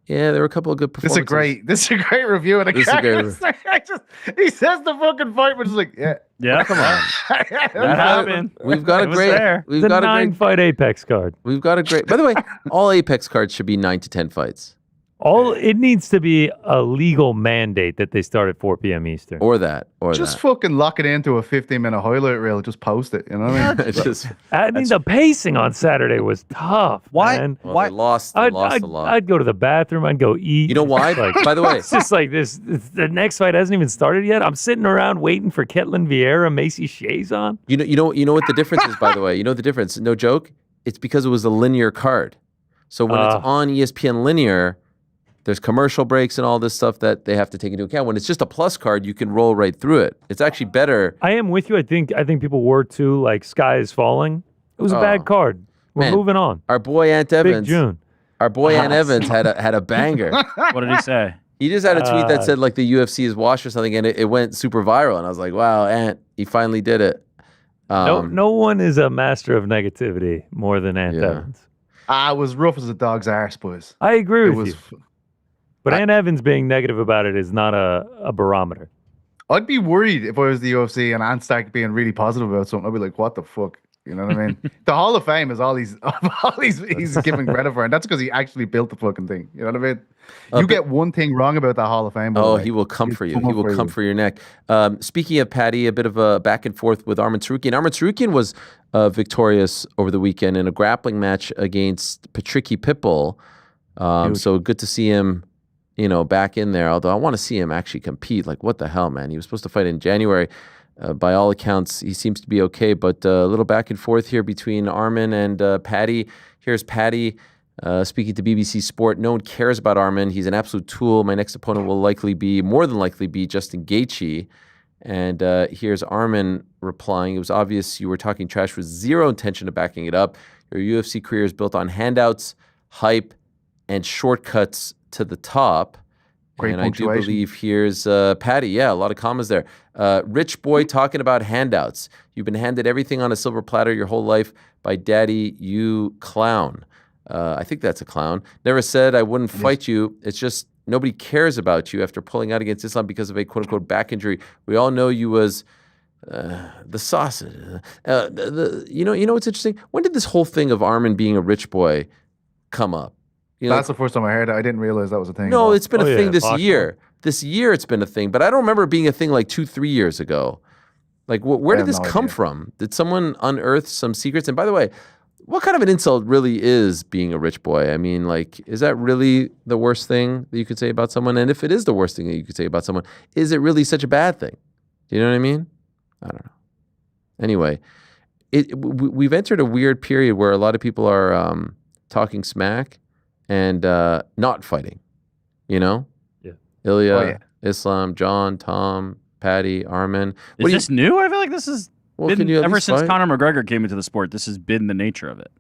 [SPEAKER 2] Yeah, there were a couple of good
[SPEAKER 13] This is
[SPEAKER 2] performances.
[SPEAKER 13] this is a great review of the
[SPEAKER 2] This is a great
[SPEAKER 13] characters. He says the fucking fight, but it's like, yeah.
[SPEAKER 4] Yeah, come on. That happened.
[SPEAKER 2] We've got
[SPEAKER 4] It
[SPEAKER 2] a
[SPEAKER 4] was
[SPEAKER 2] great.
[SPEAKER 4] there.
[SPEAKER 2] We've
[SPEAKER 3] The
[SPEAKER 2] got a
[SPEAKER 3] 9-fight Apex card.
[SPEAKER 2] We've got a great. By the way, all Apex cards should be 9 to 10 fights,
[SPEAKER 3] All it needs to be a legal mandate that they start at 4 p.m. Eastern.
[SPEAKER 2] or that.
[SPEAKER 13] Just fucking lock it into a 15-minute highlight reel. Just post it. You know what I mean?
[SPEAKER 2] It's just.
[SPEAKER 3] I mean, the pacing on Saturday was tough.
[SPEAKER 4] Why?
[SPEAKER 3] Man.
[SPEAKER 2] Well, they lost. They
[SPEAKER 3] I'd,
[SPEAKER 2] lost
[SPEAKER 3] I'd,
[SPEAKER 2] a lot.
[SPEAKER 3] I'd go to the bathroom. I'd go eat.
[SPEAKER 2] You know why? By the way,
[SPEAKER 3] It's just like this. The next fight hasn't even started yet. I'm sitting around waiting for Ketlin Vieira, Macy Shays on.
[SPEAKER 2] you know what the difference is. By the way, you know the difference. No joke. It's because it was a linear card. So when it's on ESPN linear, there's commercial breaks and all this stuff that they have to take into account. When it's just a plus card, you can roll right through it. It's actually better.
[SPEAKER 3] I am with you. I think people were too like sky is falling. It was a bad card. We're
[SPEAKER 2] Man,
[SPEAKER 3] moving on.
[SPEAKER 2] Our boy Ant Evans.
[SPEAKER 3] Big June.
[SPEAKER 2] Our boy Ant Evans had a banger.
[SPEAKER 4] What did he say?
[SPEAKER 2] He just had a tweet that said like the UFC is washed or something, and it went super viral. And I was like, wow, Ant, he finally did it.
[SPEAKER 3] No one is a master of negativity more than Ant Evans.
[SPEAKER 13] It was rough as a dog's arse, boys.
[SPEAKER 3] I agree
[SPEAKER 13] It
[SPEAKER 3] with
[SPEAKER 13] was.
[SPEAKER 3] you. But Ant Evans being negative about it is not a barometer.
[SPEAKER 13] I'd be worried if I was the UFC and Ant started being really positive about something. I'd be like, what the fuck? You know what I mean? The Hall of Fame is all he's giving credit for, and that's because he actually built the fucking thing. You know what I mean? You get one thing wrong about the Hall of Fame.
[SPEAKER 2] He will come for you. He will come for your neck. Speaking of Paddy, a bit of a back and forth with Arman Tsarukyan. Arman Tsarukyan was victorious over the weekend in a grappling match against Patricky Pitbull. So good to see him, back in there. Although I want to see him actually compete. Like, what the hell, man? He was supposed to fight in January. By all accounts, he seems to be okay, but a little back and forth here between Arman and Paddy. Here's Paddy speaking to BBC Sport. No one cares about Arman. He's an absolute tool. My next opponent will more than likely be Justin Gaethje. And here's Arman replying. It was obvious you were talking trash with zero intention of backing it up. Your UFC career is built on handouts, hype, and shortcuts to the top.
[SPEAKER 13] Great
[SPEAKER 2] and I do believe here's Paddy. Yeah, a lot of commas there. Rich boy talking about handouts. You've been handed everything on a silver platter your whole life by daddy, you clown. I think that's a clown. Never said I wouldn't fight you. It's just nobody cares about you after pulling out against Islam because of a quote-unquote back injury. We all know you was the sausage. You know what's interesting? When did this whole thing of Arman being a rich boy come up?
[SPEAKER 13] That's the first time I heard it. I didn't realize that was a thing.
[SPEAKER 2] No, it's been a thing this year. This year it's been a thing, but I don't remember it being a thing like 2-3 years ago. Like, where did this come from? Did someone unearth some secrets? And by the way, what kind of an insult really is being a rich boy? I mean, like, is that really the worst thing that you could say about someone? And if it is the worst thing that you could say about someone, is it really such a bad thing? Do you know what I mean? I don't know. Anyway, we've entered a weird period where a lot of people are talking smack and not fighting, Yeah. Ilya, Islam, John, Tom, Paddy, Arman.
[SPEAKER 4] Is this new? I feel like this has been ever since
[SPEAKER 2] fight?
[SPEAKER 4] Conor McGregor came into the sport. This has been the nature of it.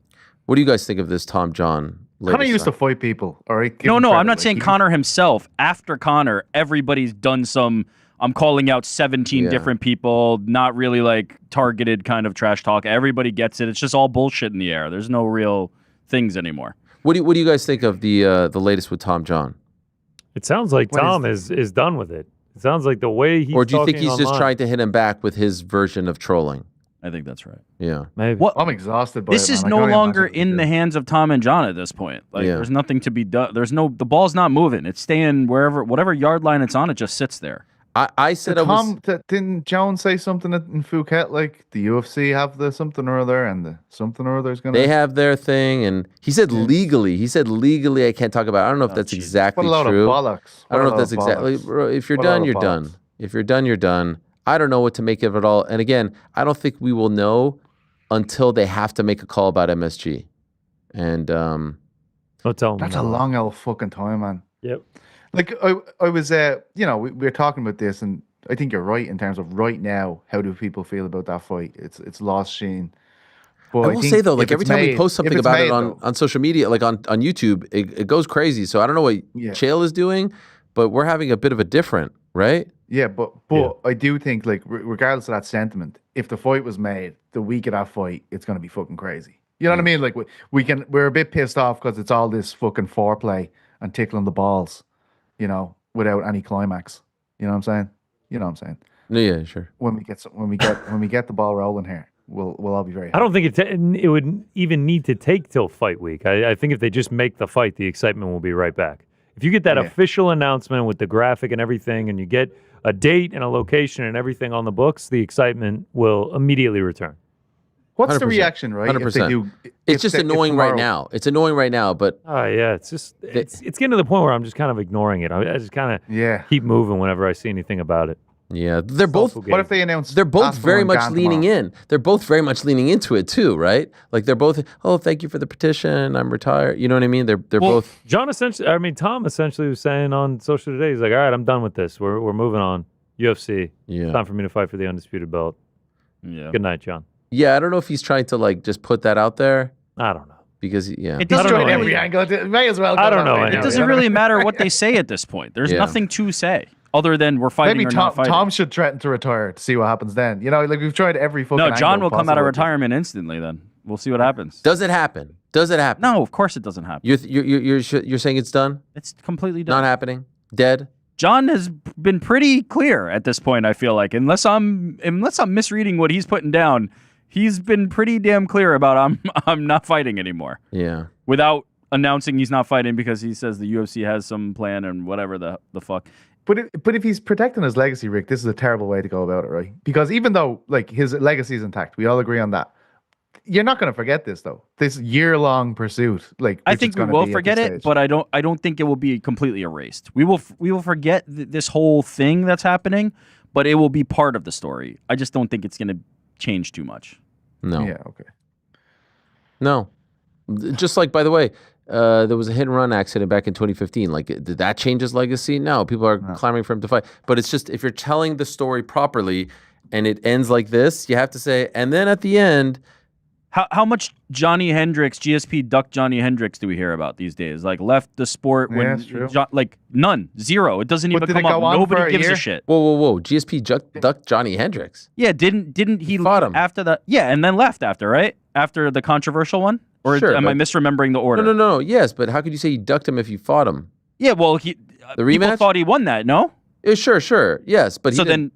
[SPEAKER 2] What do you guys think of this Tom John?
[SPEAKER 13] Conor used to fight people, all right?
[SPEAKER 4] No, I'm not saying Conor himself. After Conor, everybody's done some, I'm calling out 17 different people, not really like targeted kind of trash talk. Everybody gets it. It's just all bullshit in the air. There's no real things anymore.
[SPEAKER 2] What do you guys think of the latest with Tom John?
[SPEAKER 3] It sounds like Tom is done with it. It sounds like the way he's
[SPEAKER 2] Or do you think he's
[SPEAKER 3] online,
[SPEAKER 2] just trying to hit him back with his version of trolling?
[SPEAKER 4] I think that's right.
[SPEAKER 2] Yeah.
[SPEAKER 3] Maybe.
[SPEAKER 4] What?
[SPEAKER 13] I'm exhausted by
[SPEAKER 4] This is no longer in the hands of Tom and John at this point. Like, there's nothing to be done. The ball's not moving. It's staying whatever yard line it's on, it just sits there.
[SPEAKER 2] I said
[SPEAKER 13] didn't Jones say something in Phuket, like the UFC have the something or other, and the something or other is going to...
[SPEAKER 2] They have their thing, and he said legally. He said legally I can't talk about it. I don't know if that's exactly
[SPEAKER 13] what a load
[SPEAKER 2] true.
[SPEAKER 13] Of bollocks.
[SPEAKER 2] I don't know if that's exactly... If you're done, you're done. If you're done, you're done. I don't know what to make of it all. And again, I don't think we will know until they have to make a call about MSG. And...
[SPEAKER 3] Don't tell them.
[SPEAKER 13] That's a long old fucking time, man.
[SPEAKER 3] Yep.
[SPEAKER 13] Like, I was, we were talking about this, and I think you're right in terms of right now, how do people feel about that fight? It's lost Sheen. But
[SPEAKER 2] I will say, though, like every time we post something about it on social media, like on YouTube, it goes crazy. So I don't know what Chael is doing, but we're having a bit of a different, right?
[SPEAKER 13] Yeah, but I do think, like, regardless of that sentiment, if the fight was made the week of that fight, it's going to be fucking crazy. You know what I mean? Like, we're a bit pissed off because it's all this fucking foreplay and tickling the balls. Without any climax. You know what I'm saying?
[SPEAKER 2] Yeah, sure.
[SPEAKER 13] When we get the ball rolling here, we'll all be very happy.
[SPEAKER 3] I don't think it would even need to take till fight week. I think if they just make the fight, the excitement will be right back. If you get that official announcement with the graphic and everything, and you get a date and a location and everything on the books, the excitement will immediately return.
[SPEAKER 13] What's the reaction, right?
[SPEAKER 2] 100%. It's just annoying right now. It's annoying right now, but...
[SPEAKER 3] Oh, yeah. It's just... It's getting to the point where I'm just kind of ignoring it. I just kind of keep moving whenever I see anything about it.
[SPEAKER 2] Yeah. They're both...
[SPEAKER 13] What if they announce...
[SPEAKER 2] They're both very much leaning in. They're both very much leaning into it, too, right? Like, they're both, thank you for the petition. I'm retired. You know what I mean? They're both...
[SPEAKER 3] Tom essentially was saying on social today, he's like, all right, I'm done with this. We're moving on. UFC.
[SPEAKER 2] Yeah.
[SPEAKER 3] It's time for me to fight for the undisputed belt.
[SPEAKER 4] Yeah.
[SPEAKER 3] Good night, John.
[SPEAKER 2] Yeah, I don't know if he's trying to, like, just put that out there.
[SPEAKER 3] I don't know.
[SPEAKER 2] Because,
[SPEAKER 4] It doesn't
[SPEAKER 13] join every angle. It may as well.
[SPEAKER 3] I don't know.
[SPEAKER 4] It doesn't really matter what they say at this point. There's nothing to say other than we're fighting
[SPEAKER 13] Maybe
[SPEAKER 4] or not fighting.
[SPEAKER 13] Tom should threaten to retire to see what happens then. Like we've tried every fucking
[SPEAKER 4] No, John
[SPEAKER 13] angle
[SPEAKER 4] will come out of
[SPEAKER 13] possible.
[SPEAKER 4] retirement instantly then. We'll see what happens.
[SPEAKER 2] Does it happen?
[SPEAKER 4] No, of course it doesn't happen.
[SPEAKER 2] You're saying it's done?
[SPEAKER 4] It's completely done.
[SPEAKER 2] Not happening? Dead?
[SPEAKER 4] John has been pretty clear at this point, I feel like. Unless I'm misreading what he's putting down, He's been pretty damn clear about I'm not fighting anymore.
[SPEAKER 2] Yeah.
[SPEAKER 4] Without announcing he's not fighting because he says the UFC has some plan and whatever the fuck.
[SPEAKER 13] But if he's protecting his legacy, Rick, this is a terrible way to go about it, right? Because even though like his legacy is intact, we all agree on that. You're not going to forget this though. This year-long pursuit, like
[SPEAKER 4] I think we will forget it, but I don't think it will be completely erased. We will forget this whole thing that's happening, but it will be part of the story. I just don't think it's going to change too much.
[SPEAKER 2] No.
[SPEAKER 13] Yeah. Okay.
[SPEAKER 2] No. Just like, by the way, there was a hit and run accident back in 2015. Like, did that change his legacy? No. People are clamoring for him to fight. But it's just, if you're telling the story properly and it ends like this, you have to say, and then at the end.
[SPEAKER 4] How much Johnny Hendricks, GSP duck Johnny Hendricks do we hear about these days? Like, left the sport when, like, none, zero. It doesn't even come up. Nobody gives a shit.
[SPEAKER 2] Whoa. GSP ducked Johnny Hendricks.
[SPEAKER 4] Yeah, didn't he fought him after that? Yeah, and then left after, right? After the controversial one? Or
[SPEAKER 2] sure,
[SPEAKER 4] am I misremembering the order?
[SPEAKER 2] No. Yes, but how could you say you ducked him if you fought him?
[SPEAKER 4] Yeah, well,
[SPEAKER 2] the rematch?
[SPEAKER 4] People thought he won that, no?
[SPEAKER 2] Yeah, sure. Yes, but
[SPEAKER 4] so then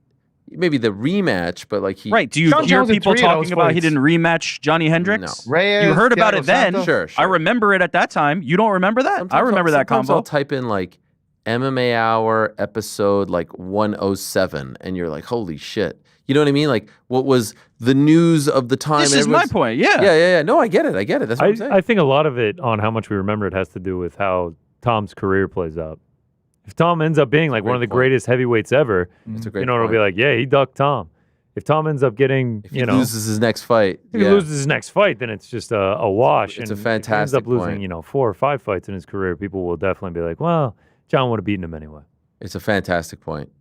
[SPEAKER 2] maybe the rematch, but like he
[SPEAKER 4] right. Do you hear people talking about he didn't rematch Johnny Hendricks?
[SPEAKER 2] No.
[SPEAKER 13] Reyes,
[SPEAKER 4] you heard about it then.
[SPEAKER 2] Sure.
[SPEAKER 4] I remember it at that time. You don't remember that?
[SPEAKER 2] Sometimes
[SPEAKER 4] I remember that combo.
[SPEAKER 2] I'll type in like MMA Hour episode like 107, and you're like, holy shit. You know what I mean? Like, what was the news of the time?
[SPEAKER 4] This is my point. Yeah.
[SPEAKER 2] Yeah. No, I get it. That's what I'm saying.
[SPEAKER 3] I think a lot of it on how much we remember it has to do with how Tom's career plays out. If Tom ends up being like one of the greatest heavyweights ever, it'll be like, yeah, he ducked Tom. If Tom ends up getting,
[SPEAKER 2] if he loses his next fight,
[SPEAKER 3] if he loses his next fight, then it's just a wash.
[SPEAKER 2] It's
[SPEAKER 3] and
[SPEAKER 2] a fantastic
[SPEAKER 3] if he ends up
[SPEAKER 2] point.
[SPEAKER 3] losing, 4 or 5 fights in his career, people will definitely be like, well, John would have beaten him anyway.
[SPEAKER 2] It's a fantastic point.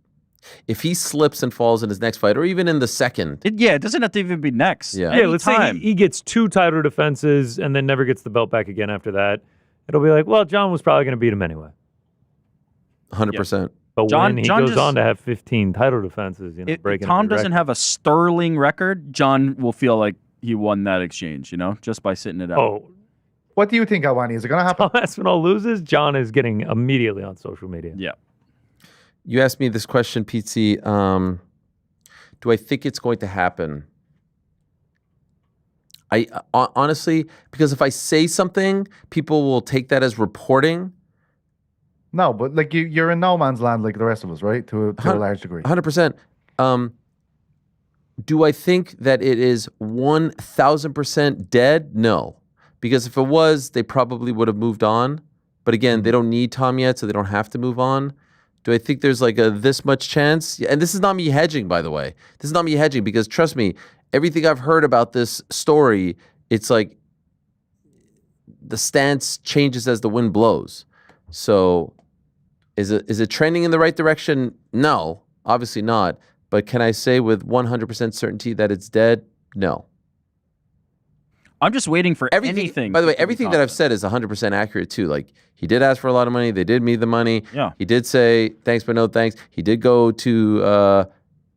[SPEAKER 2] If he slips and falls in his next fight, or even in the second.
[SPEAKER 4] It doesn't have to even be next.
[SPEAKER 3] Yeah, let's say he gets 2 title defenses and then never gets the belt back again after that. It'll be like, well, John was probably going to beat him anyway.
[SPEAKER 2] 100%.
[SPEAKER 3] But when he goes on to have 15 title defenses, breaking
[SPEAKER 4] if Tom doesn't have a sterling record, John will feel like he won that exchange, just by sitting it out.
[SPEAKER 3] Oh.
[SPEAKER 13] What do you think, Helwani? Is it going to happen?
[SPEAKER 3] Tom Aspinall loses, John is getting immediately on social media.
[SPEAKER 4] Yeah.
[SPEAKER 2] You asked me this question, Pete. Do I think it's going to happen? I honestly, because if I say something, people will take that as reporting.
[SPEAKER 13] No, but like you're in no man's land like the rest of us, right? To a large degree.
[SPEAKER 2] 100%. Do I think that it is 1,000% dead? No. Because if it was, they probably would have moved on. But again, they don't need Tom yet, so they don't have to move on. Do I think there's like this much chance? And this is not me hedging, by the way. This is not me hedging because trust me, everything I've heard about this story, it's like the stance changes as the wind blows. So is it trending in the right direction? No, obviously not. But can I say with 100% certainty that it's dead? No.
[SPEAKER 4] I'm just waiting for anything.
[SPEAKER 2] By the way, everything that I've said is 100% accurate too. Like he did ask for a lot of money. They did me the money.
[SPEAKER 4] Yeah.
[SPEAKER 2] He did say thanks, but no thanks. He did go to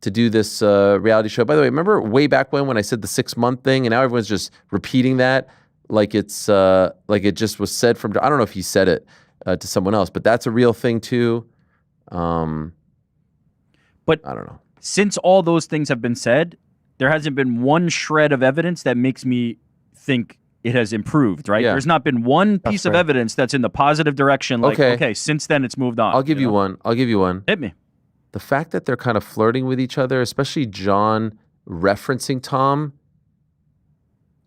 [SPEAKER 2] do this reality show. By the way, remember way back when I said the 6-month thing, and now everyone's just repeating that like it's like it just was said from. I don't know if he said it to someone else, but that's a real thing too.
[SPEAKER 4] But
[SPEAKER 2] I don't know.
[SPEAKER 4] Since all those things have been said, there hasn't been one shred of evidence that makes me think it has improved, right?
[SPEAKER 2] Yeah.
[SPEAKER 4] There's not been one piece of evidence that's in the positive direction. Like, okay, since then it's moved on.
[SPEAKER 2] I'll give you one.
[SPEAKER 4] Hit me.
[SPEAKER 2] The fact that they're kind of flirting with each other, especially John referencing Tom.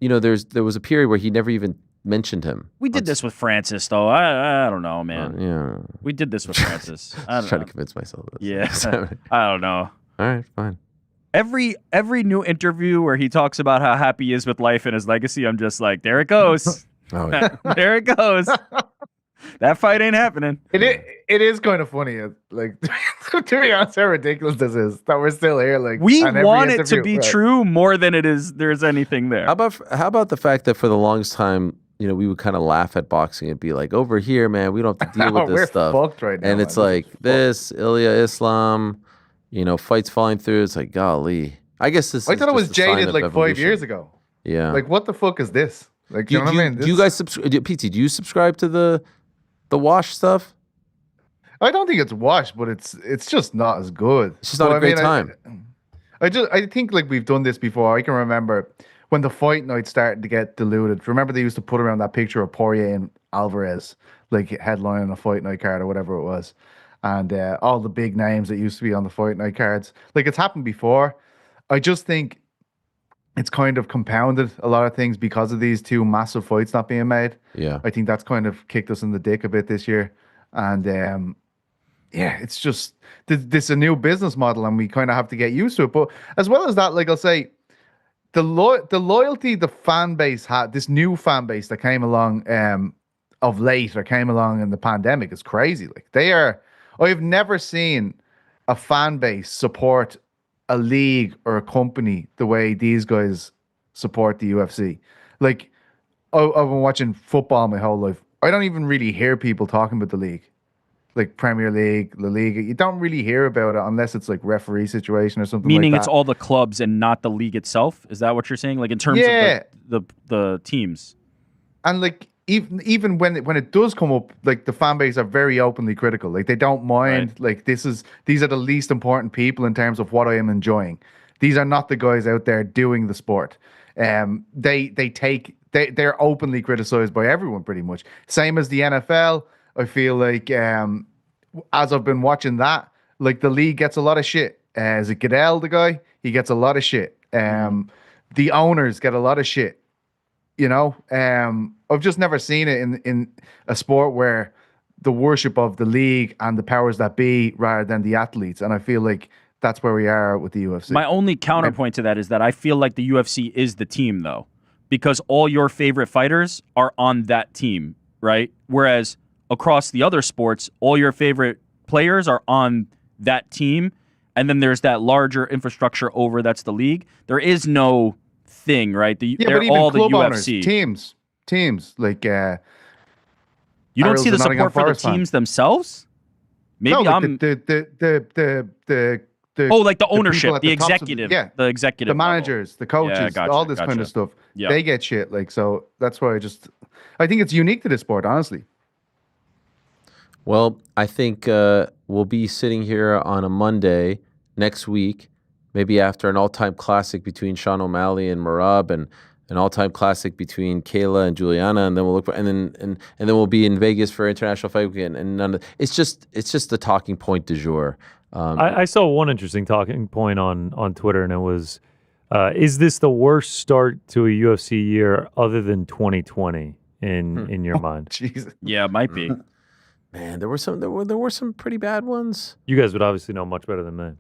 [SPEAKER 2] There was a period where he never even mentioned him.
[SPEAKER 4] We did this with Francis, though. I don't know, man.
[SPEAKER 2] Yeah.
[SPEAKER 4] We did this with Francis. I don't
[SPEAKER 2] trying
[SPEAKER 4] know.
[SPEAKER 2] to convince myself of this.
[SPEAKER 4] Yeah. I don't know.
[SPEAKER 2] All right, fine.
[SPEAKER 4] Every new interview where he talks about how happy he is with life and his legacy, I'm just like, there it goes.
[SPEAKER 2] Oh, yeah.
[SPEAKER 4] There it goes. That fight ain't happening.
[SPEAKER 13] It is kind of funny, like to be honest, how ridiculous this is that we're still here. Like
[SPEAKER 4] we want it to be true more than it is. There's anything there.
[SPEAKER 2] How about the fact that for the longest time, we would kind of laugh at boxing and be like, over here, man, we don't have to deal with this
[SPEAKER 13] we're
[SPEAKER 2] stuff.
[SPEAKER 13] Fucked right now,
[SPEAKER 2] and it's like this Ilya Islam. Fights falling through. It's like, golly. I guess this.
[SPEAKER 13] I thought it was jaded like 5 years ago.
[SPEAKER 2] Yeah.
[SPEAKER 13] Like, what the fuck is this? Like, you know what I mean?
[SPEAKER 2] Do you guys subscribe? PT, do you subscribe to the wash stuff?
[SPEAKER 13] I don't think it's washed, but it's just not as good.
[SPEAKER 2] It's just not a great time.
[SPEAKER 13] I think like we've done this before. I can remember when the fight night started to get diluted. Remember they used to put around that picture of Poirier and Alvarez, like headlining a fight night card or whatever it was. And all the big names that used to be on the fight night cards. Like, it's happened before. I just think it's kind of compounded a lot of things because of these two massive fights not being made.
[SPEAKER 2] Yeah.
[SPEAKER 13] I think that's kind of kicked us in the dick a bit this year. And yeah, it's just, this is a new business model and we kind of have to get used to it. But as well as that, like I'll say, the loyalty the fan base had, this new fan base that came along of late or came along in the pandemic is crazy. Like, I've never seen a fan base support a league or a company the way these guys support the UFC. Like, I've been watching football my whole life. I don't even really hear people talking about the league. Like Premier League, La Liga. You don't really hear about it unless it's like referee situation or something
[SPEAKER 4] Meaning
[SPEAKER 13] like that.
[SPEAKER 4] it's all the clubs and not the league itself? Is that what you're saying? Like, in terms of the teams?
[SPEAKER 13] And like, even when it does come up, like, the fan base are very openly critical. Like, they don't mind. Right. Like, these are the least important people in terms of what I am enjoying. These are not the guys out there doing the sport. They're openly criticized by everyone pretty much. Same as the NFL. I feel like as I've been watching that, like, the league gets a lot of shit. Is it Goodell, the guy? He gets a lot of shit. The owners get a lot of shit. You know, I've just never seen it in a sport where the worship of the league and the powers that be rather than the athletes. And I feel like that's where we are with the UFC.
[SPEAKER 4] My only counterpoint to that is that I feel like the UFC is the team, though, because all your favorite fighters are on that team, right? Whereas across the other sports, all your favorite players are on that team. And then there's that larger infrastructure over that's the league. There is no thing, right? They're
[SPEAKER 13] but even
[SPEAKER 4] all the
[SPEAKER 13] club
[SPEAKER 4] UFC
[SPEAKER 13] owners, teams like
[SPEAKER 4] you don't
[SPEAKER 13] Ariel's
[SPEAKER 4] see the
[SPEAKER 13] a Nottingham
[SPEAKER 4] support for the
[SPEAKER 13] Forest fan.
[SPEAKER 4] teams themselves. Maybe
[SPEAKER 13] no, like
[SPEAKER 4] I'm
[SPEAKER 13] the
[SPEAKER 4] like the
[SPEAKER 13] people
[SPEAKER 4] ownership,
[SPEAKER 13] at
[SPEAKER 4] the
[SPEAKER 13] tops of
[SPEAKER 4] executive,
[SPEAKER 13] the
[SPEAKER 4] executive,
[SPEAKER 13] the managers, the coaches, all this kind of stuff.
[SPEAKER 4] Yeah.
[SPEAKER 13] They get shit. Like, so that's why I think it's unique to this sport, honestly.
[SPEAKER 2] Well, I think we'll be sitting here on a Monday next week, maybe after an all-time classic between Sean O'Malley and Merab, and an all-time classic between Kayla and Juliana, and then we'll look for, and then we'll be in Vegas for International Fight Weekend, and it's just the talking point du jour.
[SPEAKER 3] I saw one interesting talking point on Twitter, and it was, is this the worst start to a UFC year other than 2020 in your mind?
[SPEAKER 13] Jesus.
[SPEAKER 4] Yeah, it might be.
[SPEAKER 2] Man, there were some pretty bad ones.
[SPEAKER 3] You guys would obviously know much better than me.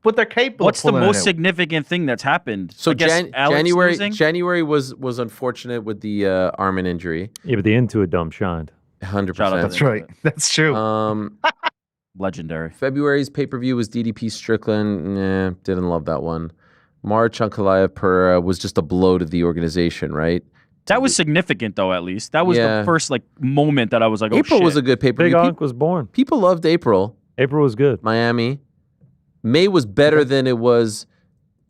[SPEAKER 13] But they're capable.
[SPEAKER 4] What's the most significant thing that's happened?
[SPEAKER 2] So January
[SPEAKER 4] losing?
[SPEAKER 2] was unfortunate with the Armin injury.
[SPEAKER 3] Yeah, but the Intuit Dome shined.
[SPEAKER 2] 100%.
[SPEAKER 13] That's right. That's true.
[SPEAKER 4] Legendary.
[SPEAKER 2] February's pay-per-view was DDP Strickland. Nah, didn't love that one. March, Ankalaev Pereira was just a blow to the organization, right?
[SPEAKER 4] That was significant, though, at least. That was the first moment that I was like, oh,
[SPEAKER 2] April
[SPEAKER 4] shit.
[SPEAKER 2] was a good pay-per-view.
[SPEAKER 3] Big Onk was born.
[SPEAKER 2] People loved April.
[SPEAKER 3] April was good.
[SPEAKER 2] Miami. May was better than it was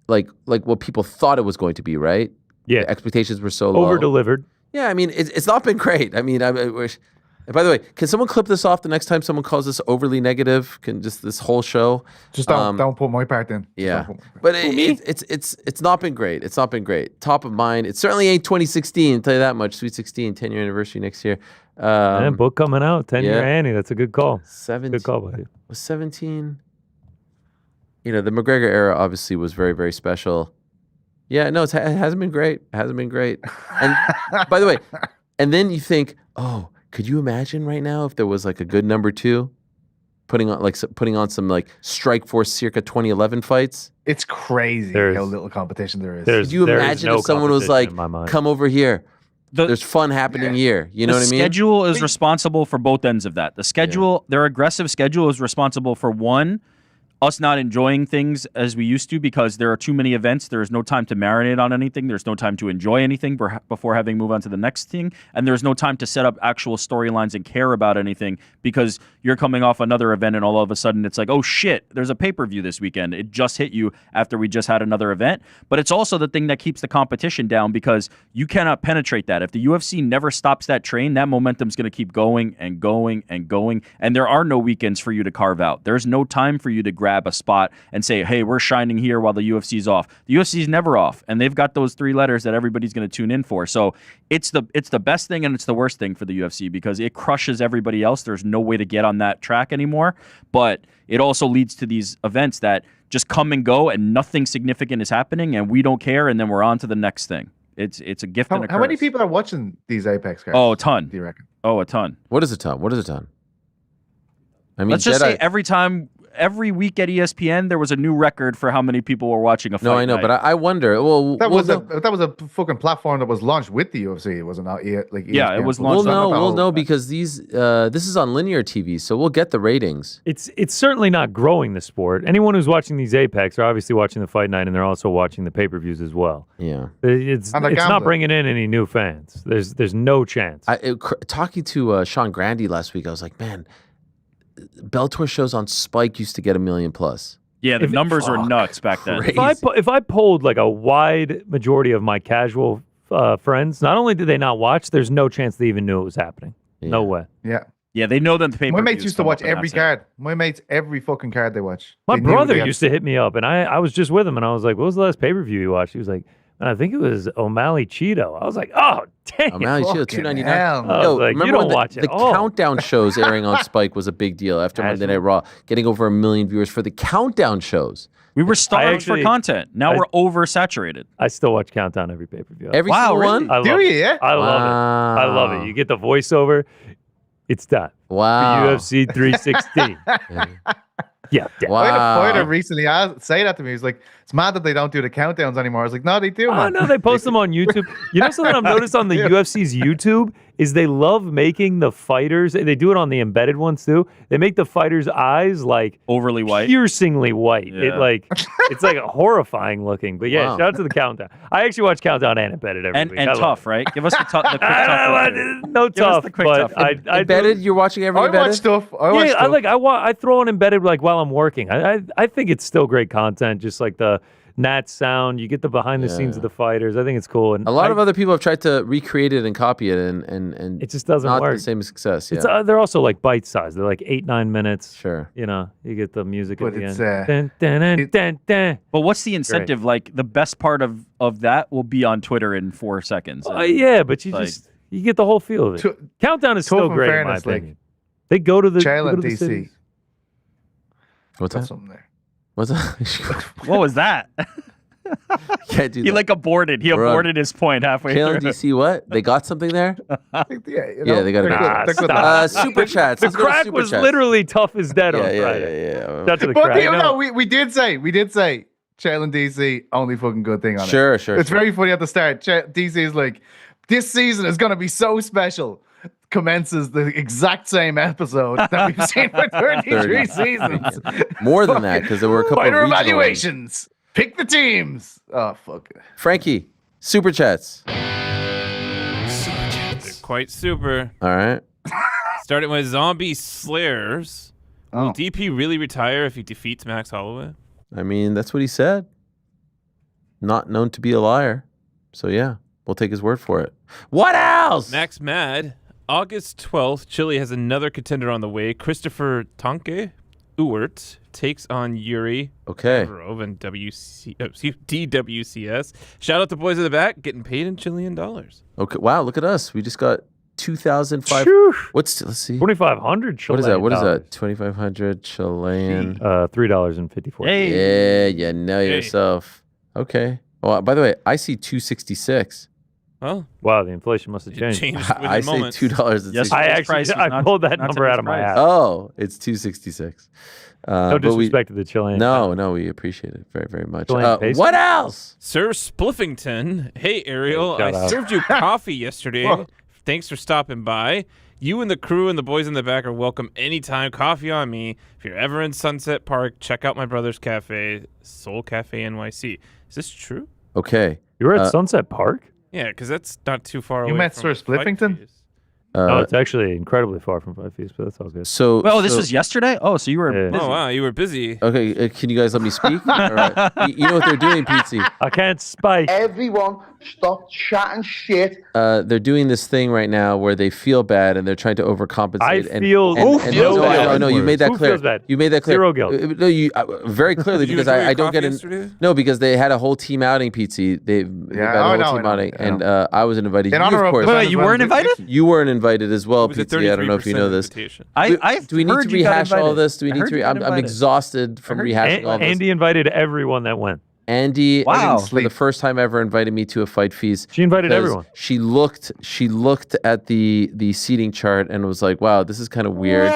[SPEAKER 2] like what people thought it was going to be, right?
[SPEAKER 3] Yeah.
[SPEAKER 2] The expectations were so low.
[SPEAKER 3] Over-delivered.
[SPEAKER 2] Yeah, I mean, it's not been great. I mean, I wish... And by the way, can someone clip this off the next time someone calls this overly negative? Can just this whole show?
[SPEAKER 13] Just don't put my part in.
[SPEAKER 2] Yeah, but it's not been great. It's not been great. Top of mind. It certainly ain't 2016. I'll tell you that much. Sweet 16, 10-year anniversary next year.
[SPEAKER 3] And book coming out, 10-year Annie. That's a good call.
[SPEAKER 2] 17.
[SPEAKER 3] Good call, buddy.
[SPEAKER 2] Was 17? You know, the McGregor era obviously was very, very special. Yeah, no, it hasn't been great. It hasn't been great. And by the way, and then you think, oh, could you imagine right now if there was like a good number two, putting on some like Strikeforce circa 2011 fights?
[SPEAKER 13] It's crazy how little competition there is.
[SPEAKER 2] Could you imagine if someone was like, "Come over here"? There's fun happening here. You know what I mean?
[SPEAKER 4] The schedule is responsible for both ends of that. The schedule, their aggressive schedule, is responsible for one, us not enjoying things as we used to because there are too many events. There is no time to marinate on anything. There's no time to enjoy anything before having move on to the next thing. And there's no time to set up actual storylines and care about anything because you're coming off another event and all of a sudden it's like, oh shit, there's a pay-per-view this weekend. It just hit you after we just had another event. But it's also the thing that keeps the competition down because you cannot penetrate that. If the UFC never stops that train, that momentum's going to keep going and going and going. And there are no weekends for you to carve out. There's no time for you to grab grab a spot and say, hey, we're shining here while the UFC's off. The UFC's never off, and they've got those 3 letters that everybody's going to tune in for. So it's the best thing and it's the worst thing for the UFC because it crushes everybody else. There's no way to get on that track anymore. But it also leads to these events that just come and go and nothing significant is happening and we don't care and then we're on to the next thing. It's a gift and a curse.
[SPEAKER 13] How many people are watching these Apex cards?
[SPEAKER 4] Oh, a ton.
[SPEAKER 13] Do you reckon?
[SPEAKER 4] Oh, a ton.
[SPEAKER 2] What is a ton? What is a ton? I mean,
[SPEAKER 4] let's just say every week at ESPN there was a new record for how many people were watching a fight.
[SPEAKER 2] No, I know,
[SPEAKER 4] night.
[SPEAKER 2] but I wonder. Well,
[SPEAKER 13] that was a fucking platform that was launched with the UFC. It wasn't like
[SPEAKER 4] yeah,
[SPEAKER 13] ESPN.
[SPEAKER 4] it was launched.
[SPEAKER 2] We'll know because this is on linear TV, so we'll get the ratings.
[SPEAKER 3] It's certainly not growing the sport. Anyone who's watching these Apex are obviously watching the fight night, and they're also watching the pay-per-views as well.
[SPEAKER 2] Yeah,
[SPEAKER 3] it's not bringing in any new fans. There's no chance.
[SPEAKER 2] Talking to Sean Grandy last week, I was like, man, Bellator shows on Spike used to get 1 million plus.
[SPEAKER 4] Yeah, the numbers were nuts back then.
[SPEAKER 3] If I polled like a wide majority of my casual friends, not only did they not watch, there's no chance they even knew it was happening. Yeah. No way.
[SPEAKER 4] Yeah, they know that the pay-per-views.
[SPEAKER 13] My mates used to watch every card. My mates, every fucking card they watch.
[SPEAKER 3] My brother used to hit me up, and I was just with him, and I was like, what was the last pay-per-view you watched? He was like, I think it was O'Malley Cheeto. I was like, oh, dang.
[SPEAKER 2] O'Malley Cheeto, $2.99.
[SPEAKER 3] Yo, like, you don't watch it.
[SPEAKER 2] The countdown shows airing on Spike was a big deal after Monday Night Raw, getting over 1 million viewers for the countdown shows.
[SPEAKER 4] We were starved for content. Now we're oversaturated.
[SPEAKER 3] I still watch Countdown every pay-per-view.
[SPEAKER 2] Every single one?
[SPEAKER 3] Do you? Yeah. I love it. I love it. You get the voiceover. It's that.
[SPEAKER 2] Wow.
[SPEAKER 3] For UFC 316. Yeah.
[SPEAKER 13] Wow. I had a fighter recently say that to me. He was like, it's mad that they don't do the countdowns anymore. I was like, no, they do, man.
[SPEAKER 3] Oh, no, they post them on YouTube. You know something I've noticed on the UFC's YouTube is they love making the fighters, they do it on the embedded ones too, they make the fighters' eyes like
[SPEAKER 4] overly white.
[SPEAKER 3] Piercingly white.
[SPEAKER 4] Yeah.
[SPEAKER 3] It's like horrifying looking. But yeah, shout out to the Countdown. I actually watch Countdown and embedded every week.
[SPEAKER 4] And tough, right? Give us the quick tough.
[SPEAKER 3] No tough. But I
[SPEAKER 2] embedded, you're watching every embedded?
[SPEAKER 13] I watch stuff.
[SPEAKER 3] I throw on embedded like while I'm working. I think it's still great content, just like the Nat sound. You get the behind the scenes of the fighters. I think it's cool. And
[SPEAKER 2] a lot of other people have tried to recreate it and copy it, and
[SPEAKER 3] it just doesn't
[SPEAKER 2] not
[SPEAKER 3] work.
[SPEAKER 2] the same success. Yeah.
[SPEAKER 3] It's, they're also like bite sized. They're like 8-9 minutes.
[SPEAKER 2] Sure.
[SPEAKER 3] You know, you get the music
[SPEAKER 13] But
[SPEAKER 3] at the
[SPEAKER 13] it's,
[SPEAKER 3] end. Dun, dun, dun.
[SPEAKER 4] But what's the incentive? Like the best part of that will be on Twitter in 4 seconds.
[SPEAKER 3] Yeah, but you get the whole feel of it. Countdown is still great in my opinion. They go to the
[SPEAKER 13] Chael and
[SPEAKER 3] DC.
[SPEAKER 13] DC.
[SPEAKER 2] What's that?
[SPEAKER 13] Something there.
[SPEAKER 2] What's that?
[SPEAKER 4] What was that?
[SPEAKER 2] Can't do
[SPEAKER 4] He
[SPEAKER 2] that.
[SPEAKER 4] aborted. He aborted his point halfway
[SPEAKER 2] Chael and
[SPEAKER 4] through.
[SPEAKER 2] DC, what? They got something there?
[SPEAKER 13] Yeah,
[SPEAKER 2] they got a super chats.
[SPEAKER 3] The
[SPEAKER 2] Let's go to
[SPEAKER 3] crack
[SPEAKER 2] super
[SPEAKER 3] was
[SPEAKER 2] chats.
[SPEAKER 3] literally tough as dead on Friday.
[SPEAKER 2] Yeah.
[SPEAKER 3] That's the
[SPEAKER 13] But
[SPEAKER 3] crack.
[SPEAKER 13] we did say Chael and DC, only fucking good thing on it.
[SPEAKER 2] Sure.
[SPEAKER 13] It's very funny at the start. DC is like, this season is going to be so special. Commences the exact same episode that we've seen for 33 seasons.
[SPEAKER 2] More than that, because there were a couple
[SPEAKER 13] Fighter
[SPEAKER 2] of regional
[SPEAKER 13] evaluations. Pick the teams. Oh, fuck.
[SPEAKER 2] Frankie, super chats.
[SPEAKER 5] They're quite super.
[SPEAKER 2] All right.
[SPEAKER 5] Starting with Zombie Slayers. Will DP really retire if he defeats Max Holloway?
[SPEAKER 2] I mean, that's what he said. Not known to be a liar. So, yeah, we'll take his word for it. What else?
[SPEAKER 5] Max Mad. August 12th, Chile has another contender on the way. Christopher Tonke Ewert takes on Yuri Navarov in DWCS. Shout out to boys in the back getting paid in Chilean dollars.
[SPEAKER 2] Okay. Wow, look at us. We just got 2,005. Let's see.
[SPEAKER 3] 2,500 Chilean.
[SPEAKER 2] What is that? 2,500 Chilean.
[SPEAKER 3] $3.54.
[SPEAKER 2] Yeah, you know yourself. Okay. Well, by the way, I see 266.
[SPEAKER 5] Oh.
[SPEAKER 3] Wow, the inflation must have changed.
[SPEAKER 2] I say $2.
[SPEAKER 3] Yes, I pulled that number out of my ass.
[SPEAKER 2] Oh, it's 266.
[SPEAKER 3] No disrespect to the Chilean.
[SPEAKER 2] No, we appreciate it very, very much.
[SPEAKER 3] What
[SPEAKER 2] else?
[SPEAKER 5] Sir Spliffington. Hey, Ariel.
[SPEAKER 3] Hey,
[SPEAKER 5] I served you coffee yesterday. Thanks for stopping by. You and the crew and the boys in the back are welcome anytime. Coffee on me. If you're ever in Sunset Park, check out my brother's cafe, Soul Cafe NYC. Is this true?
[SPEAKER 2] Okay.
[SPEAKER 3] You were at Sunset Park?
[SPEAKER 5] Yeah, because that's not too far away.
[SPEAKER 13] You met
[SPEAKER 5] from
[SPEAKER 13] Sir
[SPEAKER 5] Fight
[SPEAKER 13] Spliffington?
[SPEAKER 5] Fest.
[SPEAKER 3] No, it's actually incredibly far from 5 feet, but that's all good.
[SPEAKER 2] So,
[SPEAKER 4] well, this was yesterday? Oh, so you were busy.
[SPEAKER 5] Oh, wow, you were busy.
[SPEAKER 2] Okay, can you guys let me speak? All right. You know what they're doing, Pizzi?
[SPEAKER 3] I can't spike.
[SPEAKER 14] Everyone stop chatting shit.
[SPEAKER 2] They're doing this thing right now where they feel bad and they're trying to overcompensate.
[SPEAKER 3] I feel
[SPEAKER 2] no, you made that clear.
[SPEAKER 3] Feels bad?
[SPEAKER 2] You made that clear.
[SPEAKER 3] Zero guilt.
[SPEAKER 2] No, you very clearly because I don't get
[SPEAKER 5] in.
[SPEAKER 2] No, because they had a whole team outing, Pizzi. They had a whole team outing, and I wasn't invited. You, of course.
[SPEAKER 4] Wait, you weren't invited?
[SPEAKER 2] You weren't invited as well, Pizzi. I don't know if you know this.
[SPEAKER 4] Do
[SPEAKER 2] we need to rehash all this? Do we need to? I'm exhausted from rehashing all this.
[SPEAKER 3] Andy invited everyone that went.
[SPEAKER 2] Andy, for the first time ever, invited me to a fight feast.
[SPEAKER 3] She invited everyone.
[SPEAKER 2] She looked at the seating chart and was like, "Wow, this is kind of weird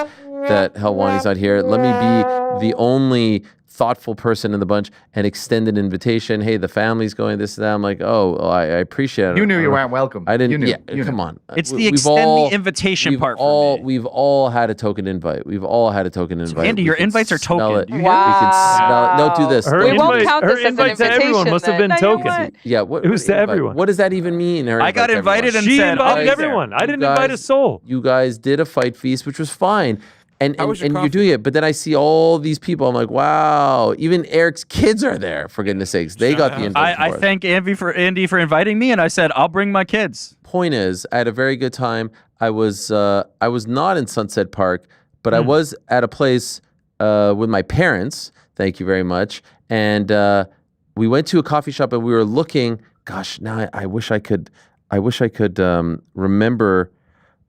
[SPEAKER 2] that Helwani's not here. Let me be the only thoughtful person in the bunch and extend an invitation. Hey, the family's going this and that." I'm like, "Oh, well, I appreciate it."
[SPEAKER 13] You knew you weren't welcome.
[SPEAKER 2] I didn't.
[SPEAKER 13] You
[SPEAKER 2] come
[SPEAKER 13] knew.
[SPEAKER 2] on.
[SPEAKER 4] It's the extend the invitation part for me.
[SPEAKER 2] We've all had a token invite. We've all had a token invite.
[SPEAKER 4] Andy, your invites are token.
[SPEAKER 2] We can smell it. Don't do this.
[SPEAKER 3] We won't count this as an invitation. To everyone must have been token.
[SPEAKER 2] Yeah,
[SPEAKER 3] it was to everyone.
[SPEAKER 2] What does that even mean?
[SPEAKER 4] I got invited and
[SPEAKER 3] she
[SPEAKER 4] said,
[SPEAKER 3] invited everyone. I didn't invite a soul.
[SPEAKER 2] You guys did a fight feast, which was fine. And you're doing it, but then I see all these people. I'm like, wow! Even Eric's kids are there. For goodness sakes, they got the invite.
[SPEAKER 4] I thank Andy for inviting me, and I said I'll bring my kids.
[SPEAKER 2] Point is, I had a very good time. I was not in Sunset Park, but I was at a place with my parents. Thank you very much. And we went to a coffee shop, and we were looking. Gosh, now I wish I could remember.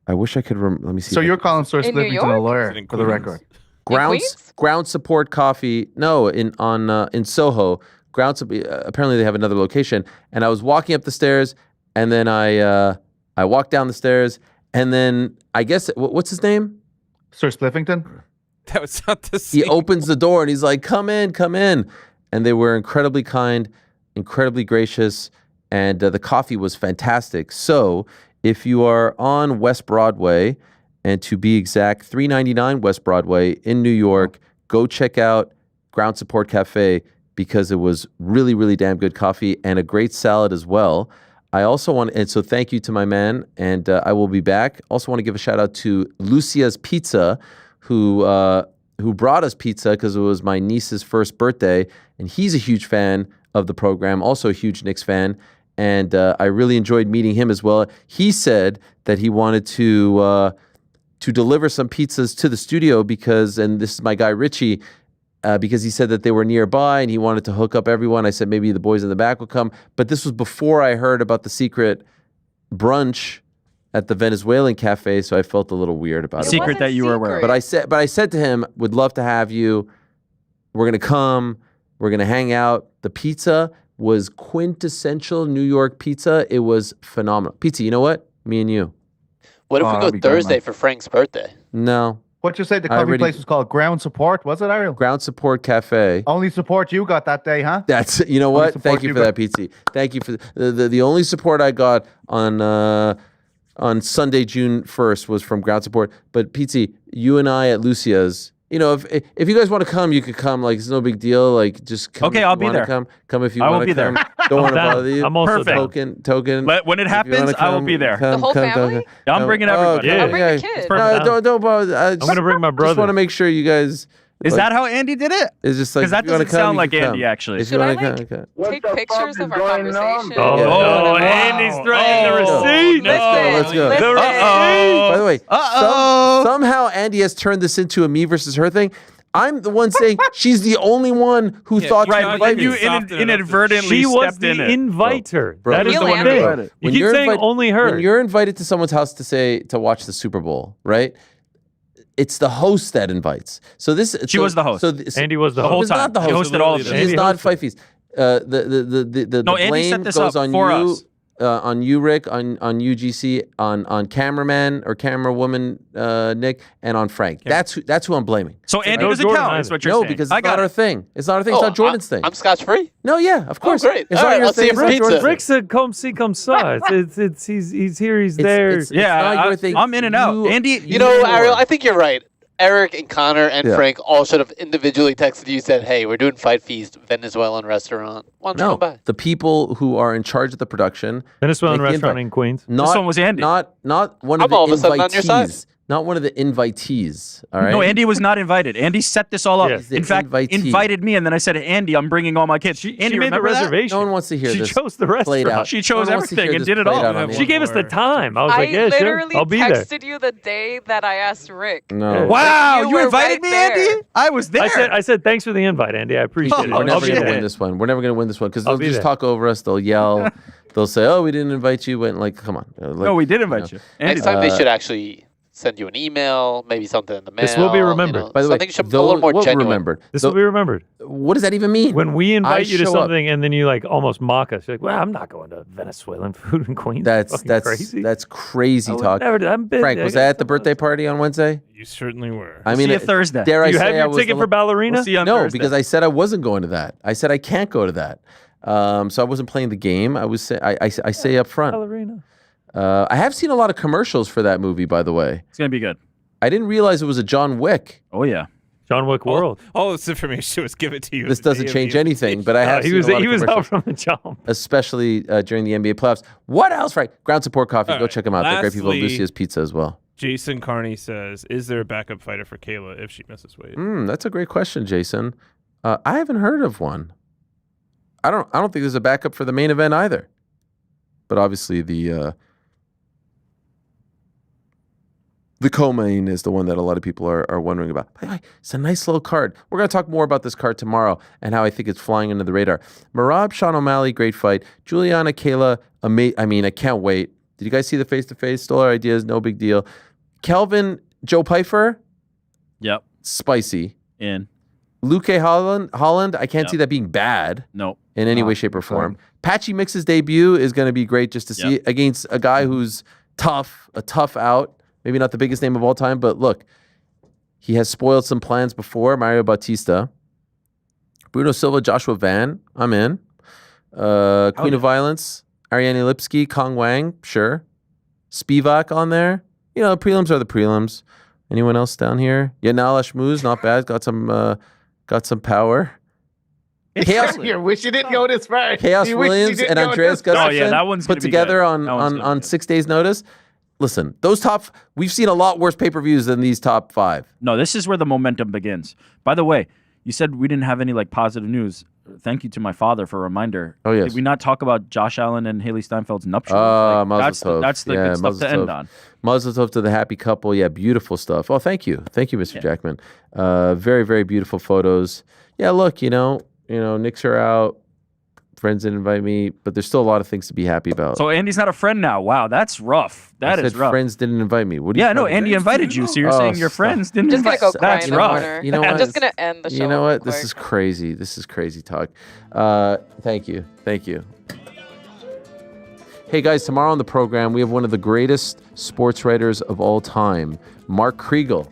[SPEAKER 2] I wish I could. Let me see.
[SPEAKER 13] So you're calling Source Livingston a lawyer, for the record.
[SPEAKER 2] Ground Support Coffee. No, in Soho. Apparently they have another location. And I was walking up the stairs, and then I walked down the stairs, and then I guess what's his name?
[SPEAKER 13] Sir Spliffington.
[SPEAKER 5] That was not the same.
[SPEAKER 2] He opens the door and he's like, "Come in, come in," and they were incredibly kind, incredibly gracious, and the coffee was fantastic. So. If you are on West Broadway, and to be exact, 399 West Broadway in New York, go check out Ground Support Cafe because it was really, really damn good coffee and a great salad as well. I also and so thank you to my man, and I will be back. Also want to give a shout out to Lucia's Pizza, who brought us pizza because it was my niece's first birthday, and he's a huge fan of the program, also a huge Knicks fan. And I really enjoyed meeting him as well. He said that he wanted to deliver some pizzas to the studio because, and this is my guy Richie, because he said that they were nearby and he wanted to hook up everyone. I said maybe the boys in the back would come, but this was before I heard about the secret brunch at the Venezuelan cafe, so I felt a little weird about it.
[SPEAKER 4] Secret that you were aware of.
[SPEAKER 2] But I said to him, would love to have you. We're gonna come. We're gonna hang out. The pizza was quintessential New York pizza. It was phenomenal. Pizza, you know what? Me and you.
[SPEAKER 9] What if we go Thursday for Frank's birthday?
[SPEAKER 2] No.
[SPEAKER 13] What you say the coffee place was called? Ground Support, was it, Ariel?
[SPEAKER 2] Ground Support Cafe.
[SPEAKER 13] Only support you got that day, huh?
[SPEAKER 2] That's, you know what? Thank you for that, Pizza. Thank you for the only support I got on Sunday, June 1st was from Ground Support. But Pizza, you and I at Lucia's, you know, if you guys want to come, you could come. Like, it's no big deal. Like, just come.
[SPEAKER 4] Okay, I'll be there.
[SPEAKER 2] Come if you
[SPEAKER 4] I
[SPEAKER 2] want
[SPEAKER 4] will
[SPEAKER 2] to
[SPEAKER 4] be
[SPEAKER 2] come.
[SPEAKER 4] there.
[SPEAKER 2] Don't want to bother you.
[SPEAKER 3] I'm also
[SPEAKER 2] token.
[SPEAKER 4] But when it happens, I will be there.
[SPEAKER 1] The whole family?
[SPEAKER 4] Yeah, I'm bringing everybody.
[SPEAKER 3] Yeah.
[SPEAKER 1] I'll bring the kids.
[SPEAKER 2] No, don't bother.
[SPEAKER 3] I'm going to bring my brother.
[SPEAKER 2] Just want to make sure you guys.
[SPEAKER 4] Is that how Andy did it?
[SPEAKER 2] It's just like,
[SPEAKER 4] because that doesn't sound like Andy, actually.
[SPEAKER 1] Should I take pictures of our conversation?
[SPEAKER 3] Oh, Andy's threatening the receipt.
[SPEAKER 2] Let's go.
[SPEAKER 3] The receipt.
[SPEAKER 2] By the way, somehow Andy has turned this into a me versus her thing. I'm the one saying she's the only one who thought to invite me.
[SPEAKER 4] You inadvertently
[SPEAKER 3] she was
[SPEAKER 4] stepped in
[SPEAKER 3] the
[SPEAKER 4] it.
[SPEAKER 3] inviter.
[SPEAKER 2] Bro.
[SPEAKER 3] That is the one thing. You keep saying only her.
[SPEAKER 2] When you're invited to someone's house to watch the Super Bowl, right? It's the host that invites. So this
[SPEAKER 4] she was the host.
[SPEAKER 3] Andy was the
[SPEAKER 4] whole time.
[SPEAKER 2] Not the host.
[SPEAKER 4] She hosted all of them.
[SPEAKER 2] She is not Fight Feast. The
[SPEAKER 4] Andy
[SPEAKER 2] blame
[SPEAKER 4] set this
[SPEAKER 2] goes
[SPEAKER 4] up
[SPEAKER 2] on
[SPEAKER 4] for
[SPEAKER 2] you.
[SPEAKER 4] us.
[SPEAKER 2] On you, Rick, on UGC, on cameraman or camera woman, Nick, and on Frank. Yeah. That's who I'm blaming.
[SPEAKER 4] So Andy doesn't count. Is what you're saying?
[SPEAKER 2] No, because it's not our thing. It's not our thing. It's not Jordan's thing.
[SPEAKER 9] I'm scotch free.
[SPEAKER 2] No, yeah, of course.
[SPEAKER 9] Oh, great.
[SPEAKER 2] It's
[SPEAKER 9] all
[SPEAKER 2] not
[SPEAKER 9] right,
[SPEAKER 2] your
[SPEAKER 9] I'll
[SPEAKER 2] thing.
[SPEAKER 9] see you for pizza.
[SPEAKER 3] Rick said, "Come see, come saw." He's here. He's there.
[SPEAKER 2] It's not your thing.
[SPEAKER 4] I'm in and out. Andy,
[SPEAKER 9] you know, Ariel, I think you're right. Eric and Connor and Frank all should have individually texted you, said, "Hey, we're doing Fight Feast, Venezuelan restaurant. Why don't you come by?"
[SPEAKER 2] The people who are in charge of the production.
[SPEAKER 3] Venezuelan restaurant in Queens.
[SPEAKER 2] This
[SPEAKER 4] one was Andy.
[SPEAKER 2] Not one of
[SPEAKER 9] I'm
[SPEAKER 2] the
[SPEAKER 9] all of a sudden on your side.
[SPEAKER 2] invitees. Not one of the invitees. All right.
[SPEAKER 4] No, Andy was not invited. Andy set this all up.
[SPEAKER 3] Yes.
[SPEAKER 4] In fact,
[SPEAKER 2] Invitee.
[SPEAKER 4] invited me, and then I said, "Andy, I'm bringing all my kids."
[SPEAKER 3] She
[SPEAKER 4] Andy,
[SPEAKER 3] made the
[SPEAKER 4] remember that?
[SPEAKER 3] reservation.
[SPEAKER 2] No one wants to hear
[SPEAKER 3] She
[SPEAKER 2] this.
[SPEAKER 3] chose the
[SPEAKER 2] played
[SPEAKER 3] restaurant.
[SPEAKER 2] out.
[SPEAKER 4] She chose
[SPEAKER 2] No one wants to
[SPEAKER 4] everything
[SPEAKER 2] hear
[SPEAKER 4] and
[SPEAKER 2] this
[SPEAKER 4] did it
[SPEAKER 2] played
[SPEAKER 4] all.
[SPEAKER 2] out on
[SPEAKER 3] She
[SPEAKER 2] me.
[SPEAKER 3] gave us the time. I was like,
[SPEAKER 1] I
[SPEAKER 3] yeah, sure.
[SPEAKER 1] literally
[SPEAKER 3] I'll be there.
[SPEAKER 1] texted you the day that I asked Rick.
[SPEAKER 2] No.
[SPEAKER 4] Wow,
[SPEAKER 1] You
[SPEAKER 4] you
[SPEAKER 1] were
[SPEAKER 4] invited
[SPEAKER 1] right
[SPEAKER 4] me,
[SPEAKER 1] there.
[SPEAKER 4] Andy? I was there.
[SPEAKER 3] I said, thanks for the invite, Andy. I appreciate it.
[SPEAKER 2] We're
[SPEAKER 3] I'll
[SPEAKER 2] never
[SPEAKER 3] be
[SPEAKER 2] going to
[SPEAKER 3] there.
[SPEAKER 2] win this one. We're never going to win this one because
[SPEAKER 3] I'll
[SPEAKER 2] they'll
[SPEAKER 3] be
[SPEAKER 2] just
[SPEAKER 3] there.
[SPEAKER 2] talk over us. They'll yell. They'll say, "Oh, we didn't invite you." When come on.
[SPEAKER 4] No, we did invite you. Andy,
[SPEAKER 9] Next time they should actually send you an email, maybe something in the mail.
[SPEAKER 3] This will be remembered.
[SPEAKER 2] By the way,
[SPEAKER 9] something should be a little more
[SPEAKER 2] what
[SPEAKER 9] genuine.
[SPEAKER 2] remembered?
[SPEAKER 3] This will be remembered.
[SPEAKER 2] What does that even mean?
[SPEAKER 3] When we invite you to
[SPEAKER 2] show up.
[SPEAKER 3] something and then you like almost mock us. You're like, well, I'm not going to Venezuelan food in Queens.
[SPEAKER 2] That's
[SPEAKER 3] Fucking crazy.
[SPEAKER 2] that's crazy
[SPEAKER 3] I would
[SPEAKER 2] talk.
[SPEAKER 3] never do- I'm busy.
[SPEAKER 2] Frank,
[SPEAKER 3] I
[SPEAKER 2] was
[SPEAKER 3] got
[SPEAKER 2] that at the
[SPEAKER 3] something
[SPEAKER 2] birthday party on Wednesday?
[SPEAKER 5] You certainly were.
[SPEAKER 2] I mean,
[SPEAKER 4] see you Thursday.
[SPEAKER 2] Dare I
[SPEAKER 3] Do you
[SPEAKER 2] say
[SPEAKER 3] have
[SPEAKER 2] I
[SPEAKER 3] your
[SPEAKER 2] was
[SPEAKER 3] ticket for ballerina?
[SPEAKER 4] We'll see you on
[SPEAKER 2] No,
[SPEAKER 4] Thursday.
[SPEAKER 2] because I said I wasn't going to that. I said I can't go to that. So I wasn't playing the game. I say up front.
[SPEAKER 3] Ballerina.
[SPEAKER 2] I have seen a lot of commercials for that movie, by the way.
[SPEAKER 4] It's gonna be good.
[SPEAKER 2] I didn't realize it was a John Wick.
[SPEAKER 4] Oh yeah.
[SPEAKER 3] John Wick World.
[SPEAKER 5] All this information was given to you.
[SPEAKER 2] This
[SPEAKER 5] the
[SPEAKER 2] doesn't
[SPEAKER 5] day of
[SPEAKER 2] change
[SPEAKER 5] the
[SPEAKER 2] anything, but I have
[SPEAKER 3] he
[SPEAKER 2] seen
[SPEAKER 3] was
[SPEAKER 2] a lot
[SPEAKER 3] he
[SPEAKER 2] of
[SPEAKER 3] was out
[SPEAKER 2] commercials,
[SPEAKER 3] from the jump.
[SPEAKER 2] especially during the NBA playoffs. What else, Frank? Ground Support Coffee.
[SPEAKER 5] All
[SPEAKER 2] Go
[SPEAKER 5] right.
[SPEAKER 2] check them out. They're great people.
[SPEAKER 5] Lastly-
[SPEAKER 2] Lucia's Pizza as well.
[SPEAKER 5] Jason Carney says, "Is there a backup fighter for Kayla if she misses weight?"
[SPEAKER 2] That's a great question, Jason. I haven't heard of one. I don't think there's a backup for the main event either. But obviously the co-main is the one that a lot of people are wondering about. By the way, it's a nice little card. We're going to talk more about this card tomorrow and how I think it's flying under the radar. Merab, Sean O'Malley, great fight. Juliana, Kayla, I can't wait. Did you guys see the face-to-face? Stole our ideas, no big deal. Kelvin, Joe Pfeiffer,
[SPEAKER 4] Yep.
[SPEAKER 2] spicy.
[SPEAKER 4] In.
[SPEAKER 2] Luke Holland, I can't see that being bad
[SPEAKER 4] Nope.
[SPEAKER 2] in any way, shape, or form. Patchy Mix's debut is going to be great just to see against a guy who's tough, a tough out. Maybe not the biggest name of all time, but look, he has spoiled some plans before. Mario Bautista. Bruno Silva, Joshua Van, I'm in. Queen of Violence, Ariane Lipsky, Kong Wang, sure. Spivak on there. You know, the prelims are the prelims. Anyone else down here? Yeah, Nalash Moose, not bad. Got some power. Chaos,
[SPEAKER 14] You wish you didn't go this far.
[SPEAKER 2] Chaos
[SPEAKER 14] You wish you
[SPEAKER 2] Williams
[SPEAKER 14] didn't
[SPEAKER 2] and
[SPEAKER 14] go
[SPEAKER 2] Andreas
[SPEAKER 14] this far.
[SPEAKER 4] Oh, yeah, that one's
[SPEAKER 2] put
[SPEAKER 4] gonna be
[SPEAKER 2] together
[SPEAKER 4] good.
[SPEAKER 2] on 6 days' notice. Listen, those we've seen a lot worse pay-per-views than these top 5.
[SPEAKER 4] No, this is where the momentum begins. By the way, you said we didn't have any like positive news. Thank you to my father for a reminder.
[SPEAKER 2] Oh, yes.
[SPEAKER 4] Did we not talk about Josh Allen and Haley Steinfeld's nuptials?
[SPEAKER 2] Mazel tov.
[SPEAKER 4] That's the good stuff to end on.
[SPEAKER 2] Mazel tov to the happy couple. Yeah, beautiful stuff. Oh, thank you, Mr. Jackman. Very, very beautiful photos. Yeah, look, Knicks are out. Friends didn't invite me, but there's still a lot of things to be happy about.
[SPEAKER 4] So Andy's not a friend now. Wow, that's rough. That
[SPEAKER 2] I
[SPEAKER 4] is
[SPEAKER 2] said
[SPEAKER 4] rough.
[SPEAKER 2] friends didn't invite me. What do you?
[SPEAKER 4] Yeah, no, Andy invited you, so you're saying your friends didn't
[SPEAKER 1] Just gonna
[SPEAKER 4] invite.
[SPEAKER 1] go cry
[SPEAKER 4] That's
[SPEAKER 1] in the
[SPEAKER 4] rough.
[SPEAKER 1] corner.
[SPEAKER 2] You know what?
[SPEAKER 1] I'm just gonna end the show.
[SPEAKER 2] You know what?
[SPEAKER 1] real
[SPEAKER 2] This
[SPEAKER 1] quick.
[SPEAKER 2] is crazy. This is crazy talk. Thank you. Hey guys, tomorrow on the program we have one of the greatest sports writers of all time, Mark Kriegel.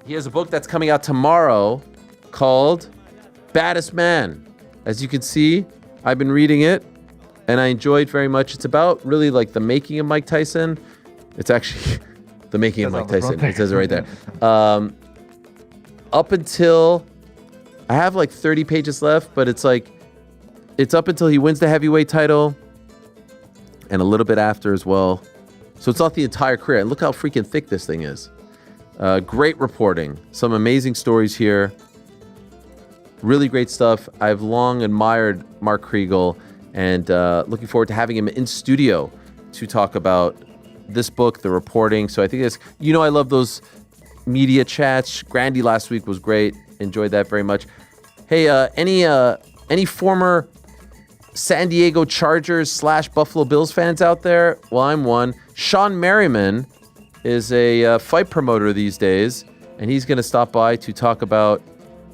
[SPEAKER 2] He has a book that's coming out tomorrow called Baddest Man. As you can see, I've been reading it and I enjoy it very much. It's about really like the making of Mike Tyson. It's actually the making of Mike Tyson. It says it right there. Up until, I have like 30 pages left, but it's up until he wins the heavyweight title and a little bit after as well. So it's not the entire career. And look how freaking thick this thing is. Great reporting. Some amazing stories here. Really great stuff. I've long admired Mark Kriegel and looking forward to having him in studio to talk about this book, the reporting. So I think it's, I love those media chats. Grandy last week was great. Enjoyed that very much. Hey, any former San Diego Chargers / Buffalo Bills fans out there? Well, I'm one. Sean Merriman is a fight promoter these days, and he's going to stop by to talk about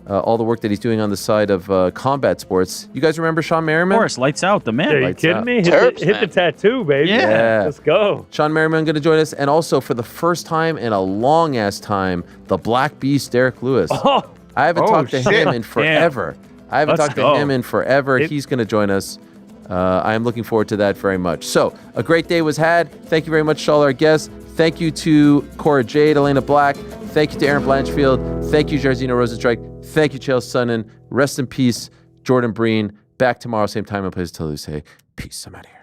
[SPEAKER 2] all the work that he's doing on the side of combat sports. You guys remember Sean Merriman?
[SPEAKER 4] Of course, lights out, the man.
[SPEAKER 3] Are you
[SPEAKER 2] Lights
[SPEAKER 3] kidding
[SPEAKER 2] out.
[SPEAKER 3] me?
[SPEAKER 9] Terps,
[SPEAKER 3] Hit the tattoo, baby.
[SPEAKER 2] Yeah.
[SPEAKER 3] Let's go.
[SPEAKER 2] Sean Merriman going to join us, and also for the first time in a long-ass time, the Black Beast, Derek Lewis.
[SPEAKER 3] Oh,
[SPEAKER 2] I haven't talked to him in forever. I haven't
[SPEAKER 4] Let's
[SPEAKER 2] talked
[SPEAKER 4] go.
[SPEAKER 2] to him in forever. He's going to join us. I am looking forward to that very much. So, a great day was had. Thank you very much to all our guests. Thank you to Cora Jade, Elayna Black. Thank you to Erin Blanchfield. Thank you, Jairzinho Rozenstruik. Thank you, Chael Sonnen. Rest in peace, Jordan Breen. Back tomorrow, same time and place. Till we say peace. I'm out of here.